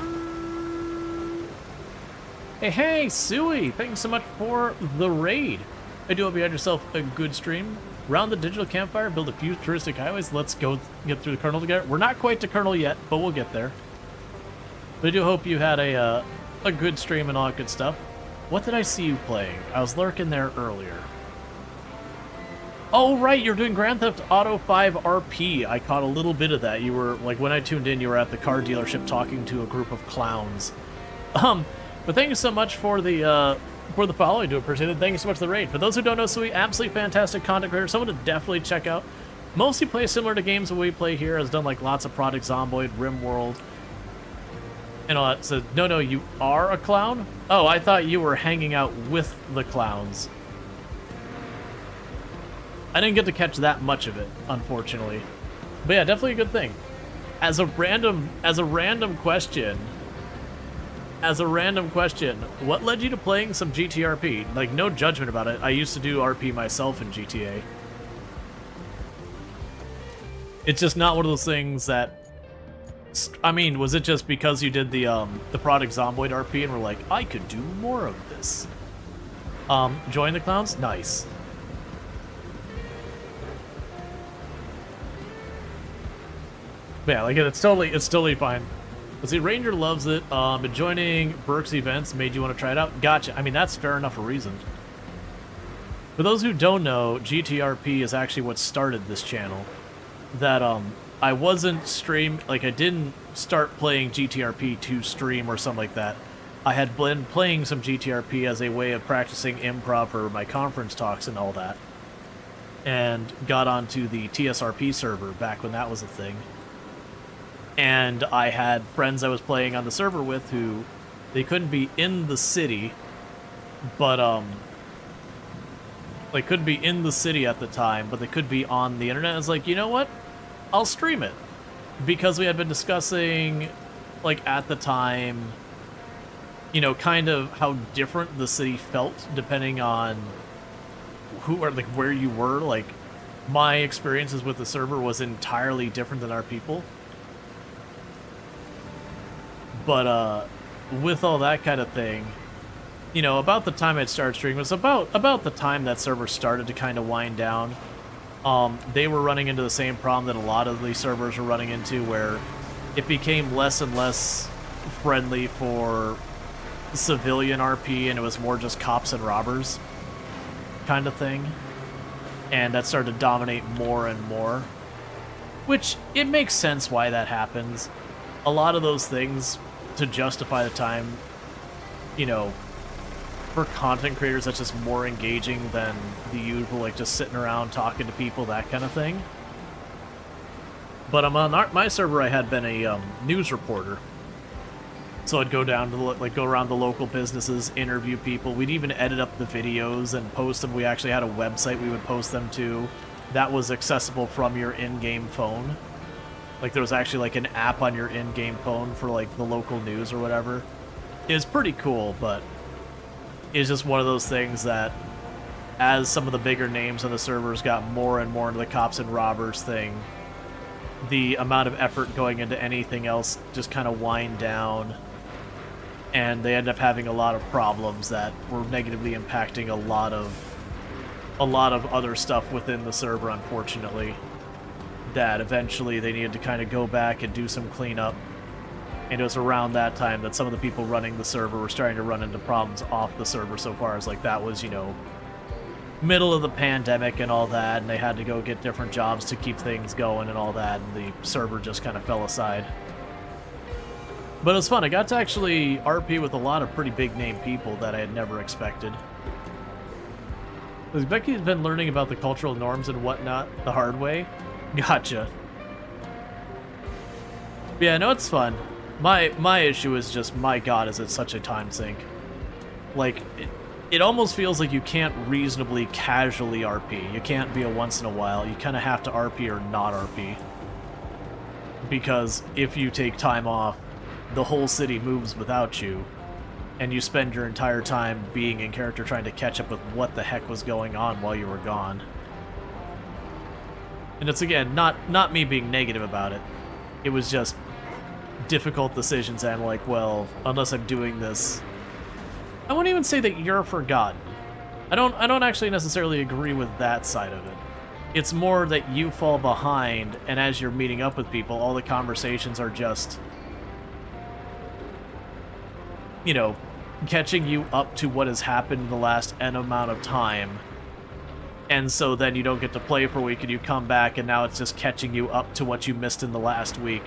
Speaker 1: Hey, Suey! Thanks so much for the raid. I do hope you had yourself a good stream. Round the digital campfire, build a few touristic highways. Let's go get through the Kernel together. We're not quite to Kernel yet, but we'll get there. But I do hope you had a good stream and all that good stuff. What did I see you playing? I was lurking there earlier. Oh, right, you're doing Grand Theft Auto 5 RP. I caught a little bit of that. You were, like, when I tuned in, you were at the car dealership talking to a group of clowns. But thank you so much for the follow. I do appreciate it. Thank you so much for the raid. For those who don't know, Sui, absolutely fantastic content creator. Someone to definitely check out. Mostly play similar to games that we play here. Has done like lots of Project Zomboid, RimWorld, and all that. So no, you are a clown? Oh, I thought you were hanging out with the clowns. I didn't get to catch that much of it, unfortunately. But yeah, definitely a good thing. As a random question, what led you to playing some GTRP? Like, no judgment about it. I used to do RP myself in GTA. It's just not one of those things that... I mean, was it just because you did the Project Zomboid RP and were like, I could do more of this? Join the clowns? Nice. But yeah, like it's totally fine. Let's see, Ranger loves it. But joining Burke's events made you want to try it out. Gotcha. I mean, that's fair enough a reason. For those who don't know, GTRP is actually what started this channel. That I wasn't I didn't start playing GTRP to stream or something like that. I had been playing some GTRP as a way of practicing improv for my conference talks and all that. And got onto the TSRP server back when that was a thing. And I had friends I was playing on the server with who, they couldn't be in the city, but, they couldn't be in the city at the time, but they could be on the internet. I was like, you know what? I'll stream it. Because we had been discussing, like, at the time, you know, kind of how different the city felt depending on who or, like, where you were. Like, my experiences with the server was entirely different than our people. But, with all that kind of thing, you know, about the time I'd started streaming, it was about the time that server started to kind of wind down. They were running into the same problem that a lot of these servers were running into, where it became less and less friendly for civilian RP, and it was more just cops and robbers kind of thing. And that started to dominate more and more. Which, it makes sense why that happens. A lot of those things, to justify the time, you know, for content creators, that's just more engaging than the usual, like, just sitting around talking to people, that kind of thing. But on my server, I had been a news reporter. So I'd go down to, go around the local businesses, interview people. We'd even edit up the videos and post them. We actually had a website we would post them to that was accessible from your in-game phone. Like, there was actually, like, an app on your in-game phone for, like, the local news or whatever. It was pretty cool, but it's just one of those things that, as some of the bigger names on the servers got more and more into the cops and robbers thing, the amount of effort going into anything else just kind of wind down, and they end up having a lot of problems that were negatively impacting a lot of other stuff within the server, unfortunately. That eventually they needed to kind of go back and do some cleanup. And it was around that time that some of the people running the server were starting to run into problems off the server so far as, like, that was, you know, middle of the pandemic and all that, and they had to go get different jobs to keep things going and all that, and the server just kind of fell aside. But it was fun. I got to actually RP with a lot of pretty big name people that I had never expected. Because Becky's been learning about the cultural norms and whatnot the hard way. Gotcha. Yeah, no, it's fun. My issue is just, my god, is it such a time sink. Like, it almost feels like you can't reasonably casually RP. You can't be a once in a while. You kind of have to RP or not RP. Because if you take time off, the whole city moves without you, and you spend your entire time being in character trying to catch up with what the heck was going on while you were gone. And it's, again, not me being negative about it. It was just difficult decisions, and I'm like, well, unless I'm doing this... I won't even say that you're forgotten. I don't actually necessarily agree with that side of it. It's more that you fall behind, and as you're meeting up with people, all the conversations are just, you know, catching you up to what has happened in the last N amount of time. And so then you don't get to play for a week, and you come back, and now it's just catching you up to what you missed in the last week.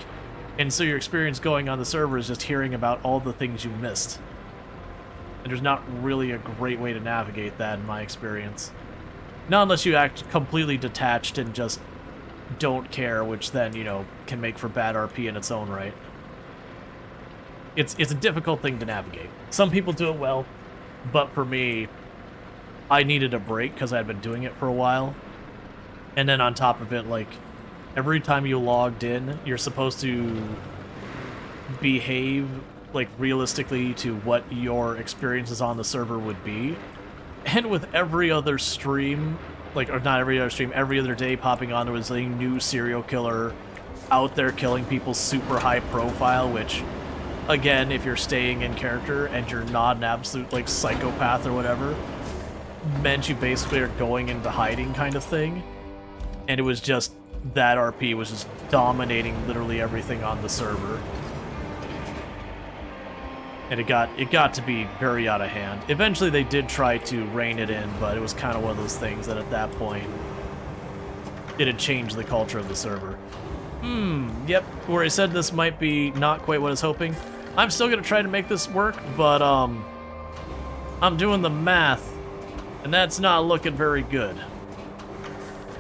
Speaker 1: And so your experience going on the server is just hearing about all the things you missed. And there's not really a great way to navigate that, in my experience. Not unless you act completely detached and just don't care, which then, you know, can make for bad RP in its own right. It's a difficult thing to navigate. Some people do it well, but for me, I needed a break because I had been doing it for a while. And then on top of it, like, every time you logged in, you're supposed to behave, like, realistically to what your experiences on the server would be. And with every other stream, like, or not every other stream, every other day popping on, there was a new serial killer out there killing people super high profile, which, again, if you're staying in character and you're not an absolute, like, psychopath or whatever, meant you basically are going into hiding kind of thing. And it was just, that RP was just dominating literally everything on the server. And it got to be very out of hand. Eventually they did try to rein it in, but it was kind of one of those things that at that point, it had changed the culture of the server. Yep, where I said this might be not quite what I was hoping. I'm still going to try to make this work, but I'm doing the math, and that's not looking very good.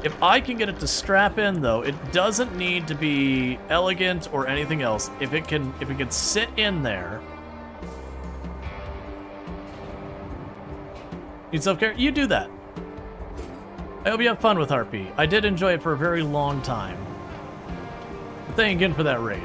Speaker 1: If I can get it to strap in, though, it doesn't need to be elegant or anything else. If it can sit in there. Need self-care? You do that. I hope you have fun with RP. I did enjoy it for a very long time. But thank you again for that raid.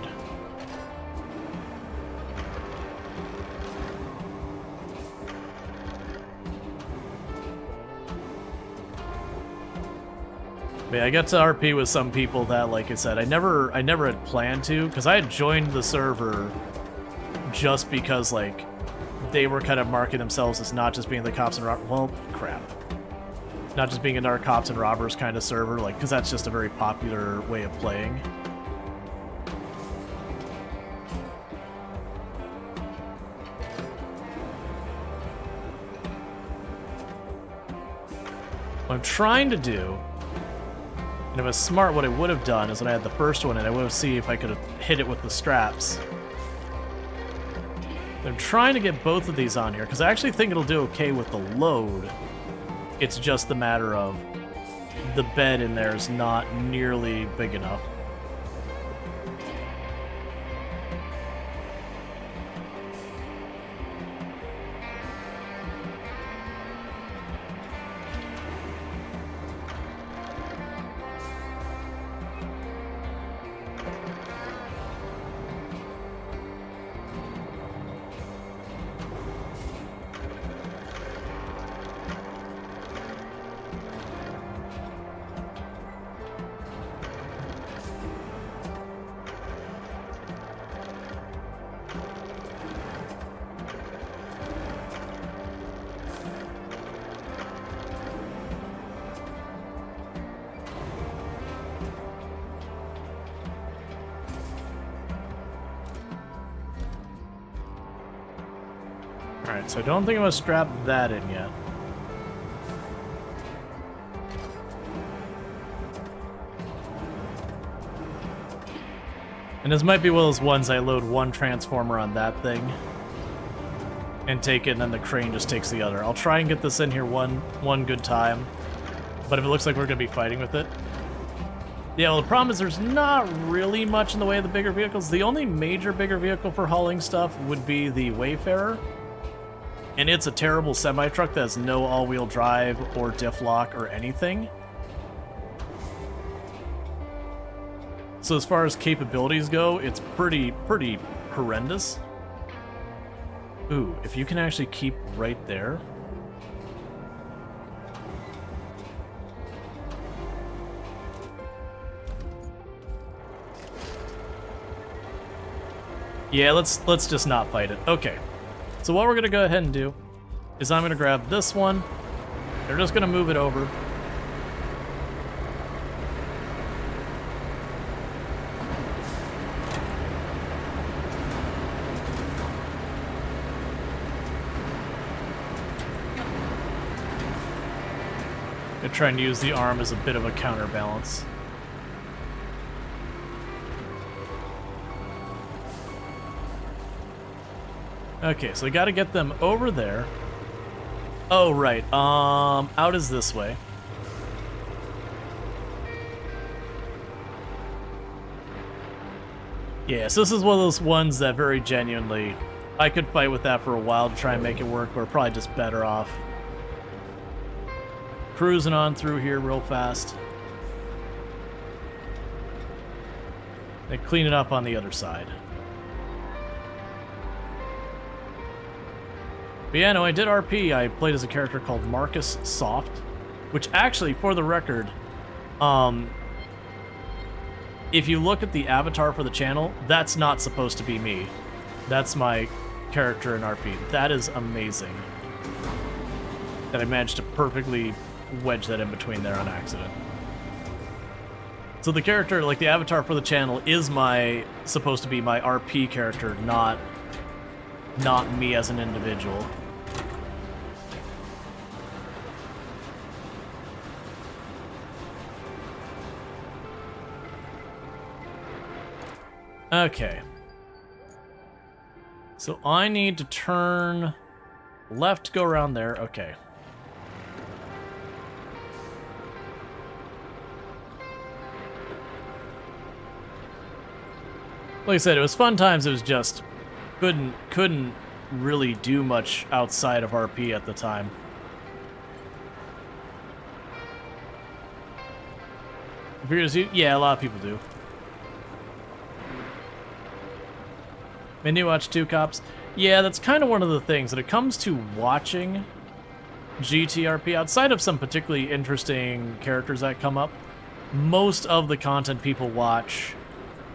Speaker 1: But yeah, I got to RP with some people that, like I said, I never had planned to, because I had joined the server just because, like, they were kind of marking themselves as not just being the cops and robbers. Well, crap. Not just being another cops and robbers kind of server, like, because that's just a very popular way of playing. What I'm trying to do, and if I was smart, what I would have done is when I had the first one, and I would have seen if I could have hit it with the straps. I'm trying to get both of these on here, because I actually think it'll do okay with the load. It's just the matter of the bed in there is not nearly big enough. Alright, so I don't think I'm going to strap that in yet. And this might be one of those ones I load one transformer on that thing and take it, and then the crane just takes the other. I'll try and get this in here one good time, but if it looks like we're going to be fighting with it. Yeah, well, the problem is there's not really much in the way of the bigger vehicles. The only major bigger vehicle for hauling stuff would be the Wayfarer. And it's a terrible semi-truck that has no all-wheel drive or diff lock or anything. So as far as capabilities go, it's pretty horrendous. Ooh, if you can actually keep right there. Yeah, let's just not fight it. Okay. So what we're going to go ahead and do is I'm going to grab this one. They're just going to move it over. I'm going to try and use the arm as a bit of a counterbalance. Okay, so I gotta get them over there. Oh, right. Out is this way. Yeah, so this is one of those ones that very genuinely, I could fight with that for a while to try and make it work, but we're probably just better off cruising on through here real fast. They clean it up on the other side. But yeah, no, I did RP. I played as a character called Marcus Soft, which actually, for the record, if you look at the avatar for the channel, that's not supposed to be me. That's my character in RP. That is amazing. That I managed to perfectly wedge that in between there on accident. So the character, like the avatar for the channel, is supposed to be my RP character, not me as an individual. Okay. So I need to turn left to go around there. Okay. Like I said, it was fun times. It was just couldn't really do much outside of RP at the time. Because yeah, a lot of people do. And you watch 2 Cops? Yeah, that's kind of one of the things. When it comes to watching GTRP, outside of some particularly interesting characters that come up, most of the content people watch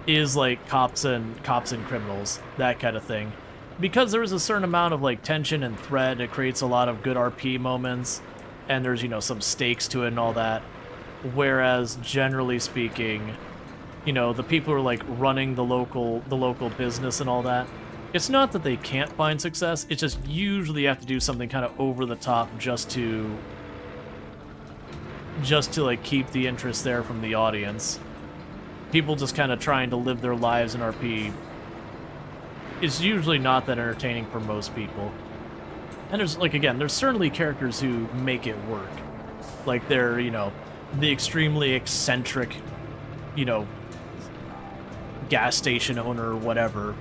Speaker 1: is like cops and criminals, that kind of thing. Because there is a certain amount of like tension and threat, it creates a lot of good RP moments, and there's, you know, some stakes to it and all that. Whereas generally speaking, you know, the people who are like running the local business and all that, it's not that they can't find success, it's just usually you have to do something kind of over the top just to like keep the interest there from the audience. People just kind of trying to live their lives in RP is usually not that entertaining for most people. And there's, like, again, there's certainly characters who make it work. Like, they're, you know, the extremely eccentric, you know, gas station owner or whatever.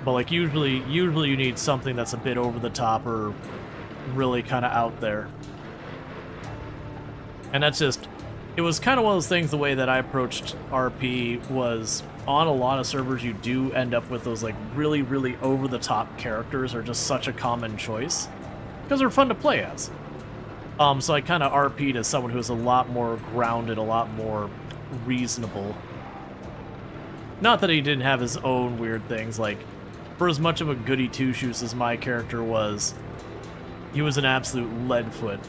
Speaker 1: But, like, usually you need something that's a bit over the top or really kind of out there. And that's just... It was kind of one of those things, the way that I approached RP was, on a lot of servers you do end up with those like really, really over-the-top characters are just such a common choice. Because they're fun to play as. So I kind of RP'd as someone who's a lot more grounded, a lot more reasonable. Not that he didn't have his own weird things, like, for as much of a goody two-shoes as my character was, he was an absolute leadfoot.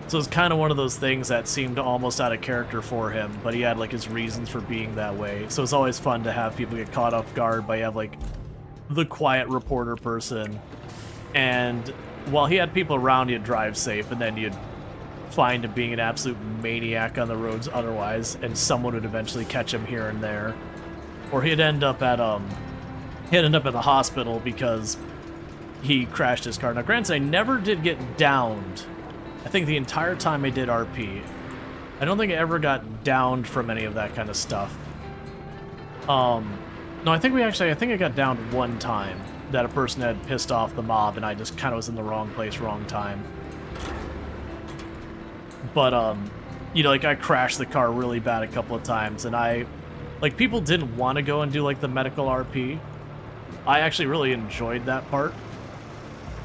Speaker 1: So it's kind of one of those things that seemed almost out of character for him, but he had like his reasons for being that way. So it's always fun to have people get caught off guard by you have like the quiet reporter person, and while he had people around, he'd drive safe, and then you'd find him being an absolute maniac on the roads otherwise, and someone would eventually catch him here and there, or he'd end up at the hospital because he crashed his car. Now, granted, I never did get downed. I think the entire time I did RP. I don't think I ever got downed from any of that kind of stuff. No, I think I got downed one time, that a person had pissed off the mob and I just kind of was in the wrong place, wrong time. But, you know, like, I crashed the car really bad a couple of times, and like, people didn't want to go and do, like, the medical RP. I actually really enjoyed that part.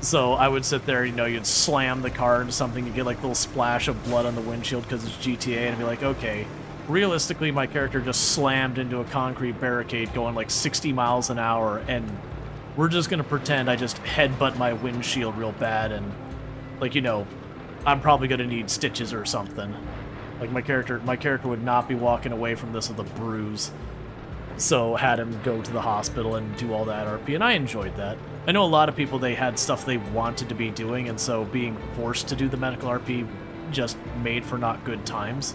Speaker 1: So I would sit there, you know, you'd slam the car into something, you get like a little splash of blood on the windshield because it's GTA, and I'd be like, okay, realistically my character just slammed into a concrete barricade going like 60 miles an hour, and we're just gonna pretend I just headbutt my windshield real bad, and, like, you know, I'm probably gonna need stitches or something. Like, my character would not be walking away from this with a bruise. So had him go to the hospital and do all that RP, and I enjoyed that. I know a lot of people, they had stuff they wanted to be doing, and so being forced to do the medical RP just made for not good times.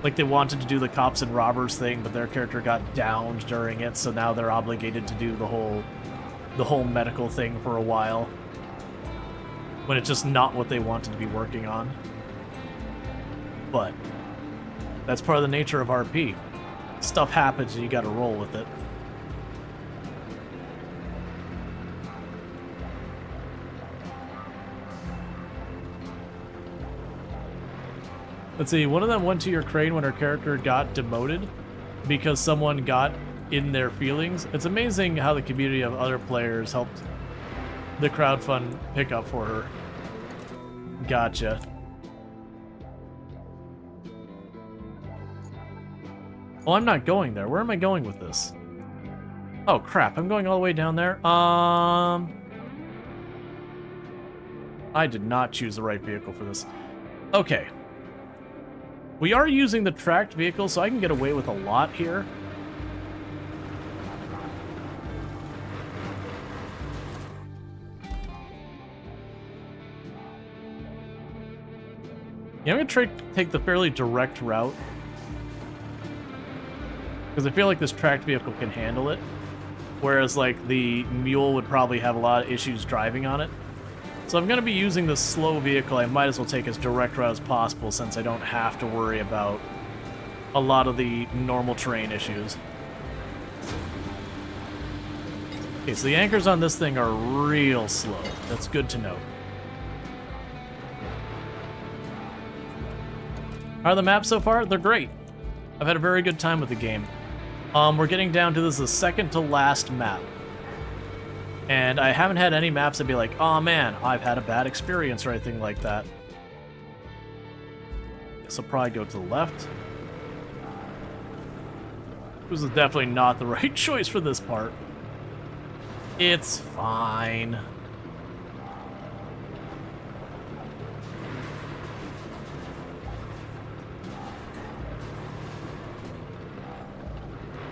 Speaker 1: Like, they wanted to do the cops and robbers thing, but their character got downed during it, so now they're obligated to do the whole medical thing for a while, when it's just not what they wanted to be working on. But That's part of the nature of RP. Stuff happens and you gotta roll with it. Let's see, one of them went to your crane when her character got demoted because someone got in their feelings. It's amazing how the community of other players helped the crowdfund pick up for her. Gotcha. Oh, I'm not going there. Where am I going with this? Oh, crap. I'm going all the way down there. I did not choose the right vehicle for this. Okay. We are using the tracked vehicle, so I can get away with a lot here. Yeah, I'm going to try to take the fairly direct route. Because I feel like this tracked vehicle can handle it. Whereas, like, the mule would probably have a lot of issues driving on it. So I'm going to be using the slow vehicle. I might as well take as direct route as possible since I don't have to worry about a lot of the normal terrain issues. Okay, so the anchors on this thing are real slow. That's good to know. How are the maps so far? They're great. I've had a very good time with the game. We're getting down to this is the second to last map. And I haven't had any maps that be like, oh man, I've had a bad experience or anything like that. Guess I'll probably go to the left. This is definitely not the right choice for this part. It's fine.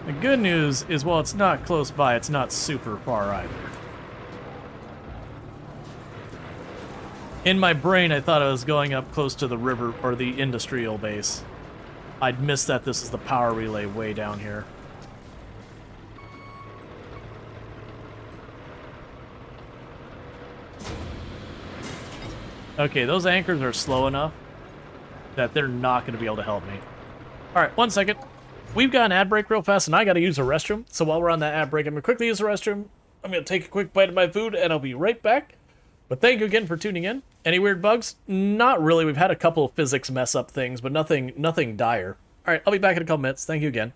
Speaker 1: The good news is, while it's not close by, it's not super far either. In my brain, I thought I was going up close to the river, or the industrial base. I'd missed that this is the power relay way down here. Okay, those anchors are slow enough that they're not going to be able to help me. Alright, 1 second. We've got an ad break real fast, and I gotta use a restroom. So while we're on that ad break, I'm gonna quickly use the restroom. I'm gonna take a quick bite of my food, and I'll be right back. But thank you again for tuning in. Any weird bugs? Not really. We've had a couple of physics mess up things, but nothing dire. All right, I'll be back in a couple minutes. Thank you again.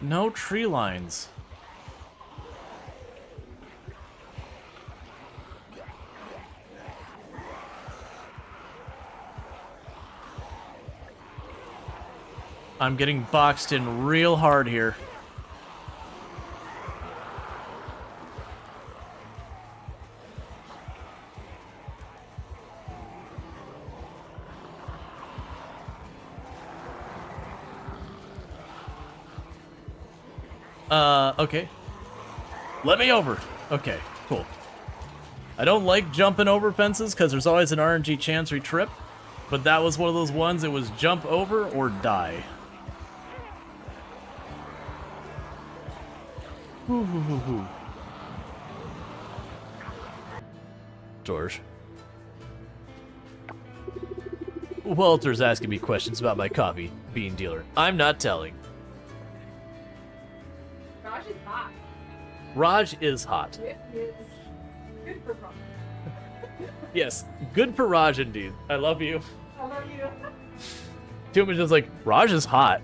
Speaker 1: No tree lines. I'm getting boxed in real hard here. Okay. Let me over. Okay, cool. I don't like jumping over fences because there's always an RNG chance we trip, but that was one of those ones. It was jump over or die. Storge. Walter's asking me questions about my coffee bean dealer. I'm not telling.
Speaker 6: Raj is hot.
Speaker 1: Raj is hot.
Speaker 6: It is good for Raj.
Speaker 1: Yes, good for Raj indeed. I love you.
Speaker 6: I love you.
Speaker 1: Too much is like, Raj is hot.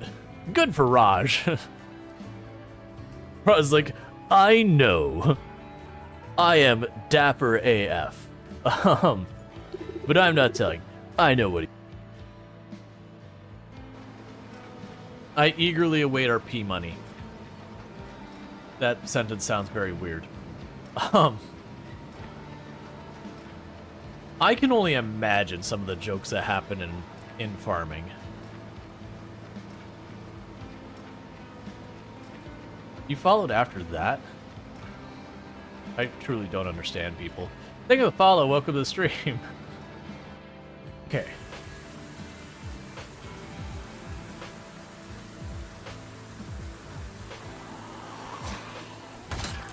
Speaker 1: Good for Raj. Raj is like, I know. I am dapper AF. But I'm not telling. I know what he... I eagerly await our P money. That sentence sounds very weird. I can only imagine some of the jokes that happen in farming. You followed after that? I truly don't understand people. Thank you for the follow. Welcome to the stream. Okay.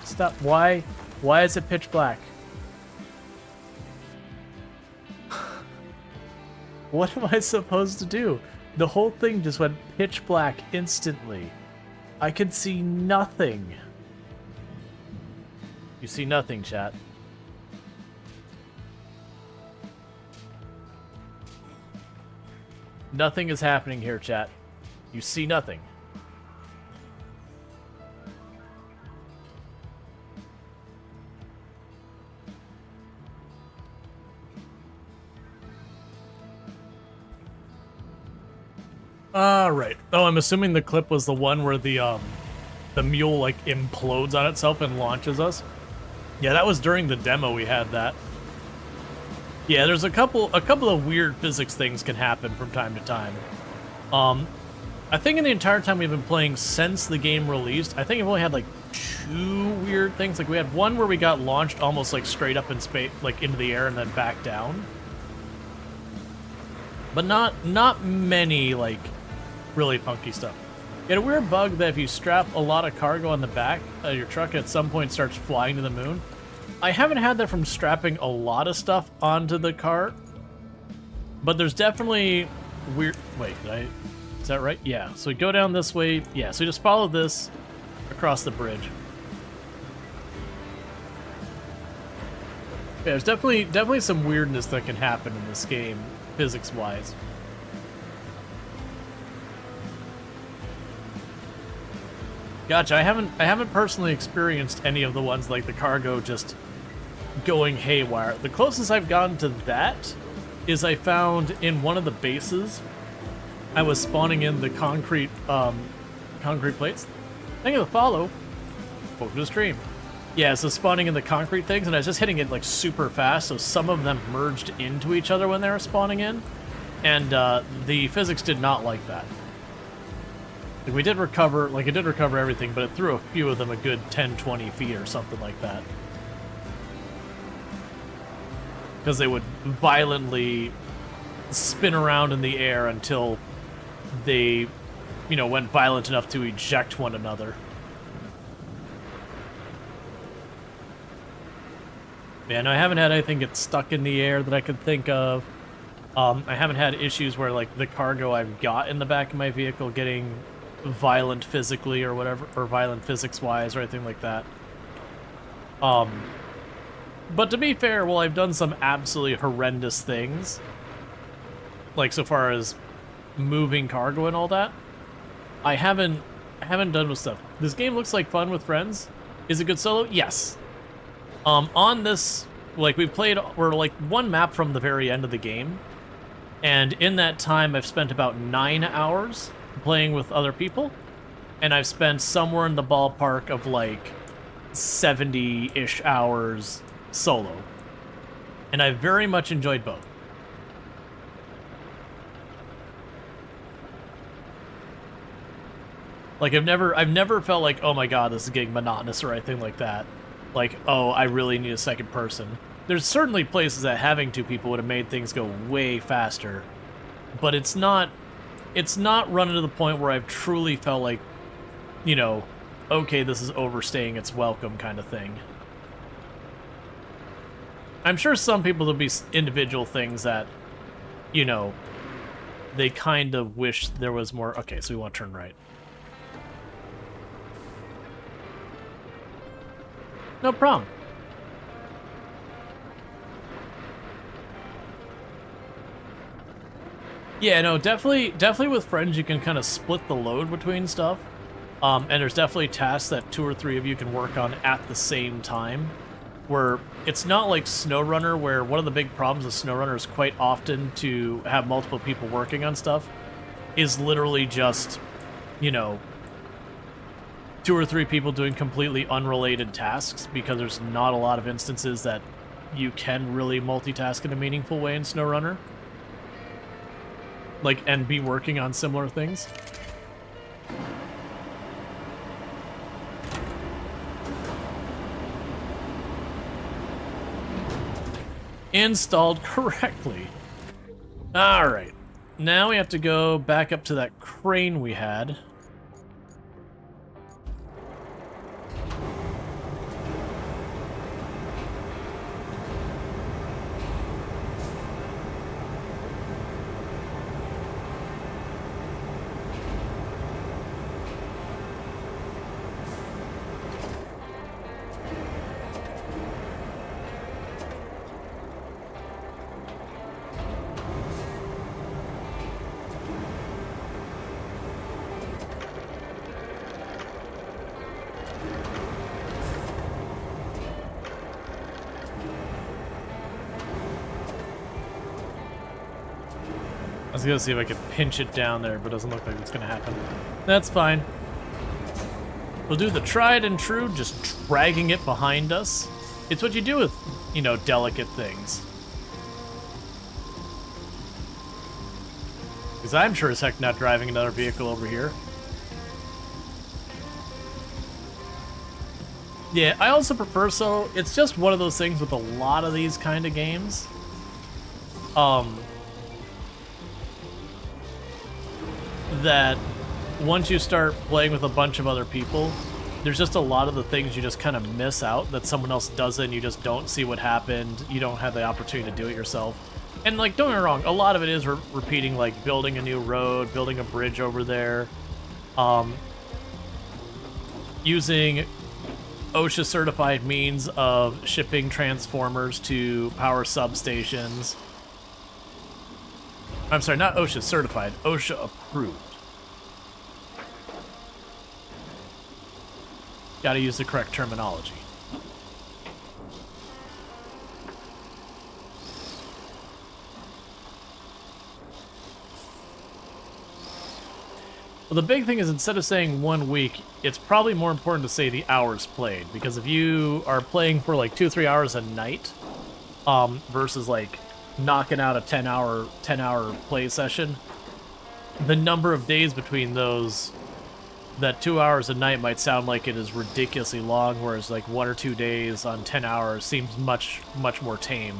Speaker 1: Stop. Why? Why is it pitch black? What am I supposed to do? The whole thing just went pitch black instantly. I can see nothing. You see nothing, chat. Nothing is happening here, chat. You see nothing. Right. Oh, I'm assuming the clip was the one where the mule like implodes on itself and launches us. Yeah, that was during the demo we had that. Yeah, there's a couple of weird physics things can happen from time to time. I think in the entire time we've been playing since the game released, I think I've only had like 2 weird things. Like we had one where we got launched almost like straight up in space, like into the air and then back down. But not many like really funky stuff. You had a weird bug that if you strap a lot of cargo on the back of your truck, at some point starts flying to the moon. I haven't had that from strapping a lot of stuff onto the car, but there's definitely weird. Wait, is that right? Yeah. So we go down this way. Yeah. So we just follow this across the bridge. Yeah, there's definitely some weirdness that can happen in this game, physics-wise. Gotcha. I haven't personally experienced any of the ones like the cargo just going haywire. The closest I've gotten to that is I found in one of the bases, I was spawning in the concrete plates. Thank you for the follow. Welcome to the stream. Yeah, so spawning in the concrete things, and I was just hitting it like super fast, so some of them merged into each other when they were spawning in, and the physics did not like that. Like it did recover everything, but it threw a few of them a good 10-20 feet or something like that. Because they would violently spin around in the air until they, went violent enough to eject one another. Yeah, no, I haven't had anything get stuck in the air that I could think of. I haven't had issues where, like, the cargo I've got in the back of my vehicle getting violent physically or whatever, or violent physics-wise or anything like that. But to be fair, while I've done some absolutely horrendous things, like so far as moving cargo and all that, I haven't done with stuff. This game looks like fun with friends. Is it good solo? Yes. On this, like, we're like one map from the very end of the game, and in that time I've spent about 9 hours playing with other people, and I've spent somewhere in the ballpark of like 70-ish hours solo, and I very much enjoyed both. Like I've never felt like, oh my god, this is getting monotonous or anything like that. Like, oh, I really need a second person. There's certainly places that having 2 people would have made things go way faster, but it's not running to the point where I've truly felt like, okay, this is overstaying its welcome kind of thing. I'm sure some people there'll be individual things that, they kind of wish there was more. Okay, so we want to turn right. No problem. Yeah, no, definitely with friends you can kind of split the load between stuff. And there's definitely tasks that 2 or 3 of you can work on at the same time. Where it's not like SnowRunner, where one of the big problems with SnowRunner is quite often to have multiple people working on stuff is literally just you know, 2 or 3 people doing completely unrelated tasks, because there's not a lot of instances that you can really multitask in a meaningful way in SnowRunner. Like, and be working on similar things. Installed correctly. Alright. Now we have to go back up to that crane we had. I was gonna see if I could pinch it down there, but it doesn't look like it's gonna happen. That's fine. We'll do the tried and true, just dragging it behind us. It's what you do with, you know, delicate things. Because I'm sure as heck not driving another vehicle over here. Yeah, I also prefer, so it's just one of those things with a lot of these kind of games. That once you start playing with a bunch of other people, there's just a lot of the things you just kind of miss out that someone else doesn't. You just don't see what happened. You don't have the opportunity to do it yourself. And, like, don't get me wrong, a lot of it is repeating, like, building a new road, building a bridge over there, using OSHA-certified means of shipping transformers to power substations. I'm sorry, not OSHA-certified, OSHA-approved. Gotta use the correct terminology. Well, the big thing is, instead of saying 1 week, it's probably more important to say the hours played, because if you are playing for like 2 or 3 hours a night, versus like knocking out a 10-hour play session, the number of days between those, that 2 hours a night might sound like it is ridiculously long, whereas like 1 or 2 days on 10 hours seems much more tame,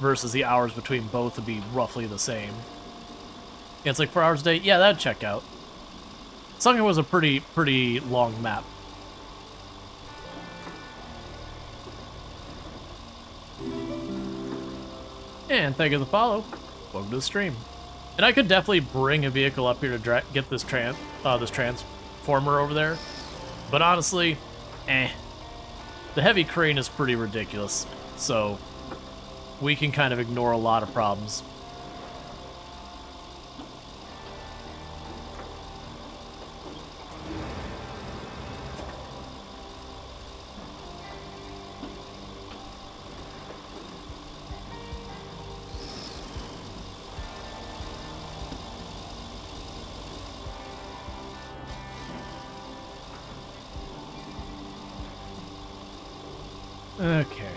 Speaker 1: versus the hours between both would be roughly the same. Yeah, it's like 4 hours a day. Yeah, that'd check out. Sunken was a pretty long map. And thank you for the follow. Welcome to the stream. And I could definitely bring a vehicle up here to get this transformer over there, but honestly, the heavy crane is pretty ridiculous, so we can kind of ignore a lot of problems. Okay.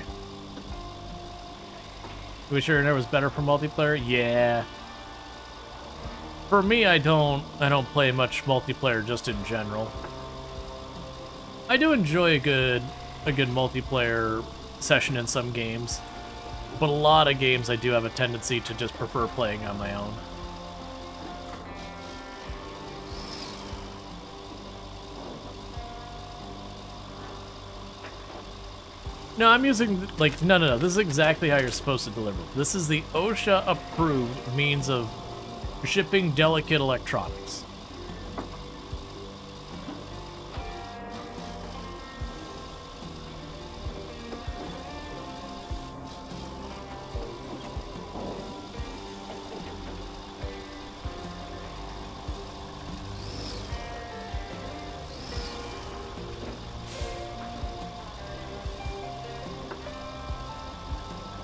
Speaker 1: We sure it was better for multiplayer? Yeah. For me, I don't play much multiplayer just in general. I do enjoy a good multiplayer session in some games, but a lot of games I do have a tendency to just prefer playing on my own. No, I'm using, like, no, this is exactly how you're supposed to deliver. This is the OSHA-approved means of shipping delicate electronics.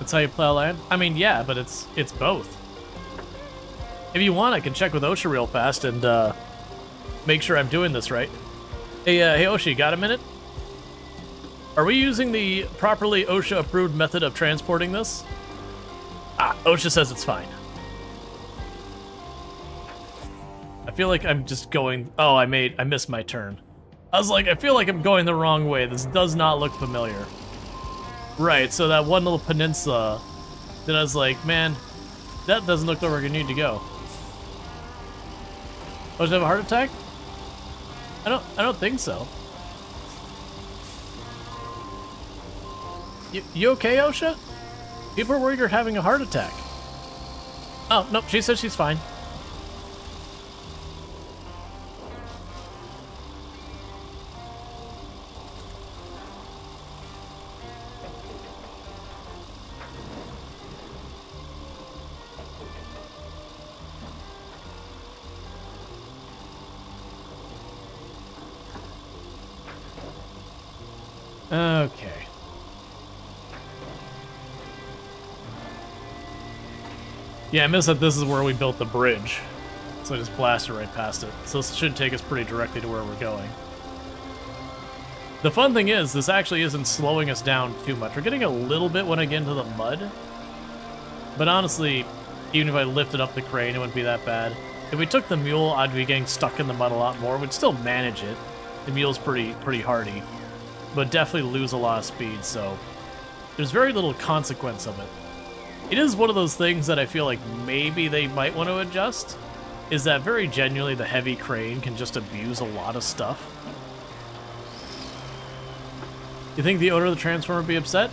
Speaker 1: That's how you plow land? I mean, yeah, but it's both. If you want, I can check with OSHA real fast and make sure I'm doing this right. Hey, hey Oshi, got a minute? Are we using the properly OSHA-approved method of transporting this? Ah, OSHA says it's fine. I feel like I'm just going... Oh, I missed my turn. I was like, I feel like I'm going the wrong way. This does not look familiar. Right, so that one little peninsula, then I was like, man, that doesn't look like where we need to go. Oh, does it have a heart attack? I don't think so. You okay, OSHA? People are worried you're having a heart attack. Oh, nope, she says she's fine. Okay. Yeah, I missed that this is where we built the bridge. So I just blasted right past it. So this should take us pretty directly to where we're going. The fun thing is, this actually isn't slowing us down too much. We're getting a little bit when I get into the mud. But honestly, even if I lifted up the crane, it wouldn't be that bad. If we took the mule, I'd be getting stuck in the mud a lot more. We'd still manage it. The mule's pretty hardy. But definitely lose a lot of speed, so there's very little consequence of it. It is one of those things that I feel like maybe they might want to adjust, is that very genuinely the heavy crane can just abuse a lot of stuff. You think the owner of the Transformer would be upset?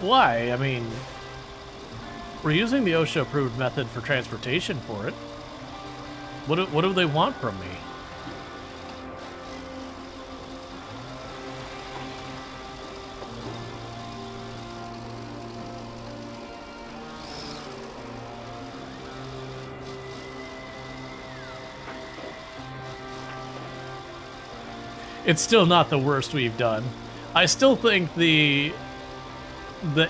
Speaker 1: Why? I mean, we're using the OSHA-approved method for transportation for it. What do they want from me? It's still not the worst we've done. I still think the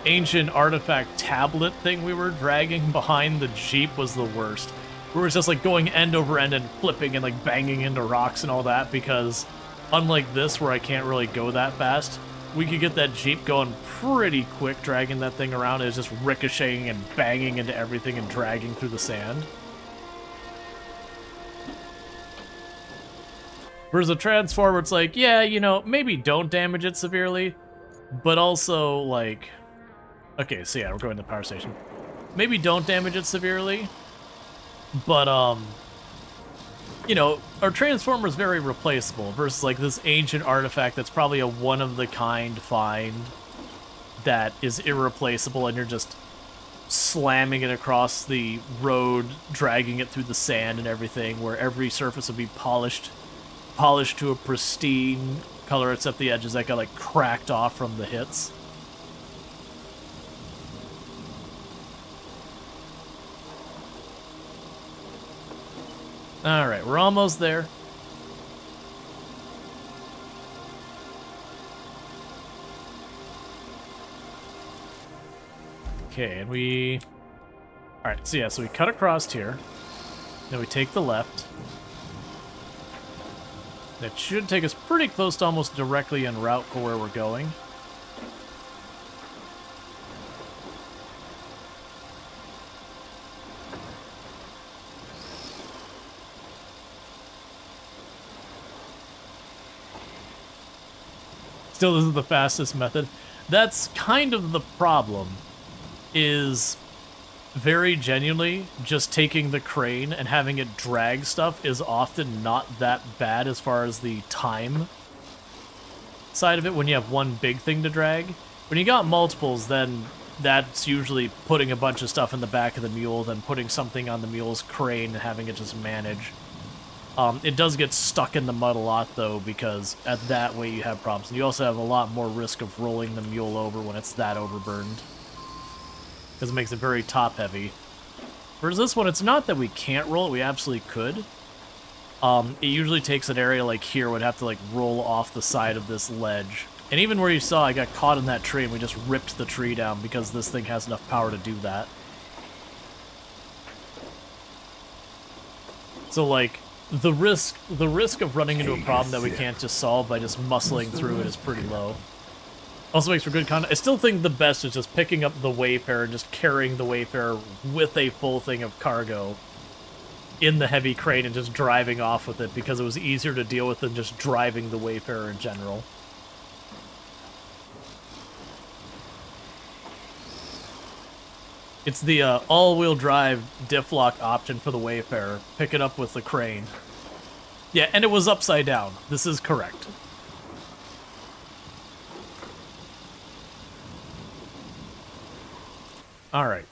Speaker 1: ancient artifact tablet thing we were dragging behind the Jeep was the worst. We were just like going end over end and flipping and like banging into rocks and all that, because unlike this where I can't really go that fast, we could get that Jeep going pretty quick dragging that thing around. It was just ricocheting and banging into everything and dragging through the sand. Whereas a Transformer, it's like, yeah, you know, maybe don't damage it severely, but also, like... Okay, so yeah, we're going to the power station. Maybe don't damage it severely, but, you know, our Transformer is very replaceable versus, like, this ancient artifact that's probably a one-of-the-kind find that is irreplaceable, and you're just slamming it across the road, dragging it through the sand and everything, where every surface would be polished to a pristine color except the edges that got like cracked off from the hits. Alright, we're almost there. Okay, and we... Alright, so yeah, so we cut across here. Then we take the left. That should take us pretty close to almost directly en route for where we're going. Still, this is the fastest method. That's kind of the problem, is very genuinely just taking the crane and having it drag stuff is often not that bad as far as the time side of it when you have one big thing to drag. When you got multiples, then that's usually putting a bunch of stuff in the back of the mule, then putting something on the mule's crane and having it just manage. It does get stuck in the mud a lot, though, because at that way you have problems. And you also have a lot more risk of rolling the mule over when it's that overburdened, because it makes it very top-heavy. Whereas this one, it's not that we can't roll it, we absolutely could. It usually takes an area like here, would have to like roll off the side of this ledge. And even where you saw I got caught in that tree and we just ripped the tree down because this thing has enough power to do that. So like, the risk of running into a problem that we can't just solve by just muscling through it is pretty low. Also makes for good content. I still think the best is just picking up the Wayfarer and just carrying the Wayfarer with a full thing of cargo in the heavy crate and just driving off with it, because it was easier to deal with than just driving the Wayfarer in general. It's the all-wheel drive diff lock option for the Wayfarer. Pick it up with the crane. Yeah, and it was upside down. This is correct. Alright.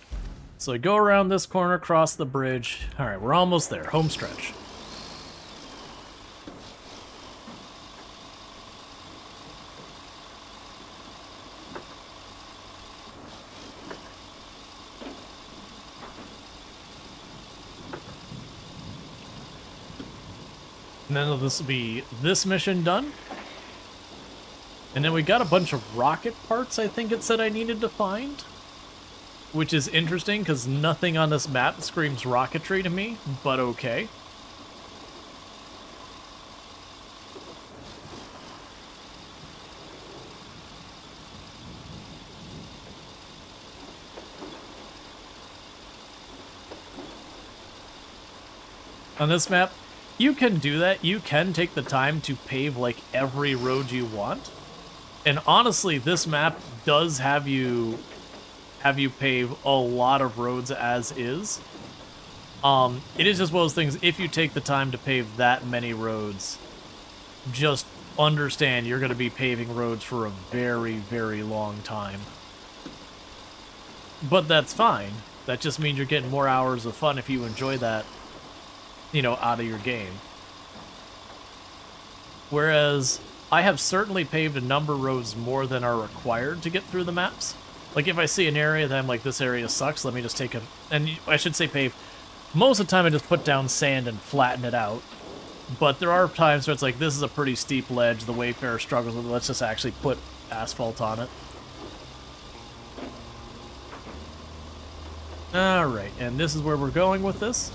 Speaker 1: So we go around this corner, cross the bridge. Alright, we're almost there. Home stretch. And then this will be this mission done. And then we got a bunch of rocket parts, I think it said I needed to find. Which is interesting, because nothing on this map screams rocketry to me, but okay. On this map, you can do that. You can take the time to pave like every road you want. And honestly, this map does have you pave a lot of roads as is. It is just one of those things, if you take the time to pave that many roads, just understand you're going to be paving roads for a very, very long time. But that's fine. That just means you're getting more hours of fun if you enjoy that, you know, out of your game. Whereas, I have certainly paved a number of roads more than are required to get through the maps. Like, if I see an area that I'm like, this area sucks, let me just take a... And I should say pave. Most of the time I just put down sand and flatten it out. But there are times where it's like, this is a pretty steep ledge, the Wayfarer struggles with it, let's just actually put asphalt on it. Alright, and this is where we're going with this.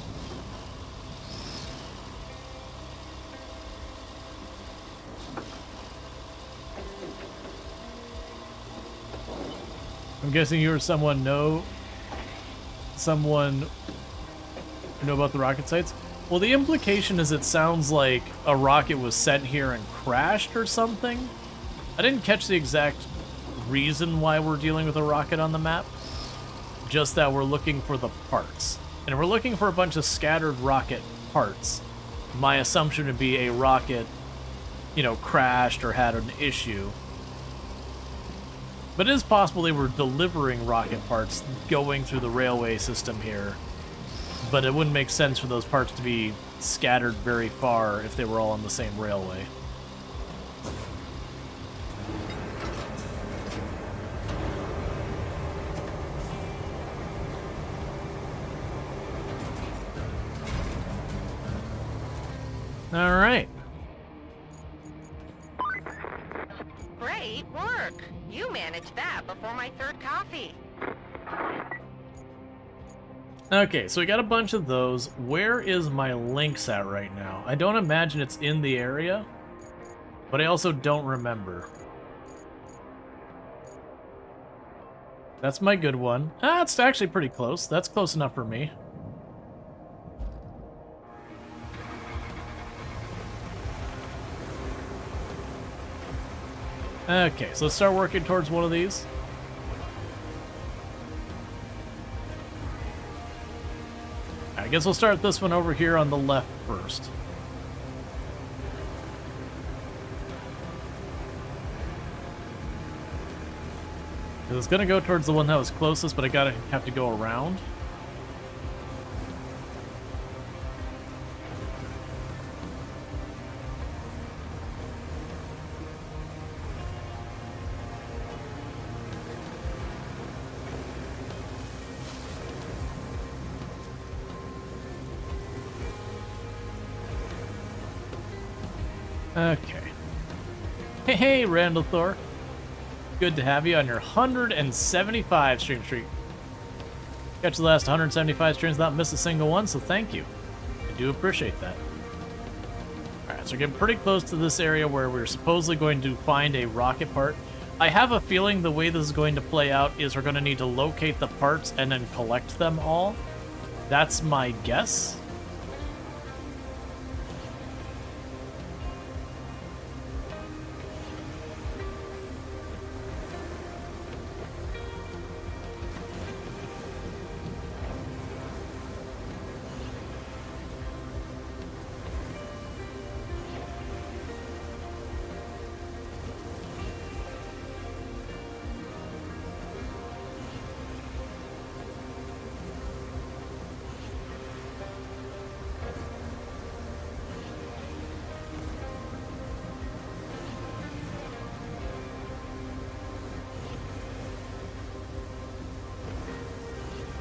Speaker 1: I'm guessing you or someone know about the rocket sites? Well, the implication is it sounds like a rocket was sent here and crashed or something. I didn't catch the exact reason why we're dealing with a rocket on the map. Just that we're looking for the parts. And we're looking for a bunch of scattered rocket parts. My assumption would be a rocket, you know, crashed or had an issue. But it is possible they were delivering rocket parts going through the railway system here. But it wouldn't make sense for those parts to be scattered very far if they were all on the same railway. All right.
Speaker 2: Great work! You managed that before my third coffee.
Speaker 1: Okay, so we got a bunch of those. Where is my Lynx at right now? I don't imagine it's in the area, but I also don't remember. That's my good one. Ah, it's actually pretty close. That's close enough for me. Okay, so let's start working towards one of these. I guess we'll start this one over here on the left first. It's gonna go towards the one that was closest, but I have to go around. Okay. Hey, Randall Thor. Good to have you on your 175 stream streak. Catch the last 175 streams without miss a single one, so thank you. I do appreciate that. Alright, so we're getting pretty close to this area where we're supposedly going to find a rocket part. I have a feeling the way this is going to play out is we're going to need to locate the parts and then collect them all. That's my guess.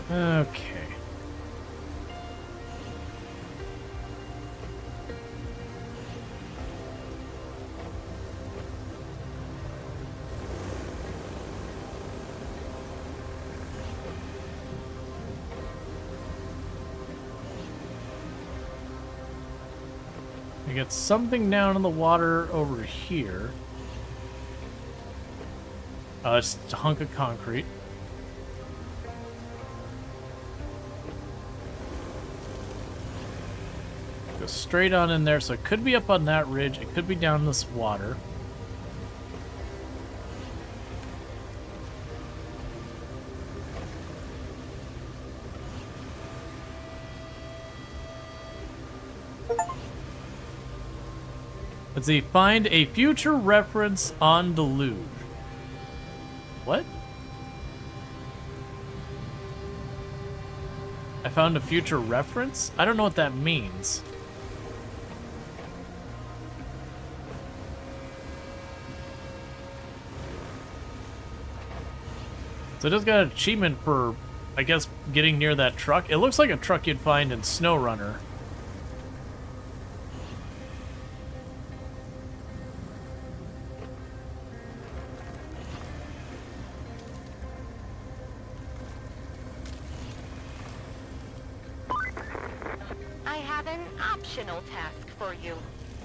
Speaker 1: Okay. We got something down in the water over here. It's a hunk of concrete. Go straight on in there, so it could be up on that ridge, it could be down this water. Let's see, find a future reference on Deluge. What? I found a future reference? I don't know what that means. So I just got an achievement for, I guess, getting near that truck. It looks like a truck you'd find in SnowRunner.
Speaker 2: I have an optional task for you,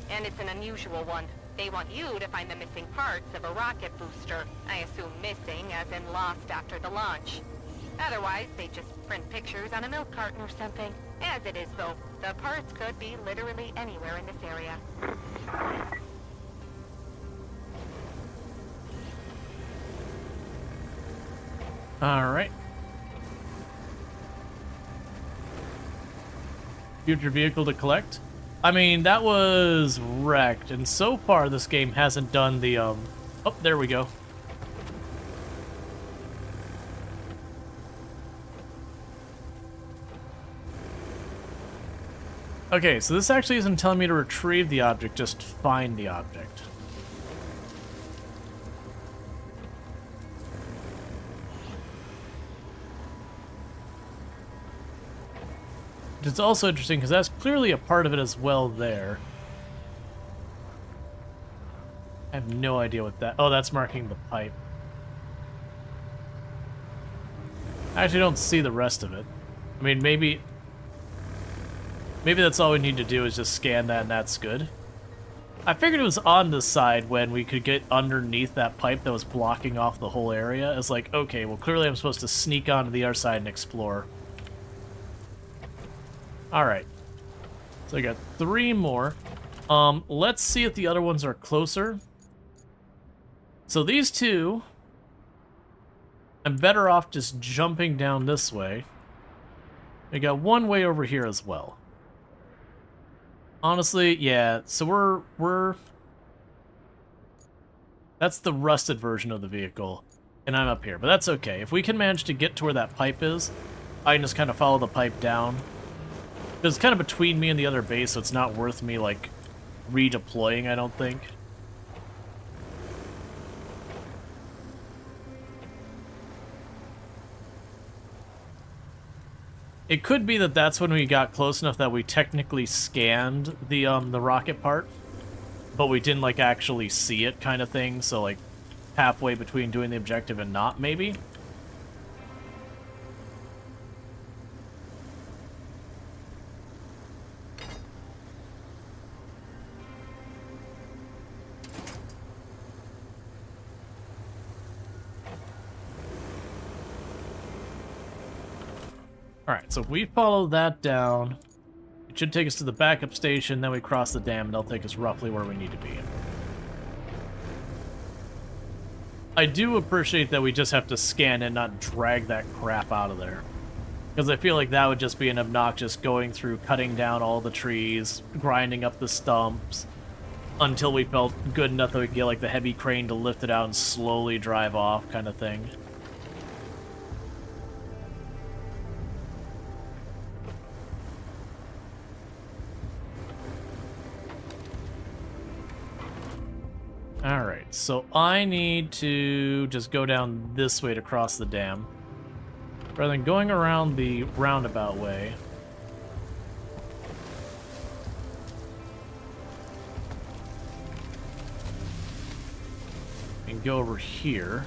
Speaker 2: and it's an unusual one. They want you to find the missing parts of a rocket booster. I assume missing as in lost after the launch. Otherwise, they just print pictures on a milk carton or something. As it is, though, the parts could be literally anywhere in this area.
Speaker 1: Alright. Future vehicle to collect. I mean, that was wrecked, and so far this game hasn't done the, Oh, there we go. Okay, so this actually isn't telling me to retrieve the object, just find the object. It's also interesting because that's clearly a part of it as well there. I have no idea what that... Oh, that's marking the pipe. I actually don't see the rest of it. I mean, maybe that's all we need to do is just scan that and that's good. I figured it was on this side when we could get underneath that pipe that was blocking off the whole area. It's like, okay, well clearly I'm supposed to sneak onto the other side and explore. Alright. So I got 3 more. Let's see if the other ones are closer. So these 2, I'm better off just jumping down this way. We got 1 way over here as well. Honestly, yeah, so we're... That's the rusted version of the vehicle, and I'm up here, but that's okay. If we can manage to get to where that pipe is, I can just kind of follow the pipe down. Because it's kind of between me and the other base, so it's not worth me, like, redeploying, I don't think. It could be that that's when we got close enough that we technically scanned the rocket part, but we didn't, like, actually see it kind of thing, so, like, halfway between doing the objective and not, maybe? Alright, so if we follow that down, it should take us to the backup station, then we cross the dam, and they'll take us roughly where we need to be. I do appreciate that we just have to scan and not drag that crap out of there. Because I feel like that would just be an obnoxious going through, cutting down all the trees, grinding up the stumps, until we felt good enough that we could get like the heavy crane to lift it out and slowly drive off kind of thing. Alright, so I need to just go down this way to cross the dam. Rather than going around the roundabout way. And go over here.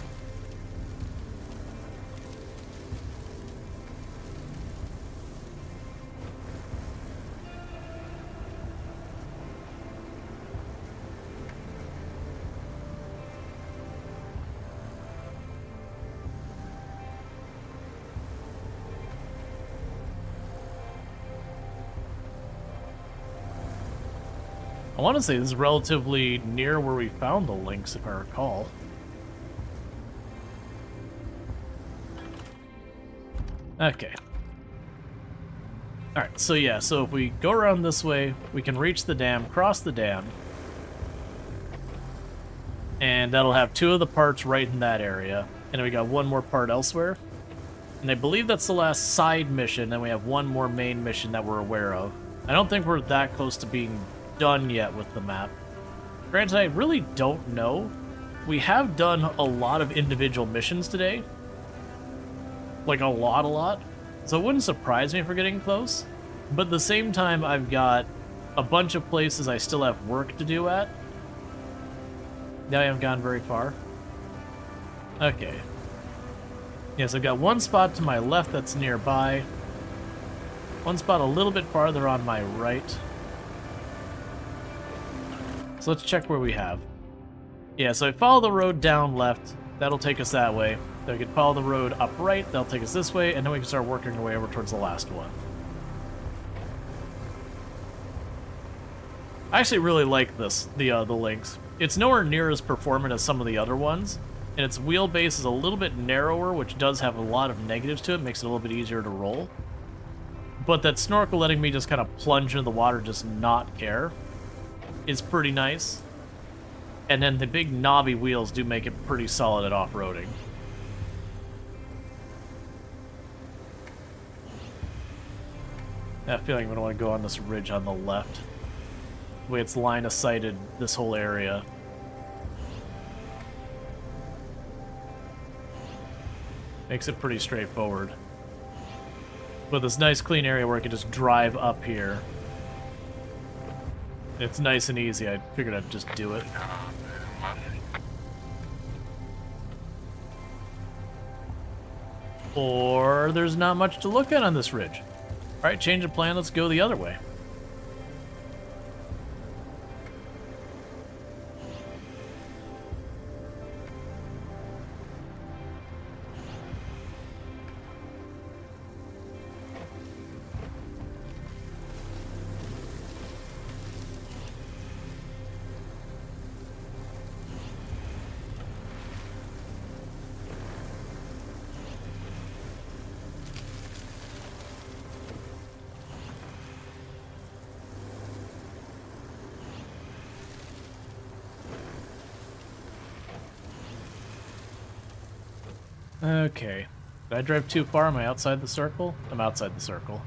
Speaker 1: I want to say this is relatively near where we found the links, if I recall. Okay. Alright, so yeah, so if we go around this way, we can reach the dam, cross the dam, and that'll have 2 of the parts right in that area, and then we got 1 more part elsewhere. And I believe that's the last side mission, and we have 1 more main mission that we're aware of. I don't think we're that close to being done yet with the map. Granted, I really don't know. We have done a lot of individual missions today. Like a lot. So it wouldn't surprise me if we're getting close. But at the same time, I've got a bunch of places I still have work to do at. Now I haven't gone very far. Okay. Yes, I've got 1 spot to my left that's nearby. 1 spot a little bit farther on my right. So let's check where we have. Yeah, so I follow the road down left. That'll take us that way. Then we can follow the road up right. That'll take us this way, and then we can start working our way over towards the last one. I actually really like this, the links. It's nowhere near as performant as some of the other ones, and its wheelbase is a little bit narrower, which does have a lot of negatives to it. Makes it a little bit easier to roll. But that snorkel letting me just kind of plunge into the water, just not care, is pretty nice. And then the big knobby wheels do make it pretty solid at off-roading. That feeling I'm going to want to go on this ridge on the left. The way it's line of sighted this whole area. Makes it pretty straightforward. With this nice clean area where I can just drive up here. It's nice and easy. I figured I'd just do it. Or there's not much to look at on this ridge. Alright, change of plan, let's go the other way. Okay. Did I drive too far? Am I outside the circle? I'm outside the circle.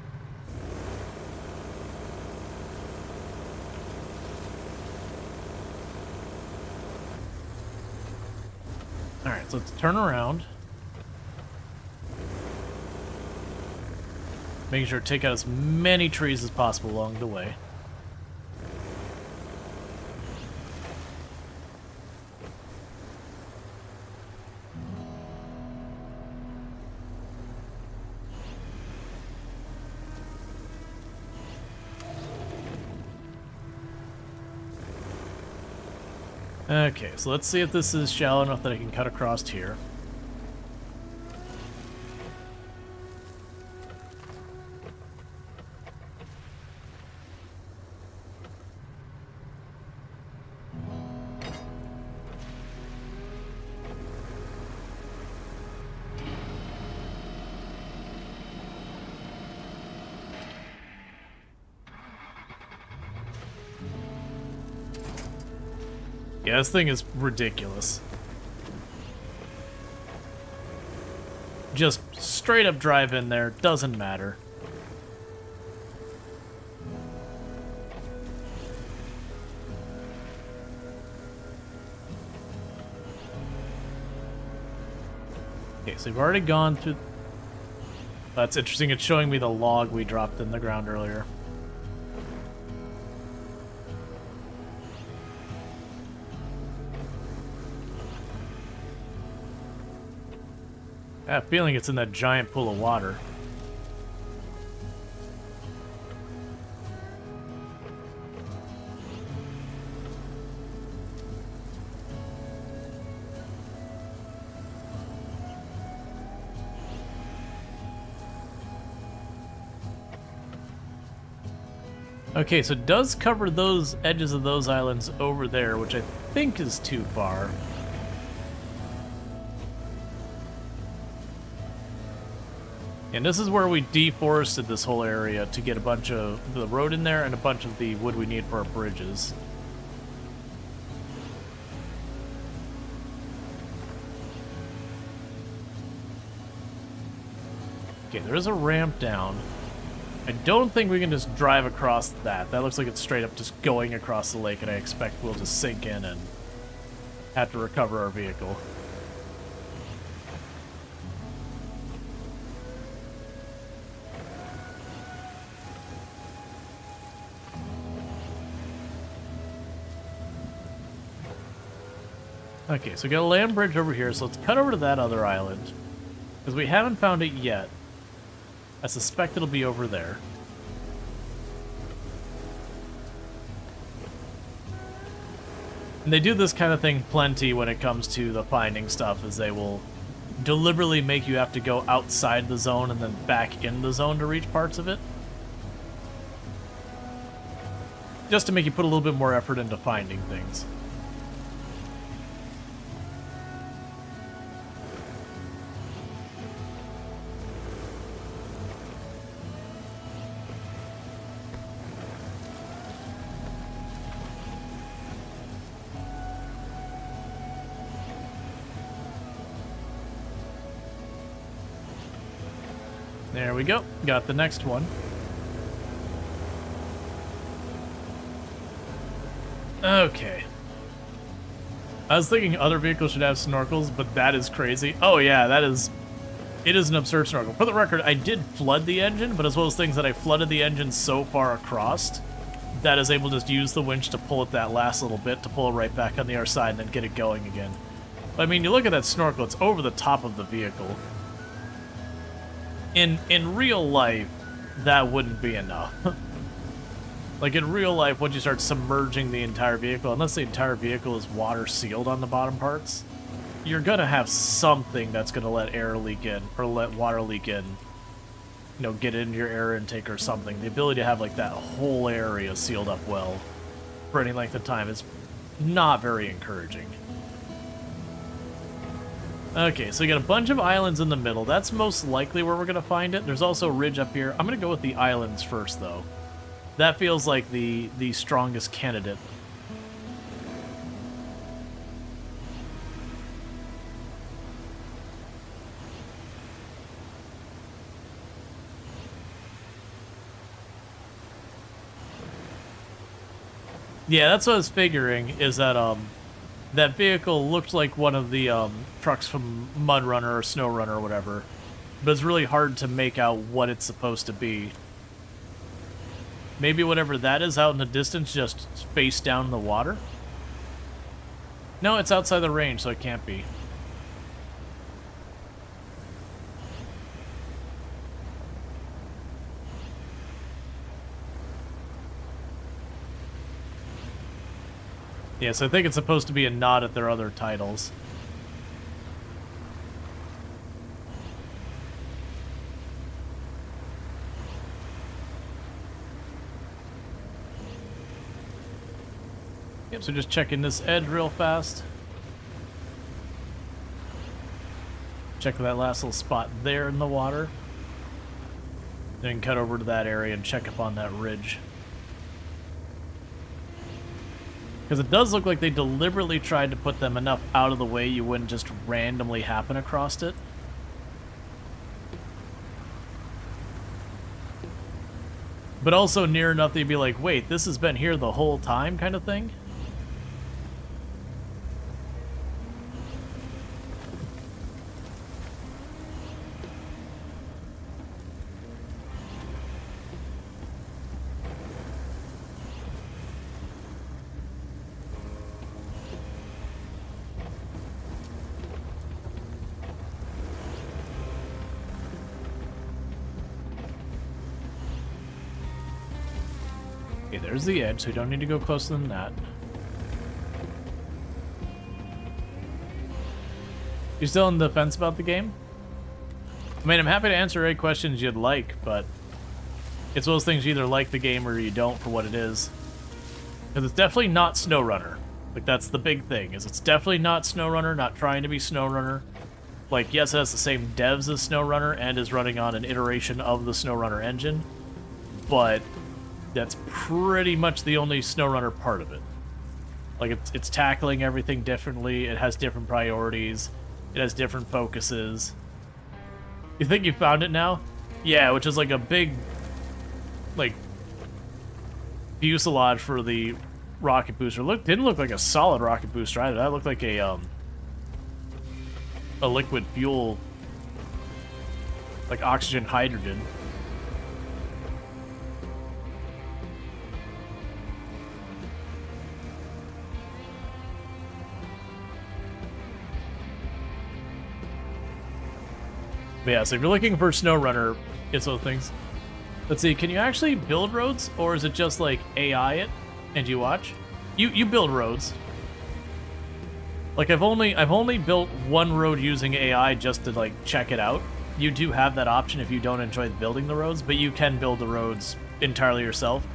Speaker 1: Alright, so let's turn around. Making sure to take out as many trees as possible along the way. Okay, so let's see if this is shallow enough that I can cut across here. Yeah, this thing is ridiculous. Just straight up drive in there, doesn't matter. Okay, so we've already gone through... That's interesting, it's showing me the log we dropped in the ground earlier. I have a feeling it's in that giant pool of water. Okay, so it does cover those edges of those islands over there, which I think is too far. And this is where we deforested this whole area to get a bunch of the road in there and a bunch of the wood we need for our bridges. Okay, there is a ramp down. I don't think we can just drive across that. That looks like it's straight up just going across the lake, and I expect we'll just sink in and have to recover our vehicle. Okay, so we got a land bridge over here, so let's cut over to that other island. Because we haven't found it yet. I suspect it'll be over there. And they do this kind of thing plenty when it comes to the finding stuff, is they will deliberately make you have to go outside the zone and then back in the zone to reach parts of it. Just to make you put a little bit more effort into finding things. There we go. Got the next one. Okay. I was thinking other vehicles should have snorkels, but that is crazy. Oh yeah, that is... It is an absurd snorkel. For the record, I did flood the engine, but it's one of those things that I flooded the engine so far across that is able to just use the winch to pull it that last little bit to pull it right back on the other side and then get it going again. But I mean, you look at that snorkel, it's over the top of the vehicle. In real life, that wouldn't be enough. Like in real life, once you start submerging the entire vehicle, unless the entire vehicle is water sealed on the bottom parts, you're gonna have something that's gonna let air leak in, or let water leak in. You know, get into your air intake or something. The ability to have like that whole area sealed up well for any length of time is not very encouraging. Okay, so we got a bunch of islands in the middle. That's most likely where we're going to find it. There's also a ridge up here. I'm going to go with the islands first, though. That feels like the strongest candidate. Yeah, that's what I was figuring, is that, that vehicle looked like one of the trucks from Mud Runner or Snow Runner or whatever, but it's really hard to make out what it's supposed to be. Maybe whatever that is out in the distance, just face down in the water? No, it's outside the range, so it can't be. Yes, I think it's supposed to be a nod at their other titles. Yep, so just checking this edge real fast. Check that last little spot there in the water. Then cut over to that area and check up on that ridge. Because it does look like they deliberately tried to put them enough out of the way you wouldn't just randomly happen across it. But also near enough that you'd be like, wait, this has been here the whole time kind of thing? Okay, there's the edge, so we don't need to go closer than that. You still on the fence about the game? I mean, I'm happy to answer any questions you'd like, but it's one of those things you either like the game or you don't for what it is. Because it's definitely not SnowRunner. Like, that's the big thing, is it's definitely not SnowRunner, not trying to be SnowRunner. Like, yes, it has the same devs as SnowRunner and is running on an iteration of the SnowRunner engine, but that's pretty much the only SnowRunner part of it. Like, it's tackling everything differently, it has different priorities, it has different focuses. You think you found it now? Yeah, which is like a big, like, fuselage for the rocket booster. Didn't look like a solid rocket booster either. That looked like a liquid fuel, like oxygen, hydrogen. But yeah, so if you're looking for SnowRunner, it's those things. Let's see, can you actually build roads, or is it just like AI it and you watch? You build roads. Like I've only built one road using AI just to like check it out. You do have that option if you don't enjoy building the roads, but you can build the roads entirely yourself.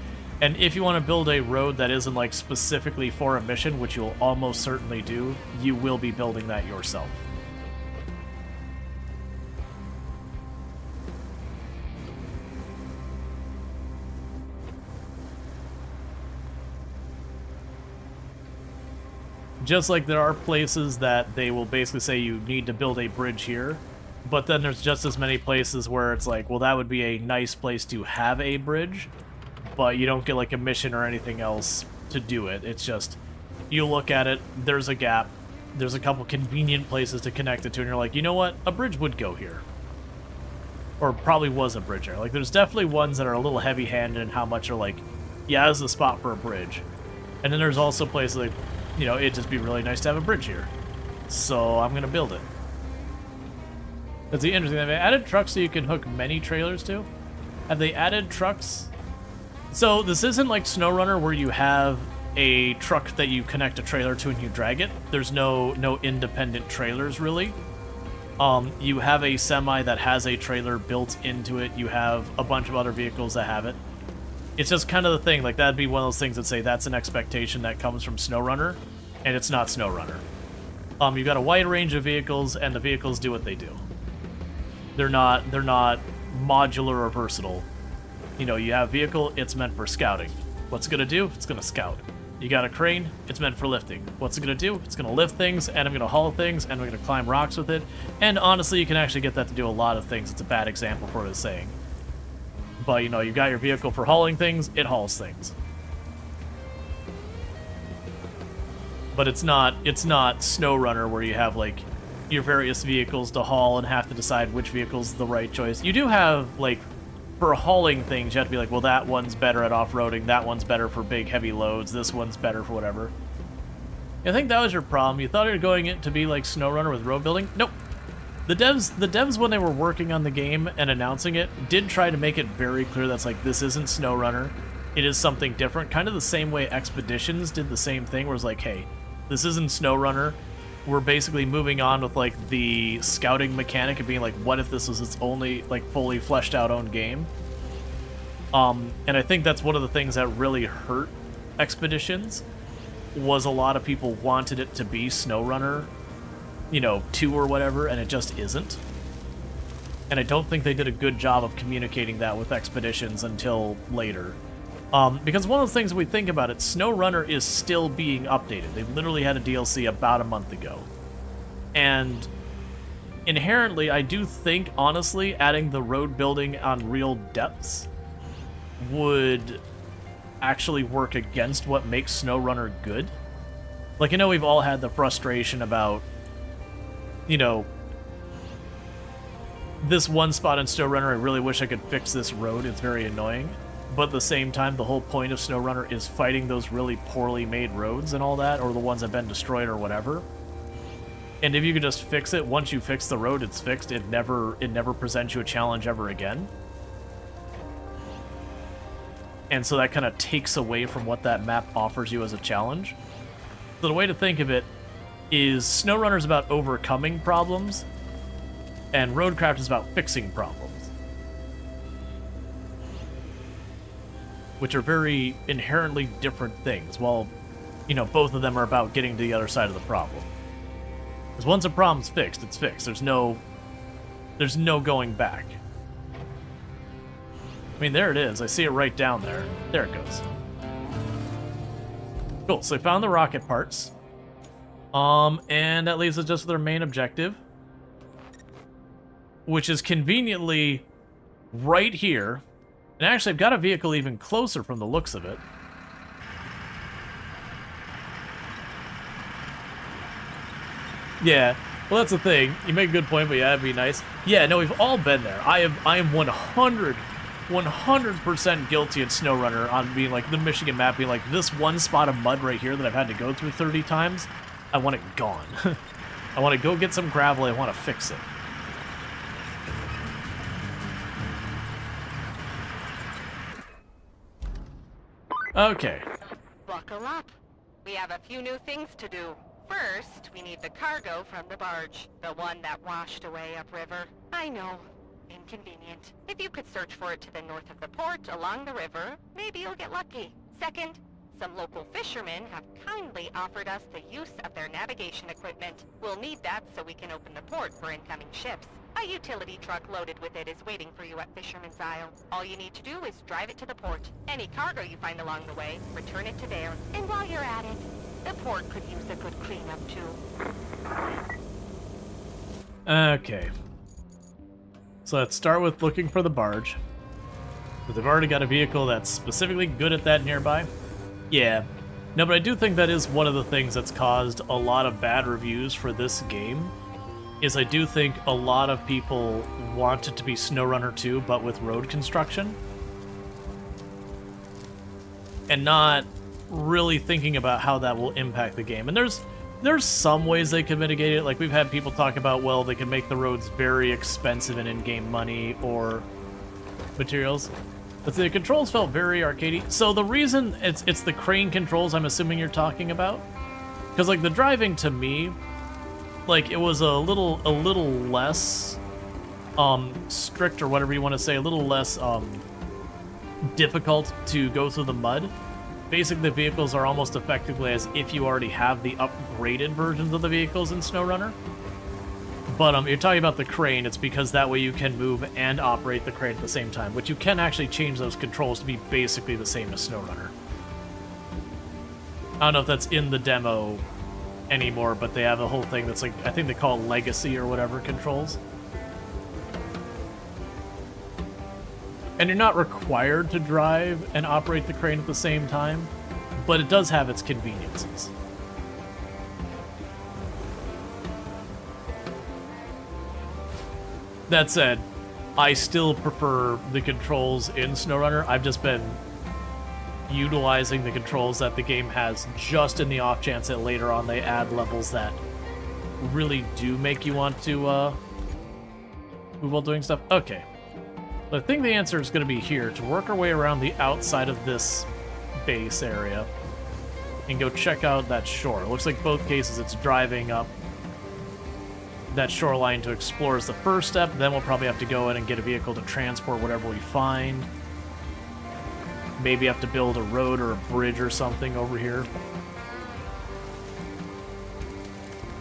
Speaker 1: And if you want to build a road that isn't like specifically for a mission, which you'll almost certainly do, you will be building that yourself. Just like there are places that they will basically say you need to build a bridge here, but then there's just as many places where it's like, well, that would be a nice place to have a bridge, but you don't get like a mission or anything else to do it. It's just, you look at it, there's a gap, there's a couple convenient places to connect it to, and you're like, you know what, a bridge would go here. Or probably was a bridge there. Like, there's definitely ones that are a little heavy-handed in how much are like, yeah, this is the spot for a bridge. And then there's also places like, you know, it'd just be really nice to have a bridge here. So I'm going to build it. That's the interesting thing. Have they added trucks so you can hook many trailers to? Have they added trucks? So this isn't like SnowRunner where you have a truck that you connect a trailer to and you drag it. There's no independent trailers, really. You have a semi that has a trailer built into it. You have a bunch of other vehicles that have it. It's just kind of the thing, like that'd be one of those things that say that's an expectation that comes from SnowRunner, and it's not SnowRunner. You've got a wide range of vehicles, and the vehicles do what they do. They're not modular or versatile. You know, you have a vehicle, it's meant for scouting. What's it gonna do? It's gonna scout. You got a crane, it's meant for lifting. What's it gonna do? It's gonna lift things, and I'm gonna haul things, and I'm gonna climb rocks with it. And honestly, you can actually get that to do a lot of things. It's a bad example for what it's saying. But, you know, you've got your vehicle for hauling things, it hauls things. But it's not SnowRunner where you have, like, your various vehicles to haul and have to decide which vehicle's the right choice. You do have, like, for hauling things, you have to be like, well, that one's better at off-roading, that one's better for big, heavy loads, this one's better for whatever. I think that was your problem. You thought you were going it to be like SnowRunner with road building? Nope. The devs, when they were working on the game and announcing it, did try to make it very clear that's like, this isn't SnowRunner. It is something different. Kind of the same way Expeditions did the same thing, where it's like, hey, this isn't SnowRunner. We're basically moving on with, like, the scouting mechanic and being like, what if this was its only, like, fully fleshed out own game? And I think that's one of the things that really hurt Expeditions, was a lot of people wanted it to be SnowRunner, you know, 2 or whatever, and it just isn't. And I don't think they did a good job of communicating that with Expeditions until later. Because one of the things we think about it, SnowRunner is still being updated. They literally had a DLC about a month ago. And inherently, I do think, honestly, adding the road building on real depths would actually work against what makes SnowRunner good. Like, I know we've all had the frustration about, you know, this one spot in SnowRunner, I really wish I could fix this road, it's very annoying. But at the same time, the whole point of SnowRunner is fighting those really poorly made roads and all that, or the ones that have been destroyed or whatever. And if you could just fix it, once you fix the road, it's fixed. It never presents you a challenge ever again. And so that kind of takes away from what that map offers you as a challenge. So the way to think of it is SnowRunner's about overcoming problems, and RoadCraft is about fixing problems. Which are very inherently different things. Well, you know, both of them are about getting to the other side of the problem. Because once a problem's fixed, it's fixed. There's no going back. I mean, there it is. I see it right down there. There it goes. Cool, so I found the rocket parts. And that leaves us just with our main objective. Which is conveniently right here. And actually, I've got a vehicle even closer from the looks of it. Yeah, well, that's the thing. You make a good point, but yeah, it'd be nice. Yeah, no, we've all been there. I am 100% guilty at SnowRunner on being like the Michigan map, being like this one spot of mud right here that I've had to go through 30 times. I want it gone. I want to go get some gravel. I want to fix it. Okay.
Speaker 2: Buckle up. We have a few new things to do. First, we need the cargo from the barge, the one that washed away upriver. I know, inconvenient. If you could search for it to the north of the port, along the river, maybe you'll get lucky. Second, some local fishermen have kindly offered us the use of their navigation equipment. We'll need that so we can open the port for incoming ships. A utility truck loaded with it is waiting for you at Fisherman's Isle. All you need to do is drive it to the port. Any cargo you find along the way, return it to there. And while you're at it, the port could use a good cleanup too.
Speaker 1: Okay. So let's start with looking for the barge. But they've already got a vehicle that's specifically good at that nearby. Yeah. No, but I do think that is one of the things that's caused a lot of bad reviews for this game. Is I do think a lot of people want it to be SnowRunner 2, but with road construction. And not really thinking about how that will impact the game. And there's some ways they can mitigate it. Like, we've had people talk about, well, they can make the roads very expensive in in-game money or materials. But the controls felt very arcadey. So the reason it's the crane controls I'm assuming you're talking about. Because, like, the driving to me, like, it was a little less strict, or whatever you want to say, a little less difficult to go through the mud. Basically, the vehicles are almost effectively as if you already have the upgraded versions of the vehicles in SnowRunner. But you're talking about the crane, it's because that way you can move and operate the crane at the same time, which you can actually change those controls to be basically the same as SnowRunner. I don't know if that's in the demo anymore, but they have a whole thing that's like, I think they call it Legacy or whatever controls. And you're not required to drive and operate the crane at the same time, but it does have its conveniences. That said, I still prefer the controls in SnowRunner. I've just been utilizing the controls that the game has just in the off chance that later on they add levels that really do make you want to move while doing stuff. Okay. I think the answer is going to be here, to work our way around the outside of this base area and go check out that shore. It looks like both cases it's driving up that shoreline to explore is the first step. Then we'll probably have to go in and get a vehicle to transport whatever we find. Maybe have to build a road or a bridge or something over here.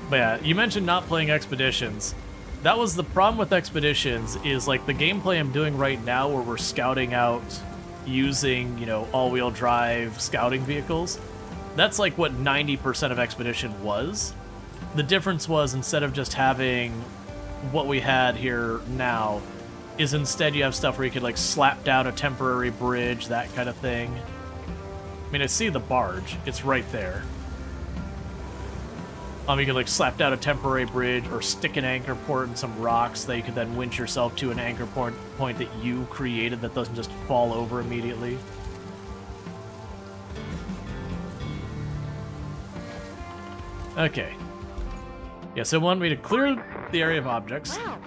Speaker 1: But yeah, you mentioned not playing Expeditions. That was the problem with Expeditions, is like the gameplay I'm doing right now where we're scouting out using, you know, all-wheel drive scouting vehicles. That's like what 90% of Expedition was. The difference was, instead of just having what we had here now, is instead you have stuff where you could like slap down a temporary bridge, that kind of thing. I mean, I see the barge. It's right there. You could like slap down a temporary bridge or stick an anchor port in some rocks that you could then winch yourself to an anchor point that you created that doesn't just fall over immediately. Okay. Yeah, so it wanted me to clear the area of objects.
Speaker 2: Wow,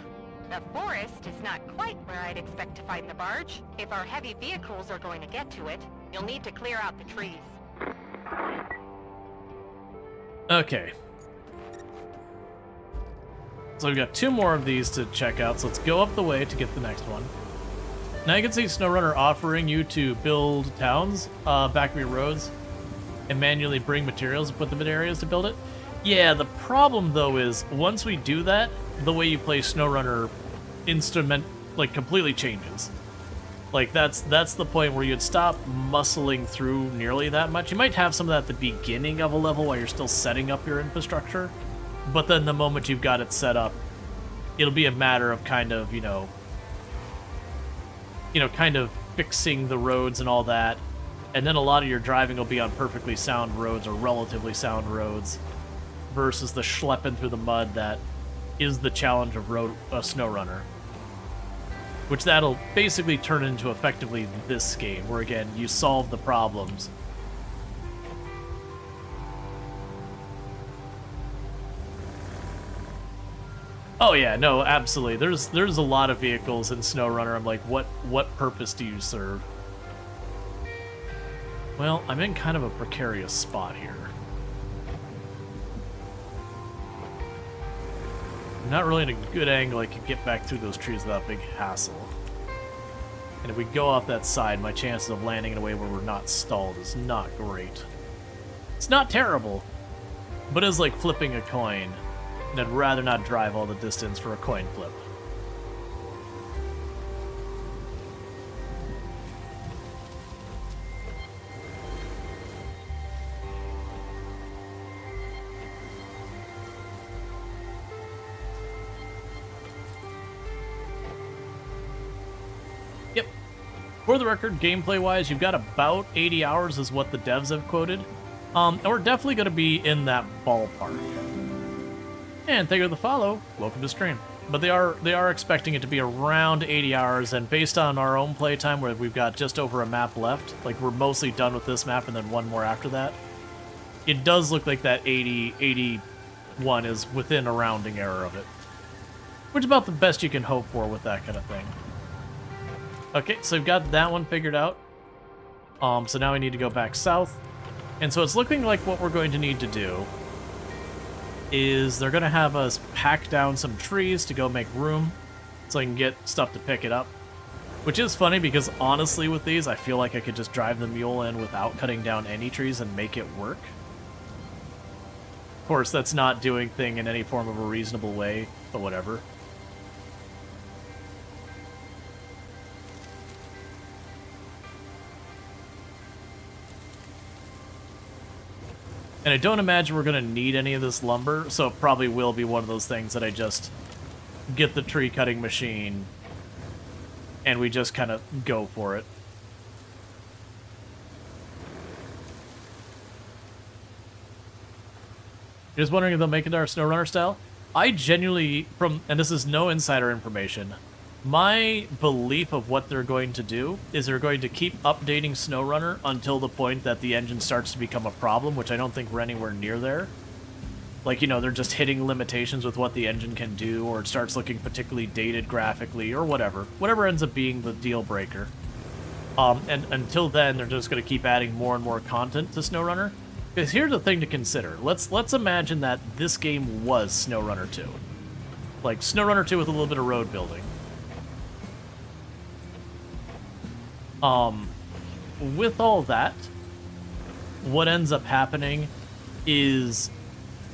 Speaker 2: the forest is not quite where I'd expect to find the barge. If our heavy vehicles are going to get to it, you'll need to clear out the trees.
Speaker 1: Okay. So we've got 2 more of these to check out, so let's go up the way to get the next one. Now you can see SnowRunner offering you to build towns, backby roads, and manually bring materials and put them in areas to build it. Yeah, the problem though is, once we do that, the way you play SnowRunner completely changes. Like, that's the point where you'd stop muscling through nearly that much. You might have some of that at the beginning of a level while you're still setting up your infrastructure, but then the moment you've got it set up, it'll be a matter of kind of fixing the roads and all that, and then a lot of your driving will be on perfectly sound roads or relatively sound roads, versus the schlepping through the mud that is the challenge of SnowRunner. Which that'll basically turn into effectively this game, where again, you solve the problems. Oh yeah, no, absolutely. There's a lot of vehicles in SnowRunner. I'm like, what purpose do you serve? Well, I'm in kind of a precarious spot here. I'm not really in a good angle I could get back through those trees without big hassle. And if we go off that side, my chances of landing in a way where we're not stalled is not great. It's not terrible, but it's like flipping a coin, and I'd rather not drive all the distance for a coin flip. Yep. For the record, gameplay-wise, you've got about 80 hours is what the devs have quoted. And we're definitely going to be in that ballpark. And thank you for the follow. Welcome to stream. But they are expecting it to be around 80 hours, and based on our own playtime, where we've got just over a map left, like we're mostly done with this map and then one more after that, it does look like that 81 is within a rounding error of it. Which is about the best you can hope for with that kind of thing. Okay, so we've got that one figured out. So now we need to go back south. And so it's looking like what we're going to need to do is they're going to have us pack down some trees to go make room so I can get stuff to pick it up. Which is funny because honestly with these, I feel like I could just drive the mule in without cutting down any trees and make it work. Of course, that's not doing thing in any form of a reasonable way, but whatever. And I don't imagine we're going to need any of this lumber, so it probably will be one of those things that I just get the tree cutting machine and we just kind of go for it. You're just wondering if they'll make it our SnowRunner style? I genuinely, and this is no insider information, my belief of what they're going to do is they're going to keep updating SnowRunner until the point that the engine starts to become a problem, which I don't think we're anywhere near there. Like, you know, they're just hitting limitations with what the engine can do, or it starts looking particularly dated graphically, or whatever. Whatever ends up being the deal breaker. And until then, they're just going to keep adding more and more content to SnowRunner. Because here's the thing to consider. Let's imagine that this game was SnowRunner 2. Like, SnowRunner 2 with a little bit of road building. With all that, what ends up happening is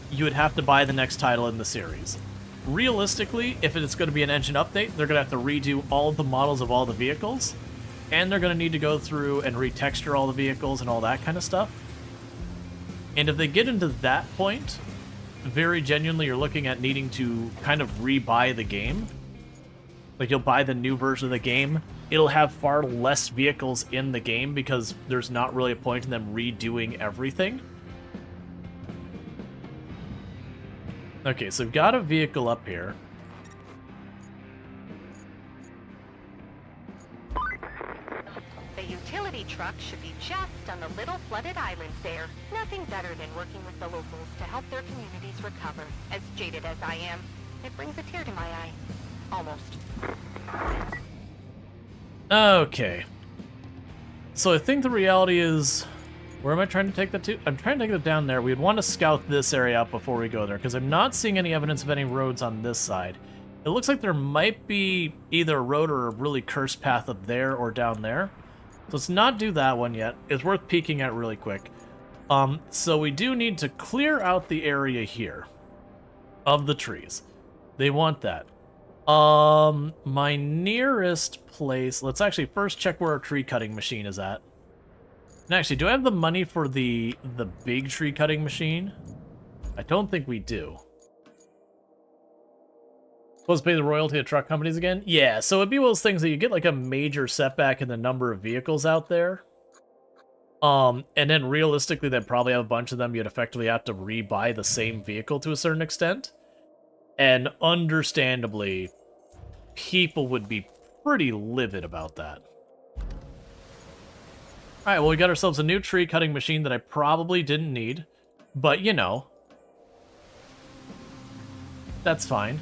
Speaker 1: you would have to buy the next title in the series. Realistically, if it's going to be an engine update, they're going to have to redo all of the models of all the vehicles. and they're going to need to go through and retexture all the vehicles and all that kind of stuff. And if they get into that point, very genuinely you're looking at needing to kind of rebuy the game. Like, you'll buy the new version of the game. It'll have far less vehicles in the game because there's not really a point in them redoing everything. Okay, so we've got a vehicle up here.
Speaker 2: The utility truck should be just on the little flooded island there. Nothing better than working with the locals to help their communities recover. As jaded as I am, it brings a tear to my eye. Almost.
Speaker 1: Okay. So I think the reality is... Where am I trying to take that to? I'm trying to take it down there. We'd want to scout this area out before we go there, because I'm not seeing any evidence of any roads on this side. It looks like there might be either a road or a really cursed path up there or down there. So let's not do that one yet. It's worth peeking at really quick. So we do need to clear out the area here of the trees. They want that. My nearest place... Let's actually first check where our tree cutting machine is at. And actually, do I have the money for the big tree cutting machine? I don't think we do. Supposed to pay the royalty to truck companies again? Yeah, so it'd be one of those things that you get like a major setback in the number of vehicles out there. And then realistically, they'd probably have a bunch of them. You'd effectively have to rebuy the same vehicle to a certain extent. And understandably, people would be pretty livid about that. Alright, well, we got ourselves a new tree cutting machine that I probably didn't need. But, you know. That's fine.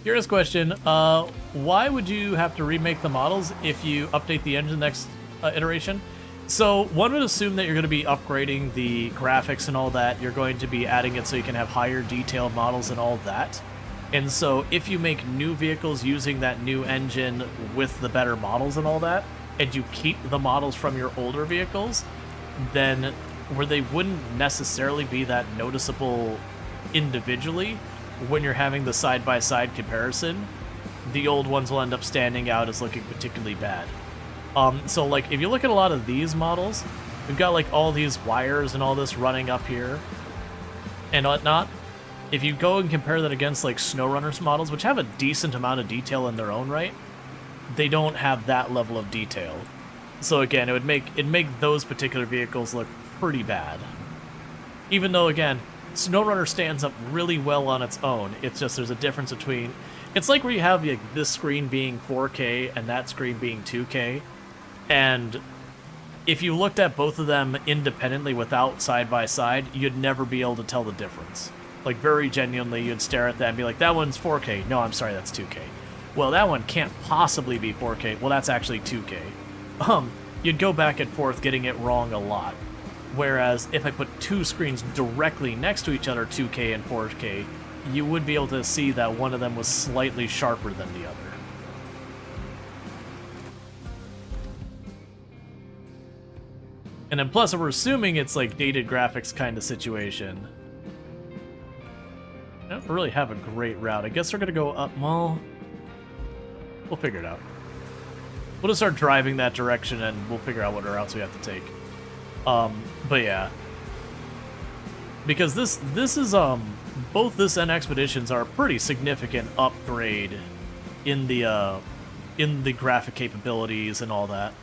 Speaker 1: Curious question, why would you have to remake the models if you update the engine next iteration? So, one would assume that you're going to be upgrading the graphics and all that. You're going to be adding it so you can have higher detailed models and all that. And so, if you make new vehicles using that new engine with the better models and all that, and you keep the models from your older vehicles, then where they wouldn't necessarily be that noticeable individually, when you're having the side-by-side comparison, the old ones will end up standing out as looking particularly bad. So, like, if you look at a lot of these models, we've got, like, all these wires and all this running up here and whatnot. If you go and compare that against, like, SnowRunner's models, which have a decent amount of detail in their own right, they don't have that level of detail. So again, it'd make those particular vehicles look pretty bad. Even though, again, SnowRunner stands up really well on its own. It's just there's a difference between... It's like where you have like, this screen being 4K and that screen being 2K. And if you looked at both of them independently without side-by-side, you'd never be able to tell the difference. Like, very genuinely, you'd stare at that and be like, that one's 4K. No, I'm sorry, that's 2K. Well, that one can't possibly be 4K. Well, that's actually 2K. You'd go back and forth getting it wrong a lot. Whereas if I put two screens directly next to each other, 2K and 4K, you would be able to see that one of them was slightly sharper than the other. And then plus, if we're assuming it's like dated graphics kind of situation, I don't really have a great route. I guess we're gonna go up, well... We'll figure it out. We'll just start driving that direction and we'll figure out what routes we have to take. But yeah. Because this is, both this and Expeditions are a pretty significant upgrade in the graphic capabilities and all that.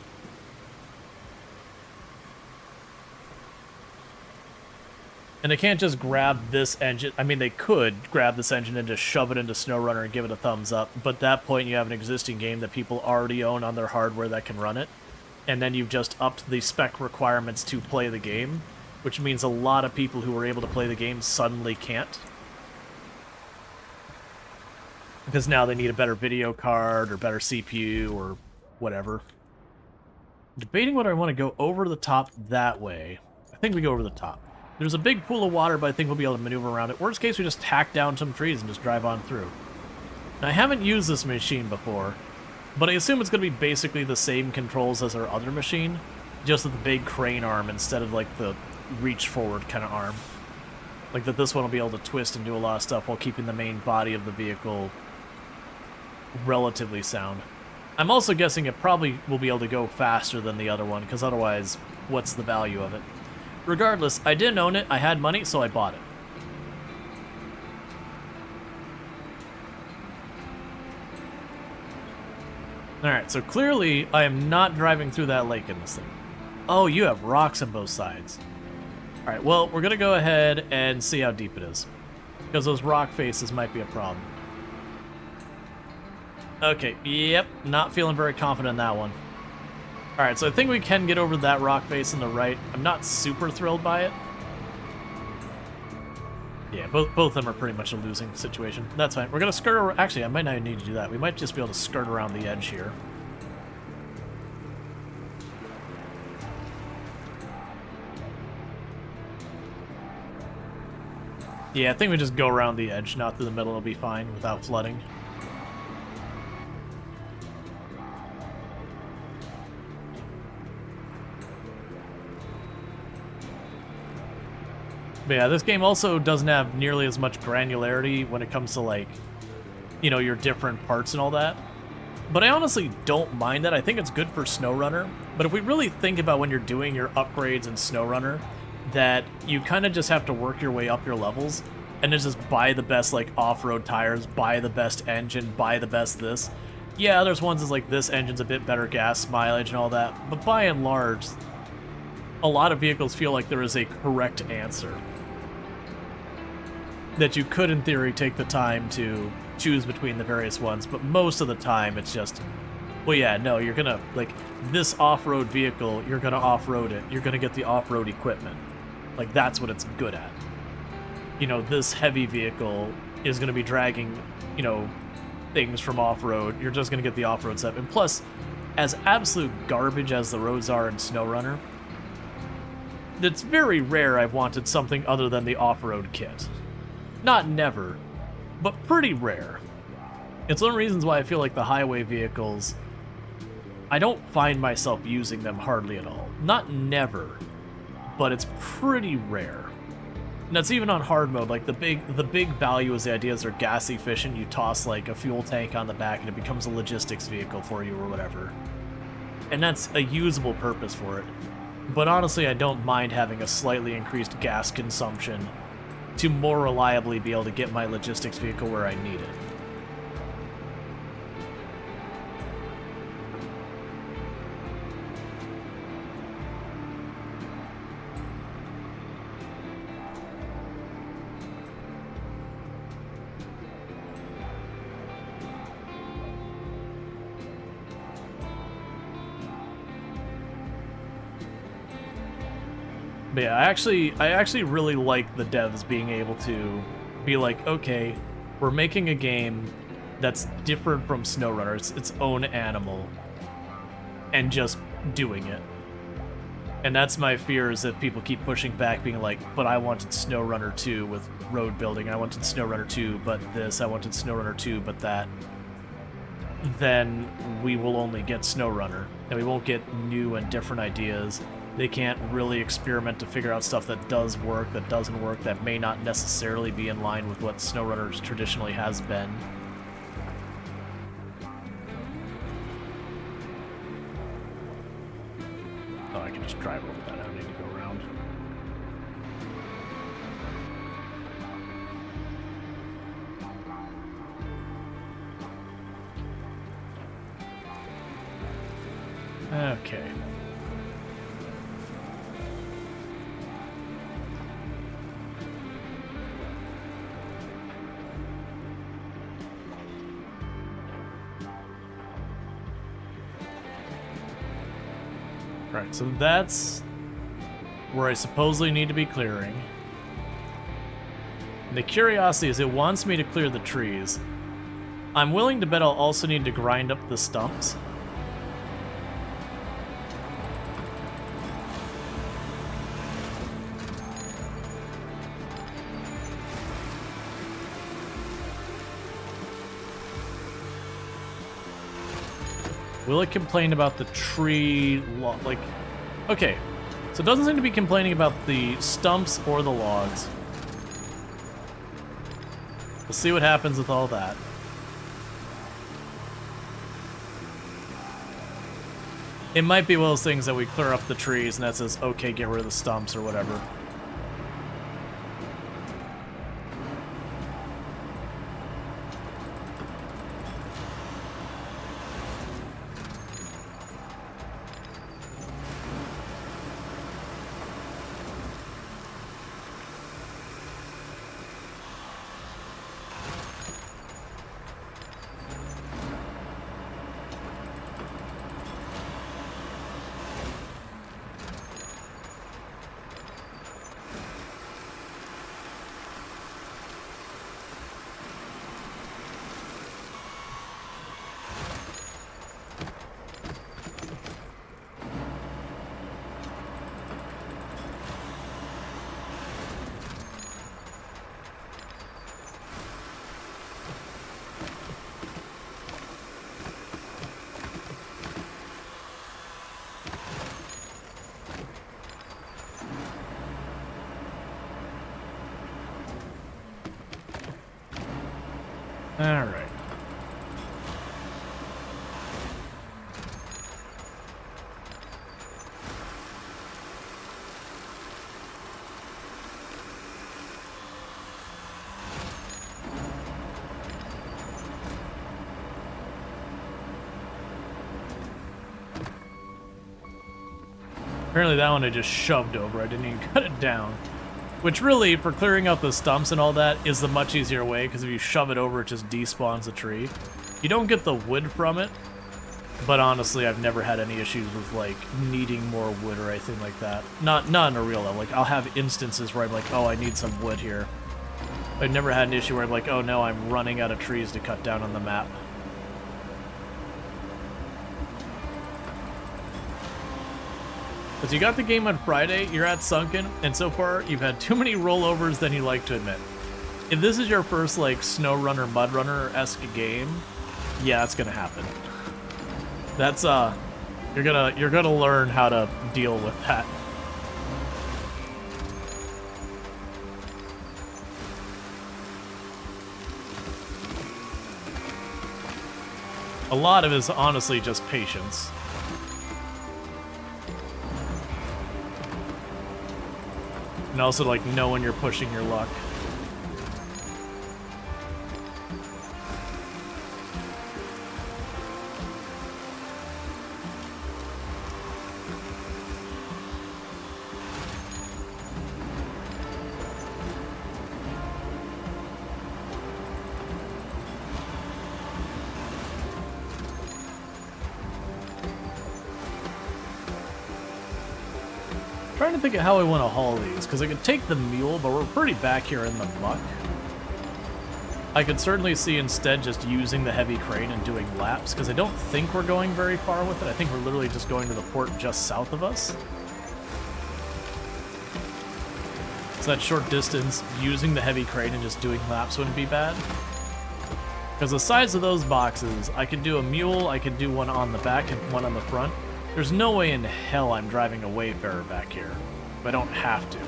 Speaker 1: And they can't just grab this engine. I mean, they could grab this engine and just shove it into SnowRunner and give it a thumbs up. But at that point, you have an existing game that people already own on their hardware that can run it. And then you've just upped the spec requirements to play the game, which means a lot of people who were able to play the game suddenly can't. Because now they need a better video card or better CPU or whatever. Debating whether I want to go over the top that way. I think we go over the top. There's a big pool of water, but I think we'll be able to maneuver around it. Worst case, we just hack down some trees and just drive on through. Now, I haven't used this machine before, but I assume it's going to be basically the same controls as our other machine, just with the big crane arm instead of, like, the reach-forward kind of arm. Like, that this one will be able to twist and do a lot of stuff while keeping the main body of the vehicle relatively sound. I'm also guessing it probably will be able to go faster than the other one, because otherwise, what's the value of it? Regardless, I didn't own it, I had money, so I bought it. Alright, so clearly I am not driving through that lake in this thing. Oh, you have rocks on both sides. Alright, well, we're gonna go ahead and see how deep it is, because those rock faces might be a problem. Okay, yep, not feeling very confident in that one. Alright, so I think we can get over that rock face on the right. I'm not super thrilled by it. Yeah, both of them are pretty much a losing situation. That's fine. We're going to skirt around. Actually, I might not need to do that. We might just be able to skirt around the edge here. Yeah, I think we just go around the edge, not through the middle. It'll be fine without flooding. But yeah, this game also doesn't have nearly as much granularity when it comes to, like, you know, your different parts and all that. But I honestly don't mind that. I think it's good for SnowRunner. But if we really think about when you're doing your upgrades in SnowRunner, that you kind of just have to work your way up your levels, and then just buy the best, like, off-road tires, buy the best engine, buy the best this. Yeah, there's ones that's like, this engine's a bit better gas mileage and all that. But by and large, a lot of vehicles feel like there is a correct answer. That you could, in theory, take the time to choose between the various ones, but most of the time it's just, well, yeah, no, you're gonna, like, this off-road vehicle, you're gonna off-road it, you're gonna get the off-road equipment. Like, that's what it's good at. You know, this heavy vehicle is gonna be dragging, you know, things from off-road, you're just gonna get the off-road stuff. And plus, as absolute garbage as the roads are in SnowRunner, it's very rare I've wanted something other than the off-road kit. Not never, but pretty rare. It's one of the reasons why I feel like the highway vehicles, I don't find myself using them hardly at all. Not never, but it's pretty rare. And that's even on hard mode. Like, the big value is the idea is they're gas efficient. You toss, like, a fuel tank on the back and it becomes a logistics vehicle for you or whatever. And that's a usable purpose for it. But honestly, I don't mind having a slightly increased gas consumption to more reliably be able to get my logistics vehicle where I need it. But yeah, I actually really like the devs being able to be like, okay, we're making a game that's different from SnowRunner. It's its own animal, and just doing it. And that's my fear, is that people keep pushing back, being like, but I wanted SnowRunner 2 with road building. I wanted SnowRunner 2, but this. I wanted SnowRunner 2, but that. Then we will only get SnowRunner, and we won't get new and different ideas. They can't really experiment to figure out stuff that does work, that doesn't work, that may not necessarily be in line with what SnowRunner traditionally has been. Oh, I can just drive over that. I don't need to go around. Okay. Right, so that's where I supposedly need to be clearing. And the curiosity is it wants me to clear the trees. I'm willing to bet I'll also need to grind up the stumps. Will it complain about the tree, like, okay, so it doesn't seem to be complaining about the stumps or the logs. We'll see what happens with all that. It might be one of those things that we clear up the trees and that says, okay, get rid of the stumps or whatever. Alright. Apparently that one I just shoved over. I didn't even cut it down. Which really, for clearing out the stumps and all that, is the much easier way, because if you shove it over, it just despawns the tree. You don't get the wood from it, but honestly, I've never had any issues with, like, needing more wood or anything like that. Not in a real level. Like, I'll have instances where I'm like, oh, I need some wood here. I've never had an issue where I'm like, oh no, I'm running out of trees to cut down on the map. Because you got the game on Friday, you're at Sunken, and so far you've had too many rollovers than you like to admit. If this is your first like SnowRunner, MudRunner-esque game, yeah, it's gonna happen. That's you're gonna learn how to deal with that. A lot of it is honestly just patience. And also, like, know when you're pushing your luck. Trying to think of how I want to haul these, because I could take the mule, but we're pretty back here in the muck. I could certainly see instead just using the heavy crane and doing laps, because I don't think we're going very far with it. I think we're literally just going to the port just south of us. So that short distance, using the heavy crane and just doing laps wouldn't be bad. Because the size of those boxes, I could do a mule, I could do one on the back and one on the front. There's no way in hell I'm driving a Wayfarer back here. But I don't have to.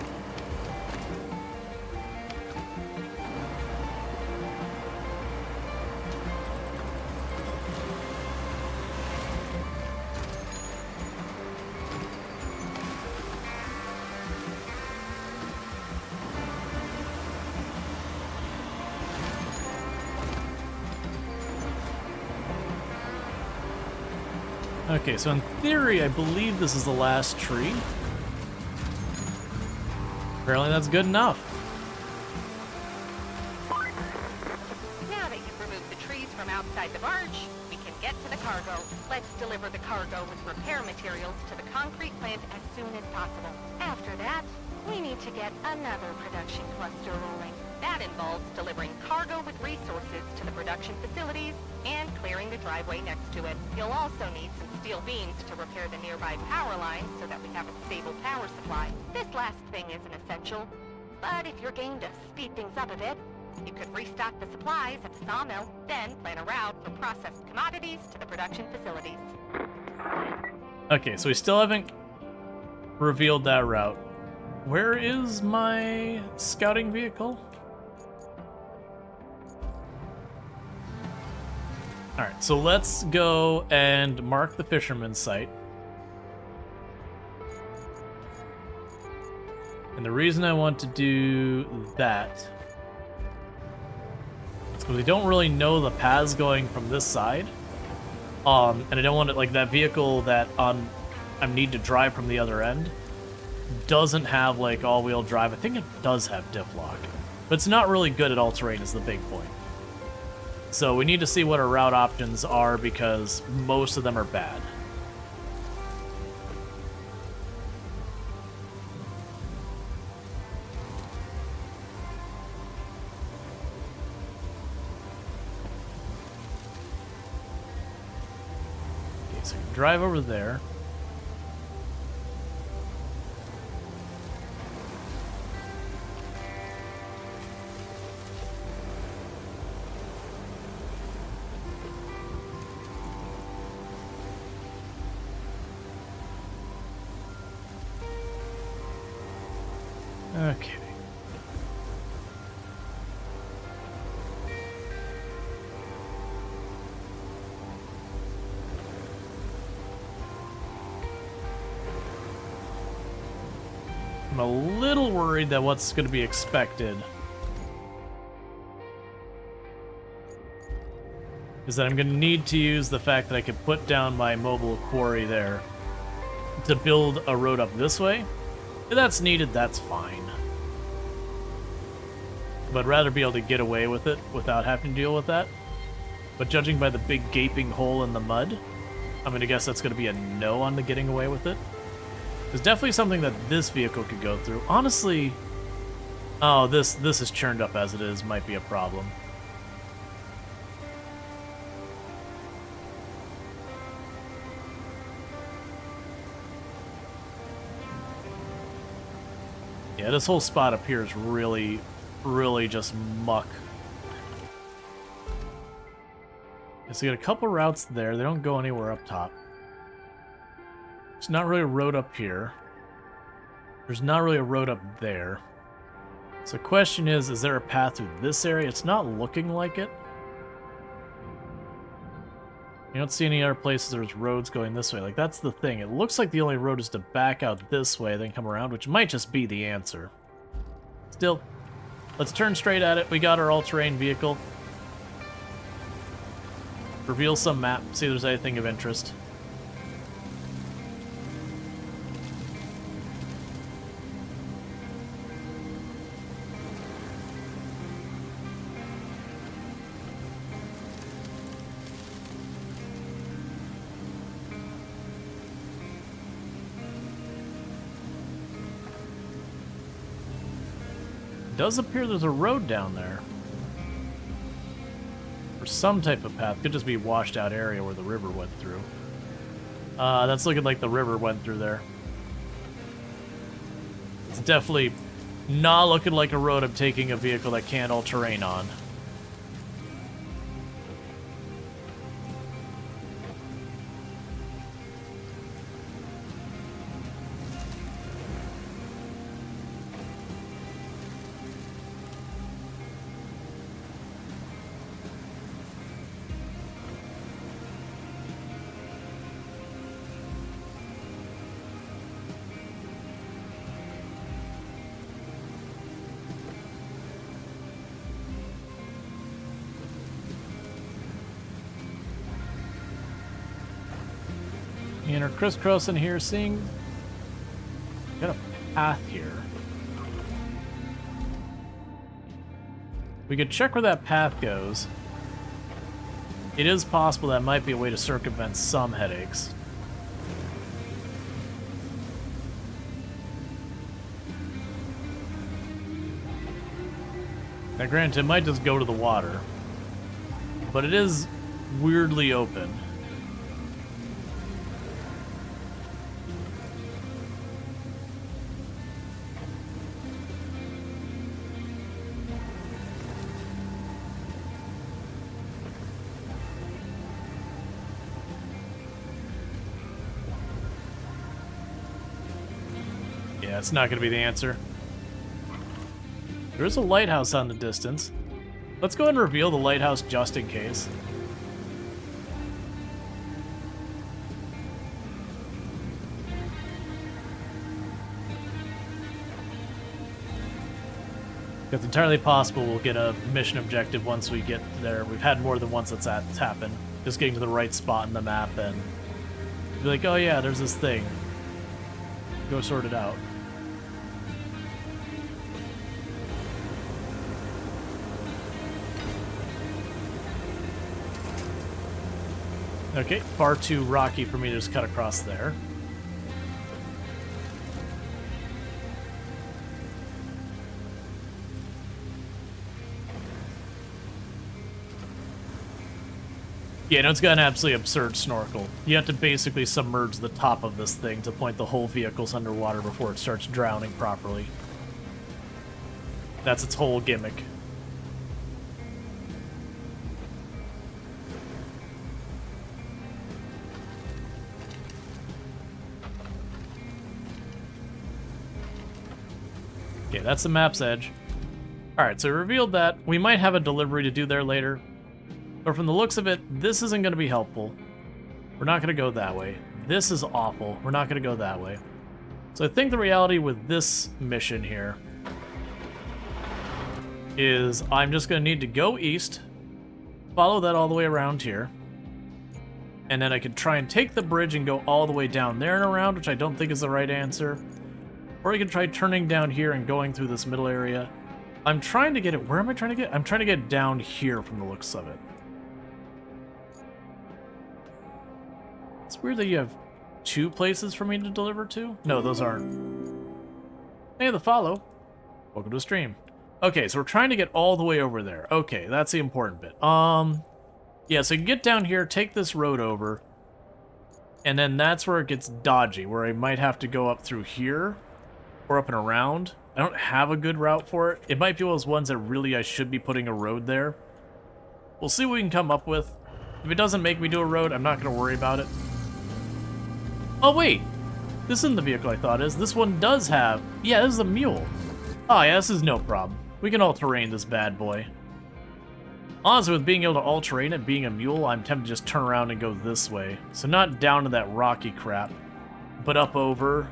Speaker 1: Okay, so in theory, I believe this is the last tree. Apparently that's good enough.
Speaker 2: Now that you've removed the trees from outside the barge, we can get to the cargo. Let's deliver the cargo with repair materials to the concrete plant as soon as possible. After that, we need to get another production cluster rolling. That involves delivering cargo with resources to the production facilities and clearing the driveway next to it. You'll also need some steel beams to repair the nearby power lines so that we have a stable power supply. This last thing isn't essential, but if you're game to speed things up a bit, you could restock the supplies at the sawmill, then plan a route for processed commodities to the production facilities.
Speaker 1: Okay, so we still haven't revealed that route. Where is my scouting vehicle? Alright, so let's go and mark the fisherman's site. And the reason I want to do that is because we don't really know the paths going from this side. And I don't want it like that vehicle that I need to drive from the other end doesn't have like all-wheel drive. I think it does have diff lock, but it's not really good at all-terrain is the big point. So we need to see what our route options are because most of them are bad. Okay, so I can drive over there. Okay. I'm a little worried that what's going to be expected is that I'm going to need to use the fact that I could put down my mobile quarry there to build a road up this way. If that's needed, that's fine. But I'd rather be able to get away with it without having to deal with that. But judging by the big gaping hole in the mud, I'm going to guess that's going to be a no on the getting away with it. There's definitely something that this vehicle could go through. Honestly, oh, this is churned up as it is. Might be a problem. Yeah, this whole spot up here is really, really just muck. So you got a couple routes there. They don't go anywhere up top. There's not really a road up here. There's not really a road up there. So the question is there a path through this area? It's not looking like it. You don't see any other places there's roads going this way. Like, that's the thing. It looks like the only road is to back out this way, then come around, which might just be the answer. Still, let's turn straight at it. We got our all-terrain vehicle. Reveal some map, see if there's anything of interest. Does appear there's a road down there. Or some type of path. Could just be a washed out area where the river went through. That's looking like the river went through there. It's definitely not looking like a road I'm taking a vehicle that can't all terrain on. And our crisscrossing here, seeing got a path here. We could check where that path goes. It is possible that might be a way to circumvent some headaches. Now granted, it might just go to the water, but it is weirdly open. Yeah, it's not going to be the answer. There is a lighthouse on the distance. Let's go ahead and reveal the lighthouse just in case. It's entirely possible we'll get a mission objective once we get there. We've had more than once that's happened. Just getting to the right spot in the map and be like, oh yeah, there's this thing. Go sort it out. Okay, far too rocky for me to just cut across there. Yeah, no, it's got an absolutely absurd snorkel. You have to basically submerge the top of this thing to point the whole vehicle's underwater before it starts drowning properly. That's its whole gimmick. Okay, that's the map's edge. Alright, so we revealed that. We might have a delivery to do there later. But from the looks of it, this isn't going to be helpful. We're not going to go that way. This is awful. We're not going to go that way. So I think the reality with this mission here is I'm just going to need to go east, follow that all the way around here, and then I could try and take the bridge and go all the way down there and around, which I don't think is the right answer. Or I could try turning down here and going through this middle area. I'm trying to get it... Where am I trying to get? I'm trying to get down here from the looks of it. It's weird that you have two places for me to deliver to. No, those aren't. Hey, the follow. Welcome to the stream. Okay, so we're trying to get all the way over there. Okay, that's the important bit. Yeah, so you can get down here, take this road over, and then that's where it gets dodgy, where I might have to go up through here, or up and around. I don't have a good route for it. It might be one of those ones that really I should be putting a road there. We'll see what we can come up with. If it doesn't make me do a road, I'm not going to worry about it. Oh, wait. This isn't the vehicle I thought it is. This one does have... Yeah, this is a mule. Oh, yeah, this is no problem. We can all-terrain this bad boy. Honestly, with being able to all-terrain it, being a mule, I'm tempted to just turn around and go this way. So not down to that rocky crap, but up over.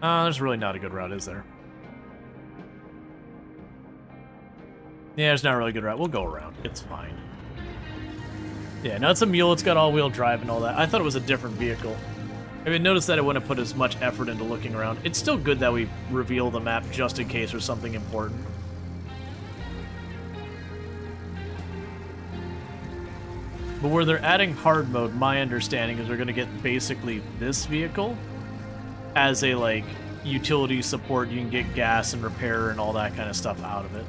Speaker 1: There's really not a good route, is there? Yeah, there's not a really good route. We'll go around. It's fine. Yeah, no, it's a mule. It's got all-wheel drive and all that. I thought it was a different vehicle. I mean, notice that I wouldn't put as much effort into looking around. It's still good that we reveal the map just in case there's something important. But where they're adding hard mode, my understanding is they're going to get basically this vehicle as a, like, utility support. You can get gas and repair and all that kind of stuff out of it.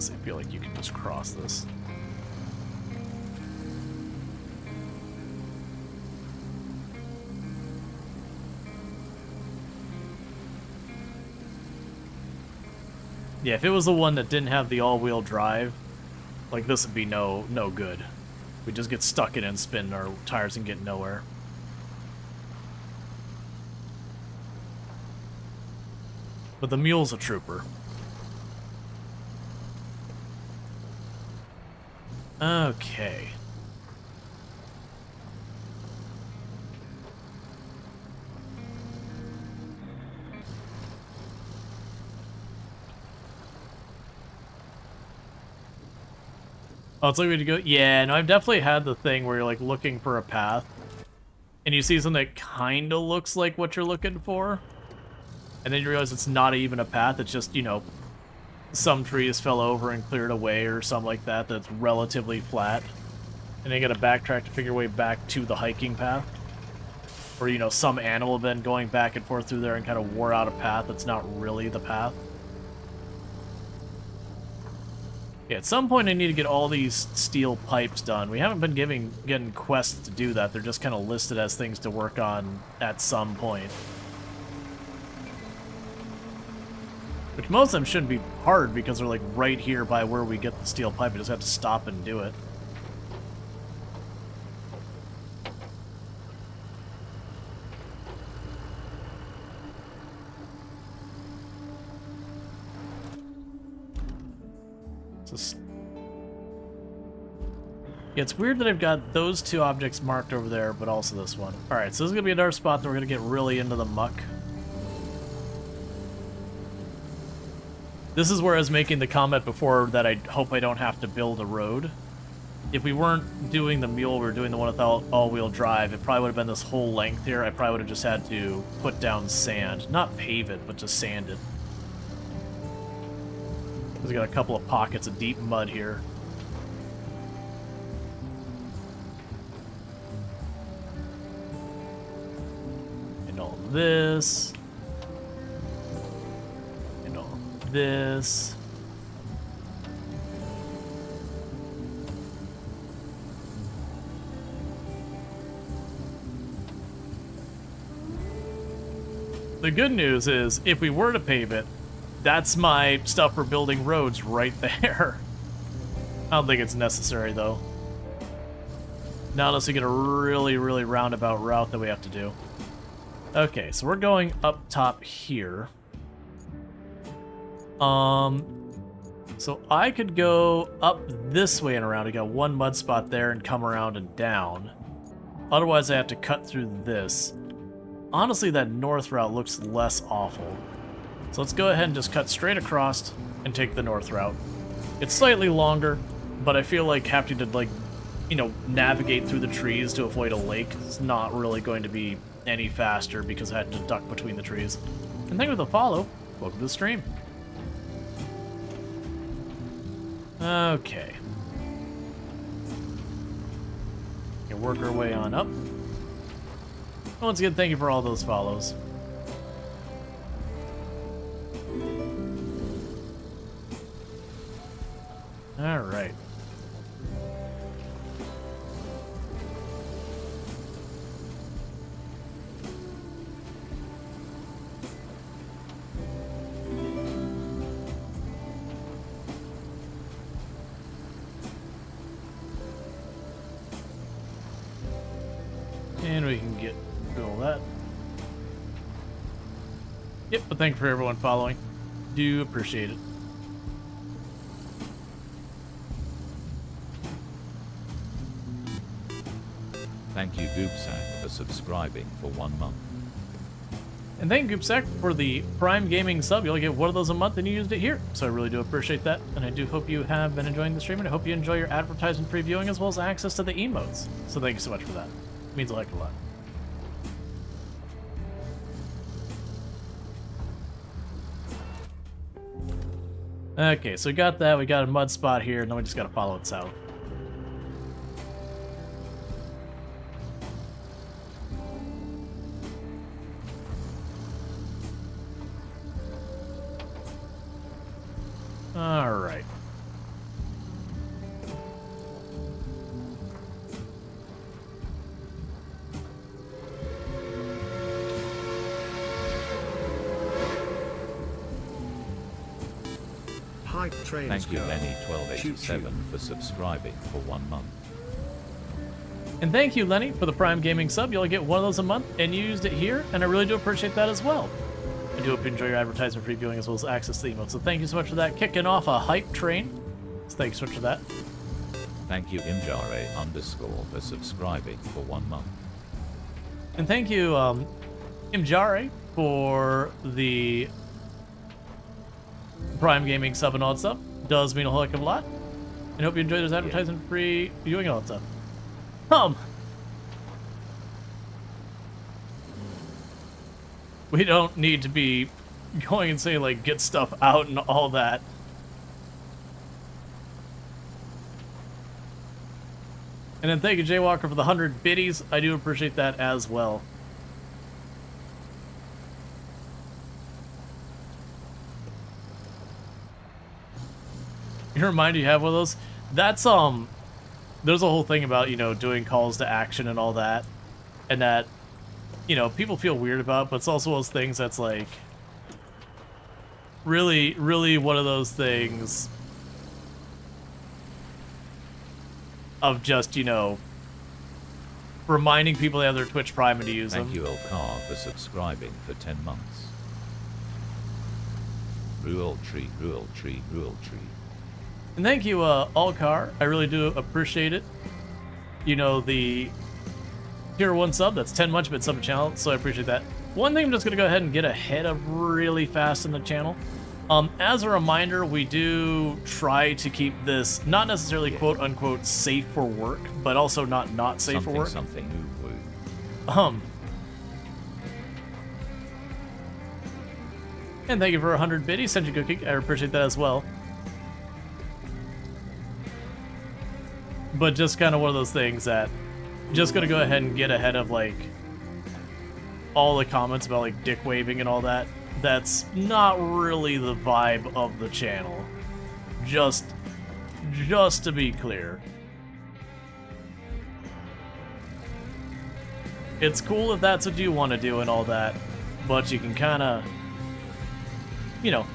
Speaker 1: I feel like you can just cross this. Yeah, if it was the one that didn't have the all-wheel drive, like this would be no good. We just get stuck in it and spin our tires and get nowhere. But the mule's a trooper. Okay. Oh, it's like we to go. Yeah, no, I've definitely had the thing where you're like looking for a path, and you see something that kind of looks like what you're looking for, and then you realize it's not even a path. It's just, you know, some trees fell over and cleared away or something like that that's relatively flat. And then you gotta backtrack to figure your way back to the hiking path. Or, you know, some animal have been going back and forth through there and kind of wore out a path that's not really the path. Yeah, at some point I need to get all these steel pipes done. We haven't been getting quests to do that. They're just kind of listed as things to work on at some point. Which most of them shouldn't be hard because they're like right here by where we get the steel pipe. We just have to stop and do it. Yeah, it's weird that I've got those two objects marked over there, but also this one. Alright, so this is going to be another spot that we're going to get really into the muck. This is where I was making the comment before that I hope I don't have to build a road. If we weren't doing the mule, we were doing the one without all-wheel drive, it probably would have been this whole length here. I probably would have just had to put down sand. Not pave it, but just sand it. We got a couple of pockets of deep mud here. And all this. And all this. The good news is, if we were to pave it, that's my stuff for building roads right there. I don't think it's necessary, though. Not unless we get a really, really roundabout route that we have to do. Okay, so we're going up top here. So I could go up this way and around. I got one mud spot there and come around and down. Otherwise, I have to cut through this. Honestly, that north route looks less awful. So let's go ahead and just cut straight across and take the north route. It's slightly longer, but I feel like having to, like, you know, navigate through the trees to avoid a lake is not really going to be any faster because I had to duck between the trees. And thank you for the follow. Welcome to the stream. Okay. Can work our way on up. Once again, thank you for all those follows. All right. And we can get through all that. Yep, but thank you for everyone following. Do appreciate it.
Speaker 5: Thank you, Goopsack, for subscribing for 1 month.
Speaker 1: And thank you, Goopsack, for the Prime Gaming sub. You only get one of those a month and you used it here. So I really do appreciate that. And I do hope you have been enjoying the stream, and I hope you enjoy your advertisement previewing as well as access to the emotes. So thank you so much for that. It means a heck of a lot. Okay, so we got that. We got a mud spot here, and then we just got to follow it south. All right.
Speaker 5: Thank you, Lenny1287, for subscribing for 1 month.
Speaker 1: And thank you, Lenny, for the Prime Gaming sub. You only get one of those a month, and you used it here, and I really do appreciate that as well. I do hope you enjoy your advertisement previewing as well as access to the emotes. So thank you so much for that. Kicking off a hype train. So thank you so much for that.
Speaker 5: Thank you, Imjare_, for subscribing for 1 month.
Speaker 1: And thank you, Imjare, for the Prime Gaming sub and all that stuff. Does mean a whole heck of a lot. And hope you enjoy those advertisement free viewing and all that stuff. We don't need to be going and saying, like, get stuff out and all that. And then thank you, Jaywalker, for the 100 biddies. I do appreciate that as well. You remind you have one of those? That's, there's a whole thing about, you know, doing calls to action and all that. And that, you know, people feel weird about, but it's also one of those things that's, like, really, really one of those things of just, you know, reminding people they have their Twitch Prime and to use them.
Speaker 5: Thank you, Elcar, for subscribing for 10 months. Rual tree, rual tree, rual tree.
Speaker 1: And thank you, Alcar. I really do appreciate it. you know, the tier 1 sub. That's 10 much bit sub to channel, so I appreciate that. One thing I'm just going to go ahead and get ahead of really fast in the channel. As a reminder, we do try to keep this not necessarily quote-unquote safe for work, but also not safe for work.
Speaker 5: Something woo woo.
Speaker 1: And thank you for 100 biddies. Sent you cookie. I appreciate that as well. But just kind of one of those things that just gonna go ahead and get ahead of like all the comments about like dick waving and all that. That's not really the vibe of the channel. Just to be clear. It's cool if that's what you want to do and all that, but you can kind of, you know,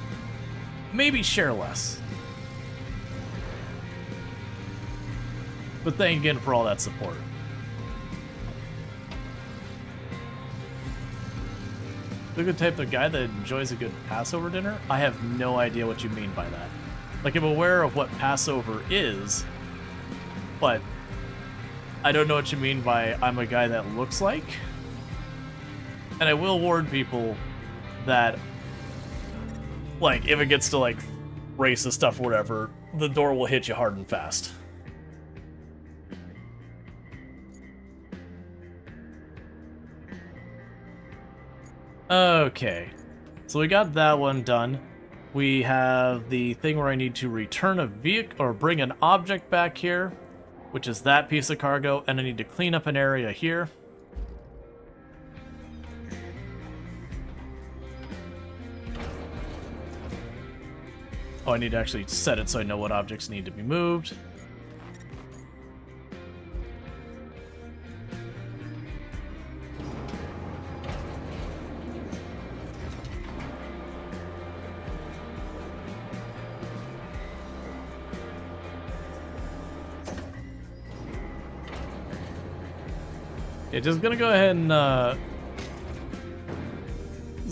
Speaker 1: maybe share less. But thank you again for all that support. The good type of guy that enjoys a good Passover dinner? I have no idea what you mean by that. Like, I'm aware of what Passover is, but I don't know what you mean by I'm a guy that looks like. And I will warn people that, like, if it gets to, like, racist stuff or whatever, the door will hit you hard and fast. Okay, so we got that one done. We have the thing where I need to return a vehicle or bring an object back here, which is that piece of cargo, and I need to clean up an area here. Oh, I need to actually set it so I know what objects need to be moved. Yeah, just gonna go ahead and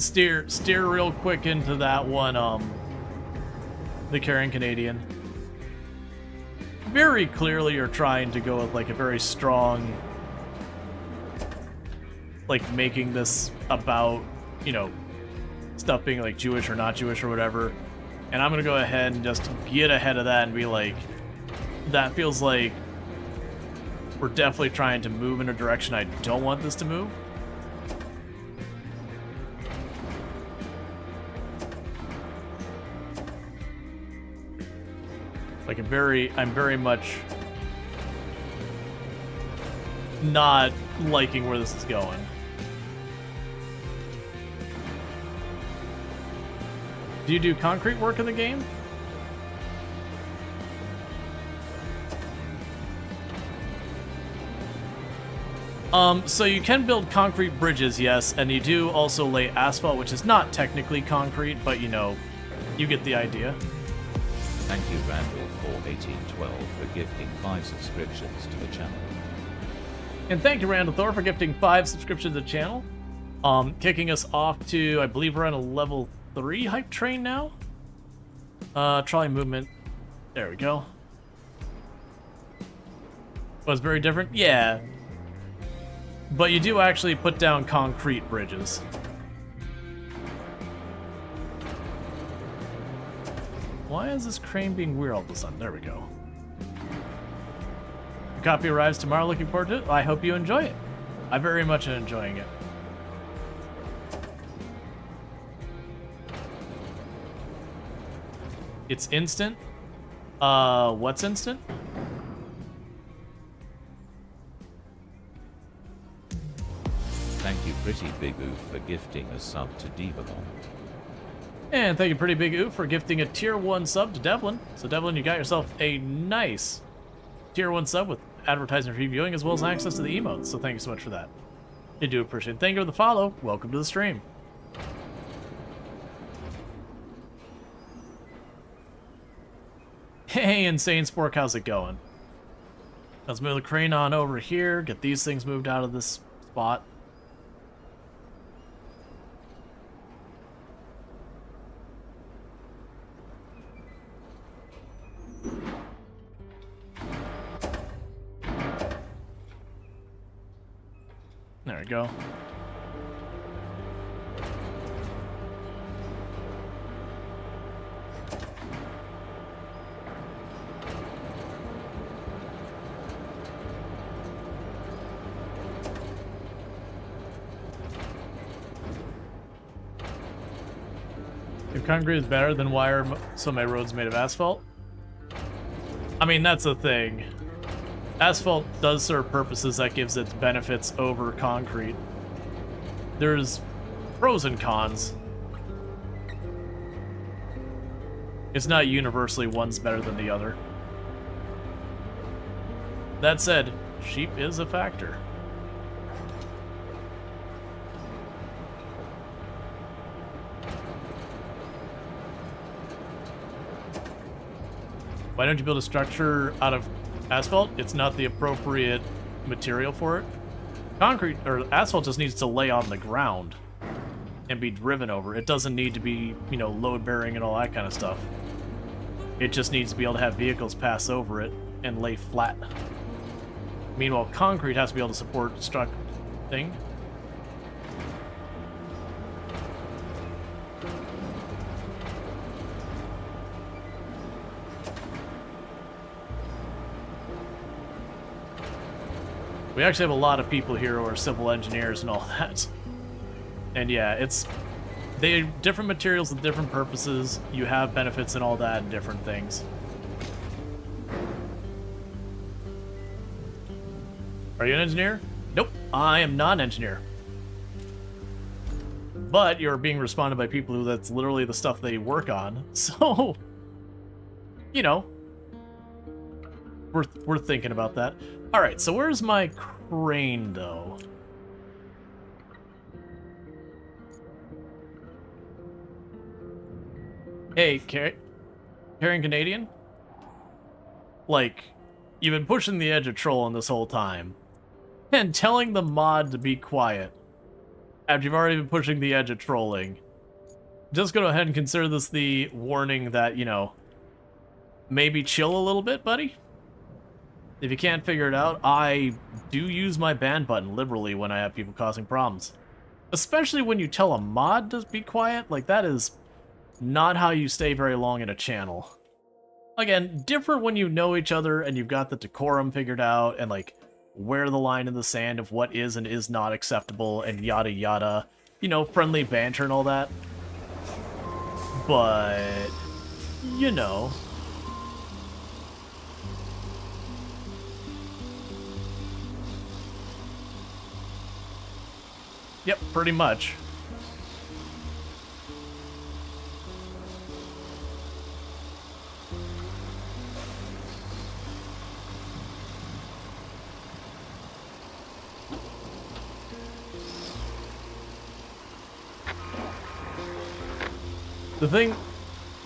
Speaker 1: steer real quick into that one, the Karen Canadian. Very clearly you're trying to go with like a very strong, like making this about, you know, stuff being like Jewish or not Jewish or whatever. And I'm gonna go ahead and just get ahead of that and be like, that feels like we're definitely trying to move in a direction I don't want this to move. Like I'm very much not liking where this is going. Do you do concrete work in the game? So you can build concrete bridges, yes, and you do also lay asphalt, which is not technically concrete, but you know, you get the idea.
Speaker 5: Thank you, Randall, for 1812 for gifting 5 subscriptions to the channel.
Speaker 1: And thank you, Randall Thor, for gifting 5 subscriptions to the channel. Kicking us off to, I believe we're on a level 3 hype train now. Trolley movement. There we go. Was very different? Yeah. But you do actually put down concrete bridges. Why is this crane being weird all of a sudden? There we go. The copy arrives tomorrow. Looking forward to it. I hope you enjoy it. I very much am enjoying it. It's instant? What's instant?
Speaker 5: Thank you, Pretty Big Oof, for gifting a sub to Divalon.
Speaker 1: And thank you, Pretty Big Oof, for gifting a tier 1 sub to Devlin. So Devlin, you got yourself a nice tier 1 sub with advertising free viewing as well as access to the emotes. So thank you so much for that. I do appreciate it. Thank you for the follow. Welcome to the stream. Hey, Insane Spork, how's it going? Let's move the crane on over here, get these things moved out of this spot. There we go. If concrete is better, then why are so many roads made of asphalt? I mean, that's the thing. Asphalt does serve purposes that gives its benefits over concrete. There's pros and cons. It's not universally one's better than the other. That said, sheep is a factor. Why don't you build a structure out of asphalt? It's not the appropriate material for it. Concrete, or asphalt, just needs to lay on the ground and be driven over. It doesn't need to be, you know, load-bearing and all that kind of stuff. It just needs to be able to have vehicles pass over it and lay flat. Meanwhile, concrete has to be able to support struck thing. We actually have a lot of people here who are civil engineers and all that. And yeah, they different materials with different purposes. You have benefits and all that and different things. Are you an engineer? Nope, I am not an engineer. But you're being responded by people who that's literally the stuff they work on. So, you know, we're thinking about that. All right, so where's my crane, though? Hey, Carrying Canadian? Like, you've been pushing the edge of trolling this whole time. And telling the mod to be quiet after you've already been pushing the edge of trolling. Just go ahead and consider this the warning that, you know, maybe chill a little bit, buddy. If you can't figure it out, I do use my ban button liberally when I have people causing problems. Especially when you tell a mod to be quiet, like that is not how you stay very long in a channel. Again, different when you know each other and you've got the decorum figured out and like where the line in the sand of what is and is not acceptable and yada yada. You know, friendly banter and all that. But, you know. Yep, pretty much.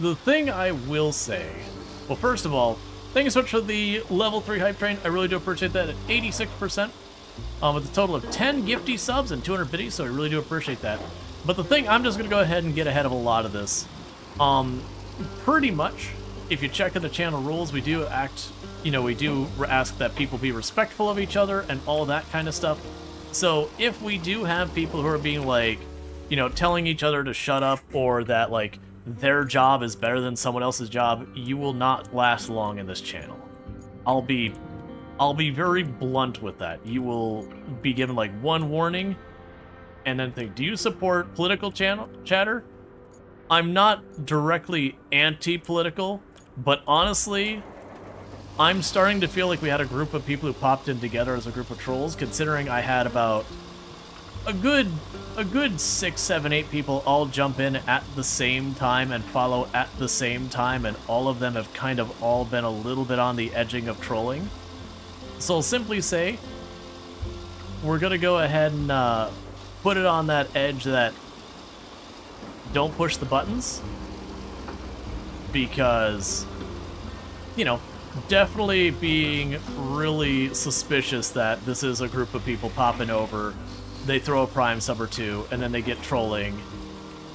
Speaker 1: The thing I will say, well, first of all, thank you so much for the level 3 hype train. I really do appreciate that at 86%. With a total of 10 gifty subs and 200 biddies, so I really do appreciate that. But the thing, I'm just going to go ahead and get ahead of a lot of this. Pretty much, if you check in the channel rules, we do act, you know, we do ask that people be respectful of each other and all that kind of stuff. So if we do have people who are being like, you know, telling each other to shut up or that like their job is better than someone else's job, you will not last long in this channel. I'll be very blunt with that. You will be given like one warning and then think, do you support political chatter? I'm not directly anti-political, but honestly, I'm starting to feel like we had a group of people who popped in together as a group of trolls, considering I had about a good 6, 7, 8 people all jump in at the same time and follow at the same time, and all of them have kind of all been a little bit on the edging of trolling. So I'll simply say, we're gonna go ahead and put it on that edge that don't push the buttons, because, you know, definitely being really suspicious that this is a group of people popping over, they throw a prime sub or two, and then they get trolling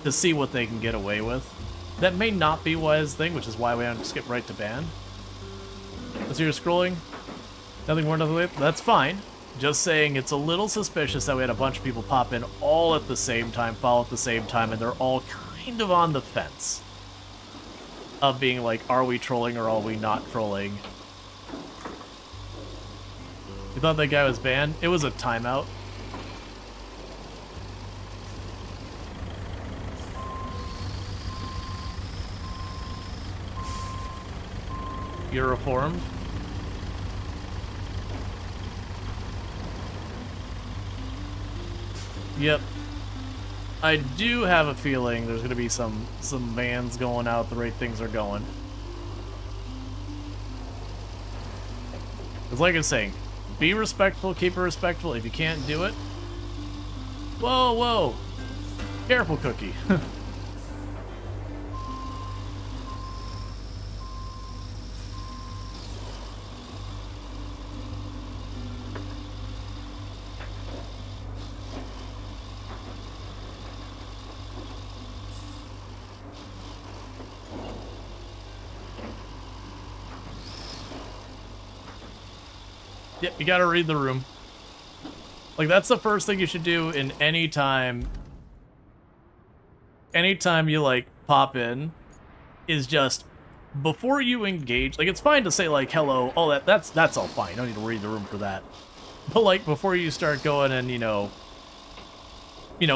Speaker 1: to see what they can get away with. That may not be wise thing, which is why we have to skip right to ban. So you're scrolling? Nothing more, nothing less? That's fine. Just saying, it's a little suspicious that we had a bunch of people pop in all at the same time, fall at the same time, and they're all kind of on the fence of being like, are we trolling or are we not trolling? You thought that guy was banned? It was a timeout. You're reformed? Yep. I do have a feeling there's gonna be some bans going out the rate things are going. It's like I was saying, be respectful, keep it respectful. If you can't do it, whoa, whoa, careful, Cookie. Yep, you gotta read the room. Like, that's the first thing you should do in any time. Anytime you, like, pop in, is just, before you engage, like, it's fine to say, like, hello, oh, that's all fine. You don't need to read the room for that. But, like, before you start going and, you know,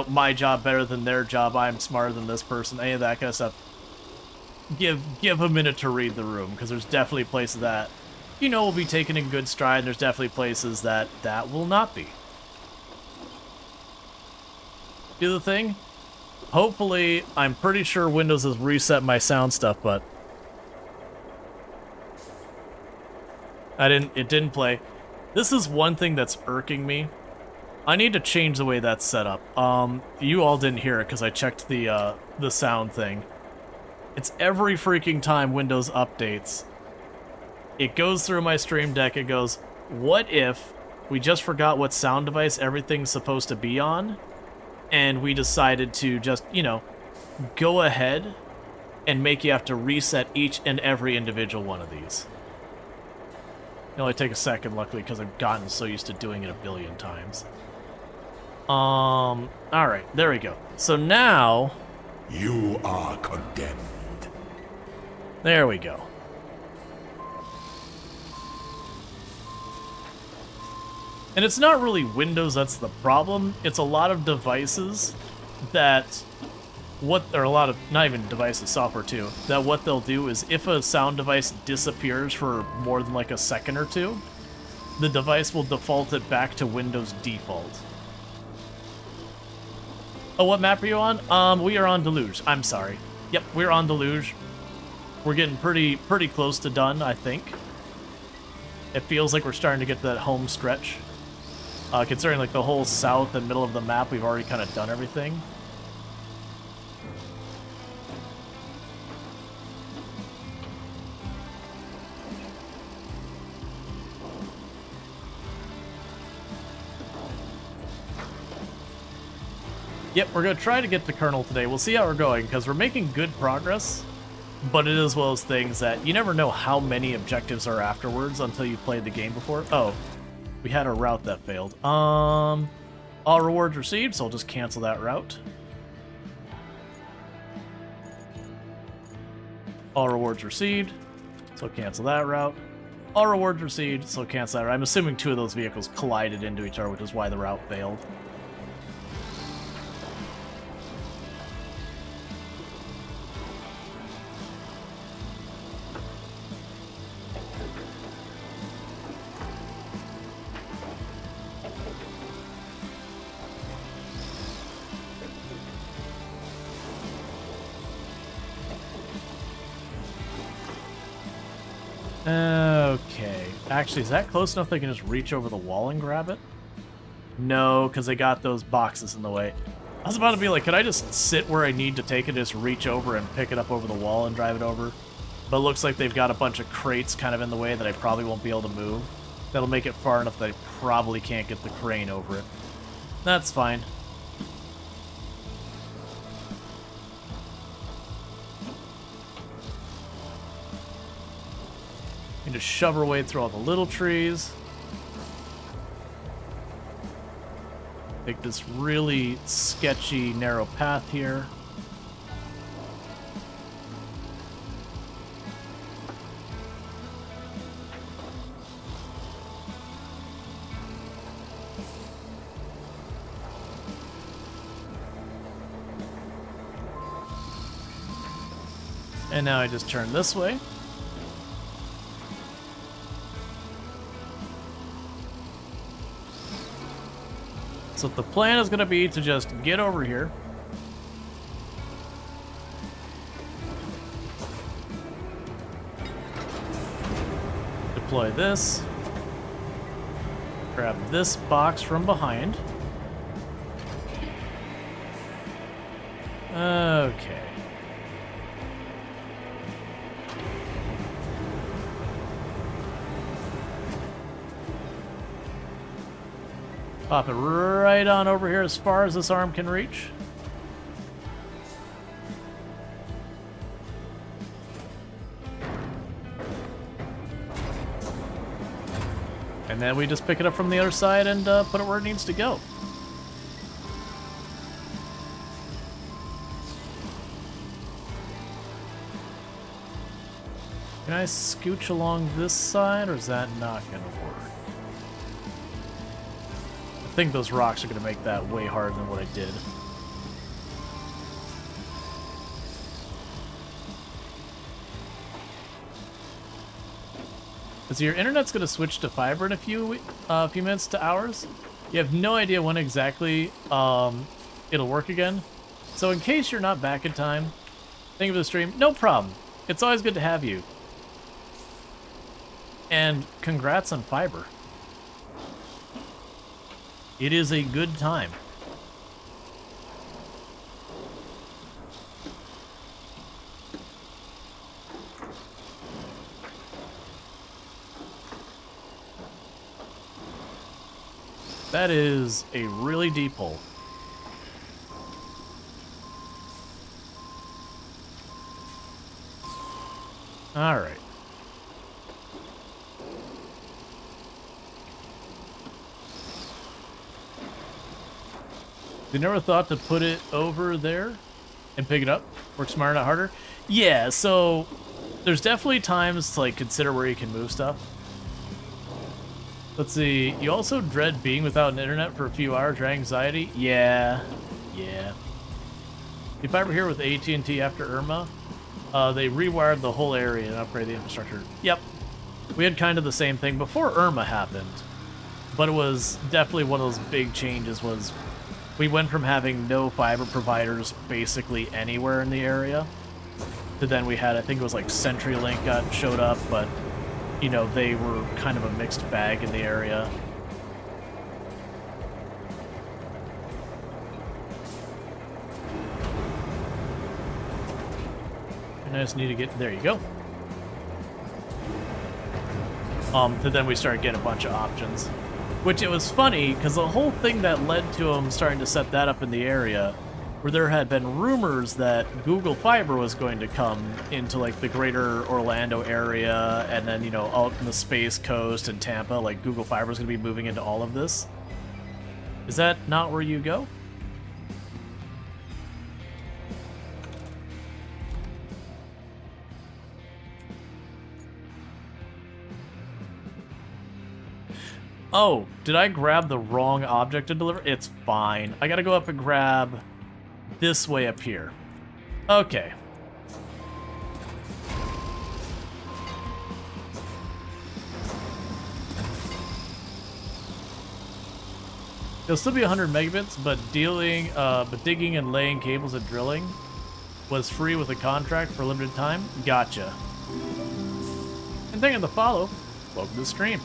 Speaker 1: my job better than their job, I'm smarter than this person, any of that kind of stuff, give a minute to read the room, because there's definitely places that, will be taken in good stride, and there's definitely places that will not be. Do the thing. Hopefully, I'm pretty sure Windows has reset my sound stuff, but it didn't play. This is one thing that's irking me. I need to change the way that's set up. You all didn't hear it because I checked the sound thing. It's every freaking time Windows updates. It goes through my Stream Deck, it goes, what if we just forgot what sound device everything's supposed to be on, and we decided to just, go ahead and make you have to reset each and every individual one of these. It only take a second, luckily, because I've gotten so used to doing it a billion times. Alright, there we go. So now...
Speaker 7: You are condemned.
Speaker 1: There we go. And it's not really Windows that's the problem, it's a lot of devices that, or a lot of, not even devices, software too, that what they'll do is if a sound device disappears for more than like a second or two, the device will default it back to Windows default. Oh, what map are you on? We are on Deluge, I'm sorry. Yep, we're on Deluge. We're getting pretty close to done, I think. It feels like we're starting to get to that home stretch. Considering like the whole south and middle of the map, we've already kind of done everything. Yep, we're going to try to get to Kernel today. We'll see how we're going, because we're making good progress, but it is one of those things that you never know how many objectives are afterwards until you've played the game before. Oh. We had a route that failed. All rewards received, so I'll just cancel that route. All rewards received, so cancel that route. All rewards received, so cancel that route. I'm assuming two of those vehicles collided into each other, which is why the route failed. Okay. Actually, is that close enough they can just reach over the wall and grab it? No, because they got those boxes in the way. I was about to be like, could I just sit where I need to take it, just reach over and pick it up over the wall and drive it over? But it looks like they've got a bunch of crates kind of in the way that I probably won't be able to move. That'll make it far enough that I probably can't get the crane over it. That's fine. And just shove our way through all the little trees. Take this really sketchy, narrow path here. And now I just turn this way. So the plan is going to be to just get over here. Deploy this. Grab this box from behind. Okay. Pop it right on over here as far as this arm can reach. And then we just pick it up from the other side and put it where it needs to go. Can I scooch along this side, or is that not going to work? I think those rocks are going to make that way harder than what I did. So your internet's going to switch to fiber in a few minutes to hours. You have no idea when exactly it'll work again. So in case you're not back in time, think of the stream, no problem. It's always good to have you. And congrats on fiber. It is a good time. That is a really deep hole. All right. You never thought to put it over there and pick it up? Work smarter, not harder? Yeah, so there's definitely times to like consider where you can move stuff. Let's see, you also dread being without an internet for a few hours, your anxiety? Yeah. If I were here with AT&T after Irma, they rewired the whole area and upgraded the infrastructure. Yep. We had kind of the same thing before Irma happened, but it was definitely one of those big changes was we went from having no fiber providers basically anywhere in the area to then we had, I think it was like CenturyLink showed up, but you know, they were kind of a mixed bag in the area. And I just need to get, there you go. So then we started getting a bunch of options. Which it was funny, because the whole thing that led to them starting to set that up in the area, where there had been rumors that Google Fiber was going to come into like the greater Orlando area, and then, you know, out in the Space Coast and Tampa, like Google Fiber is going to be moving into all of this. Is that not where you go? Oh, did I grab the wrong object to deliver? It's fine. I gotta go up and grab this way up here. Okay. It'll still be 100 megabits, but digging and laying cables and drilling was free with a contract for a limited time. Gotcha. And thank you for the follow. Welcome to the stream.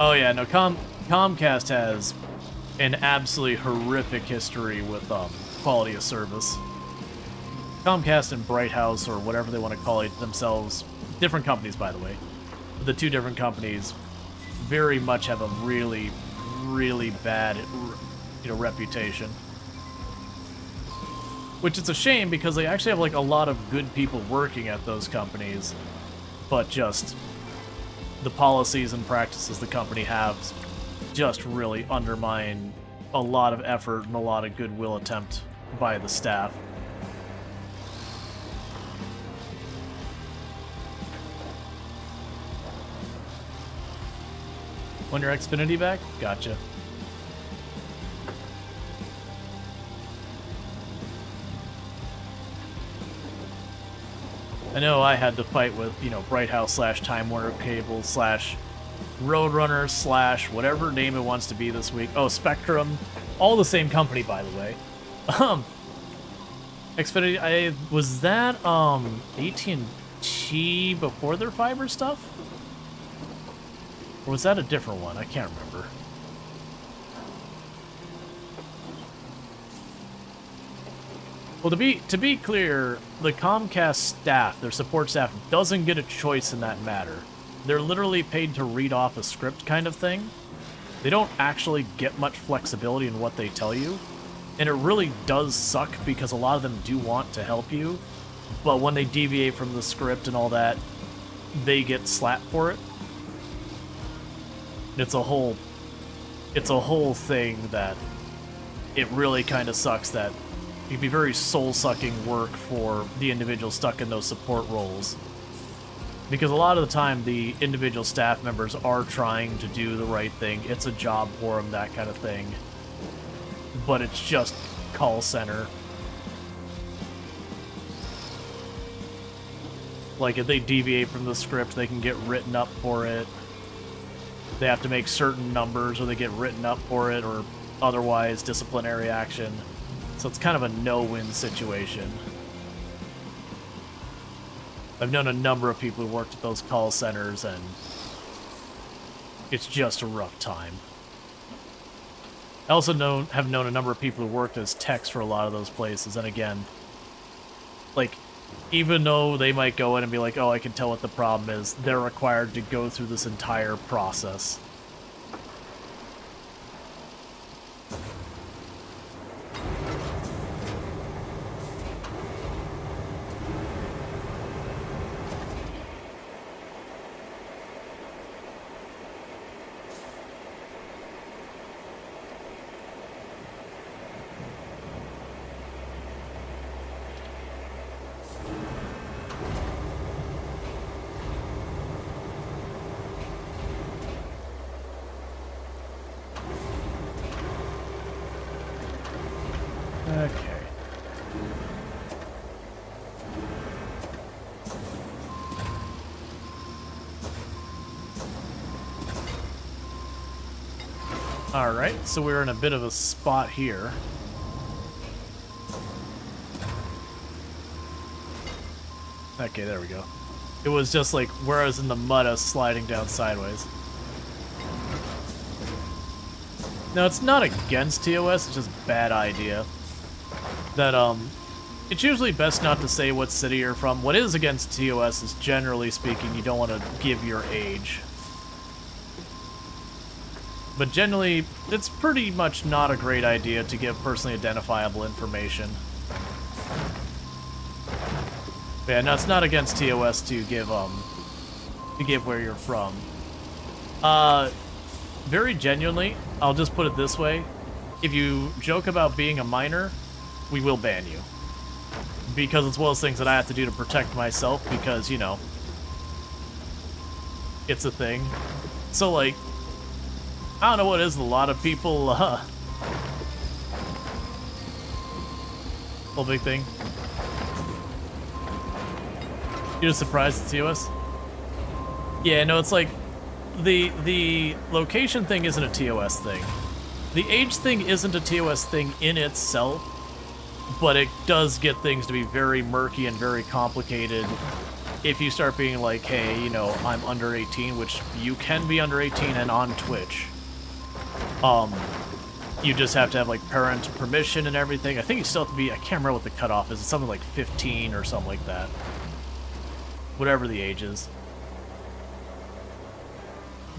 Speaker 1: Oh yeah, no, Comcast has an absolutely horrific history with quality of service. Comcast and Bright House, or whatever they want to call it themselves, different companies, by the way. The two different companies very much have a really, really bad, reputation. Which is a shame because they actually have like a lot of good people working at those companies, but just the policies and practices the company has just really undermine a lot of effort and a lot of goodwill attempt by the staff. Want your Xfinity back? Gotcha. I know I had to fight with, Bright House / Time Warner Cable / Roadrunner / whatever name it wants to be this week. Oh, Spectrum. All the same company, by the way. Xfinity, was that, AT&T before their fiber stuff? Or was that a different one? I can't remember. Well, to be clear, the Comcast staff, their support staff, doesn't get a choice in that matter. They're literally paid to read off a script kind of thing. They don't actually get much flexibility in what they tell you. And it really does suck because a lot of them do want to help you. But when they deviate from the script and all that, they get slapped for it. It's a whole thing that it really kind of sucks that it can be very soul-sucking work for the individual stuck in those support roles. Because a lot of the time, the individual staff members are trying to do the right thing. It's a job for them, that kind of thing. But it's just call center. Like, if they deviate from the script, they can get written up for it. They have to make certain numbers or they get written up for it, or otherwise disciplinary action. So it's kind of a no-win situation. I've known a number of people who worked at those call centers, and it's just a rough time. I also have known a number of people who worked as techs for a lot of those places, and again, like, even though they might go in and be like, oh, I can tell what the problem is, they're required to go through this entire process. Okay. Alright, so we're in a bit of a spot here. Okay, there we go. It was just like where I was in the mud, I was sliding down sideways. No, it's not against TOS, it's just a bad idea. That, it's usually best not to say what city you're from. What is against TOS is, generally speaking, you don't want to give your age. But generally, it's pretty much not a great idea to give personally identifiable information. But yeah, no, it's not against TOS to give where you're from. Very genuinely, I'll just put it this way. If you joke about being a minor, we will ban you. Because it's one of those things that I have to do to protect myself, because, it's a thing. So, like, I don't know what it is, a lot of people, whole big thing. You're just surprised at TOS? Yeah, no, it's like, the location thing isn't a TOS thing. The age thing isn't a TOS thing in itself, but it does get things to be very murky and very complicated if you start being like, hey, I'm under 18, which you can be under 18 and on Twitch. you just have to have like parent permission and everything. I think you still have to be, I can't remember what the cutoff is. It's something like 15 or something like that. Whatever the age is.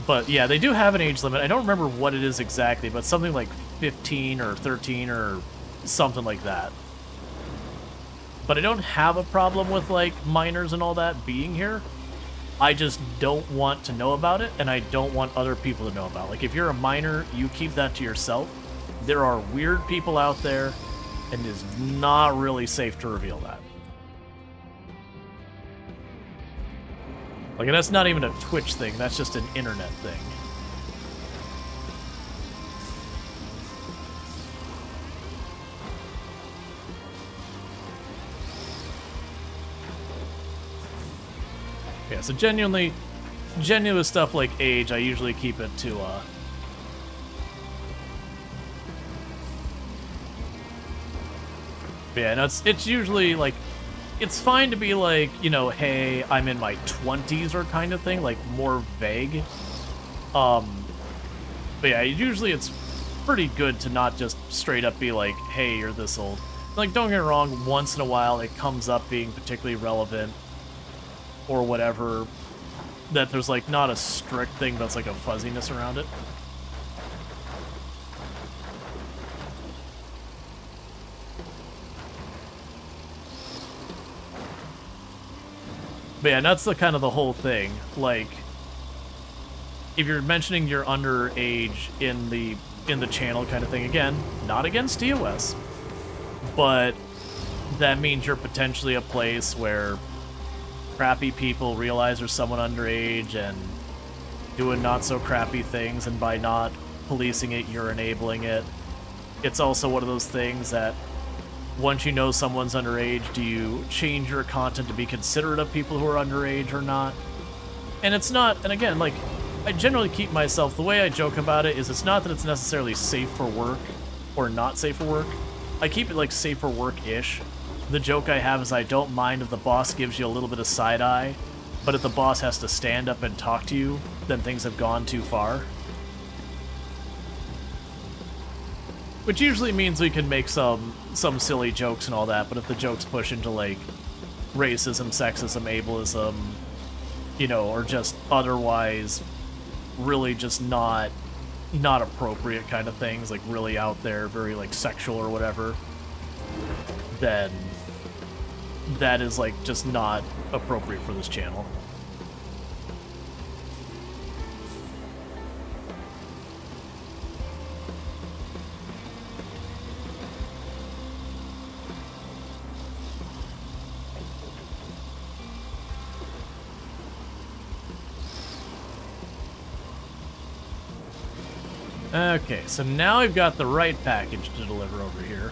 Speaker 1: But yeah, they do have an age limit. I don't remember what it is exactly, but something like 15 or 13 or something like that. But I don't have a problem with like minors and all that being here. I just don't want to know about it, and I don't want other people to know about it. Like, if you're a minor, you keep that to yourself. There are weird people out there, and it is not really safe to reveal that. Like, and that's not even a Twitch thing, that's just an internet thing. Yeah, so genuine stuff like age, I usually keep it to, yeah, no, it's usually, like, it's fine to be like, you know, hey, I'm in my 20s or kind of thing, like, more vague. But yeah, usually it's pretty good to not just straight up be like, hey, you're this old. Like, don't get me wrong, once in a while it comes up being particularly relevant or whatever, that there's, like, not a strict thing, but it's like a fuzziness around it. But yeah, that's the kind of the whole thing. Like, if you're mentioning you're underage in the channel kind of thing, again, not against TOS, but that means you're potentially a place where crappy people realize there's someone underage and doing not so crappy things, and by not policing it, you're enabling it. It's also one of those things that once you know someone's underage, do you change your content to be considerate of people who are underage or not? And it's not, and again, like, I generally keep myself, the way I joke about it is it's not that it's necessarily safe for work or not safe for work. I keep it like safe for work-ish. The joke I have is I don't mind if the boss gives you a little bit of side-eye, but if the boss has to stand up and talk to you, then things have gone too far. Which usually means we can make some silly jokes and all that, but if the jokes push into, like, racism, sexism, ableism, you know, or just otherwise really just not appropriate kind of things, like really out there, very, like, sexual or whatever, then that is, like, just not appropriate for this channel. Okay, so now we've got the right package to deliver over here.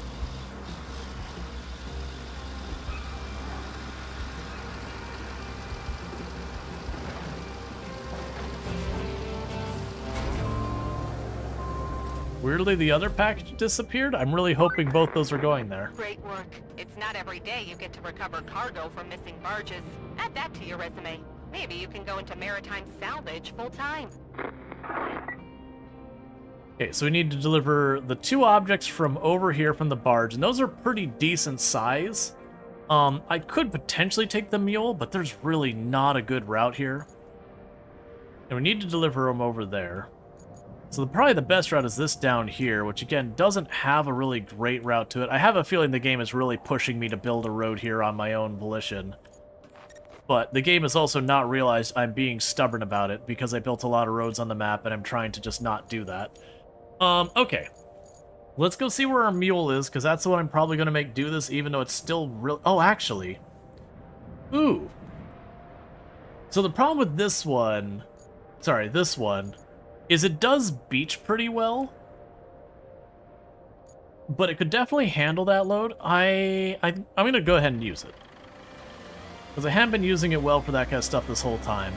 Speaker 1: Weirdly, the other package disappeared. I'm really hoping both those are going there.
Speaker 2: Great work. It's not every day you get to recover cargo from missing barges. Add that to your resume. Maybe you can go into maritime salvage full-time.
Speaker 1: Okay, so we need to deliver the 2 objects from over here from the barge, and those are pretty decent size. I could potentially take the mule, but there's really not a good route here. And we need to deliver them over there. So probably the best route is this down here, which again doesn't have a really great route to it. I have a feeling the game is really pushing me to build a road here on my own volition. But the game has also not realized I'm being stubborn about it because I built a lot of roads on the map and I'm trying to just not do that. Okay. Let's go see where our mule is, because that's the one I'm probably going to make do this, even though it's still real. Oh, actually. Ooh. So the problem with this one, is it does beach pretty well. But it could definitely handle that load. I'm going to go ahead and use it. Because I haven't been using it well for that kind of stuff this whole time.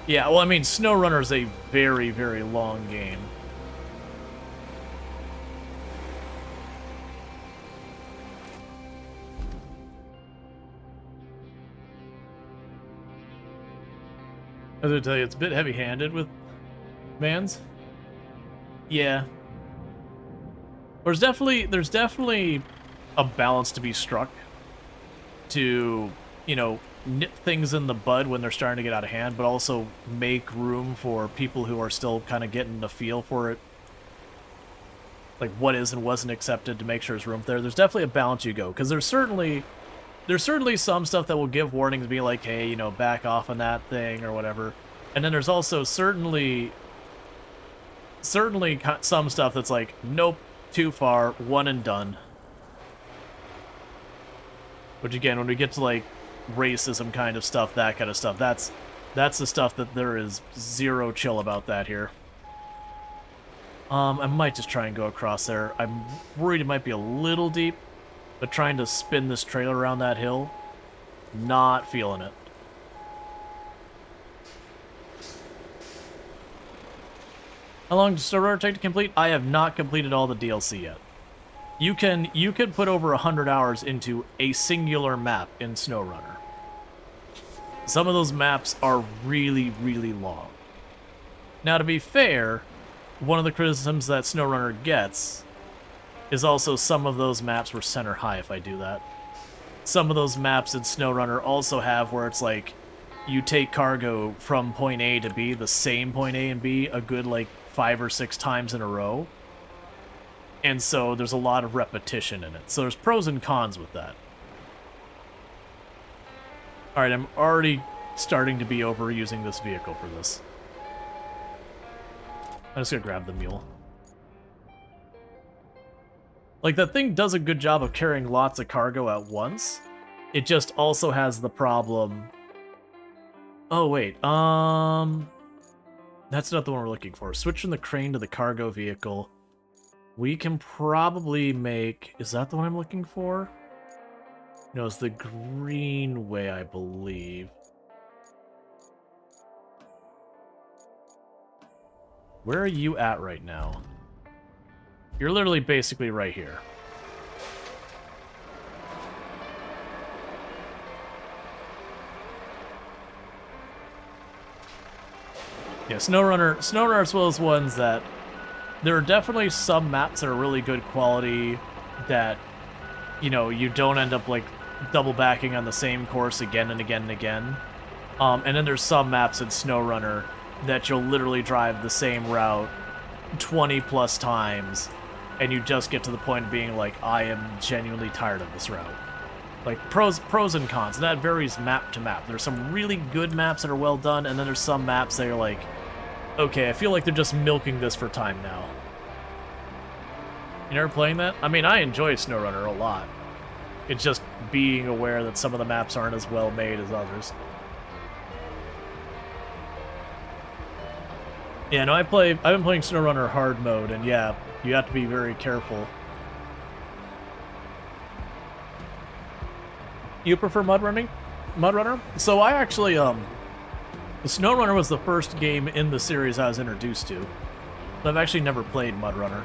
Speaker 1: Yeah, well, I mean, SnowRunner is a very, very long game. I was gonna tell you, it's a bit heavy-handed with vans. Yeah. There's definitely a balance to be struck to, you know, nip things in the bud when they're starting to get out of hand, but also make room for people who are still kind of getting the feel for it. Like what is and wasn't accepted to make sure there's room there. There's definitely a balance you go, because there's certainly some stuff that will give warnings, be like, hey, you know, back off on that thing or whatever. And then there's also certainly some stuff that's like, nope, too far, one and done. Which again, when we get to like racism kind of stuff, that kind of stuff, that's the stuff that there is zero chill about that here. I might just try and go across there. I'm worried it might be a little deep, but trying to spin this trailer around that hill, not feeling it. How long does SnowRunner take to complete? I have not completed all the DLC yet. You can put over 100 hours into a singular map in SnowRunner. Some of those maps are really, really long. Now, to be fair, one of the criticisms that SnowRunner gets is also some of those maps were center high if I do that. Some of those maps in SnowRunner also have where it's like, you take cargo from point A to B, the same point A and B, a good like 5 or 6 times in a row. And so there's a lot of repetition in it. So there's pros and cons with that. Alright, I'm already starting to be overusing this vehicle for this. I'm just gonna grab the mule. Like, that thing does a good job of carrying lots of cargo at once. It just also has the problem... Oh, wait, that's not the one we're looking for. Switch from the crane to the cargo vehicle. We can probably make... Is that the one I'm looking for? No, it's the Greenway, I believe. Where are you at right now? You're literally basically right here. Yeah, SnowRunner is one of those ones that there are definitely some maps that are really good quality that, you know, you don't end up like double backing on the same course again and again and again. And then there's some maps in SnowRunner that you'll literally drive the same route 20 plus times and you just get to the point of being like, I am genuinely tired of this route. Like, pros and cons, and that varies map to map. There's some really good maps that are well done, and then there's some maps that are like, okay, I feel like they're just milking this for time now. You never playing that? I mean, I enjoy SnowRunner a lot. It's just being aware that some of the maps aren't as well made as others. Yeah, no, I've been playing SnowRunner hard mode, and yeah, you have to be very careful. You prefer Mud Runner? So I actually, SnowRunner was the first game in the series I was introduced to. But I've actually never played Mud Runner.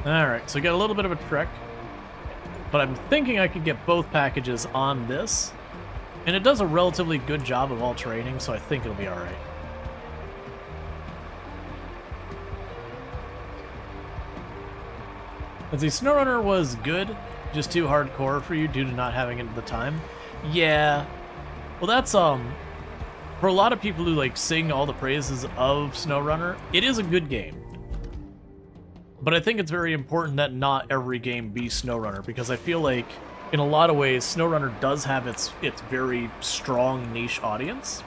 Speaker 1: Alright, so we got a little bit of a trek. But I'm thinking I could get both packages on this. And it does a relatively good job of all-terraining, so I think it'll be alright. Let's see, SnowRunner was good, just too hardcore for you due to not having it at the time. Yeah. Well, that's, for a lot of people who, like, sing all the praises of SnowRunner, it is a good game. But I think it's very important that not every game be SnowRunner, because I feel like, in a lot of ways, SnowRunner does have its very strong niche audience.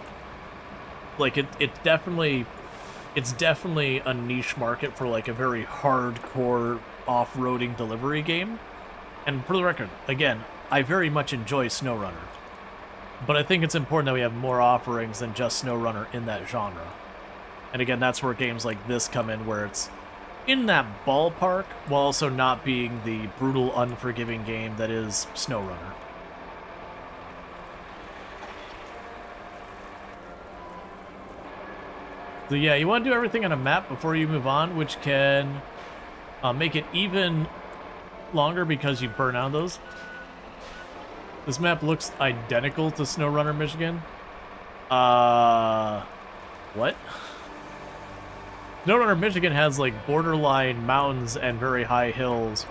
Speaker 1: Like, it's definitely a niche market for, like, a very hardcore off-roading delivery game. And for the record, again, I very much enjoy SnowRunner. But I think it's important that we have more offerings than just SnowRunner in that genre. And again, that's where games like this come in, where it's in that ballpark, while also not being the brutal, unforgiving game that is SnowRunner. So yeah, you want to do everything on a map before you move on, which can make it even longer because you burn out those. This map looks identical to SnowRunner Michigan. What? SnowRunner Michigan has like borderline mountains and very high hills.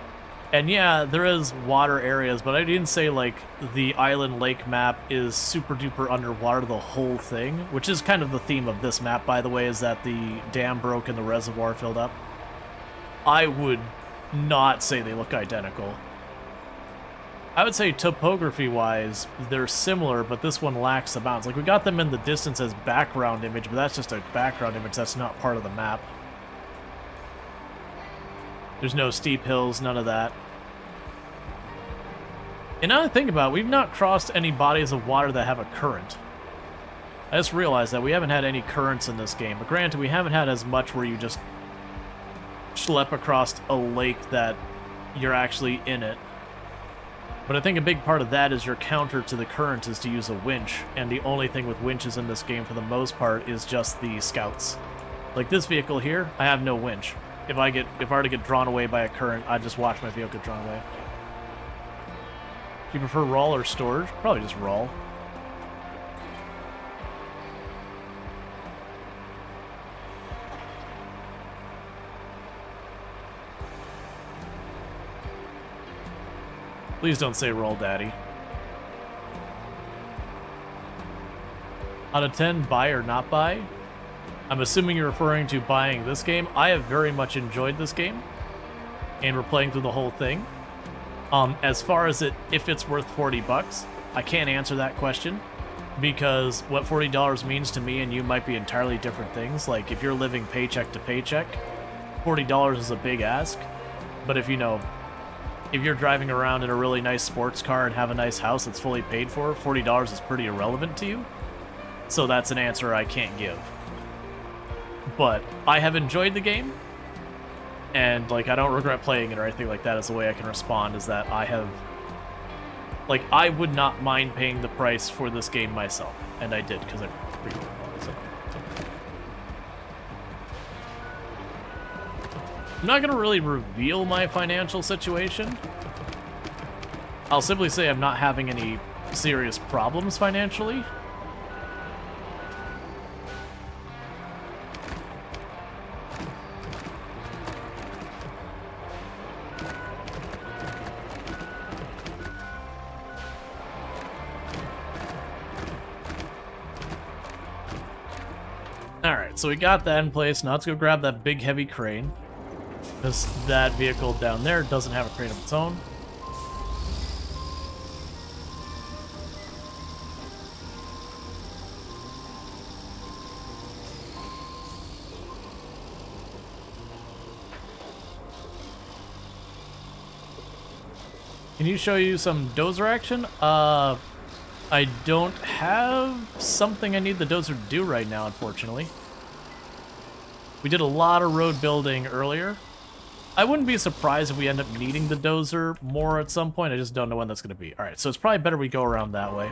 Speaker 1: And yeah, there is water areas, but I didn't say like the island lake map is super duper underwater the whole thing, which is kind of the theme of this map, by the way, is that the dam broke and the reservoir filled up. I would not say they look identical. I would say topography-wise, they're similar, but this one lacks the bounds. Like, we got them in the distance as background image, but that's just a background image. That's not part of the map. There's no steep hills, none of that. And now that I think about it, we've not crossed any bodies of water that have a current. I just realized that we haven't had any currents in this game. But granted, we haven't had as much where you just schlep across a lake that you're actually in it. But I think a big part of that is your counter to the current is to use a winch. And the only thing with winches in this game, for the most part, is just the scouts. Like this vehicle here, I have no winch. If I were to get drawn away by a current, I'd just watch my vehicle get drawn away. Do you prefer Rual or Storge? Probably just Rual. Please don't say Rual Daddy. Out of 10, buy or not buy? I'm assuming you're referring to buying this game. I have very much enjoyed this game, and we're playing through the whole thing. As far as if it's worth 40 bucks, I can't answer that question, because what $40 means to me and you might be entirely different things. Like, if you're living paycheck to paycheck, $40 is a big ask. But if you're driving around in a really nice sports car and have a nice house that's fully paid for, $40 is pretty irrelevant to you. So that's an answer I can't give. But I have enjoyed the game, and like I don't regret playing it or anything like that. Is the way I can respond, is that I would not mind paying the price for this game myself, and I did because I pre-ordered it. So. I'm not gonna really reveal my financial situation. I'll simply say I'm not having any serious problems financially. Alright, so we got that in place. Now let's go grab that big heavy crane, because that vehicle down there doesn't have a crane of its own. Can you show you some dozer action? I don't have something I need the dozer to do right now, unfortunately. We did a lot of road building earlier. I wouldn't be surprised if we end up needing the dozer more at some point. I just don't know when that's going to be. Alright, so it's probably better we go around that way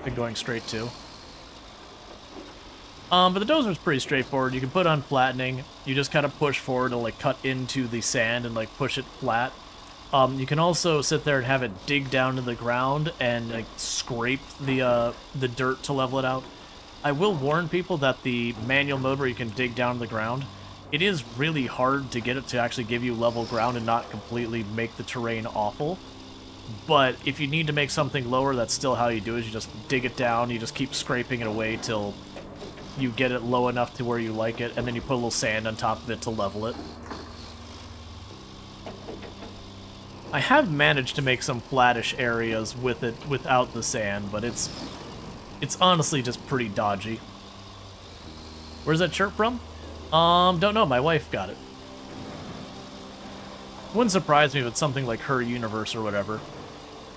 Speaker 1: than going straight to. But the dozer is pretty straightforward. You can put on flattening. You just kind of push forward and like cut into the sand and like push it flat. You can also sit there and have it dig down to the ground and like scrape the dirt to level it out. I will warn people that the manual mode where you can dig down to the ground, it is really hard to get it to actually give you level ground and not completely make the terrain awful. But if you need to make something lower, that's still how you do it. You just dig it down, you just keep scraping it away till you get it low enough to where you like it, and then you put a little sand on top of it to level it. I have managed to make some flattish areas with it without the sand, but it's honestly just pretty dodgy. Where's that shirt from? Don't know. My wife got it. Wouldn't surprise me if it's something like Her Universe or whatever,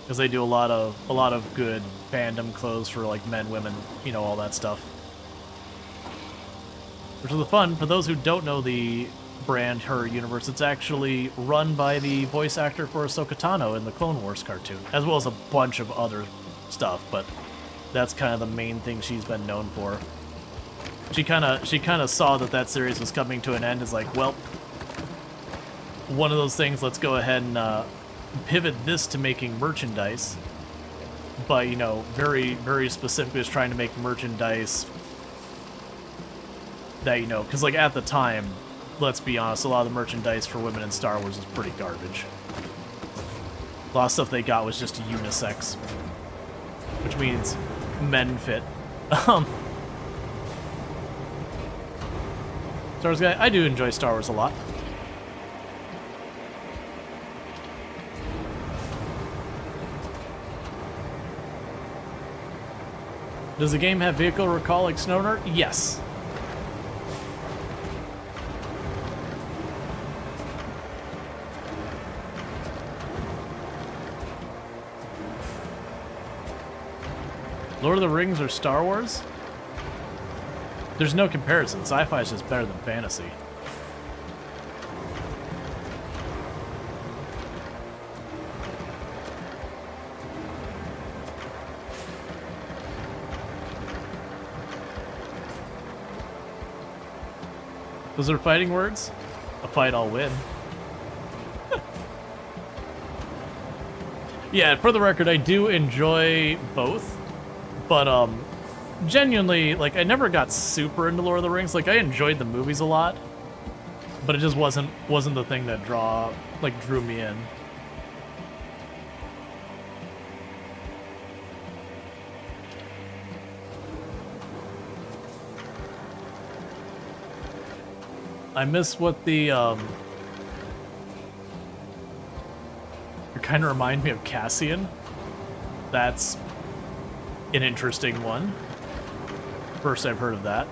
Speaker 1: because they do a lot of good fandom clothes for like men, women, you know, all that stuff. Which is the fun for those who don't know the brand Her Universe. It's actually run by the voice actor for Ahsoka Tano in the Clone Wars cartoon, as well as a bunch of other stuff, but that's kind of the main thing she's been known for. she kind of saw that series was coming to an end. Is like, well, one of those things. Let's go ahead and pivot this to making merchandise. But you know, very very specifically, is trying to make merchandise that, you know, because like at the time, let's be honest, a lot of the merchandise for women in Star Wars was pretty garbage. A lot of stuff they got was just unisex, which means men fit. Star Wars guy, I do enjoy Star Wars a lot. Does the game have vehicle recall like Snowrunner? Yes. Lord of the Rings or Star Wars? There's no comparison. Sci-fi is just better than fantasy. Those are fighting words? A fight I'll win. Yeah, for the record, I do enjoy both. But, genuinely, like, I never got super into Lord of the Rings. Like, I enjoyed the movies a lot. But it just wasn't the thing that drew me in. I miss what the, you kind of remind me of Cassian. That's an interesting one. First I've heard of that.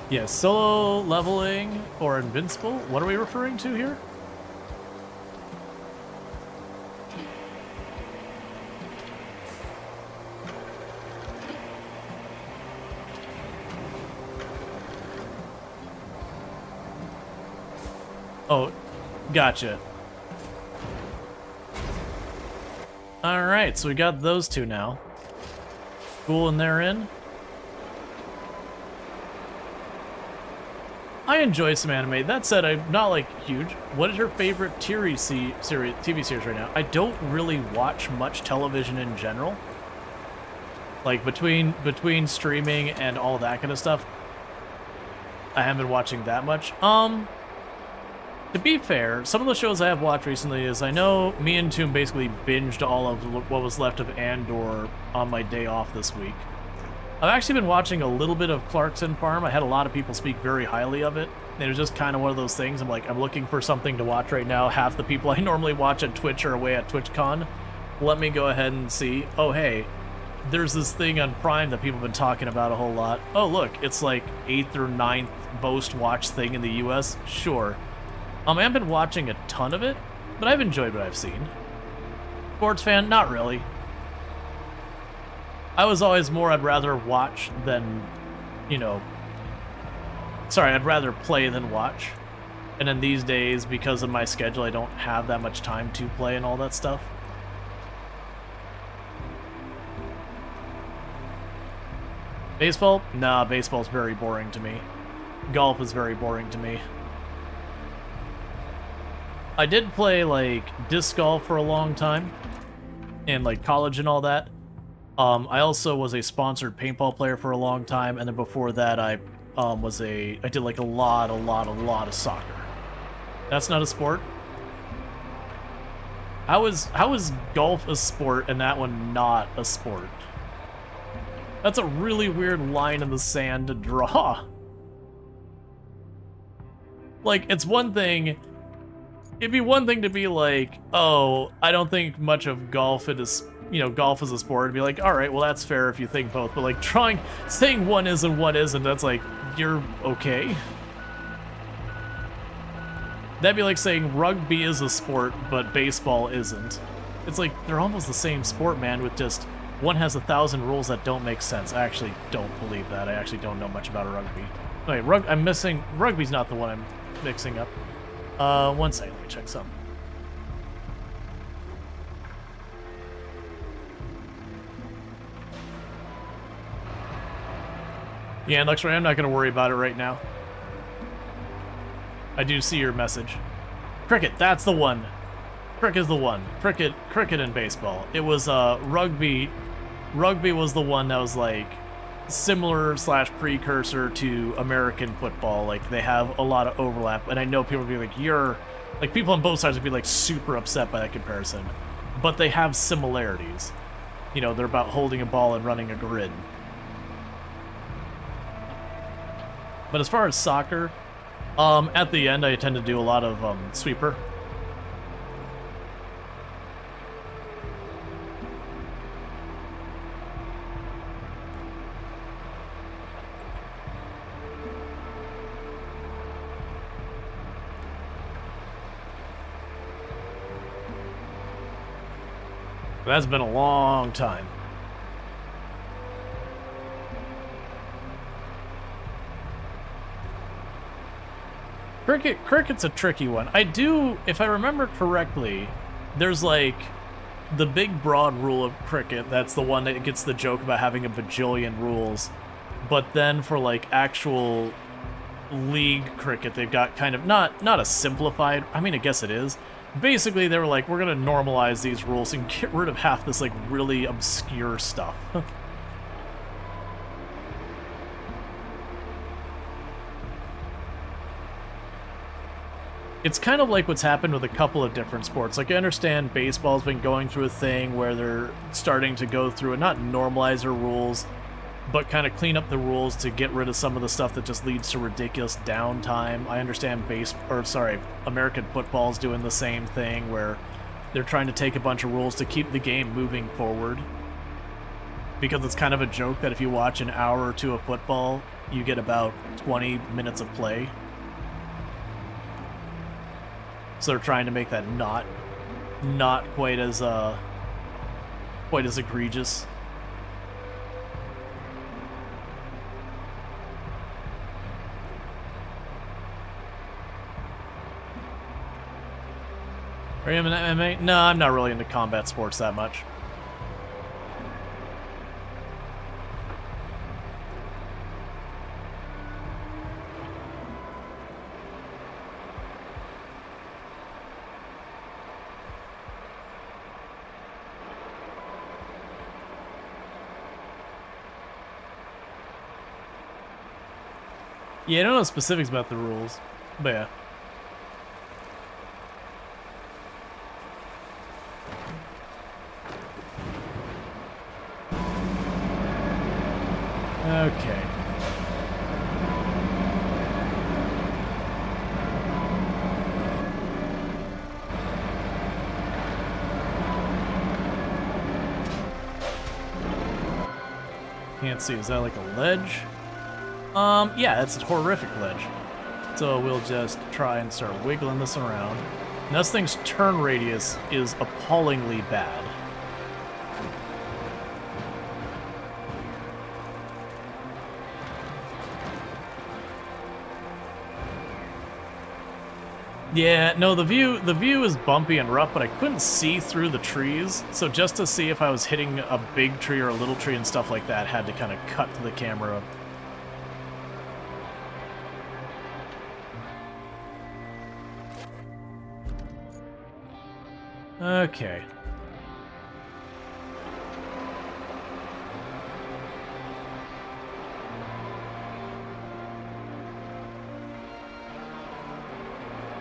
Speaker 1: Yeah, solo leveling or invincible? What are we referring to here? Oh, gotcha. Alright, so we got those two now. Cool, and they're in. I enjoy some anime. That said, I'm not, like, huge. What is your favorite TV series right now? I don't really watch much television in general. Like, between streaming and all that kind of stuff, I haven't been watching that much. To be fair, some of the shows I have watched recently is, I know me and Toom basically binged all of what was left of Andor on my day off this week. I've actually been watching a little bit of Clarkson Farm. I had a lot of people speak very highly of it. And it was just kind of one of those things. I'm like, I'm looking for something to watch right now. Half the people I normally watch at Twitch are away at TwitchCon. Let me go ahead and see. Oh, hey, there's this thing on Prime that people have been talking about a whole lot. Oh, look, it's like 8th or 9th most watched thing in the US. Sure. I haven't been watching a ton of it, but I've enjoyed what I've seen. Sports fan? Not really. I was always more, I'd rather watch than, you know... Sorry, I'd rather play than watch. And then these days, because of my schedule, I don't have that much time to play and all that stuff. Baseball? Nah, baseball's very boring to me. Golf is very boring to me. I did play, like, disc golf for a long time, in, like, college and all that. I also was a sponsored paintball player for a long time, and then before that, I did, like, a lot of soccer. That's not a sport? How is golf a sport and that one not a sport? That's a really weird line in the sand to draw. Like, it's one thing... It'd be one thing to be like, oh, I don't think much of golf is, you know, golf is a sport. It'd be like, all right, well, that's fair if you think both. But, like, saying one is and one isn't, that's like, you're okay. That'd be like saying rugby is a sport, but baseball isn't. It's like, they're almost the same sport, man, with just one has 1,000 rules that don't make sense. I actually don't believe that. I actually don't know much about rugby. Wait, I'm missing... Rugby's not the one I'm mixing up. One second, let me check something. Yeah, Luxray, I'm not going to worry about it right now. I do see your message. Cricket, that's the one. Cricket is the one. Cricket and baseball. It was rugby. Rugby was the one that was like similar / precursor to American football. Like they have a lot of overlap, and I know people would be like, "You're," like people on both sides would be like super upset by that comparison, but they have similarities. You know, they're about holding a ball and running a grid. But as far as soccer, at the end I tend to do a lot of sweeper. That's been a long time. Cricket's a tricky one. I do, if I remember correctly, there's like the big broad rule of cricket. That's the one that gets the joke about having a bajillion rules. But then for like actual league cricket, they've got kind of not a simplified. I mean, I guess it is. Basically, they were like, we're gonna normalize these rules and get rid of half this like really obscure stuff. It's kind of like what's happened with a couple of different sports. Like, I understand baseball's been going through a thing where they're starting to go through and not normalize their rules, but kind of clean up the rules to get rid of some of the stuff that just leads to ridiculous downtime. I understand American football's doing the same thing where they're trying to take a bunch of rules to keep the game moving forward. Because it's kind of a joke that if you watch an hour or two of football, you get about 20 minutes of play. So they're trying to make that not quite as egregious. Are you in MMA? No, I'm not really into combat sports that much. Yeah, I don't know specifics about the rules, but yeah. Okay. Can't see, is that like a ledge? Yeah, it's a horrific ledge. So we'll just try and start wiggling this around. Now this thing's turn radius is appallingly bad. Yeah, no, the view is bumpy and rough, but I couldn't see through the trees, so just to see if I was hitting a big tree or a little tree and stuff like that, had to kind of cut to the camera. Okay.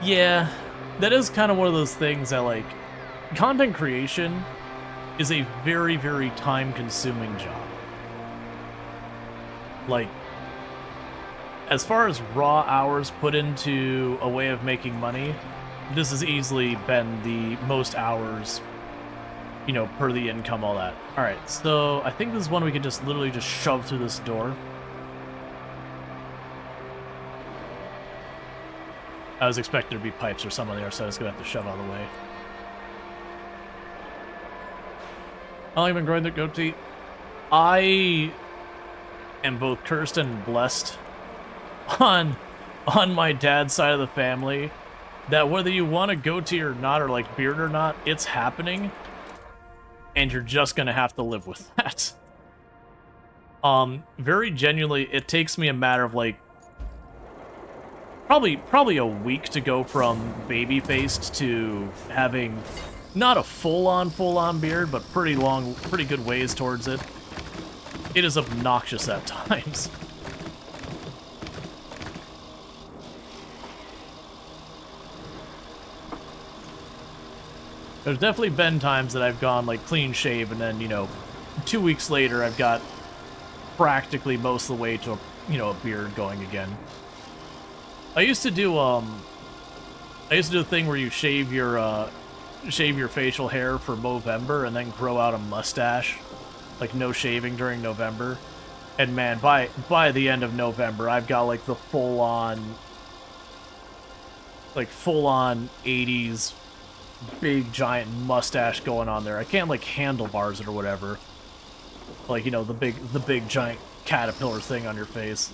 Speaker 1: Yeah, that is kind of one of those things that, like, content creation is a very, very time-consuming job. Like, as far as raw hours put into a way of making money, this has easily been the most hours, you know, per the income, all that. Alright, so I think this is one we can just literally just shove through this door. I was expecting there to be pipes or something there, so I was gonna have to shove out of the way. How long have you been growing the goatee? I am both cursed and blessed on my dad's side of the family that whether you want a goatee or not, or like beard or not, it's happening, and you're just gonna have to live with that. Very genuinely, it takes me a matter of like probably a week to go from baby-faced to having not a full-on beard, but pretty good ways towards it. It is obnoxious at times. There's definitely been times that I've gone like clean shave, and then, you know, 2 weeks later I've got practically most of the way to a beard going again. I used to do a thing where you shave your facial hair for Movember and then grow out a mustache, like no shaving during November. And man, by the end of November, I've got like the full on 80s big giant mustache going on there. I can't like handlebars it or whatever. Like, you know, the big giant caterpillar thing on your face.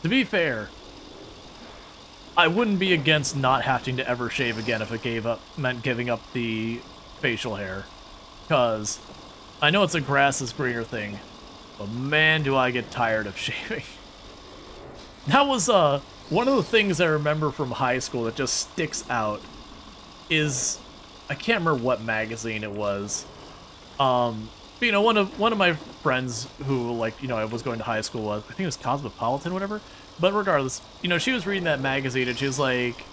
Speaker 1: To be fair, I wouldn't be against not having to ever shave again if it meant giving up the facial hair. Cause I know it's a grass is greener thing, but man, do I get tired of shaving. That was one of the things I remember from high school that just sticks out is, I can't remember what magazine it was. But, you know, one of my friends who, like, you know, I was going to high school with, I think it was Cosmopolitan, whatever. But regardless, you know, she was reading that magazine and she was like,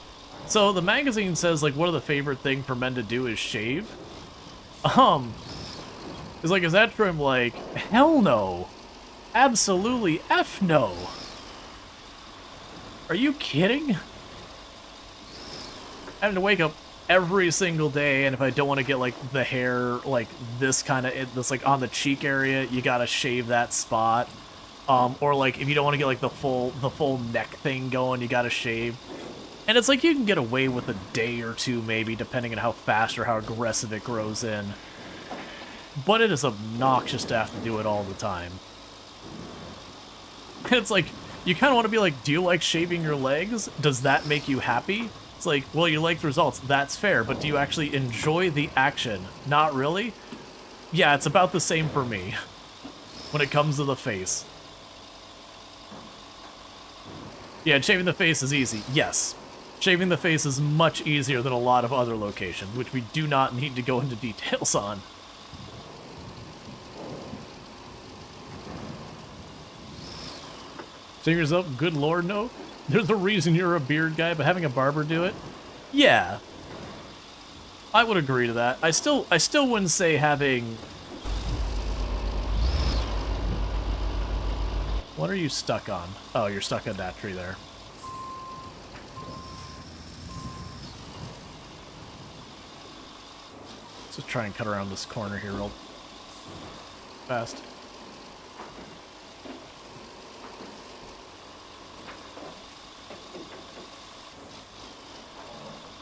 Speaker 1: so the magazine says, like, one of the favorite thing for men to do is shave. It's like, is that true? I'm like, hell no. Absolutely F no. Are you kidding? Having to wake up every single day, and if I don't want to get like the hair like this kind of this like on the cheek area, you gotta shave that spot. Or like if you don't want to get like the full neck thing going, you gotta shave. And it's like you can get away with a day or two maybe, depending on how fast or how aggressive it grows in. But it is obnoxious to have to do it all the time. It's like, you kind of want to be like, do you like shaving your legs? Does that make you happy? It's like, well, you like the results. That's fair, but do you actually enjoy the action? Not really? Yeah, it's about the same for me when it comes to the face. Yeah, shaving the face is easy. Yes. Shaving the face is much easier than a lot of other locations, which we do not need to go into details on. Shave yourself? Good lord, no. There's a reason you're a beard guy, but having a barber do it? Yeah. I would agree to that. I still wouldn't say having... What are you stuck on? Oh, you're stuck on that tree there. Let's just try and cut around this corner here real fast.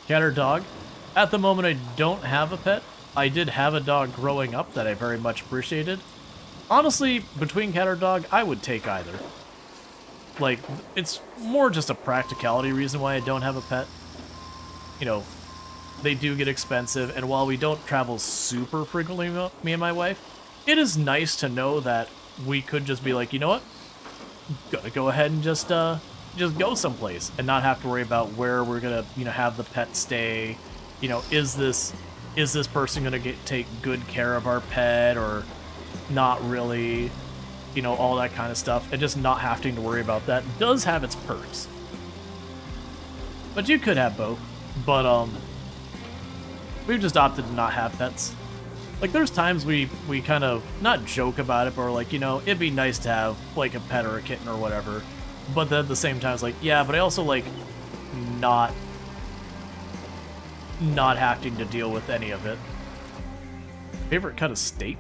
Speaker 1: Cat or dog? At the moment, I don't have a pet. I did have a dog growing up that I very much appreciated. Honestly, between cat or dog, I would take either. Like, it's more just a practicality reason why I don't have a pet. You know, they do get expensive, and while we don't travel super frequently, me and my wife, it is nice to know that we could just be like, you know what? Gotta go ahead and just go someplace and not have to worry about where we're gonna, you know, have the pet stay. You know, is this person gonna take good care of our pet or not really? You know, all that kind of stuff, and just not having to worry about that does have its perks. But you could have both. But we've just opted to not have pets. Like, there's times we kind of not joke about it, but we're like, you know, it'd be nice to have like a pet or a kitten or whatever. But then at the same time, it's like, yeah, but I also like not having to deal with any of it. Favorite cut of steak?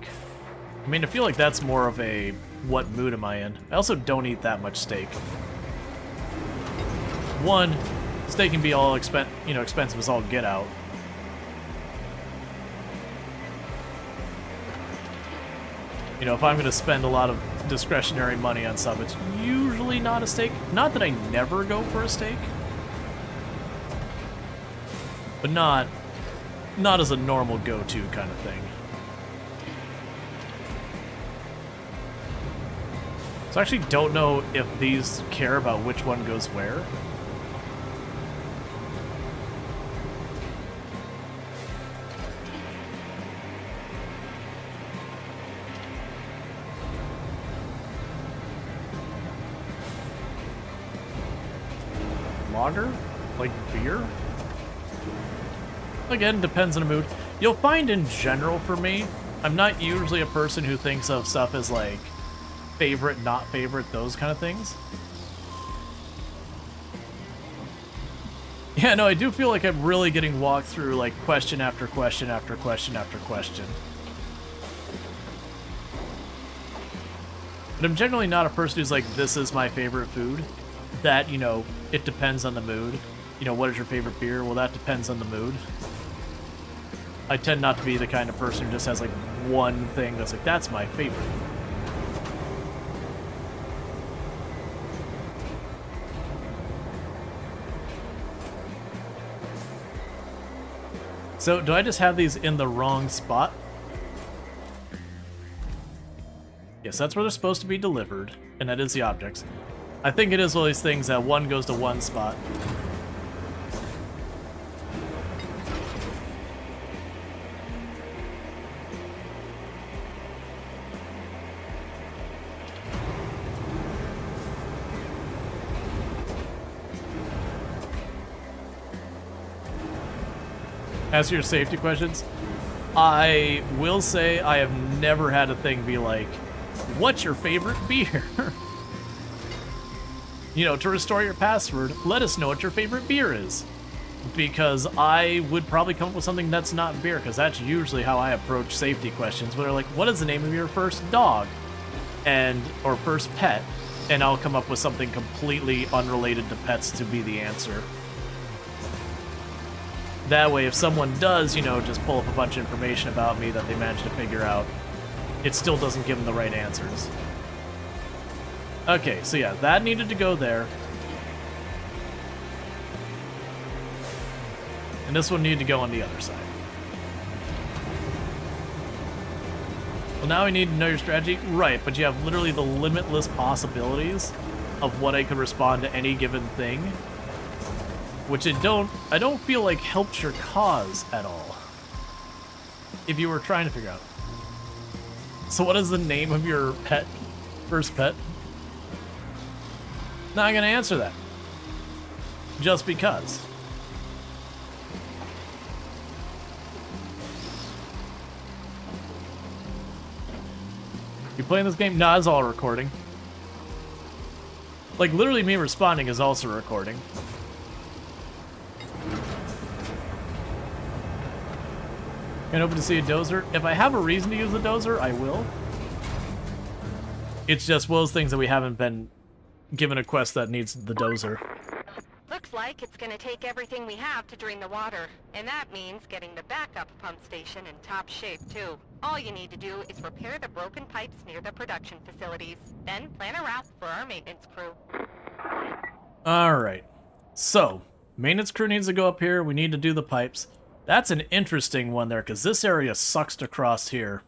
Speaker 1: I mean, I feel like that's more of a what mood am I in. I also don't eat that much steak. One, steak can be all expensive as all get out. You know, if I'm gonna spend a lot of discretionary money on stuff, it's usually not a steak. Not that I never go for a steak, but not not as a normal go-to kind of thing. So I actually don't know if these care about which one goes where. Lager? Like beer? Again, depends on the mood. You'll find in general for me, I'm not usually a person who thinks of stuff as like favorite, not favorite, those kind of things. Yeah, no, I do feel like I'm really getting walked through like question after question after question after question. But I'm generally not a person who's like, this is my favorite food. That, you know, it depends on the mood. You know, what is your favorite beer? Well, that depends on the mood. I tend not to be the kind of person who just has like one thing that's like, that's my favorite. So, do I just have these in the wrong spot? Yes, that's where they're supposed to be delivered, and that is the objects. I think it is one of these things that one goes to one spot. As for your safety questions, I will say I have never had a thing be like, what's your favorite beer? You know, to restore your password, let us know what your favorite beer is. Because I would probably come up with something that's not beer, because that's usually how I approach safety questions, where they're like, what is the name of your first dog? Or first pet? And I'll come up with something completely unrelated to pets to be the answer. That way, if someone does, you know, just pull up a bunch of information about me that they managed to figure out, it still doesn't give them the right answers. Okay, so yeah, that needed to go there. And this one needed to go on the other side. Well, now we need to know your strategy. Right, but you have literally the limitless possibilities of what I could respond to any given thing. Which I don't feel like helps your cause at all. If you were trying to figure out. So what is the name of your pet? First pet? Not gonna answer that. Just because. You playing this game? Nah, it's all recording. Like, literally me responding is also recording. And open to see a dozer. If I have a reason to use the dozer, I will. It's just one of those things that we haven't been given a quest that needs the dozer.
Speaker 2: Looks like it's gonna take everything we have to drain the water. And that means getting the backup pump station in top shape, too. All you need to do is repair the broken pipes near the production facilities. Then plan a route for our maintenance crew.
Speaker 1: Alright. So, maintenance crew needs to go up here. We need to do the pipes. That's an interesting one there, because this area sucks to cross here.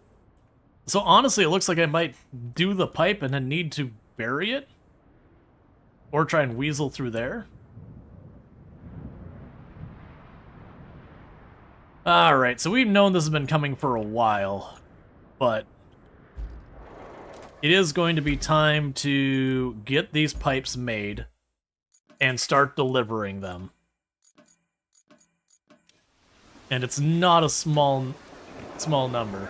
Speaker 1: So honestly, it looks like I might do the pipe and then need to bury it? Or try and weasel through there? Alright, so we've known this has been coming for a while, but it is going to be time to get these pipes made and start delivering them. And it's not a small number.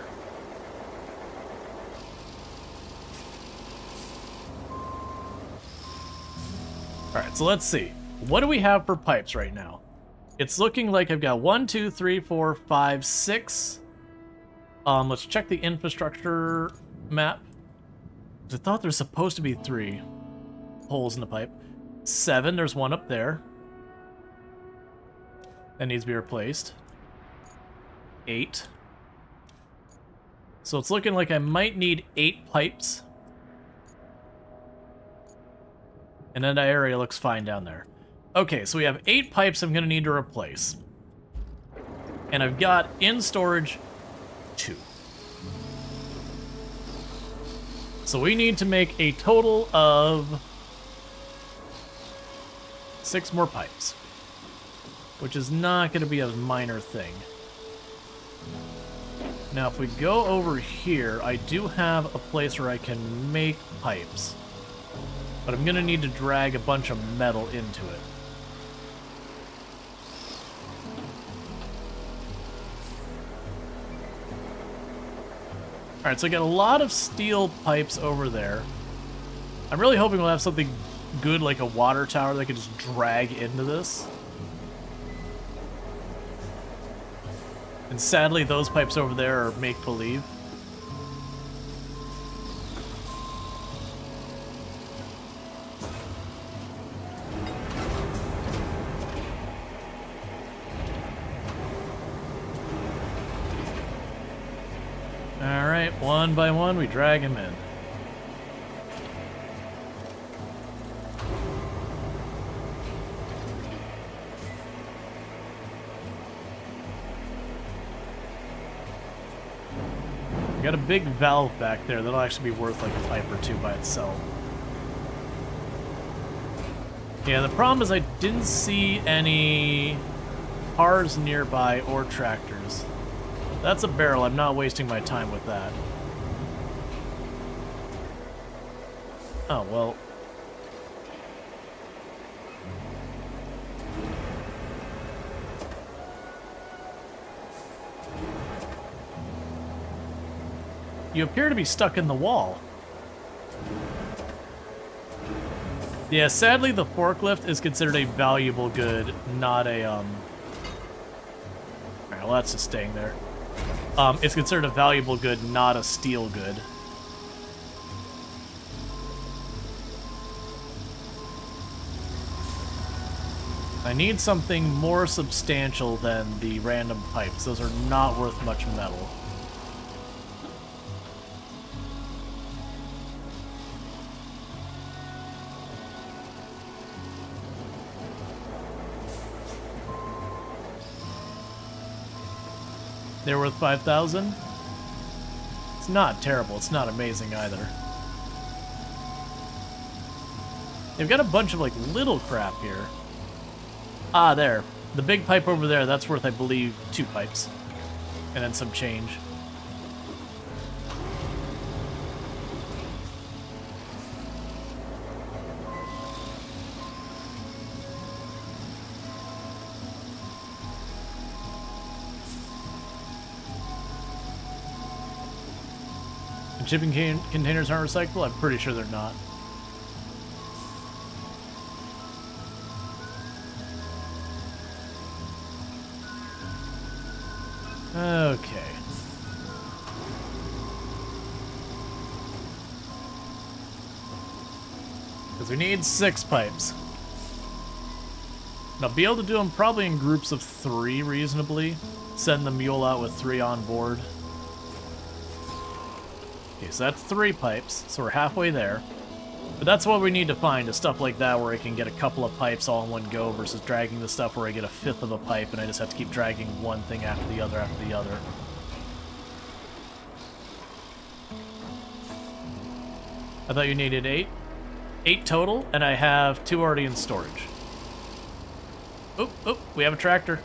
Speaker 1: Alright, so let's see. What do we have for pipes right now? It's looking like I've got 1, 2, 3, 4, 5, 6. Let's check the infrastructure map. I thought there's supposed to be 3 holes in the pipe. 7, there's one up there. That needs to be replaced. 8. So it's looking like I might need 8 pipes. And then that area looks fine down there. Okay, so we have 8 pipes I'm going to need to replace. And I've got in storage 2. So we need to make a total of 6 more pipes, which is not going to be a minor thing. Now, if we go over here, I do have a place where I can make pipes, but I'm going to need to drag a bunch of metal into it. Alright, so I got a lot of steel pipes over there. I'm really hoping we'll have something good like a water tower that I can just drag into this. And sadly, those pipes over there are make-believe. Alright, one by one, we drag him in. We got a big valve back there that'll actually be worth like a pipe or two by itself. Yeah, the problem is I didn't see any cars nearby or tractors. That's a barrel. I'm not wasting my time with that. Oh, well. You appear to be stuck in the wall. Yeah, sadly the forklift is considered a valuable good, not a, Alright, well that's just staying there. It's considered a valuable good, not a steel good. I need something more substantial than the random pipes. Those are not worth much metal. They're worth 5,000? It's not terrible. It's not amazing either. They've got a bunch of, like, little crap here. Ah, there. The big pipe over there, that's worth, I believe, 2 pipes. And then some change. Shipping containers aren't recyclable? I'm pretty sure they're not. Okay. Because we need 6 pipes. And I'll be able to do them probably in groups of 3 reasonably. Send the mule out with 3 on board. Okay, so that's 3 pipes, so we're halfway there. But that's what we need to find, is stuff like that where I can get a couple of pipes all in one go versus dragging the stuff where I get a 1/5 of a pipe and I just have to keep dragging one thing after the other after the other. I thought you needed 8? 8 total, and I have 2 already in storage. Oh, we have a tractor.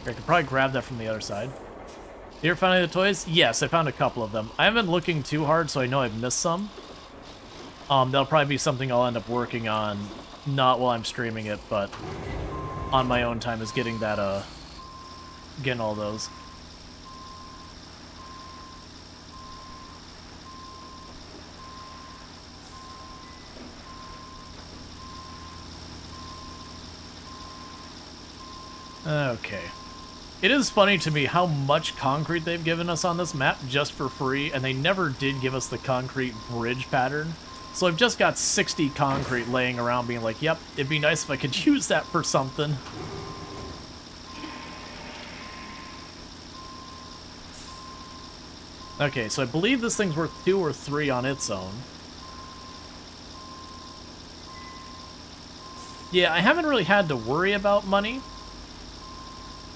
Speaker 1: I could probably grab that from the other side. You ever found any of the toys? Yes, I found a couple of them. I haven't been looking too hard, so I know I've missed some. That'll probably be something I'll end up working on, not while I'm streaming it, but on my own time, is getting that, getting all those. Okay. It is funny to me how much concrete they've given us on this map just for free, and they never did give us the concrete bridge pattern. So I've just got 60 concrete laying around being like, yep, it'd be nice if I could use that for something. Okay, so I believe this thing's worth 2 or 3 on its own. Yeah, I haven't really had to worry about money.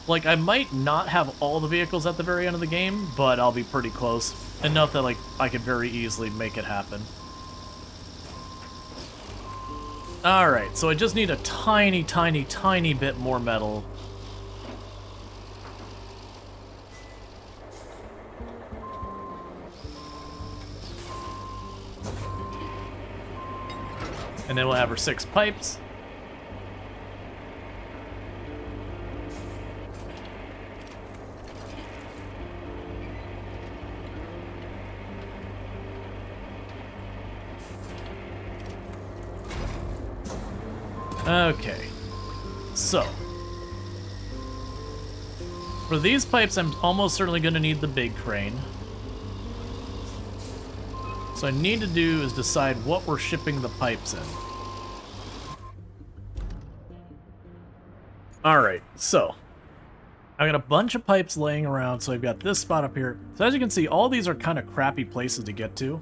Speaker 1: Like, I might not have all the vehicles at the very end of the game, but I'll be pretty close. Enough that, like, I could very easily make it happen. Alright, so I just need a tiny, tiny, tiny bit more metal. And then we'll have our 6 pipes. Okay, so for these pipes, I'm almost certainly going to need the big crane. So I need to do is decide what we're shipping the pipes in. Alright, so I've got a bunch of pipes laying around, so I've got this spot up here. So as you can see, all these are kind of crappy places to get to.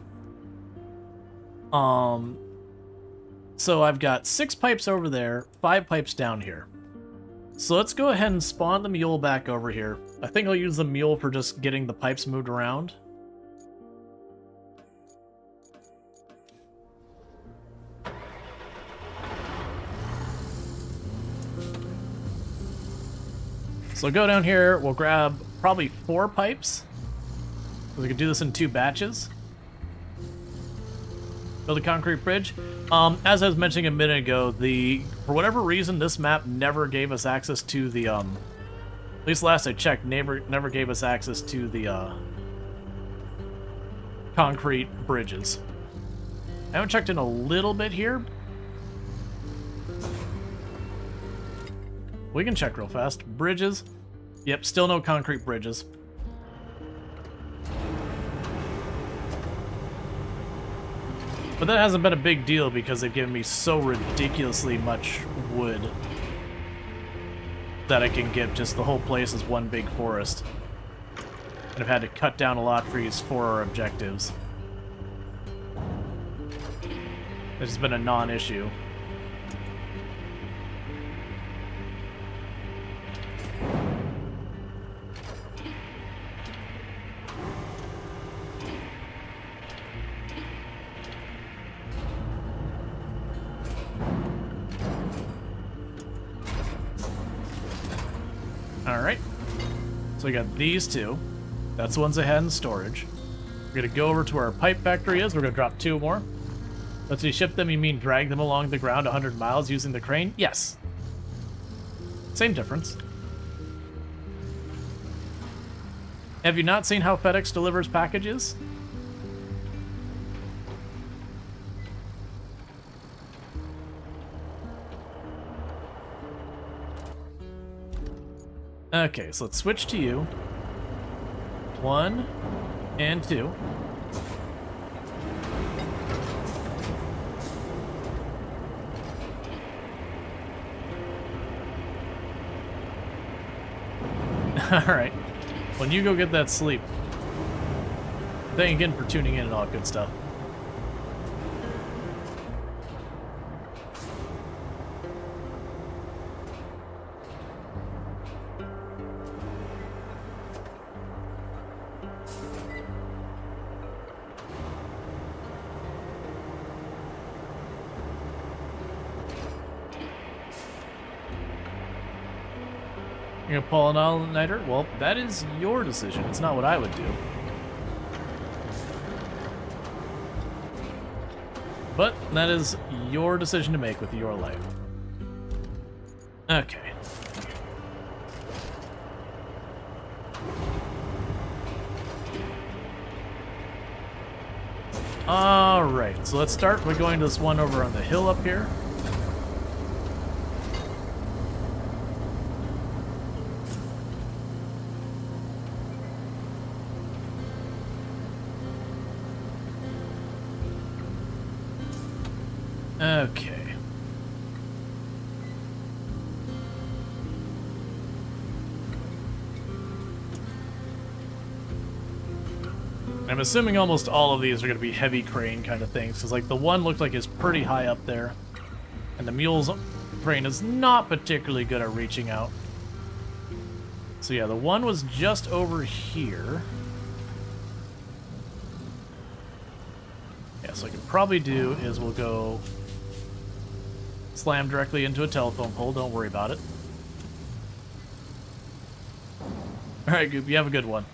Speaker 1: So I've got 6 pipes over there, 5 pipes down here. So let's go ahead and spawn the mule back over here. I think I'll use the mule for just getting the pipes moved around. So go down here, we'll grab probably 4 pipes. We can do this in 2 batches. Build a concrete bridge. As I was mentioning a minute ago, for whatever reason, this map never gave us access to the, at least last I checked, never gave us access to the, concrete bridges. I haven't checked in a little bit here. We can check real fast. Bridges. Yep, still no concrete bridges. But that hasn't been a big deal because they've given me so ridiculously much wood that I can get just the whole place as one big forest. And I've had to cut down a lot of trees for our objectives. It's been a non-issue. Alright, so we got these 2. That's the ones I had in storage. We're going to go over to where our pipe factory is. We're going to drop 2 more. Let's see, ship them, you mean drag them along the ground 100 miles using the crane? Yes. Same difference. Have you not seen how FedEx delivers packages? Okay, so let's switch to you. 1 and 2. Alright. When you go get that sleep. Thank you again for tuning in and all that good stuff. You're gonna pull an all-nighter? Well, that is your decision. It's not what I would do. But that is your decision to make with your life. Okay. Alright, so let's start by going to this one over on the hill up here. Okay. I'm assuming almost all of these are going to be heavy crane kind of things, because like the one looked like it's pretty high up there, and the mule's crane is not particularly good at reaching out. So yeah, the one was just over here. Yeah, so I could probably do is we'll go slam directly into a telephone pole. Don't worry about it. Alright, Goop, you have a good one.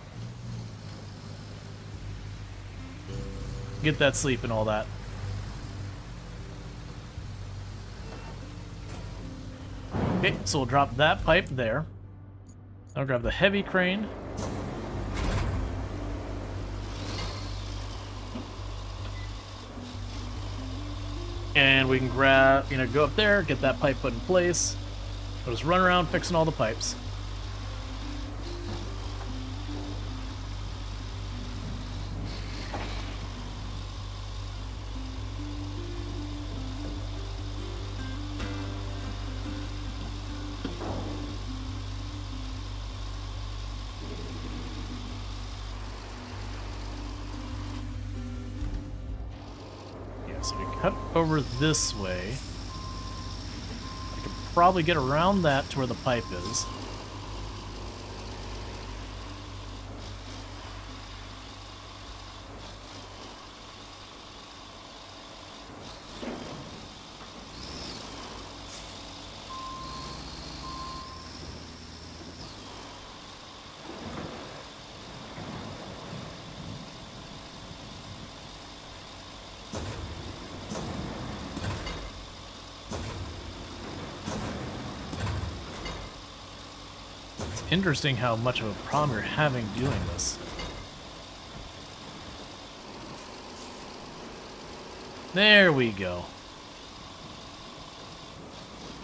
Speaker 1: Get that sleep and all that. Okay, so we'll drop that pipe there. I'll grab the heavy crane. And we can grab, go up there, get that pipe put in place. We'll just run around fixing all the pipes. So we cut over this way. I could probably get around that to where the pipe is. Interesting how much of a problem you're having doing this. There we go.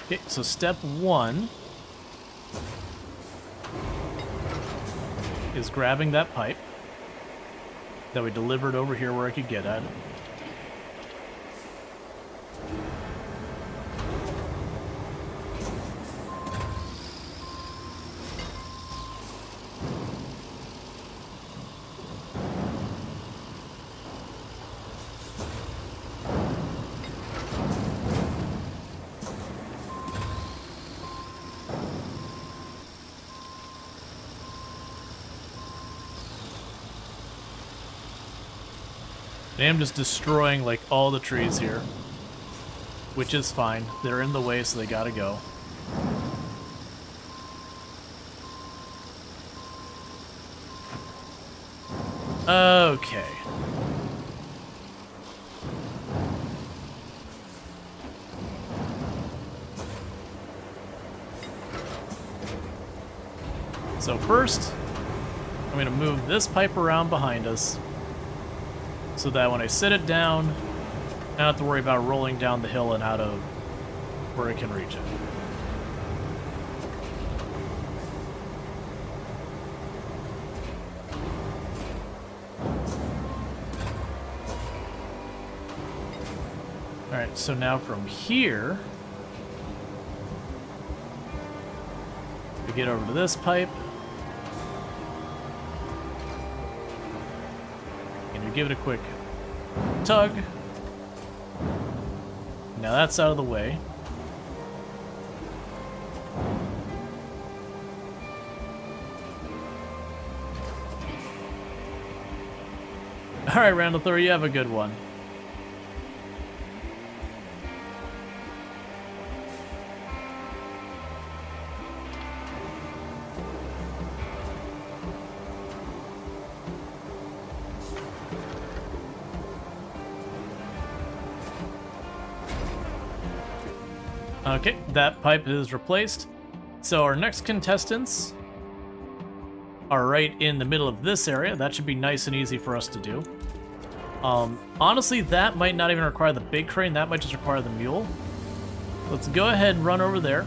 Speaker 1: Okay, so step one is grabbing that pipe that we delivered over here where I could get at it. I am just destroying, like, all the trees here. Which is fine. They're in the way, so they gotta go. Okay. So first, I'm going to move this pipe around behind us, so that when I set it down, I don't have to worry about rolling down the hill and out of where I can reach it. Alright, so now from here, we get over to this pipe. Give it a quick tug. Now that's out of the way. Alright, Randall Thor, you have a good one. Okay, that pipe is replaced. So our next contestants are right in the middle of this area. That should be nice and easy for us to do. Honestly, that might not even require the big crane. That might just require the mule. Let's go ahead and run over there.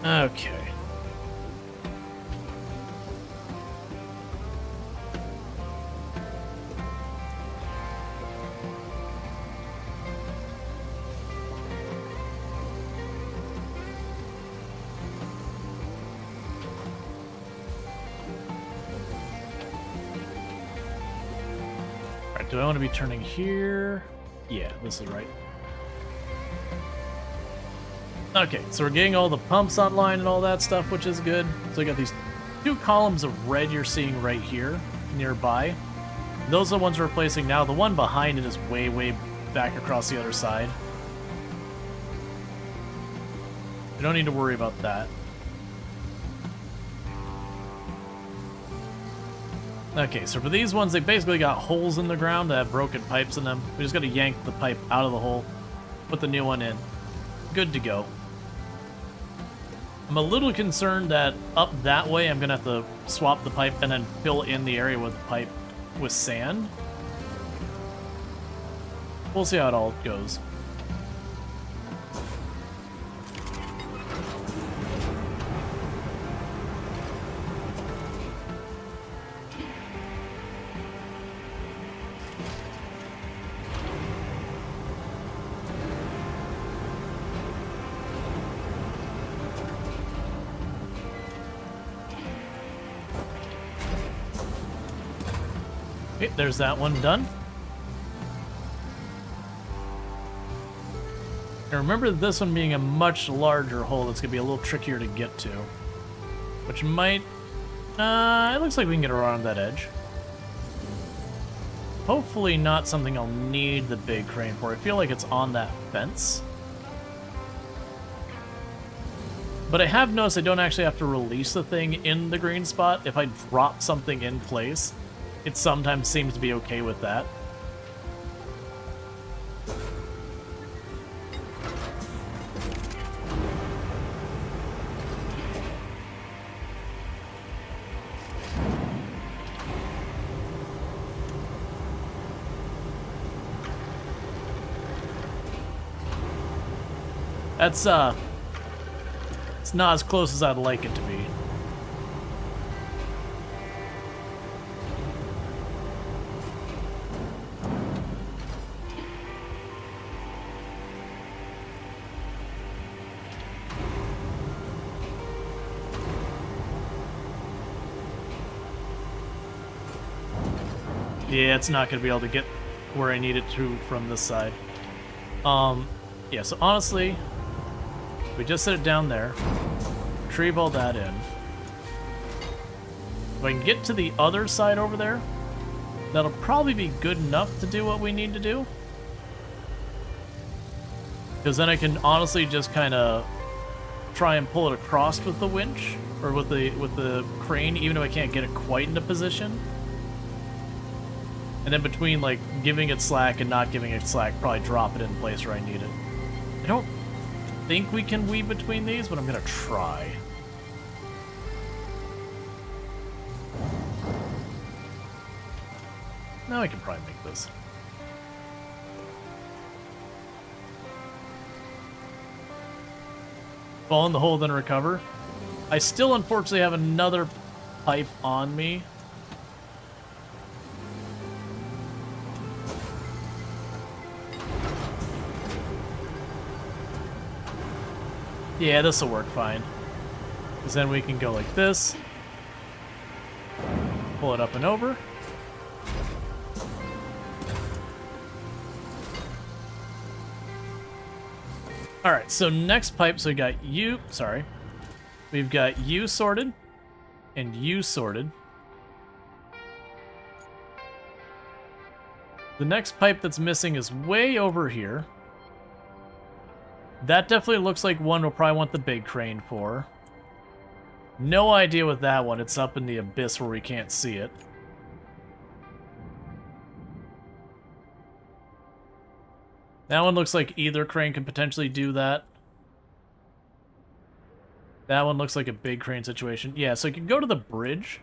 Speaker 1: Okay. Do I want to be turning here? Yeah, this is right. Okay, so we're getting all the pumps online and all that stuff, which is good. So we got these 2 columns of red you're seeing right here, nearby. Those are the ones we're replacing now. The one behind it is way, way back across the other side. We don't need to worry about that. Okay, so for these ones, they basically got holes in the ground that have broken pipes in them. We just gotta yank the pipe out of the hole, put the new one in. Good to go. I'm a little concerned that up that way, I'm gonna have to swap the pipe and then fill in the area with the pipe with sand. We'll see how it all goes. Okay, there's that one done. And remember this one being a much larger hole that's going to be a little trickier to get to. Which might... it looks like we can get around that edge. Hopefully not something I'll need the big crane for. I feel like it's on that fence. But I have noticed I don't actually have to release the thing in the green spot. If I drop something in place, it sometimes seems to be okay with that. That's, it's not as close as I'd like it to be. Yeah, it's not going to be able to get where I need it to from this side. Yeah, so honestly, we just set it down there, retrieve all that in. If I can get to the other side over there, that'll probably be good enough to do what we need to do. Because then I can honestly just kind of try and pull it across with the winch, or with the crane, even if I can't get it quite into position. And then between, like, giving it slack and not giving it slack, probably drop it in place where I need it. I don't think we can weave between these, but I'm gonna try. Now I can probably make this. Fall in the hole, then recover. I still, unfortunately, have another pipe on me. Yeah, this will work fine. Because then we can go like this. Pull it up and over. Alright, so next pipe, so we got you, sorry. We've got you sorted, and you sorted. The next pipe that's missing is way over here. That definitely looks like one we'll probably want the big crane for. No idea with that one. It's up in the abyss where we can't see it. That one looks like either crane can potentially do that. That one looks like a big crane situation. Yeah, so you can go to the bridge.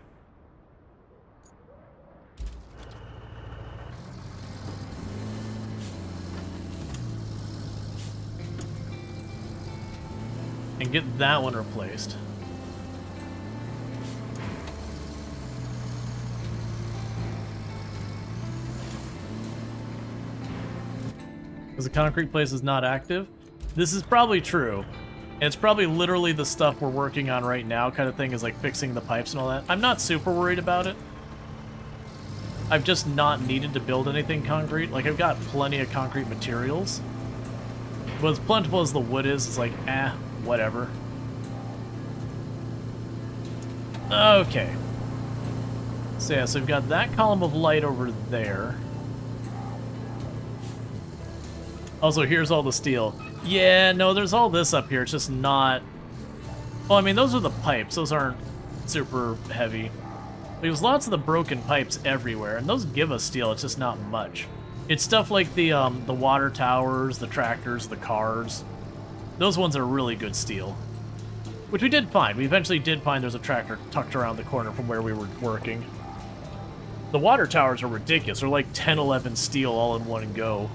Speaker 1: And get that one replaced. Because the concrete place is not active. This is probably true. And it's probably literally the stuff we're working on right now kind of thing, is like fixing the pipes and all that. I'm not super worried about it. I've just not needed to build anything concrete. Like, I've got plenty of concrete materials. But as plentiful as the wood is, it's like, whatever. Okay. So yeah, so we've got that column of light over there. Also, here's all the steel. Yeah, no, there's all this up here. It's just not... Well, I mean, those are the pipes. Those aren't super heavy. There's lots of the broken pipes everywhere, and those give us steel. It's just not much. It's stuff like the water towers, the tractors, the cars. Those ones are really good steel. Which we did find. We eventually did find there's a tractor tucked around the corner from where we were working. The water towers are ridiculous. They're like 10, 11 steel all in one go.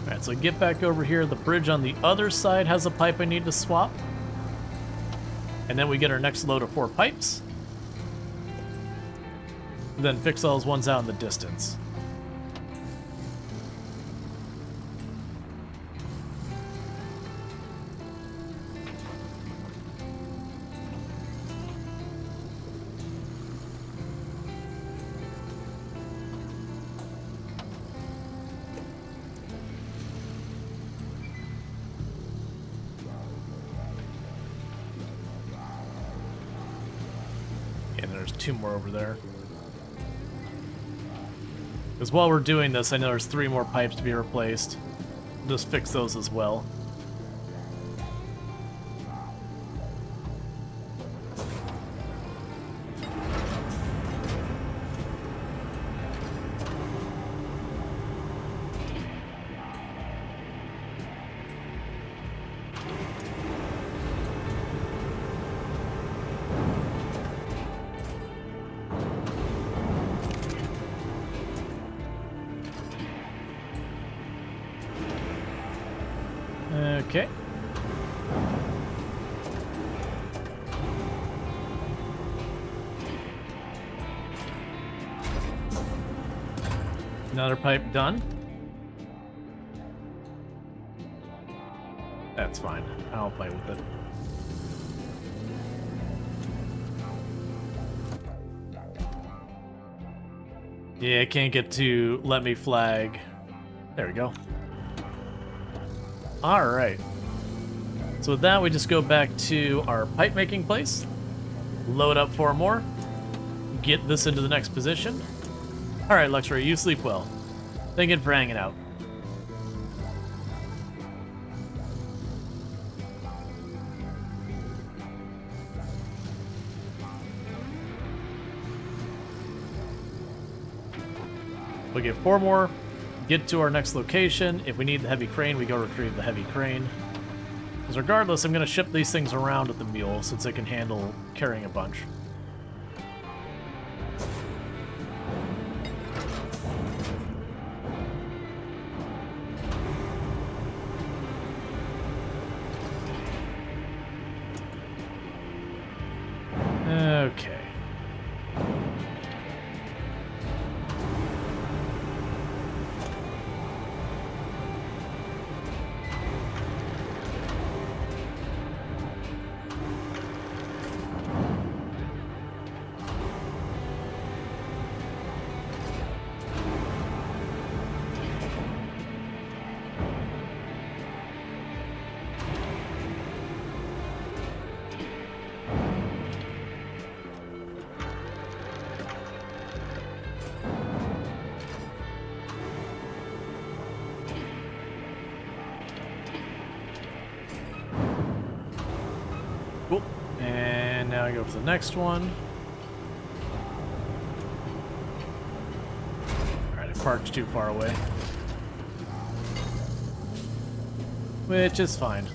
Speaker 1: Alright, so get back over here. The bridge on the other side has a pipe I need to swap. And then we get our next load of 4 pipes. Then fix those ones out in the distance. And there's 2 more over there. Because while we're doing this, I know there's 3 more pipes to be replaced. Just fix those as well. Okay. Another pipe done. That's fine. I'll play with it. Yeah, I can't get to let me flag. There we go. Alright. So with that, we just go back to our pipe making place, load up 4 more, get this into the next position. Alright, Luxray, you sleep well. Thank you for hanging out. We get 4 more, get to our next location. If we need the heavy crane, we go retrieve the heavy crane. Because regardless, I'm going to ship these things around with the mule since it can handle carrying a bunch. Okay. Cool. And now I go for the next one. Alright, I parked too far away. Which is fine.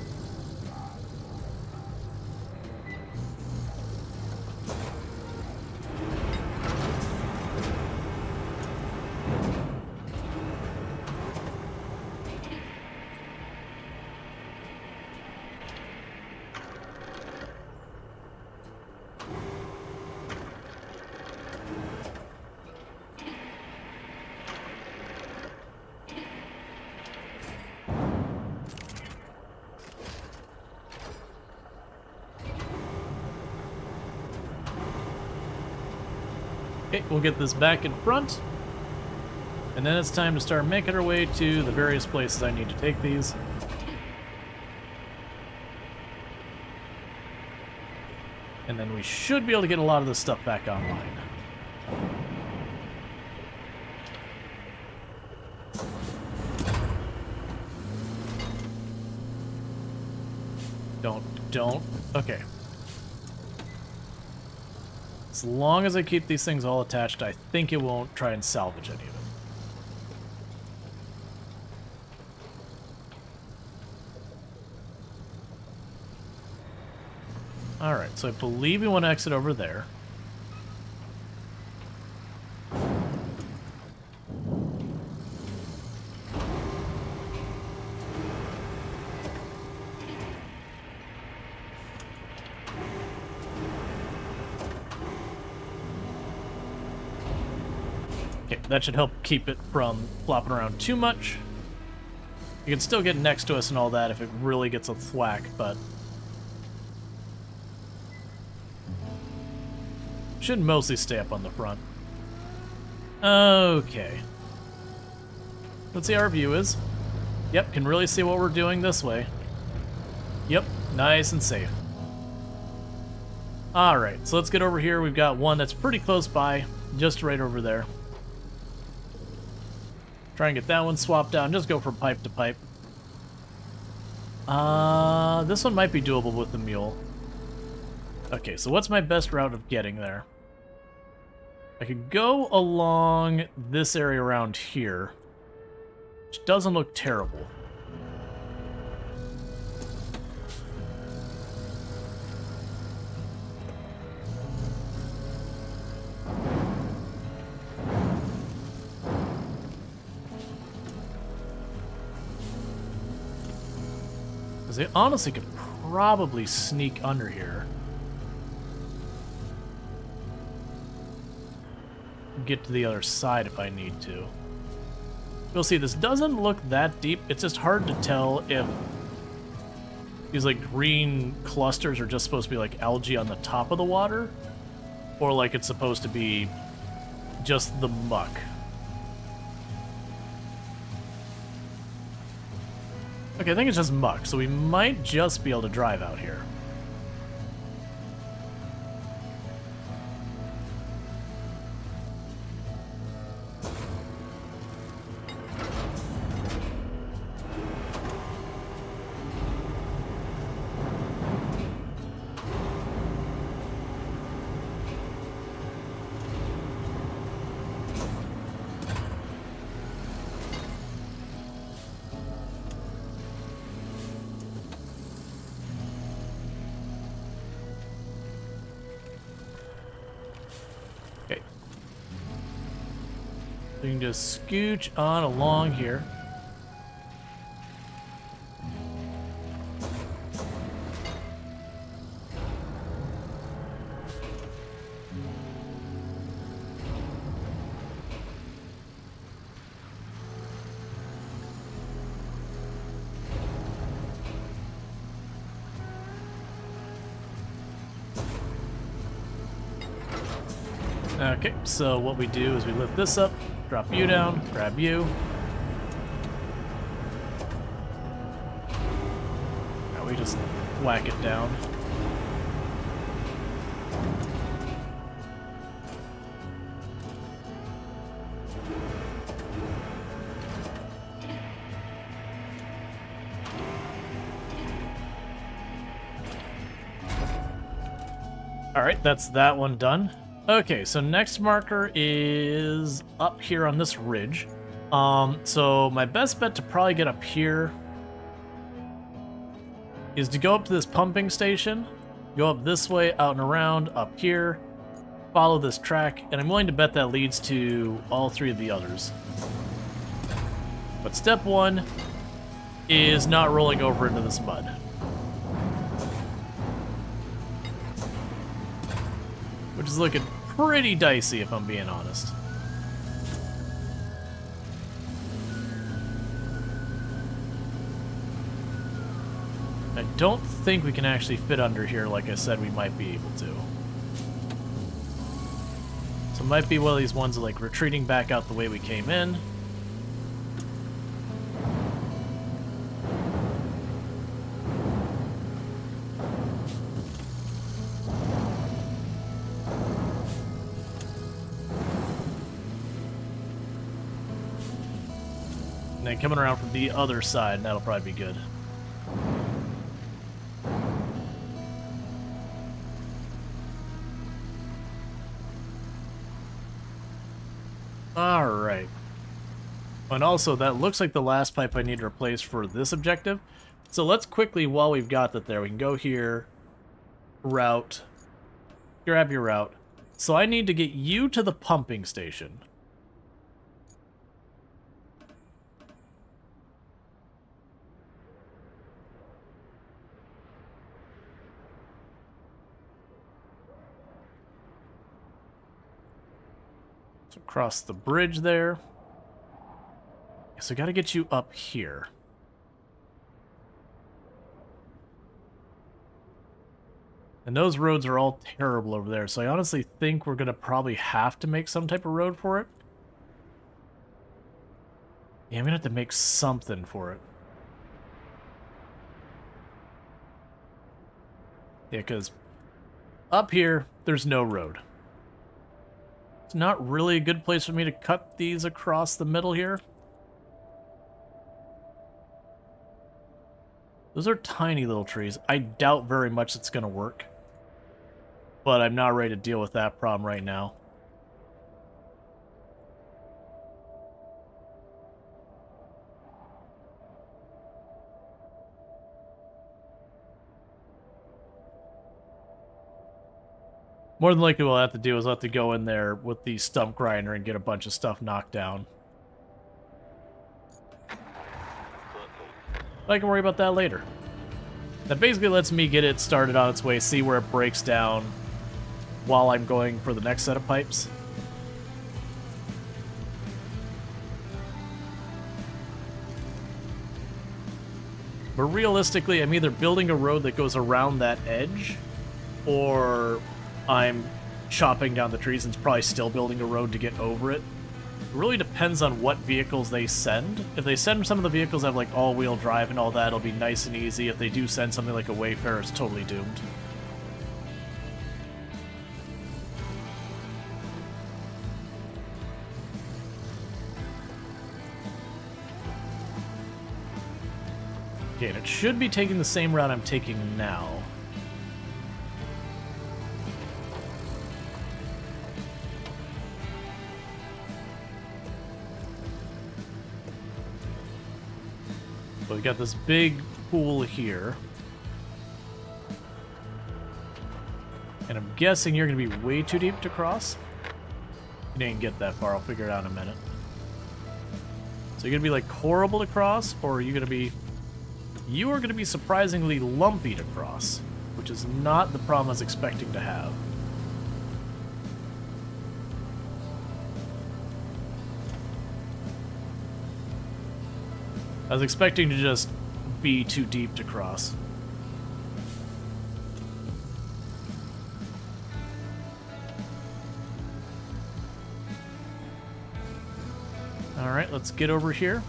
Speaker 1: Okay, we'll get this back in front. And then it's time to start making our way to the various places I need to take these. And then we should be able to get a lot of this stuff back online. Don't. Okay. As long as I keep these things all attached, I think it won't try and salvage any of it. Alright, so I believe we want to exit over there. Okay, that should help keep it from flopping around too much. You can still get next to us and all that if it really gets a thwack, but should mostly stay up on the front. Okay. Let's see how our view is. Yep, can really see what we're doing this way. Yep, nice and safe. Alright, so let's get over here. We've got one that's pretty close by, just right over there. Try and get that one swapped out and just go from pipe to pipe. This one might be doable with the mule. Okay, so what's my best route of getting there? I could go along this area around here, which doesn't look terrible. Because they honestly could probably sneak under here. Get to the other side if I need to. You'll see this doesn't look that deep. It's just hard to tell if these like green clusters are just supposed to be like algae on the top of the water, or like it's supposed to be just the muck. Okay, I think it's just muck, so we might just be able to drive out here. Okay. So you can just scooch on along here. Okay, so what we do is we lift this up, drop you down, grab you. Now we just whack it down. Alright, that's that one done. Okay, so next marker is up here on this ridge. So my best bet to probably get up here is to go up to this pumping station, go up this way, out and around, up here, follow this track, and I'm willing to bet that leads to all three of the others. But step one is not rolling over into this mud. Which is looking pretty dicey, if I'm being honest. I don't think we can actually fit under here like I said we might be able to. So it might be one of these ones like retreating back out the way we came in. And then coming around from the other side, that'll probably be good. Alright. And also, that looks like the last pipe I need to replace for this objective. So let's quickly, while we've got that there, we can go here, route, grab your route. So I need to get you to the pumping station. So cross the bridge there. So I gotta get you up here. And those roads are all terrible over there, so I honestly think we're gonna probably have to make some type of road for it. Yeah, I'm gonna have to make something for it. Yeah, because up here, there's no road. It's not really a good place for me to cut these across the middle here. Those are tiny little trees. I doubt very much it's going to work. But I'm not ready to deal with that problem right now. More than likely what we'll have to do is we'll have to go in there with the stump grinder and get a bunch of stuff knocked down. But I can worry about that later. That basically lets me get it started on its way, see where it breaks down while I'm going for the next set of pipes. But realistically, I'm either building a road that goes around that edge, or I'm chopping down the trees and probably still building a road to get over it. It really depends on what vehicles they send. If they send some of the vehicles that have like all-wheel drive and all that, it'll be nice and easy. If they do send something like a Wayfarer, it's totally doomed. Okay, and it should be taking the same route I'm taking now. So we got this big pool here. And I'm guessing you're going to be way too deep to cross. You didn't get that far. I'll figure it out in a minute. So you're going to be like horrible to cross, or are you going to be... You are going to be surprisingly lumpy to cross, which is not the problem I was expecting to have. I was expecting to just be too deep to cross. Alright, let's get over here.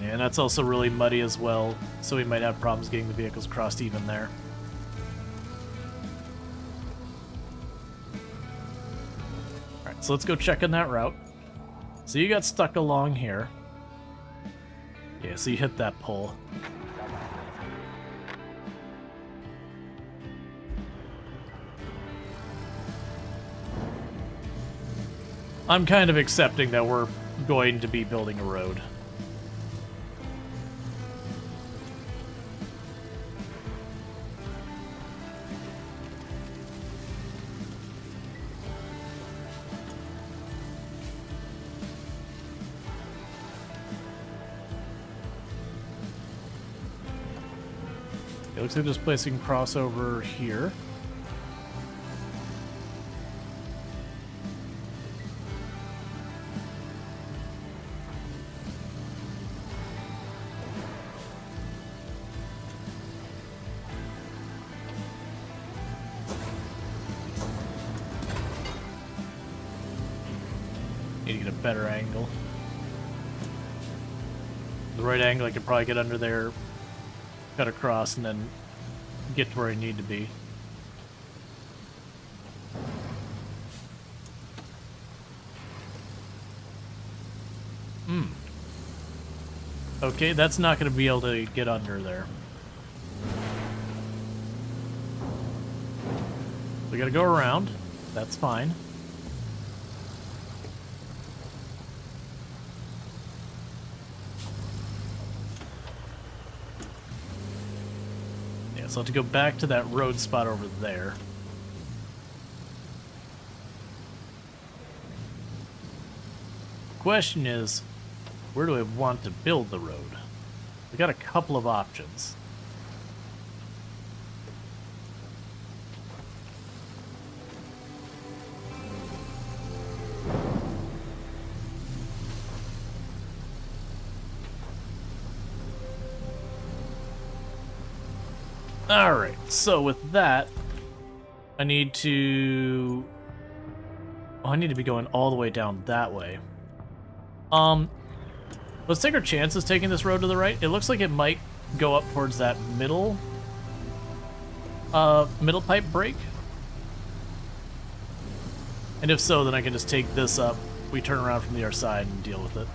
Speaker 1: And that's also really muddy as well, so we might have problems getting the vehicles crossed even there. Alright, so let's go check on that route. So you got stuck along here. Yeah, so you hit that pole. I'm kind of accepting that we're going to be building a road. It looks like this place you can cross over here. better angle. The right angle, I could probably get under there, cut across, and then get to where I need to be. Okay, that's not going to be able to get under there. We got to go around. That's fine. Yeah, so I have to go back to that road spot over there. Question is, where do I want to build the road? We got a couple of options. Alright, so with that, I need to... Oh, I need to be going all the way down that way. Let's take our chances taking this road to the right. It looks like it might go up towards that middle pipe break. And if so, then I can just take this up, we turn around from the other side and deal with it.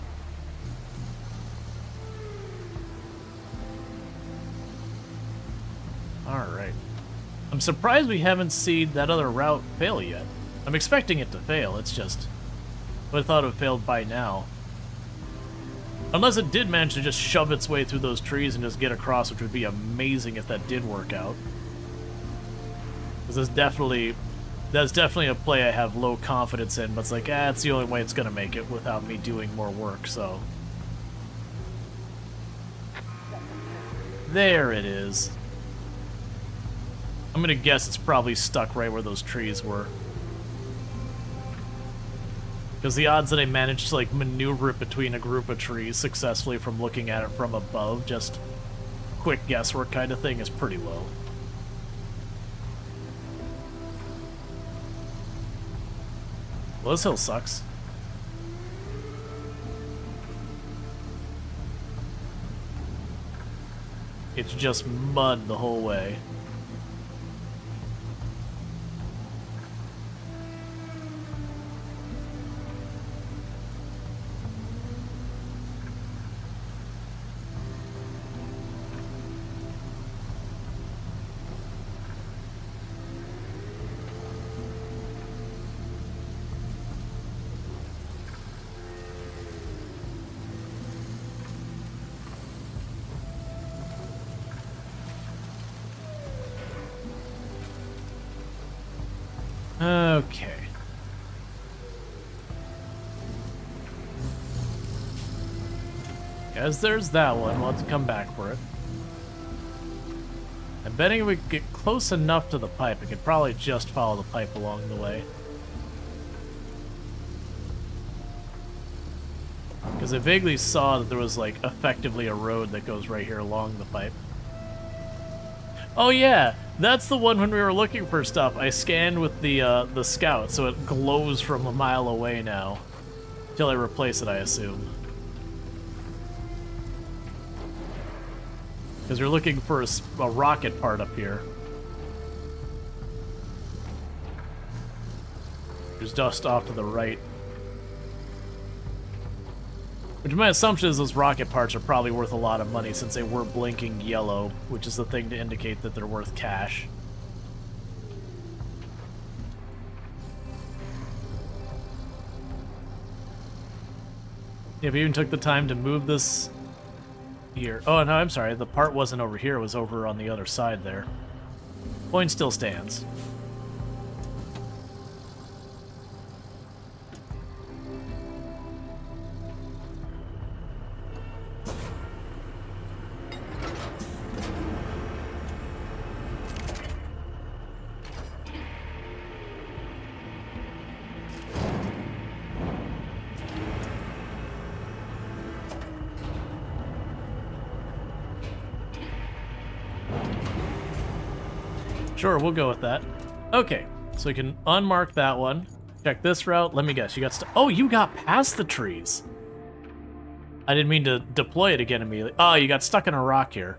Speaker 1: Alright. I'm surprised we haven't seen that other route fail yet. I'm expecting it to fail, it's just... I would have thought it would have failed by now. Unless it did manage to just shove its way through those trees and just get across, which would be amazing if that did work out. Because that's definitely a play I have low confidence in, but it's like, it's the only way it's going to make it without me doing more work, so... There it is. I'm going to guess it's probably stuck right where those trees were. Because the odds that I managed to, like, maneuver it between a group of trees successfully from looking at it from above, just quick guesswork kind of thing, is pretty low. Well, this hill sucks. It's just mud the whole way. Okay. As there's that one, we'll have to come back for it. I'm betting if we could get close enough to the pipe, I could probably just follow the pipe along the way. Because I vaguely saw that there was, like, effectively a road that goes right here along the pipe. Oh yeah, that's the one when we were looking for stuff. I scanned with the scout, so it glows from a mile away now. Till I replace it, I assume. Because you're looking for a rocket part up here. There's dust off to the right. Which my assumption is those rocket parts are probably worth a lot of money since they were blinking yellow, which is the thing to indicate that they're worth cash. Yeah, we even took the time to move this here. Oh, no, I'm sorry. The part wasn't over here. It was over on the other side there. Point still stands. Sure, we'll go with that. Okay, so we can unmark that one. Check this route. Let me guess. You got stuck. Oh, you got past the trees. I didn't mean to deploy it again immediately. Oh, you got stuck in a rock here.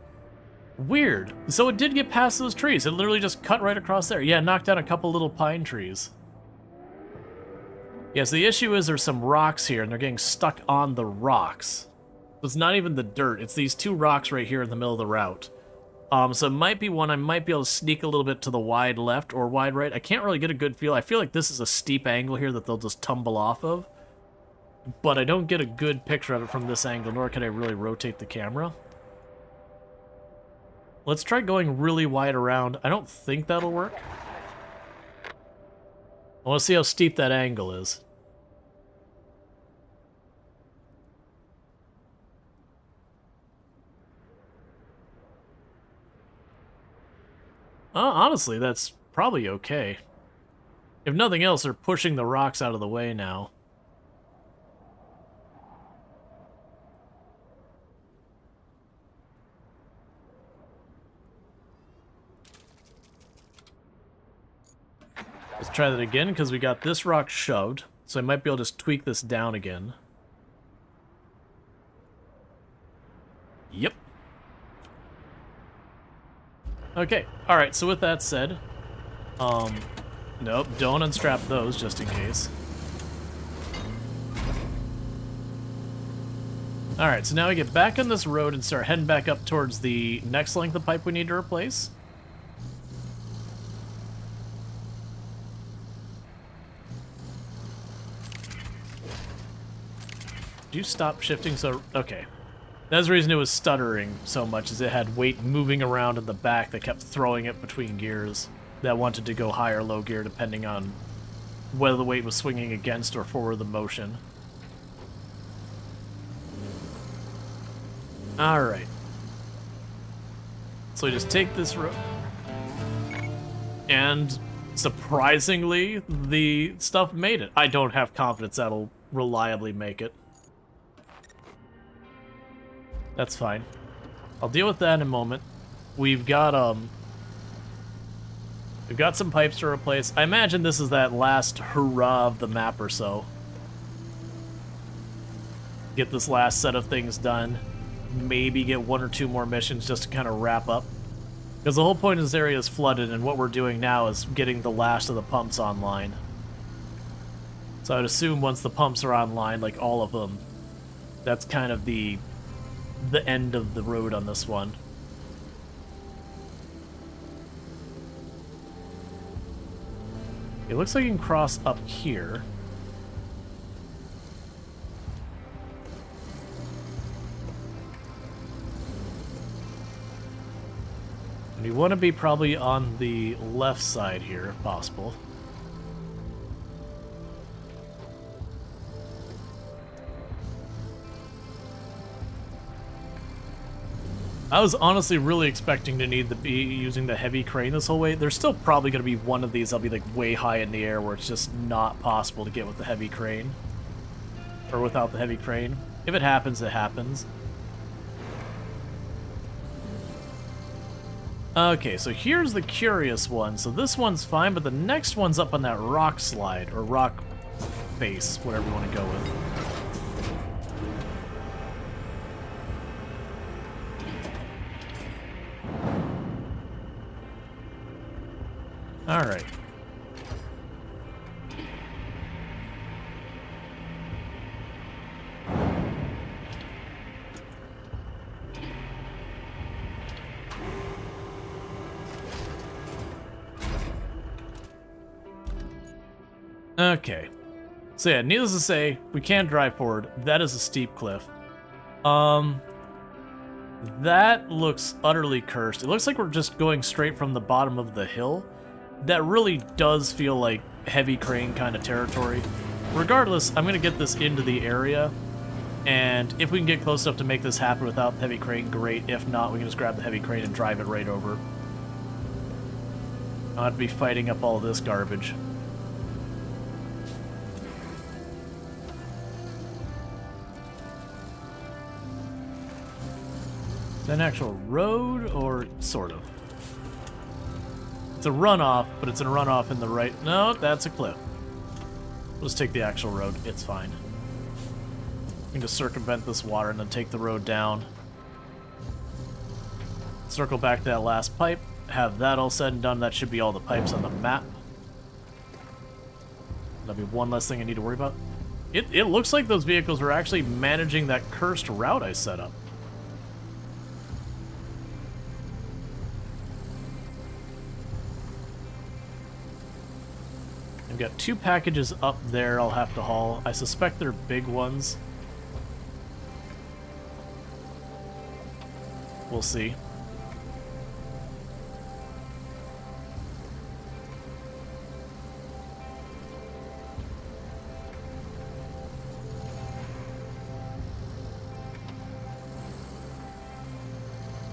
Speaker 1: Weird. So it did get past those trees. It literally just cut right across there. Yeah, knocked down a couple little pine trees. Yes, the issue is there's some rocks here, and they're getting stuck on the rocks. So it's not even the dirt. It's these two rocks right here in the middle of the route. So it might be one I might be able to sneak a little bit to the wide left or wide right. I can't really get a good feel. I feel like this is a steep angle here that they'll just tumble off of. But I don't get a good picture of it from this angle, nor can I really rotate the camera. Let's try going really wide around. I don't think that'll work. I want to see how steep that angle is. Honestly, that's probably okay. If nothing else, they're pushing the rocks out of the way now. Let's try that again, because we got this rock shoved, so I might be able to just tweak this down again. Yep. Okay, alright, so with that said, nope, don't unstrap those just in case. Alright, so now we get back on this road and start heading back up towards the next length of pipe we need to replace. Did you stop shifting so... Okay. That's the reason it was stuttering so much, is it had weight moving around in the back that kept throwing it between gears that wanted to go high or low gear depending on whether the weight was swinging against or for the motion. Alright. So we just take this road. And surprisingly, the stuff made it. I don't have confidence that'll reliably make it. That's fine. I'll deal with that in a moment. We've got some pipes to replace. I imagine this is that last hurrah of the map or so. Get this last set of things done. Maybe get one or two more missions just to kind of wrap up. Because the whole point of this area is flooded, and what we're doing now is getting the last of the pumps online. So I would assume once the pumps are online, like all of them, that's kind of the end of the road on this one. It looks like you can cross up here. And you want to be probably on the left side here, if possible. I was honestly really expecting to need to be using the heavy crane this whole way. There's still probably going to be one of these that'll be like way high in the air where it's just not possible to get with the heavy crane. Or without the heavy crane. If it happens, it happens. Okay, so here's the curious one. So this one's fine, but the next one's up on that rock slide, or rock face, whatever you want to go with. Alright. Okay. So yeah, needless to say, we can't drive forward. That is a steep cliff. That looks utterly cursed. It looks like we're just going straight from the bottom of the hill. That really does feel like heavy crane kind of territory. Regardless, I'm going to get this into the area, and if we can get close enough to make this happen without the heavy crane, great. If not, we can just grab the heavy crane and drive it right over. I'll have to be fighting up all this garbage. Is that an actual road, or sort of? It's a runoff, but it's a runoff in the right... No, that's a cliff. Let's take the actual road. It's fine. We can just circumvent this water and then take the road down. Circle back to that last pipe. Have that all said and done. That should be all the pipes on the map. That'll be one less thing I need to worry about. It looks like those vehicles are actually managing that cursed route I set up. I've got 2 packages up there I'll have to haul. I suspect they're big ones. We'll see.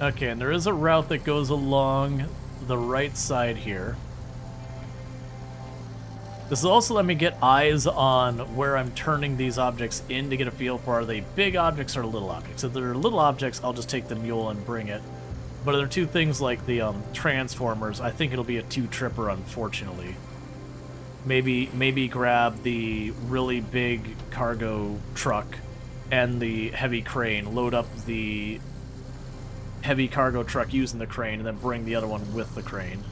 Speaker 1: Okay, and there is a route that goes along the right side here. This will also let me get eyes on where I'm turning these objects in to get a feel for are they big objects or little objects. If they're little objects, I'll just take the mule and bring it. But there are 2 things like the transformers. I think it'll be a 2-tripper, unfortunately. Maybe grab the really big cargo truck and the heavy crane, load up the heavy cargo truck using the crane, and then bring the other one with the crane.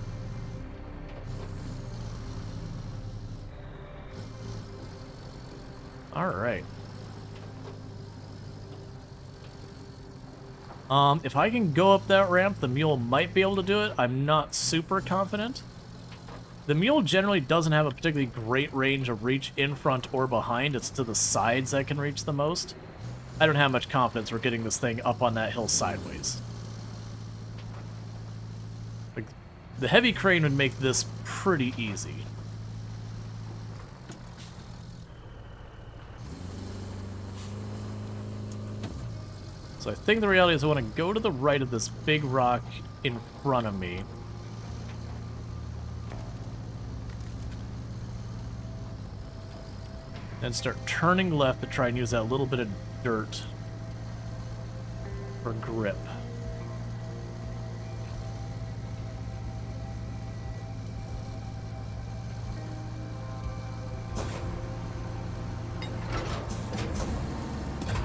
Speaker 1: Alright. If I can go up that ramp, the mule might be able to do it. I'm not super confident. The mule generally doesn't have a particularly great range of reach in front or behind. It's to the sides that can reach the most. I don't have much confidence we're getting this thing up on that hill sideways. Like, the heavy crane would make this pretty easy. So I think the reality is I want to go to the right of this big rock in front of me. And start turning left to try and use that little bit of dirt for grip.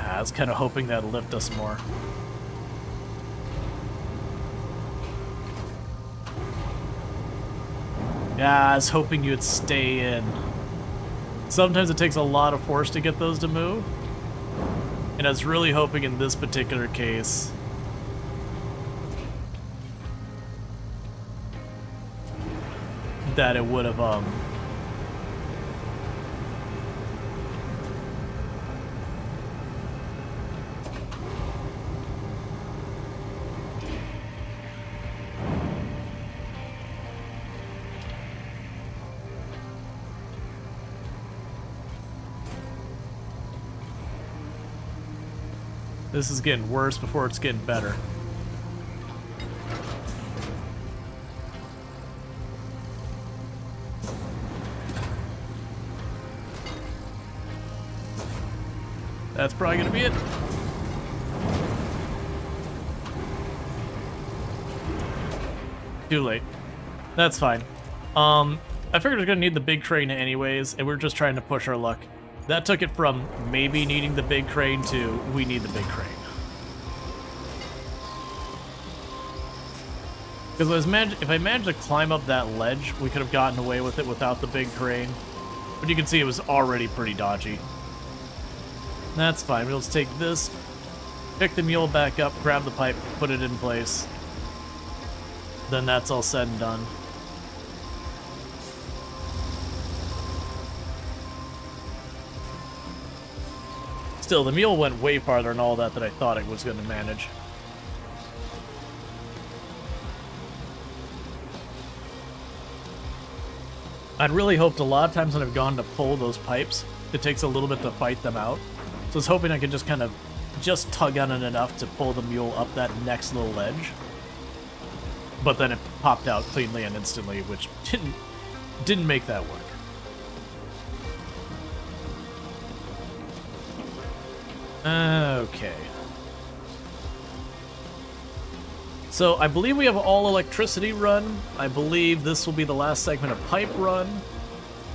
Speaker 1: I was kind of hoping that'd lift us more. Yeah, I was hoping you'd stay in. Sometimes it takes a lot of force to get those to move. And I was really hoping in this particular case that it would have, This is getting worse before it's getting better. That's probably gonna be it. Too late. That's fine. I figured I was gonna need the big crane anyways, and we're just trying to push our luck. That took it from maybe needing the big crane to we need the big crane. Because if I managed to climb up that ledge, we could have gotten away with it without the big crane. But you can see it was already pretty dodgy. That's fine. We'll just take this, pick the mule back up, grab the pipe, put it in place. Then that's all said and done. Still, the mule went way farther than all that I thought it was going to manage. I'd really hoped a lot of times when I've gone to pull those pipes, it takes a little bit to fight them out. So I was hoping I could just kind of tug on it enough to pull the mule up that next little ledge. But then it popped out cleanly and instantly, which didn't make that work. Okay. So I believe we have all electricity run. I believe this will be the last segment of pipe run.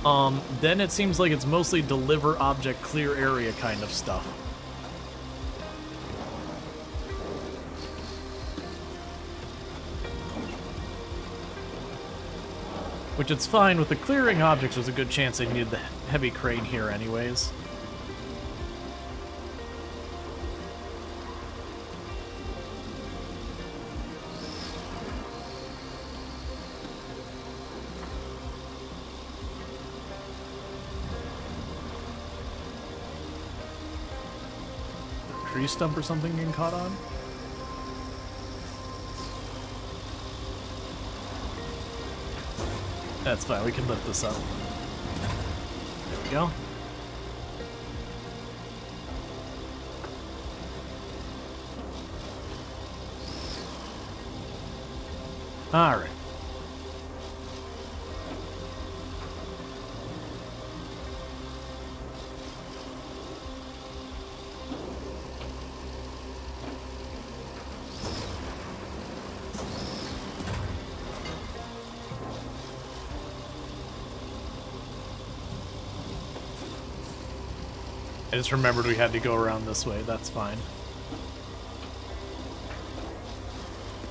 Speaker 1: then it seems like it's mostly deliver object, clear area kind of stuff. Which it's fine, with the clearing objects, there's a good chance they needed the heavy crane here anyways. Tree stump or something getting caught on? That's fine, we can lift this up. There we go. Alright. I just remembered we had to go around this way. That's fine.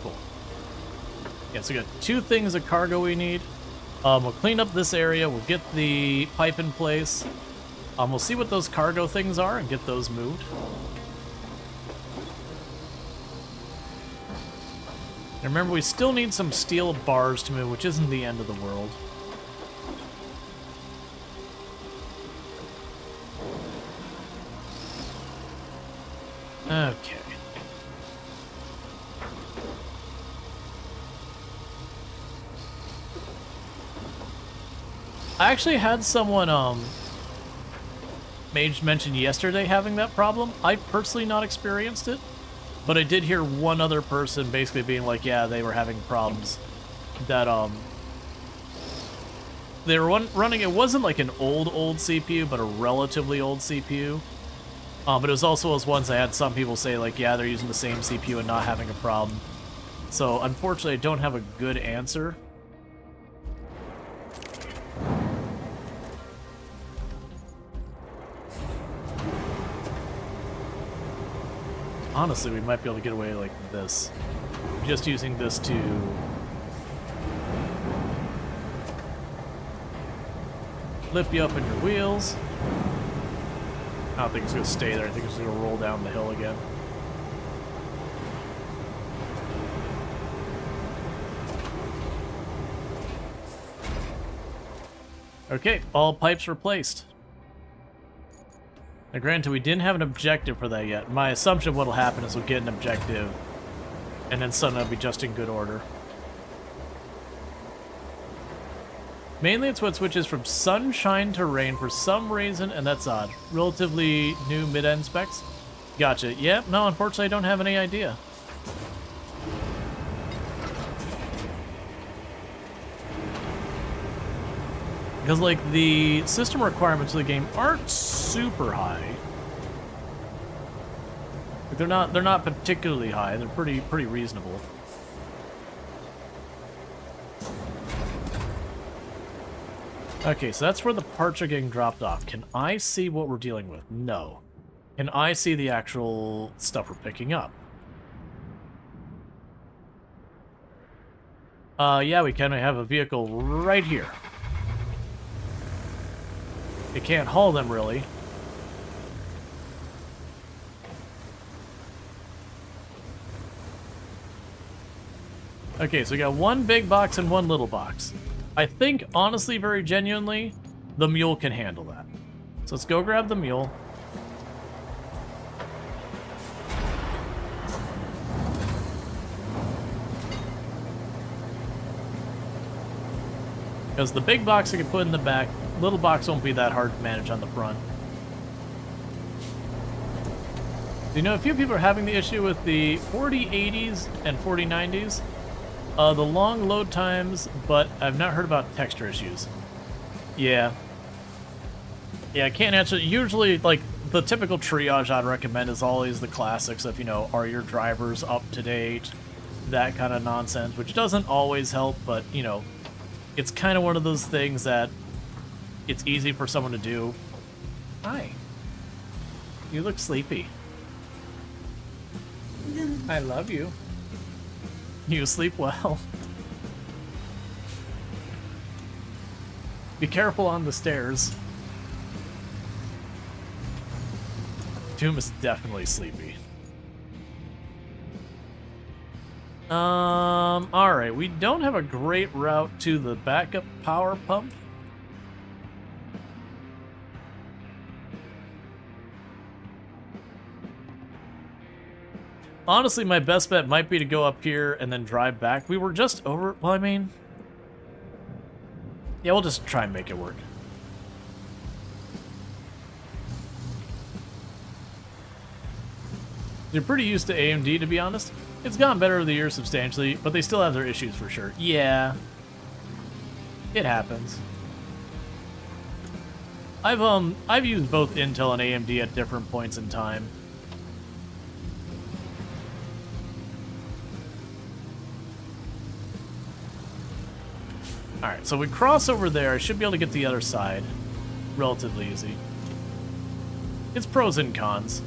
Speaker 1: Cool. Yeah, so we got 2 things of cargo we need. We'll clean up this area. We'll get the pipe in place. We'll see what those cargo things are and get those moved. And remember, we still need some steel bars to move, which isn't the end of the world. Okay. I actually had someone, Mage mentioned yesterday having that problem. I personally not experienced it, but I did hear one other person basically being like, yeah, they were having problems. That, they were running, it wasn't like an old CPU, but a relatively old CPU. But it was also those ones I had some people say, like, yeah, they're using the same CPU and not having a problem. So, unfortunately, I don't have a good answer. Honestly, we might be able to get away like this. Just using this to... lift you up in your wheels. I don't think it's going to stay there. I think it's going to roll down the hill again. Okay, all pipes replaced. Now granted, we didn't have an objective for that yet. My assumption what'll happen is we'll get an objective, and then suddenly it'll be just in good order. Mainly it's what switches from sunshine to rain for some reason, and that's odd. Relatively new mid-end specs. Gotcha. Yep, no, unfortunately I don't have any idea. Because, like, the system requirements of the game aren't super high. Like, they're not particularly high. They're pretty reasonable. Okay, so that's where the parts are getting dropped off. Can I see what we're dealing with? No. Can I see the actual stuff we're picking up? Yeah, we can. I have a vehicle right here. It can't haul them, really. Okay, so we got one big box and one little box. I think, honestly, very genuinely, the mule can handle that. So let's go grab the mule. Because the big box I can put in the back, little box won't be that hard to manage on the front. You know, a few people are having the issue with the 4080s and 4090s. The long load times, but I've not heard about texture issues. Yeah. Yeah, I can't answer. Usually, like, the typical triage I'd recommend is always the classics of, you know, are your drivers up to date? That kind of nonsense, which doesn't always help, but, you know, it's kind of one of those things that it's easy for someone to do. Hi. You look sleepy. I love you. You sleep well. Be careful on the stairs. Doom is definitely sleepy. Alright, we don't have a great route to the backup power pump. Honestly, my best bet might be to go up here and then drive back. We were just over... Well, I mean... Yeah, we'll just try and make it work. They're pretty used to AMD, to be honest. It's gotten better over the years substantially, but they still have their issues for sure. Yeah. It happens. I've used both Intel and AMD at different points in time. Alright, so we cross over there. I should be able to get to the other side. Relatively easy. It's pros and cons.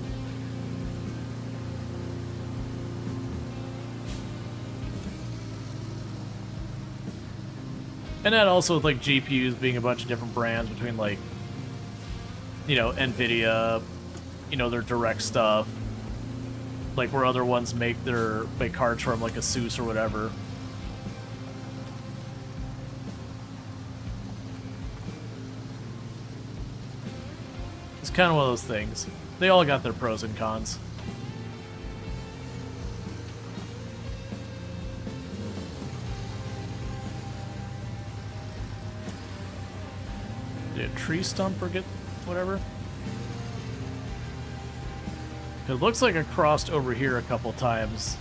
Speaker 1: And that also with, like, GPUs being a bunch of different brands between, like, you know, NVIDIA, you know, their direct stuff. Like, where other ones make cards from, like, ASUS or whatever. It's kind of one of those things. They all got their pros and cons. Did a tree stump or get whatever? It looks like I crossed over here a couple times.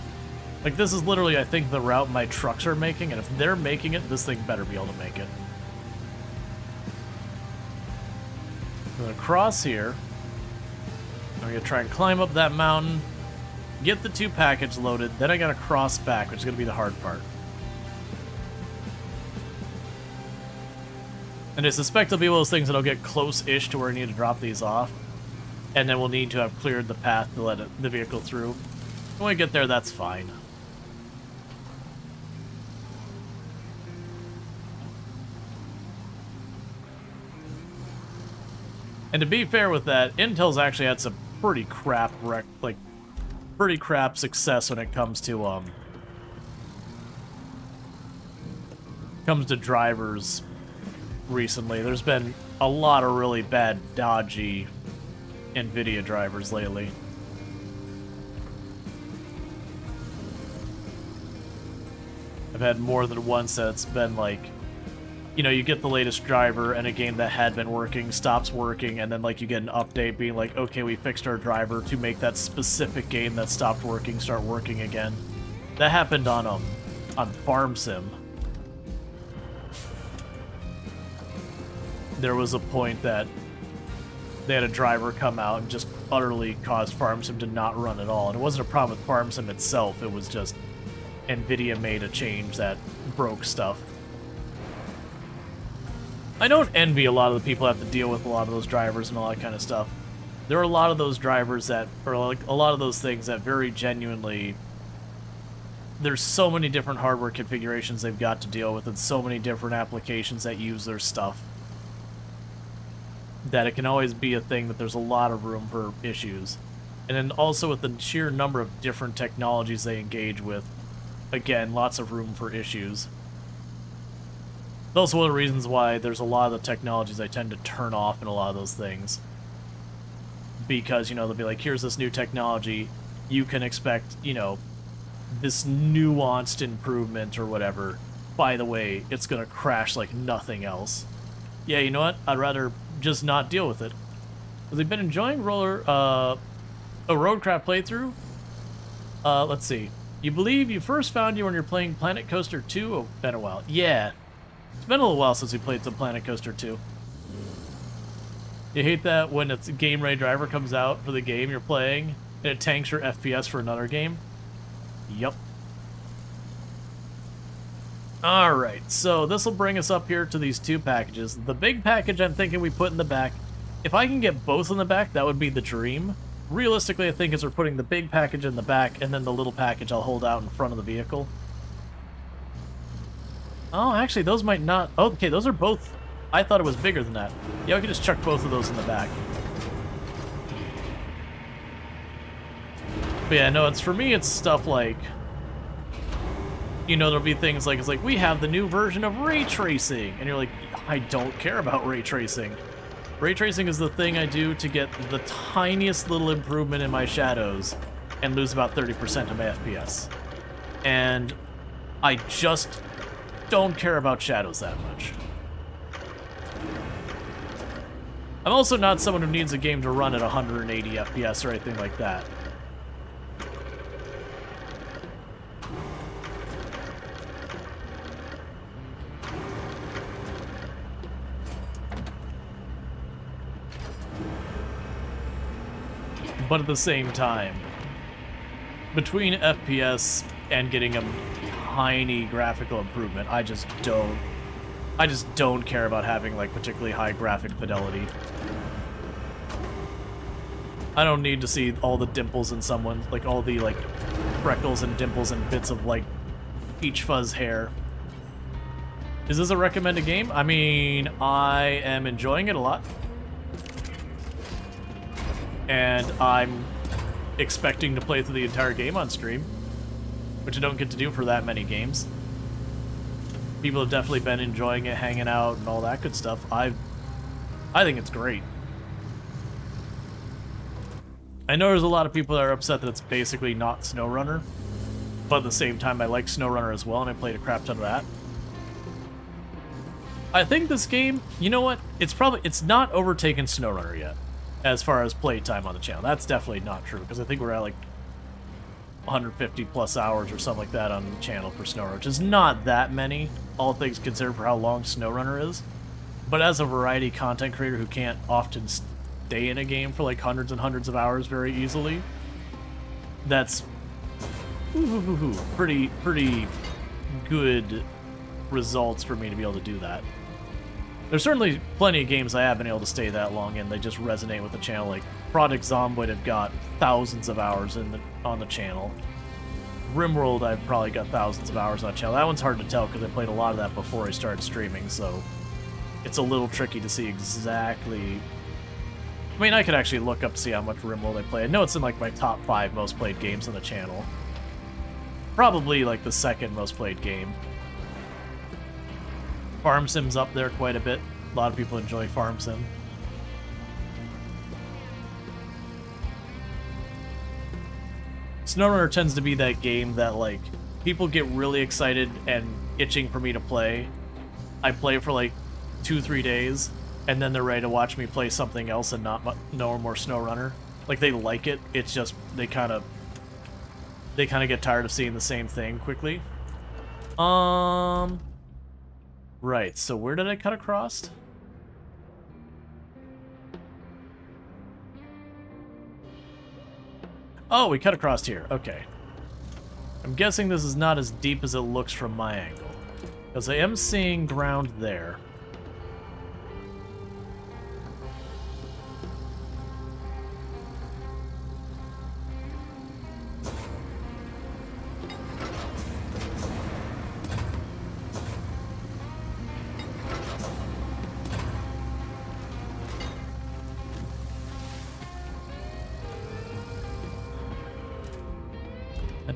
Speaker 1: Like, this is literally, I think, the route my trucks are making, and if they're making it, this thing better be able to make it. I'm gonna cross here. I'm gonna try and climb up that mountain, get the 2 package loaded, then I gotta cross back, which is gonna be the hard part. And I suspect it'll be one of those things that'll get close-ish to where I need to drop these off. And then we'll need to have cleared the path to let the vehicle through. When we get there, that's fine. And to be fair with that, Intel's actually had some pretty crap pretty crap success when it comes to drivers recently. There's been a lot of really bad, dodgy NVIDIA drivers lately. I've had more than once that's been like, you know, you get the latest driver and a game that had been working stops working, and then like you get an update being like, okay, we fixed our driver to make that specific game that stopped working start working again. That happened on Farm Sim. There was a point that they had a driver come out and just utterly caused Farm Sim to not run at all. And it wasn't a problem with Farm Sim itself, it was just NVIDIA made a change that broke stuff. I don't envy a lot of the people who have to deal with a lot of those drivers and all that kind of stuff. There are a lot of those drivers that, or like a lot of those things that very genuinely, there's so many different hardware configurations they've got to deal with and so many different applications that use their stuff, that it can always be a thing that there's a lot of room for issues. And then also with the sheer number of different technologies they engage with, again, lots of room for issues. It's also one of the reasons why there's a lot of the technologies I tend to turn off in a lot of those things. Because, you know, they'll be like, here's this new technology, you can expect, you know, this nuanced improvement or whatever. By the way, it's gonna crash like nothing else. Yeah, you know what? I'd rather just not deal with it. Have they been enjoying a RoadCraft playthrough? Let's see. You believe you first found you when you're playing Planet Coaster 2? Oh, been a while. Yeah. It's been a little while since we played some Planet Coaster 2. You hate that when it's Game Ray Driver comes out for the game you're playing, and it tanks your FPS for another game? Yup. Alright, so this will bring us up here to these two packages. The big package I'm thinking we put in the back. If I can get both in the back, that would be the dream. Realistically, I think is we're putting the big package in the back, and then the little package I'll hold out in front of the vehicle. Oh, actually, those might not... Oh, okay, those are both... I thought it was bigger than that. Yeah, we can just chuck both of those in the back. But yeah, no, it's for me, it's stuff like... You know, there'll be things like, it's like, we have the new version of ray tracing. And you're like, I don't care about ray tracing. Ray tracing is the thing I do to get the tiniest little improvement in my shadows and lose about 30% of my FPS. And I just don't care about shadows that much. I'm also not someone who needs a game to run at 180 FPS or anything like that. But at the same time, between FPS and getting a tiny graphical improvement, I just don't care about having like particularly high graphic fidelity. I don't need to see all the dimples in someone, like all the like freckles and dimples and bits of like peach fuzz hair. Is this a recommended game? I mean, I am enjoying it a lot. And I'm expecting to play through the entire game on stream, which I don't get to do for that many games. People have definitely been enjoying it, hanging out, and all that good stuff. I think it's great. I know there's a lot of people that are upset that it's basically not SnowRunner, but at the same time, I like SnowRunner as well, and I played a crap ton of that. I think this game, you know what? It's not overtaken SnowRunner yet, as far as playtime on the channel. That's definitely not true, because I think we're at like 150 plus hours or something like that on the channel for SnowRunner, which is not that many, all things considered for how long SnowRunner is. But as a variety content creator who can't often stay in a game for like hundreds and hundreds of hours very easily, that's pretty good results for me to be able to do that. There's certainly plenty of games I have been able to stay that long in. They just resonate with the channel. Like Project Zomboid have got thousands of hours on the channel. RimWorld, I've probably got thousands of hours on the channel. That one's hard to tell because I played a lot of that before I started streaming, so it's a little tricky to see exactly. I mean, I could actually look up to see how much RimWorld I play. I know it's in like my top 5 most played games on the channel. Probably like the second most played game. Farm Sim's up there quite a bit. A lot of people enjoy Farm Sim. SnowRunner tends to be that game that, like, people get really excited and itching for me to play. I play for, like, 2-3 days, and then they're ready to watch me play something else and not no more SnowRunner. Like, they like it, it's just, they kind of get tired of seeing the same thing quickly. Right, so where did I cut across? Oh, we cut across here. Okay. I'm guessing this is not as deep as it looks from my angle, because I am seeing ground there.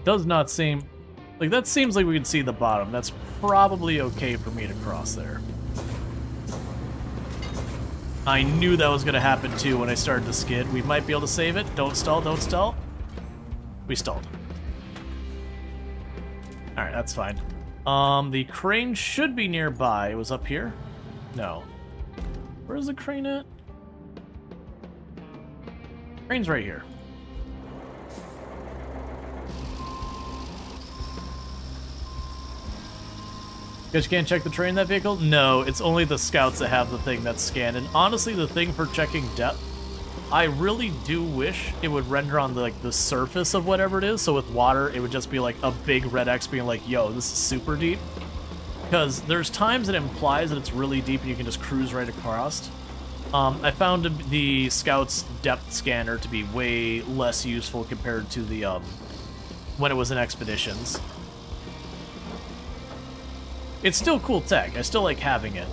Speaker 1: Does not seem like that. Seems like we can see the bottom. That's probably okay for me to cross there. I knew that was going to happen too when I started to skid. We might be able to save it. Don't stall, don't stall. We stalled. Alright, that's fine. The crane should be nearby. It was up here? No. Where's the crane at? Crane's right here. Guess you can't check the terrain in that vehicle? No, it's only the scouts that have the thing that's scanned. And honestly, the thing for checking depth, I really do wish it would render on the surface of whatever it is. So with water, it would just be like a big red X being like, yo, this is super deep. Because there's times it implies that it's really deep and you can just cruise right across. I found the Scout's depth scanner to be way less useful compared to the, when it was in Expeditions. It's still cool tech, I still like having it,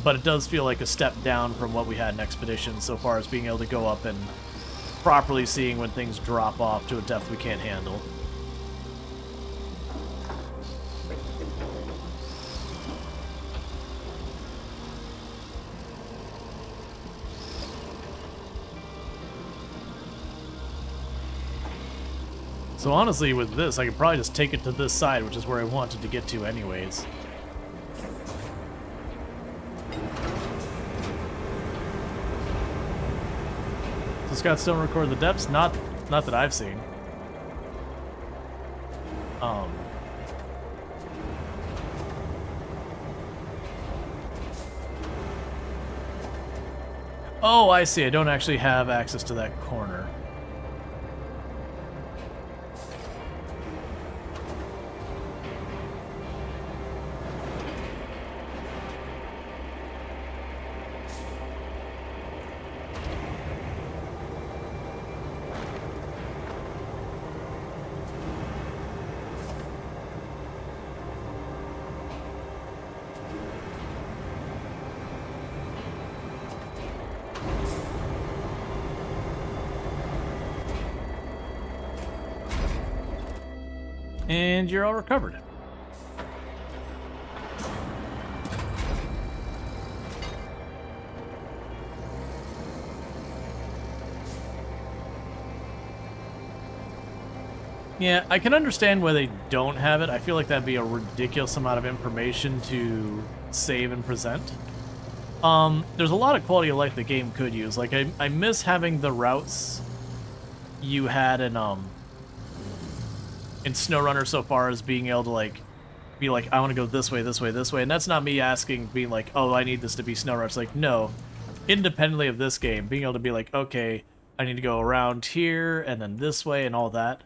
Speaker 1: but it does feel like a step down from what we had in Expeditions so far as being able to go up and properly seeing when things drop off to a depth we can't handle. So honestly, with this, I could probably just take it to this side, which is where I wanted to get to anyways. Does Scott still record the depths? Not that I've seen. Oh, I see. I don't actually have access to that corner. And you're all recovered. Yeah, I can understand why they don't have it. I feel like that'd be a ridiculous amount of information to save and present. There's a lot of quality of life the game could use. Like, I miss having the routes you had in SnowRunner so far as being able to, like, be like, I want to go this way, this way, this way. And that's not me asking, being like, oh, I need this to be SnowRunner. It's like, no. Independently of this game, being able to be like, okay, I need to go around here and then this way and all that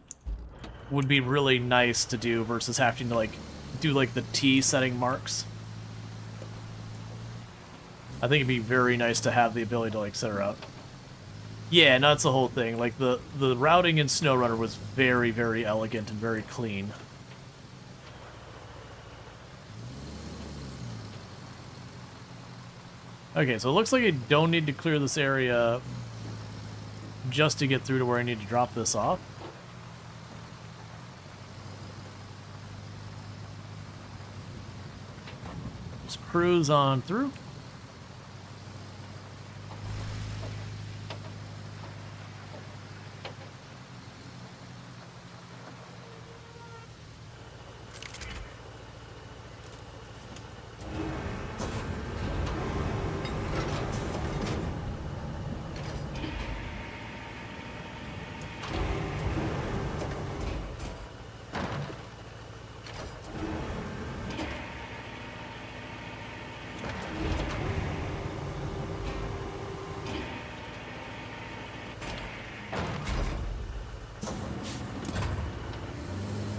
Speaker 1: would be really nice to do versus having to, like, do, like, the T setting marks. I think it'd be very nice to have the ability to, like, set her out. Yeah, no, that's the whole thing. Like, the routing in SnowRunner was very, very elegant and very clean. Okay, so it looks like I don't need to clear this area just to get through to where I need to drop this off. Just cruise on through.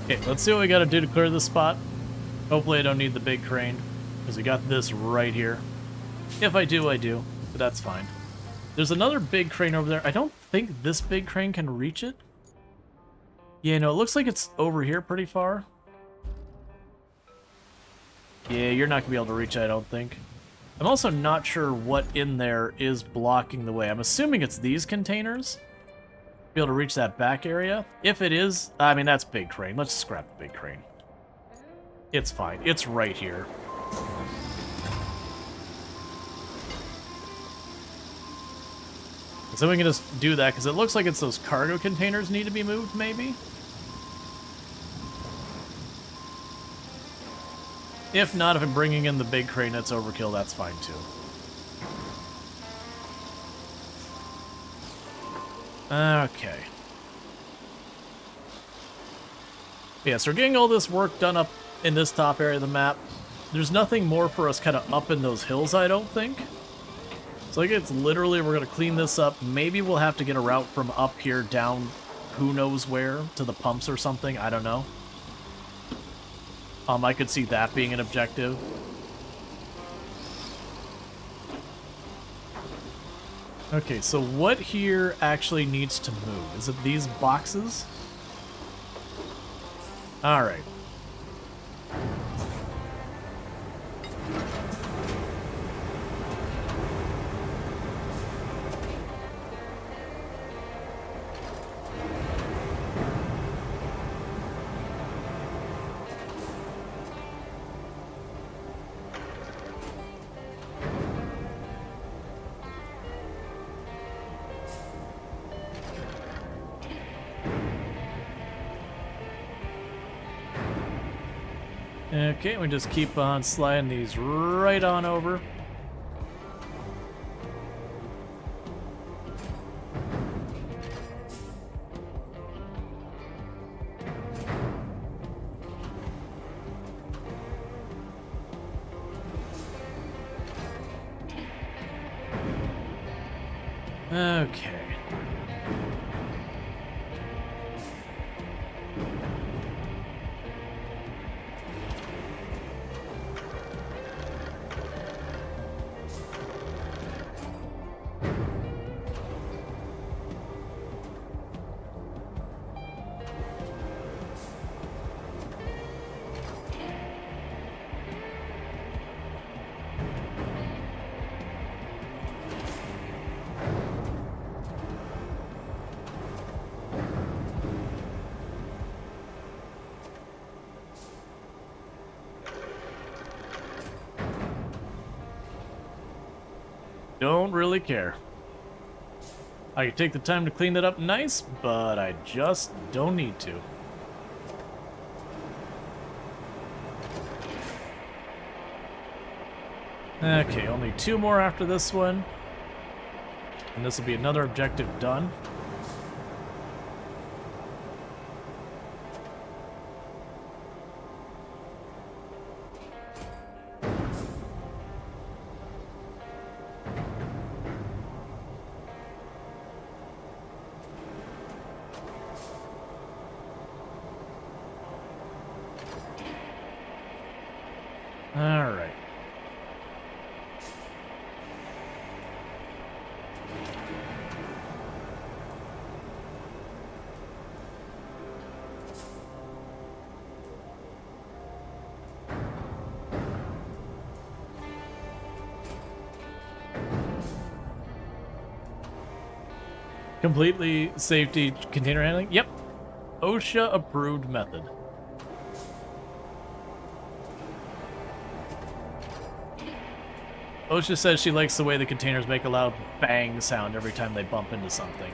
Speaker 1: Okay, let's see what we gotta do to clear this spot. Hopefully I don't need the big crane, because we got this right here. If I do, I do, but that's fine. There's another big crane over there. I don't think this big crane can reach it. Yeah, no, it looks like it's over here pretty far. Yeah, you're not gonna be able to reach it, I don't think. I'm also not sure what in there is blocking the way. I'm assuming it's these containers. Be able to reach that back area. If it is, I mean, that's big crane. Let's scrap the big crane. It's fine. It's right here. So we can just do that, because it looks like it's those cargo containers need to be moved, maybe? If not, if I'm bringing in the big crane that's overkill, that's fine too. Okay. Yeah, so we're getting all this work done up in this top area of the map. There's nothing more for us kind of up in those hills, I don't think. So like it's literally, we're going to clean this up. Maybe we'll have to get a route from up here down who knows where to the pumps or something. I don't know. I could see that being an objective. Okay, so what here actually needs to move? Is it these boxes? Alright. Okay, we just keep on sliding these right on over. Okay. Don't really care. I could take the time to clean it up nice, but I just don't need to. Okay, only 2 more after this one. And this will be another objective done. All right. Completely safety container handling? Yep. OSHA approved method. OSHA says she likes the way the containers make a loud bang sound every time they bump into something.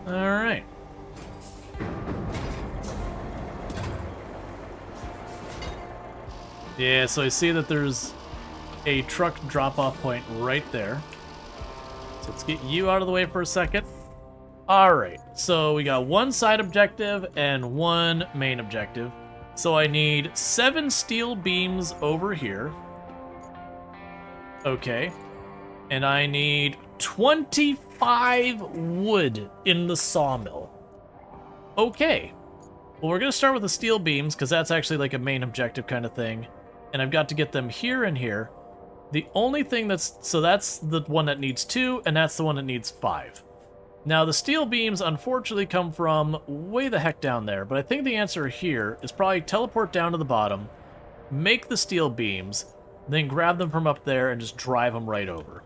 Speaker 1: All right. Yeah, so I see that there's a truck drop-off point right there. So let's get you out of the way for a second. Alright, so we got 1 side objective and 1 main objective. So I need 7 steel beams over here. Okay. And I need 25 wood in the sawmill. Okay. Well, we're going to start with the steel beams, because that's actually like a main objective kind of thing. And I've got to get them here and here. The only thing so that's the one that needs 2, and that's the one that needs 5. Now, the steel beams, unfortunately, come from way the heck down there, but I think the answer here is probably teleport down to the bottom, make the steel beams, then grab them from up there and just drive them right over.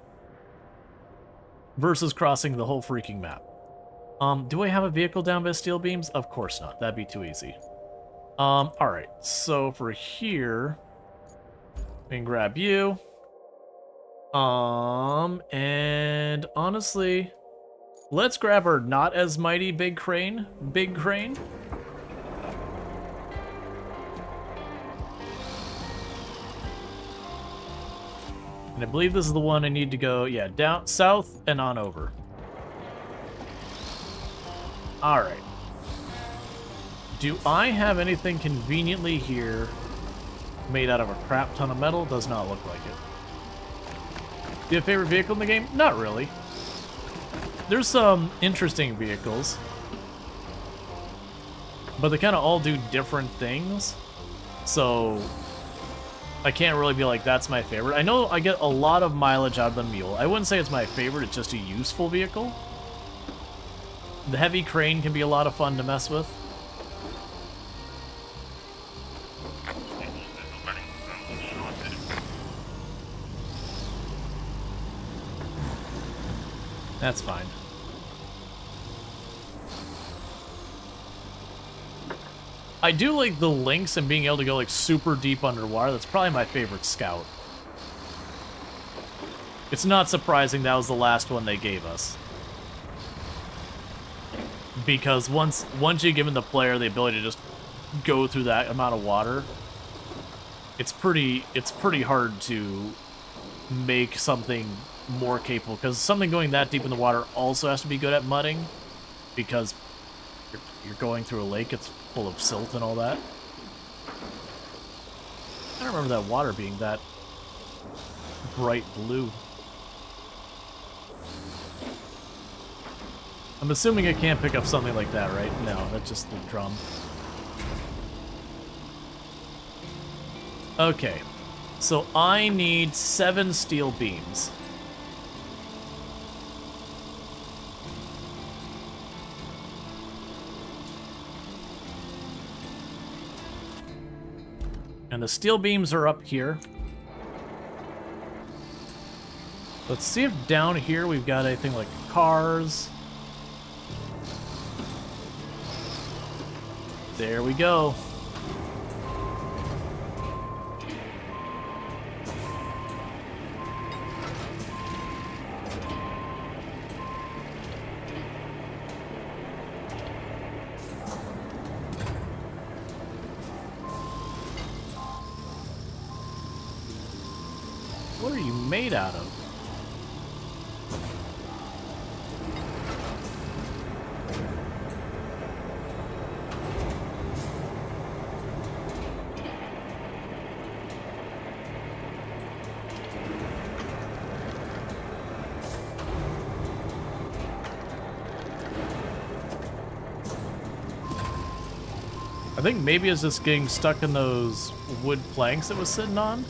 Speaker 1: Versus crossing the whole freaking map. Do I have a vehicle down by steel beams? Of course not. That'd be too easy. Alright, so for here, we can grab you. And honestly, let's grab our not as mighty big crane. Big crane. And I believe this is the one I need to go, yeah, down south and on over. Alright. Do I have anything conveniently here Made out of a crap ton of metal. Does not look like it. Do you have a favorite vehicle in the game? Not really. There's some interesting vehicles, but they kind of all do different things, so I can't really be like, that's my favorite. I know I get a lot of mileage out of the Mule. I wouldn't say it's my favorite, it's just a useful vehicle. The heavy crane can be a lot of fun to mess with. That's fine. I do like the links and being able to go like super deep underwater. That's probably my favorite scout. It's not surprising that was the last one they gave us. Because once you've given the player the ability to just go through that amount of water, it's pretty hard to make something more capable, because something going that deep in the water also has to be good at mudding, because you're going through a lake, it's full of silt and all that. I don't remember that water being that bright blue. I'm assuming it can't pick up something like that, right? No, that's just the drum. Okay, so I need 7 steel beams. And the steel beams are up here. Let's see if down here we've got anything like cars. There we go. What are you made out of? I think maybe it's just getting stuck in those wood planks it was sitting on.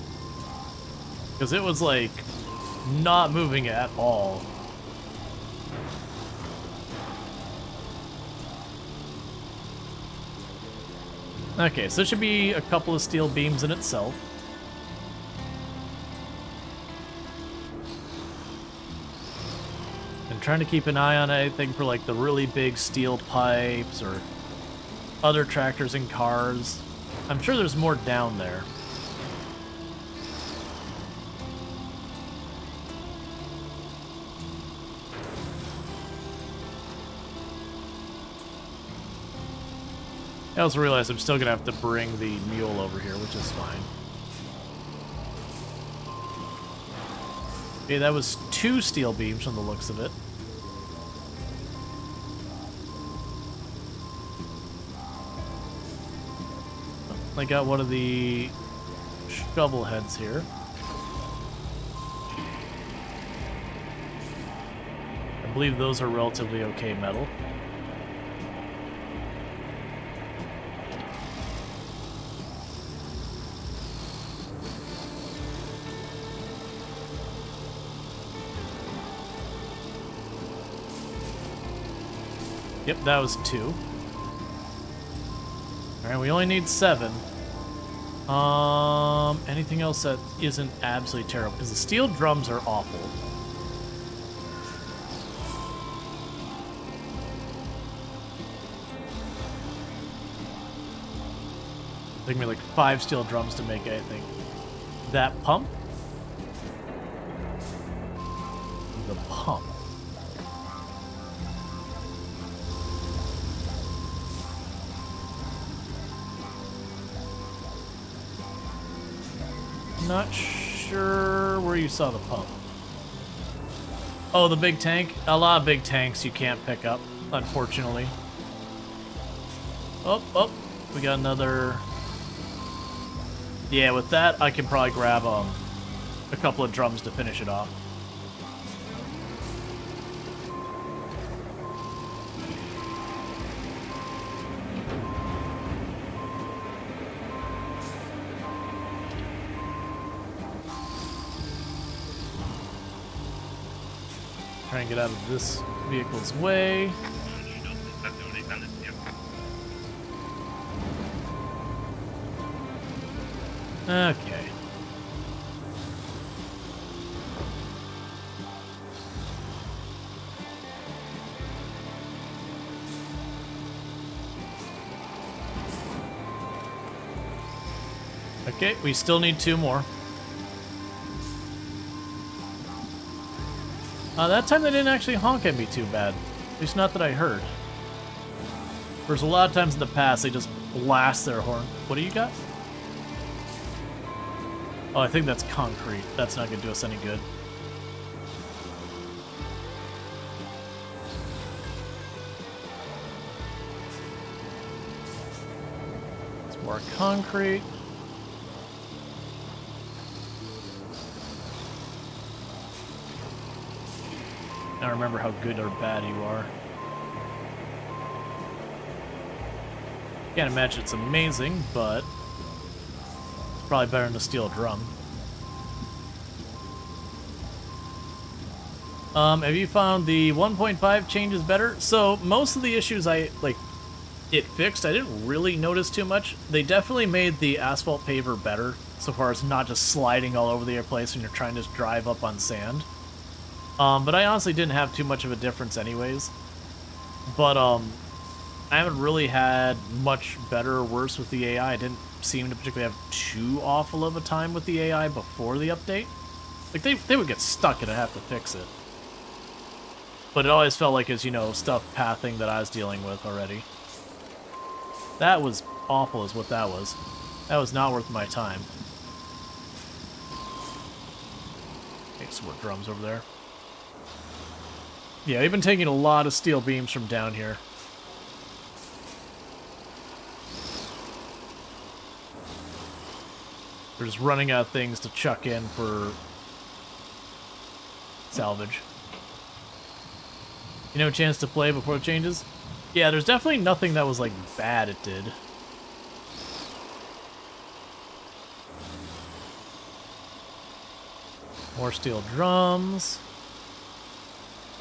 Speaker 1: Because it was, like, not moving at all. Okay, so there should be a couple of steel beams in itself. And trying to keep an eye on anything for, like, the really big steel pipes or other tractors and cars. I'm sure there's more down there. I also realized I'm still gonna have to bring the mule over here, which is fine. Okay, that was 2 steel beams from the looks of it. I got one of the shovel heads here. I believe those are relatively okay metal. Yep, that was 2. Alright, we only need 7. Anything else that isn't absolutely terrible? Because the steel drums are awful. It took me like 5 steel drums to make anything. That pump? The pump. Not sure where you saw the pump. Oh, the big tank? A lot of big tanks you can't pick up, unfortunately. Oh, we got another Yeah, with that, I can probably grab a couple of drums to finish it off. Try and get out of this vehicle's way. Okay. Okay, we still need 2 more. That time they didn't actually honk at me too bad. At least not that I heard. There's a lot of times in the past they just blast their horn. What do you got? Oh, I think that's concrete. That's not going to do us any good. It's more concrete. I don't remember how good or bad you are. Can't imagine it's amazing, but it's probably better than a steel drum. Have you found the 1.5 changes better? So most of the issues it fixed, I didn't really notice too much. They definitely made the asphalt paver better, so far as not just sliding all over the place when you're trying to drive up on sand. But I honestly didn't have too much of a difference anyways. But, I haven't really had much better or worse with the AI. I didn't seem to particularly have too awful of a time with the AI before the update. Like, they would get stuck and I'd have to fix it. But it always felt like it's, you know, stuff pathing that I was dealing with already. That was awful is what that was. That was not worth my time. Okay, some more drums over there. Yeah, we've been taking a lot of steel beams from down here. We're just running out of things to chuck in for salvage. You know, a chance to play before it changes? Yeah, there's definitely nothing that was, like, bad it did. More steel drums.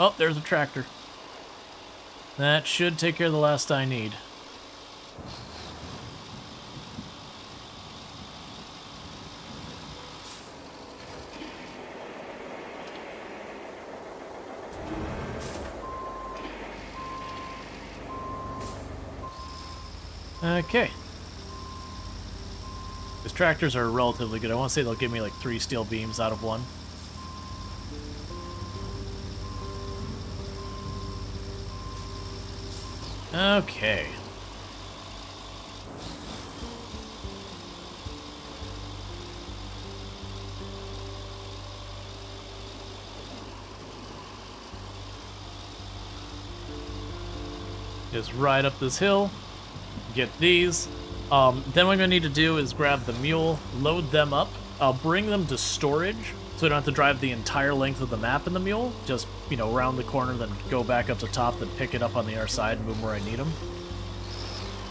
Speaker 1: Oh, there's a tractor. That should take care of the last I need. Okay. These tractors are relatively good. I want to say they'll give me like 3 steel beams out of 1. Okay. Just ride up this hill, get these. Then what I'm going to need to do is grab the mule, load them up. I'll bring them to storage, so I don't have to drive the entire length of the map in the mule. Just, you know, round the corner, then go back up to top, then pick it up on the other side and move where I need them.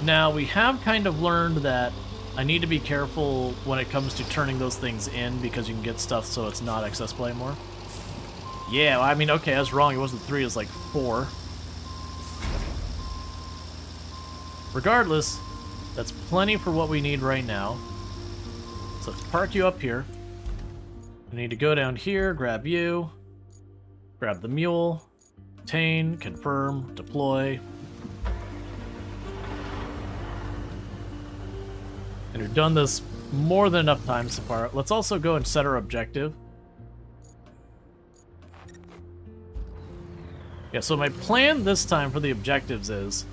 Speaker 1: Now, we have kind of learned that I need to be careful when it comes to turning those things in, because you can get stuff so it's not accessible anymore. Yeah, I mean, okay, I was wrong. It wasn't 3, it was like 4. Regardless, that's plenty for what we need right now. So let's park you up here. We need to go down here, grab you, grab the mule, obtain, confirm, deploy. And we've done this more than enough times so far. Let's also go and set our objective. Yeah, so my plan this time for the objectives is,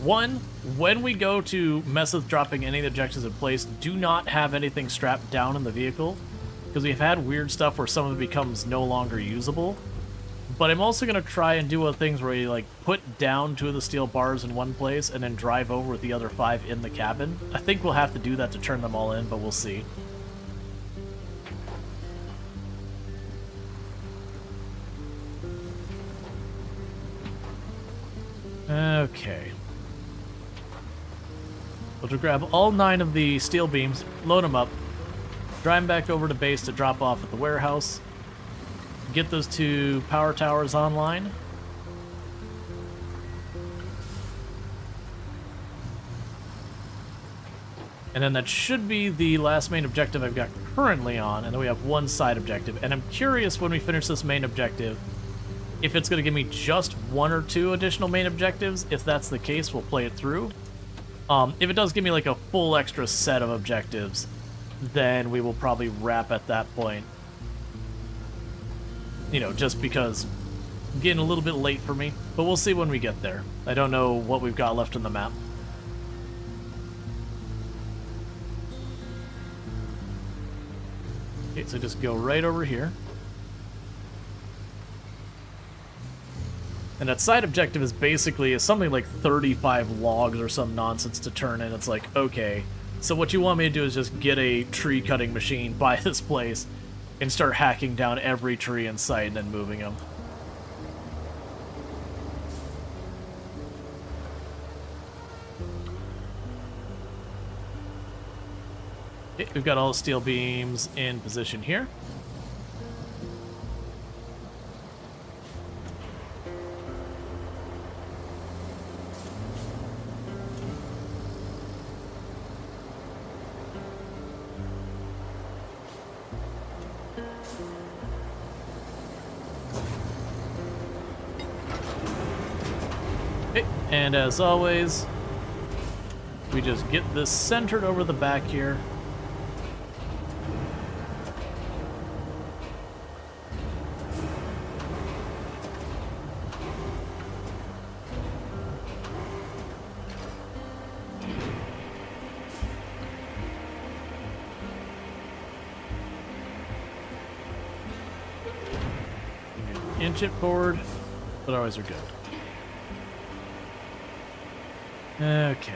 Speaker 1: 1, when we go to mess with dropping any of the objectives in place, do not have anything strapped down in the vehicle, because we've had weird stuff where some of it becomes no longer usable. But I'm also going to try and do one of the things where you, like, put down 2 of the steel bars in one place and then drive over with the other 5 in the cabin. I think we'll have to do that to turn them all in, but we'll see. Okay. We'll just grab all 9 of the steel beams, load them up, drive them back over to base to drop off at the warehouse, get those 2 power towers online. And then that should be the last main objective I've got currently on, and then we have 1 side objective. And I'm curious when we finish this main objective, if it's going to give me just 1 or 2 additional main objectives. If that's the case, we'll play it through. If it does give me like a full extra set of objectives, then we will probably wrap at that point. You know, just because getting a little bit late for me, but we'll see when we get there. I don't know what we've got left on the map. Okay, so just go right over here. And that side objective is basically something like 35 logs or some nonsense to turn in. It's like, okay, so what you want me to do is just get a tree cutting machine by this place and start hacking down every tree in sight and then moving them. Okay, we've got all the steel beams in position here. Okay, and as always, we just get this centered over the back here. Inch it forward, but always are good. Okay.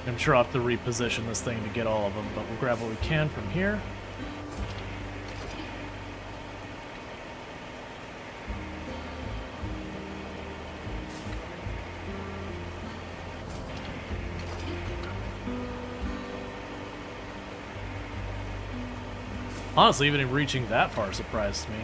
Speaker 1: I'm sure I'll have to reposition this thing to get all of them, but we'll grab what we can from here. Honestly, even reaching that far surprised me.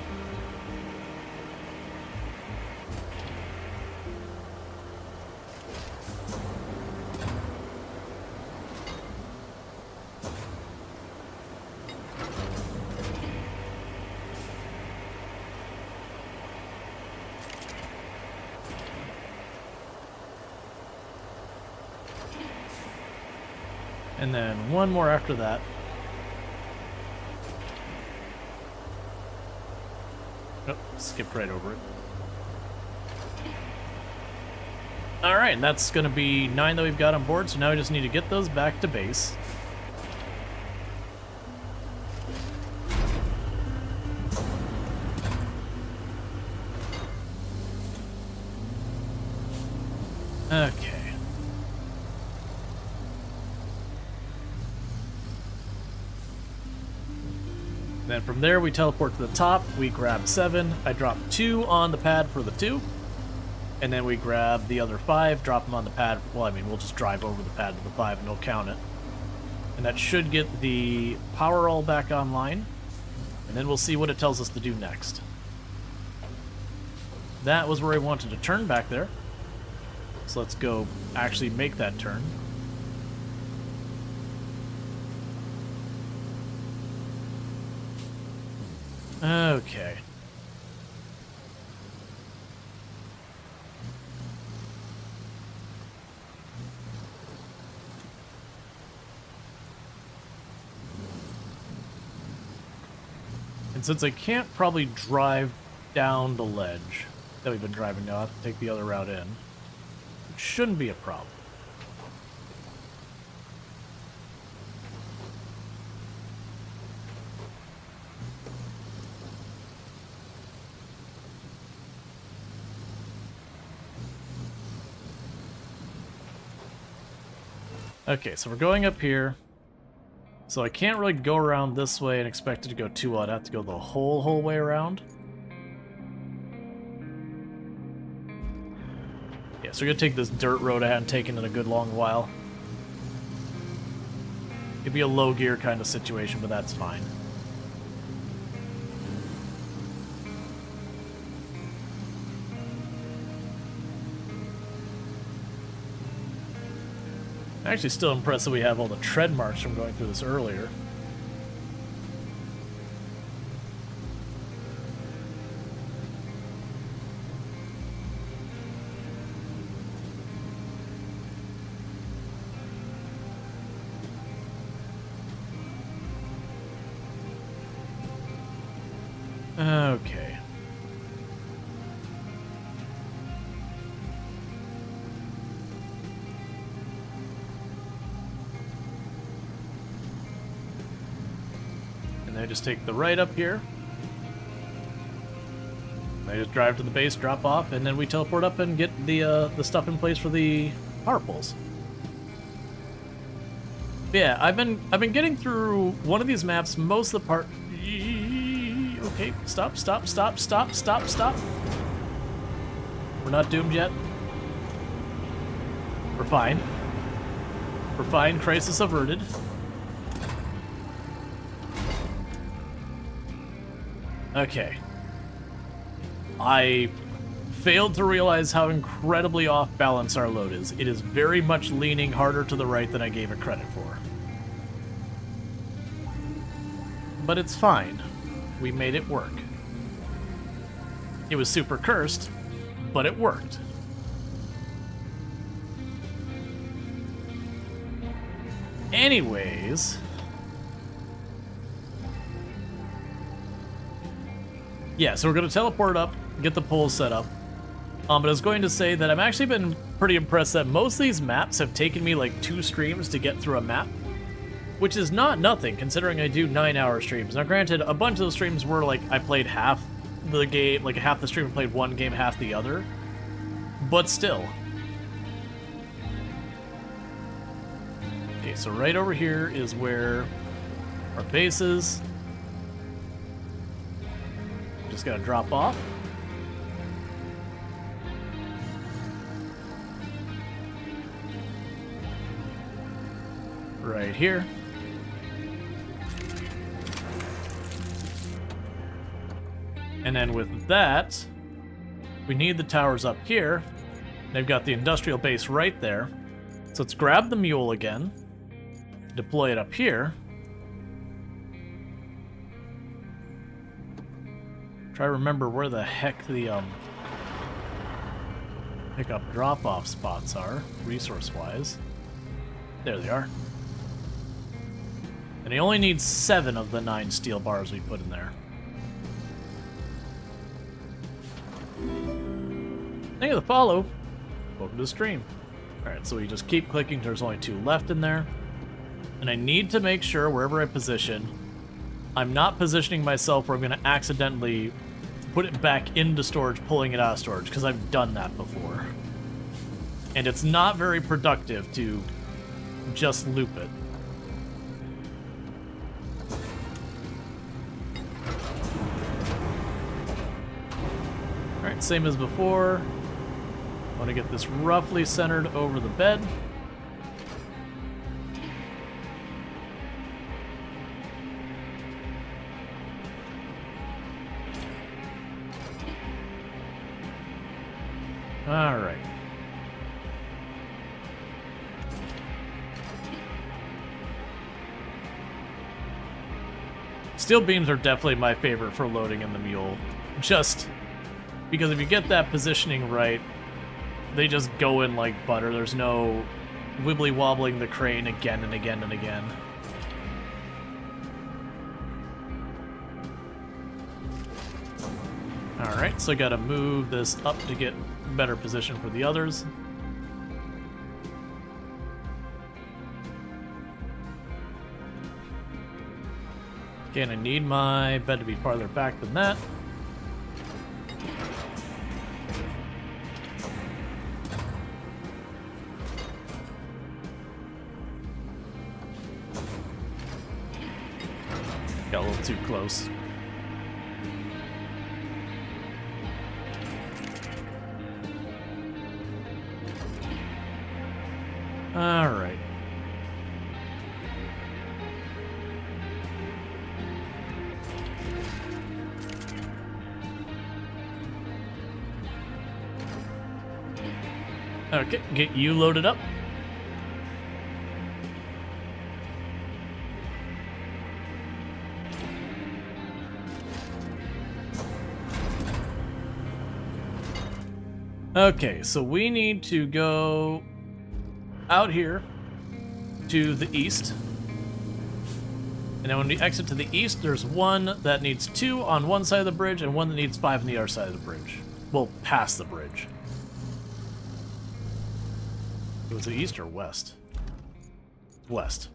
Speaker 1: And then one more after that. Nope, skipped right over it. Alright, and that's going to be 9 that we've got on board, so now we just need to get those back to base. Okay. Then from there, we teleport to the top, we grab 7, I drop 2 on the pad for the 2, and then we grab the other 5, drop them on the pad. Well, I mean, we'll just drive over the pad to the 5 and it'll count it. And that should get the power all back online, and then we'll see what it tells us to do next. That was where I wanted to turn back there, so let's go actually make that turn. Okay. And And since I can't probably drive down the ledge that we've been driving down, I'll have to take the other route in. It shouldn't be a problem. Okay, so we're going up here. So I can't really go around this way and expect it to go too well. I'd have to go the whole way around. Yeah, so we're gonna take this dirt road I hadn't taken in a good long while. It'd be a low gear kind of situation, but that's fine. I'm actually still impressed that we have all the tread marks from going through this earlier. Okay. And I just take the right up here. I just drive to the base, drop off, and then we teleport up and get the stuff in place for the power poles. Yeah, I've been getting through one of these maps most of the part. Okay, stop. We're not doomed yet. We're fine. We're fine. Crisis averted. Okay. I failed to realize how incredibly off balance our load is. It is very much leaning harder to the right than I gave it credit for. But it's fine. We made it work. It was super cursed, but it worked. Anyways... yeah, so we're going to teleport up, get the poles set up. But I was going to say that I've actually been pretty impressed that most of these maps have taken me like 2 streams to get through a map. Which is not nothing, considering I do 9-hour streams. Now granted, a bunch of those streams were like, I played half the game, like half the stream I played one game, half the other. But still. Okay, so right over here is where our base is. Just gotta drop off. Right here. And then with that, we need the towers up here. They've got the industrial base right there. So let's grab the mule again, deploy it up here. Try to remember where the heck the pickup drop-off spots are, resource-wise. There they are. And he only needs 7 of the 9 steel bars we put in there. Thank you for the follow. Welcome to the stream. Alright, so we just keep clicking. There's only 2 left in there. And I need to make sure wherever I position, I'm not positioning myself where I'm going to accidentally put it back into storage, pulling it out of storage, because I've done that before. And it's not very productive to just loop it. Alright, same as before. I want to get this roughly centered over the bed. Alright. Steel beams are definitely my favorite for loading in the mule. Just because if you get that positioning right, they just go in like butter. There's no wibbly wobbling the crane again and again and again. Alright, so I gotta move this up to get better position for the others. Okay, and I need my bed to be farther back than that. Got a little too close. All right. Okay, get you loaded up. Okay, so we need to go out here to the east. And then when we exit to the east, there's one that needs 2 on one side of the bridge and one that needs 5 on the other side of the bridge. Well, past the bridge. Was it east or west? West.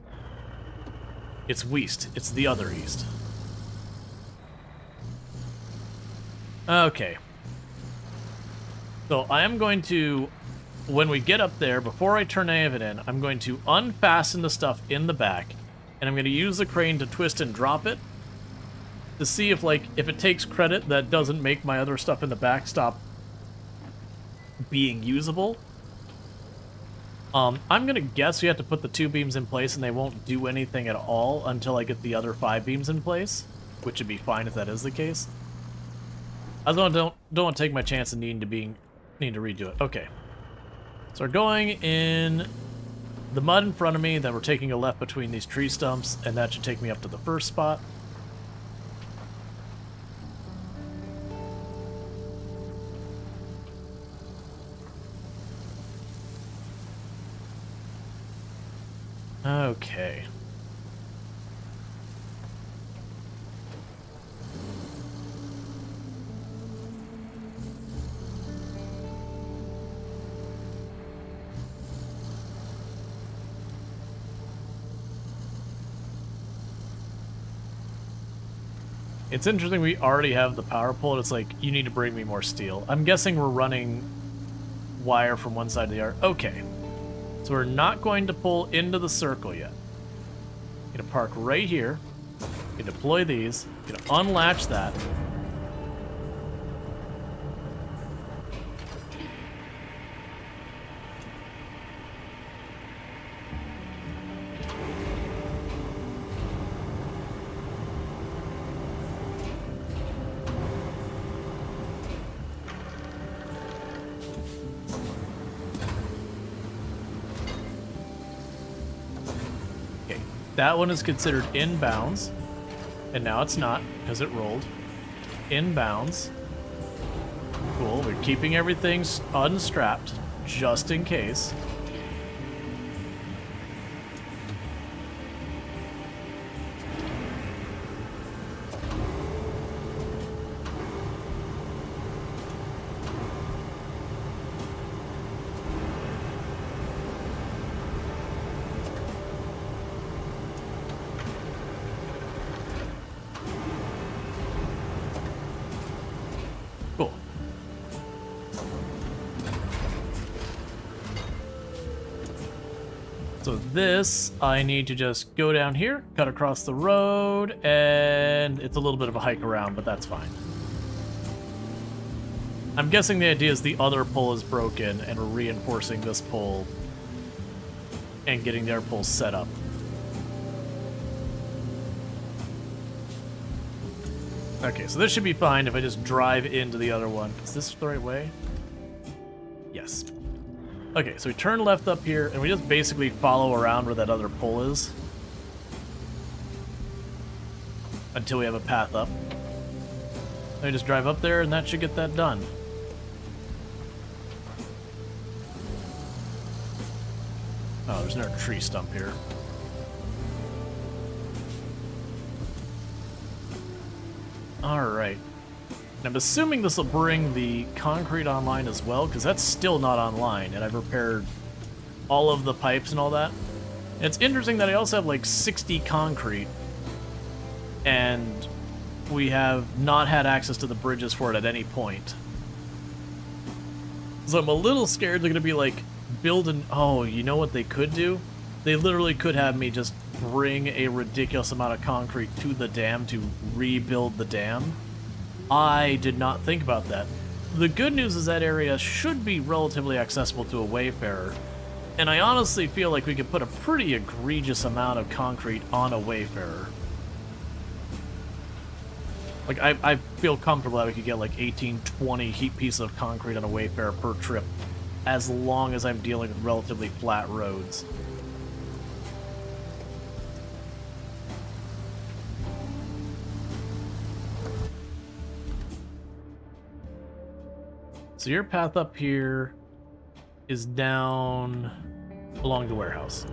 Speaker 1: It's west. It's the other east. Okay. So I am going to, when we get up there, before I turn any of it in, I'm going to unfasten the stuff in the back, and I'm going to use the crane to twist and drop it to see if, like, if it takes credit that doesn't make my other stuff in the back stop being usable. I'm going to guess we have to put the 2 beams in place and they won't do anything at all until I get the other 5 beams in place, which would be fine if that is the case. I don't want to take my chance of needing to redo it. Okay. So we're going in the mud in front of me, then we're taking a left between these tree stumps, and that should take me up to the first spot. Okay. It's interesting we already have the power pole, and it's like, you need to bring me more steel. I'm guessing we're running wire from one side to the other. Okay. So we're not going to pull into the circle yet. Gonna park right here. Gonna deploy these. Gonna unlatch that. That one is considered inbounds, and now it's not because it rolled. Inbounds. Cool, we're keeping everything unstrapped just in case. Cool. So this, I need to just go down here, cut across the road, and it's a little bit of a hike around, but that's fine. I'm guessing the idea is the other pole is broken, and we're reinforcing this pole and getting their pole set up. Okay, so this should be fine if I just drive into the other one. Is this the right way? Yes. Okay, so we turn left up here, and we just basically follow around where that other pole is until we have a path up. Then we just drive up there, and that should get that done. Oh, there's another tree stump here. Alright. And I'm assuming this will bring the concrete online as well, because that's still not online, and I've repaired all of the pipes and all that. And it's interesting that I also have like 60 concrete, and we have not had access to the bridges for it at any point. So I'm a little scared they're going to be like, building... Oh, you know what they could do? They literally could have me just bring a ridiculous amount of concrete to the dam to rebuild the dam. I did not think about that. The good news is that area should be relatively accessible to a wayfarer, and I honestly feel like we could put a pretty egregious amount of concrete on a wayfarer. Like, I feel comfortable that we could get like 18, 20 heap pieces of concrete on a wayfarer per trip, as long as I'm dealing with relatively flat roads. So your path up here is down along the warehouse.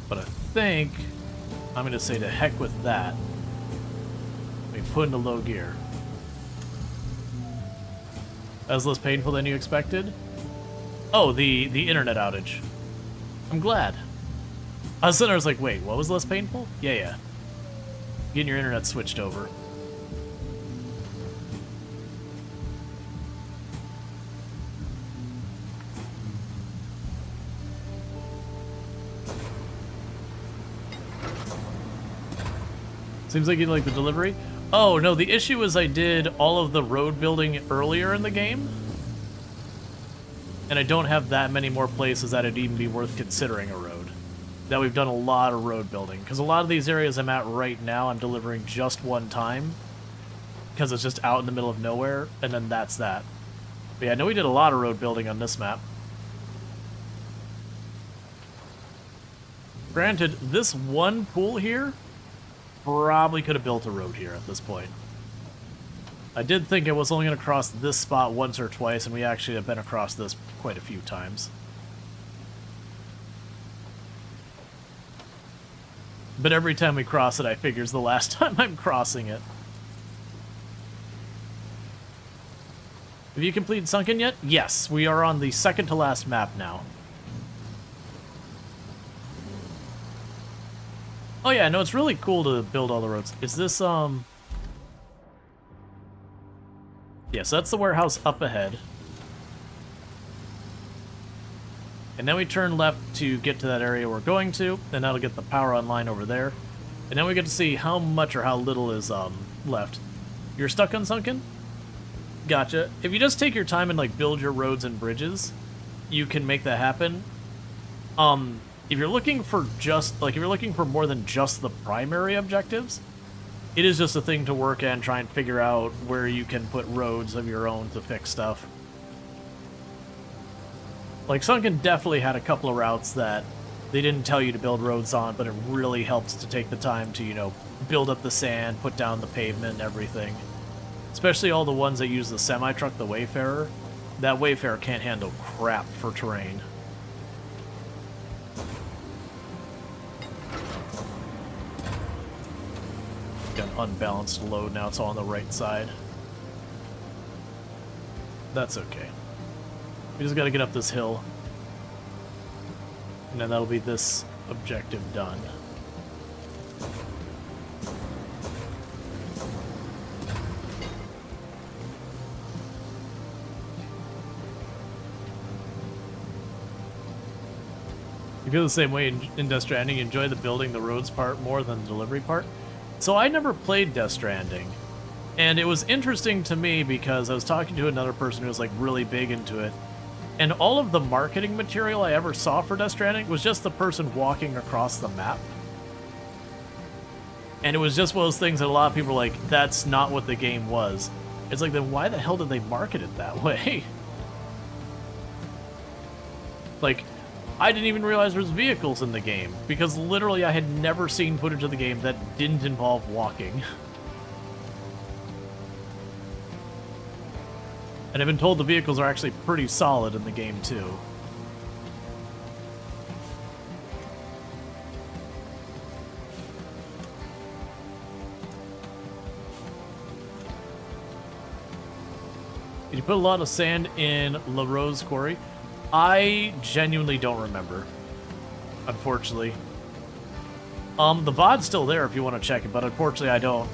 Speaker 1: But I think I'm going to say to heck with that. We put into low gear. That was less painful than you expected? Oh, the internet outage. I'm glad. I was like, wait, what was less painful? Yeah. Getting your internet switched over. Seems like you like the delivery. Oh, no, the issue is I did all of the road building earlier in the game. And I don't have that many more places that it'd even be worth considering a road. That we've done a lot of road building. Because a lot of these areas I'm at right now, I'm delivering just one time. Because it's just out in the middle of nowhere, and then that's that. But yeah, I know we did a lot of road building on this map. Granted, this one pool here probably could have built a road here at this point. I did think I was only going to cross this spot once or twice, and we actually have been across this quite a few times. But every time we cross it, I figure it's the last time I'm crossing it. Have you completed Sunken yet? Yes, we are on the second to last map now. Oh yeah, no, it's really cool to build all the roads. Is this, Yes, that's the warehouse up ahead. And then we turn left to get to that area we're going to, and that'll get the power online over there. And then we get to see how much or how little is, left. You're stuck on Sunken? Gotcha. If you just take your time and, like, build your roads and bridges, you can make that happen. If you're looking for just, like, if you're looking for more than just the primary objectives, it is just a thing to work at and try and figure out where you can put roads of your own to fix stuff. Like, Sunken definitely had a couple of routes that they didn't tell you to build roads on, but it really helps to take the time to, you know, build up the sand, put down the pavement and everything. Especially all the ones that use the semi-truck, the Wayfarer. That Wayfarer can't handle crap for terrain. Got an unbalanced load now, it's all on the right side. That's okay. We just gotta get up this hill. And then that'll be this objective done. You feel the same way in Death Stranding, you enjoy the building the roads part more than the delivery part? So I never played Death Stranding, and it was interesting to me because I was talking to another person who was like really big into it, and all of the marketing material I ever saw for Death Stranding was just the person walking across the map. And it was just one of those things that a lot of people were like, that's not what the game was. It's like, then why the hell did they market it that way? Like, I didn't even realize there's vehicles in the game, because literally I had never seen footage of the game that didn't involve walking. And I've been told the vehicles are actually pretty solid in the game, too. Did you put a lot of sand in La Rose Quarry? I genuinely don't remember, unfortunately. The VOD's still there if you want to check it, but unfortunately I don't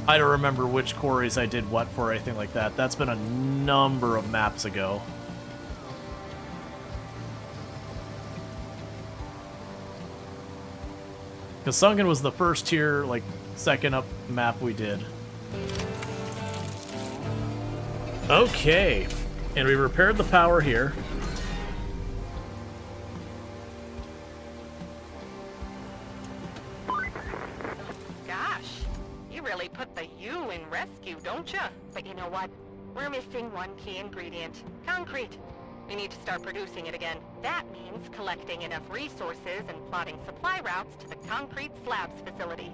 Speaker 1: remember which quarries I did what for or anything like that. That's been a number of maps ago. Because Sunken was the first tier, like, second up map we did. Okay, and we repaired the power here.
Speaker 2: Gosh, you really put the U in rescue, don't you? But you know what? We're missing one key ingredient. Concrete. We need to start producing it again. That means collecting enough resources and plotting supply routes to the concrete slabs facility.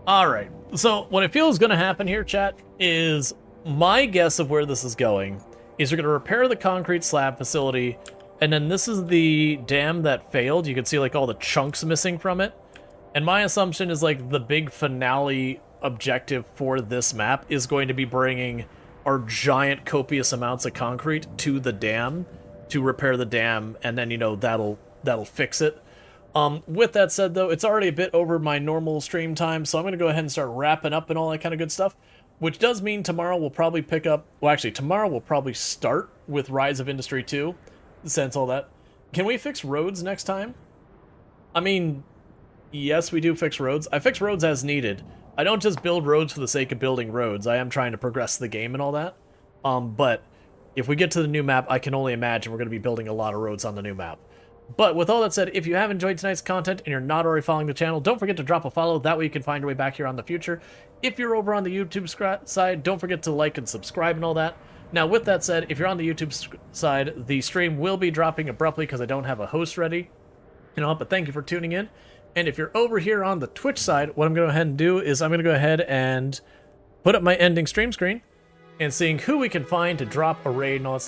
Speaker 1: Alright, so what I feel is going to happen here, chat, is my guess of where this is going is we're going to repair the concrete slab facility, and then this is the dam that failed. You can see like all the chunks missing from it. And my assumption is like the big finale objective for this map is going to be bringing our giant copious amounts of concrete to the dam to repair the dam, and then, you know, that'll fix it. With that said, though, it's already a bit over my normal stream time, so I'm going to go ahead and start wrapping up and all that kind of good stuff, which does mean tomorrow we'll probably pick up... Well, actually, tomorrow we'll probably start with Rise of Industry 2, since all that. Can we fix roads next time? I mean, yes, we do fix roads. I fix roads as needed. I don't just build roads for the sake of building roads. I am trying to progress the game and all that. But if we get to the new map, I can only imagine we're going to be building a lot of roads on the new map. But with all that said, if you have enjoyed tonight's content and you're not already following the channel, don't forget to drop a follow. That way you can find your way back here on the future. If you're over on the YouTube side, don't forget to like and subscribe and all that. Now, with that said, if you're on the YouTube side, the stream will be dropping abruptly because I don't have a host ready. You know, but thank you for tuning in. And if you're over here on the Twitch side, what I'm going to go ahead and do is I'm going to go ahead and put up my ending stream screen and seeing who we can find to drop a raid and all that stuff.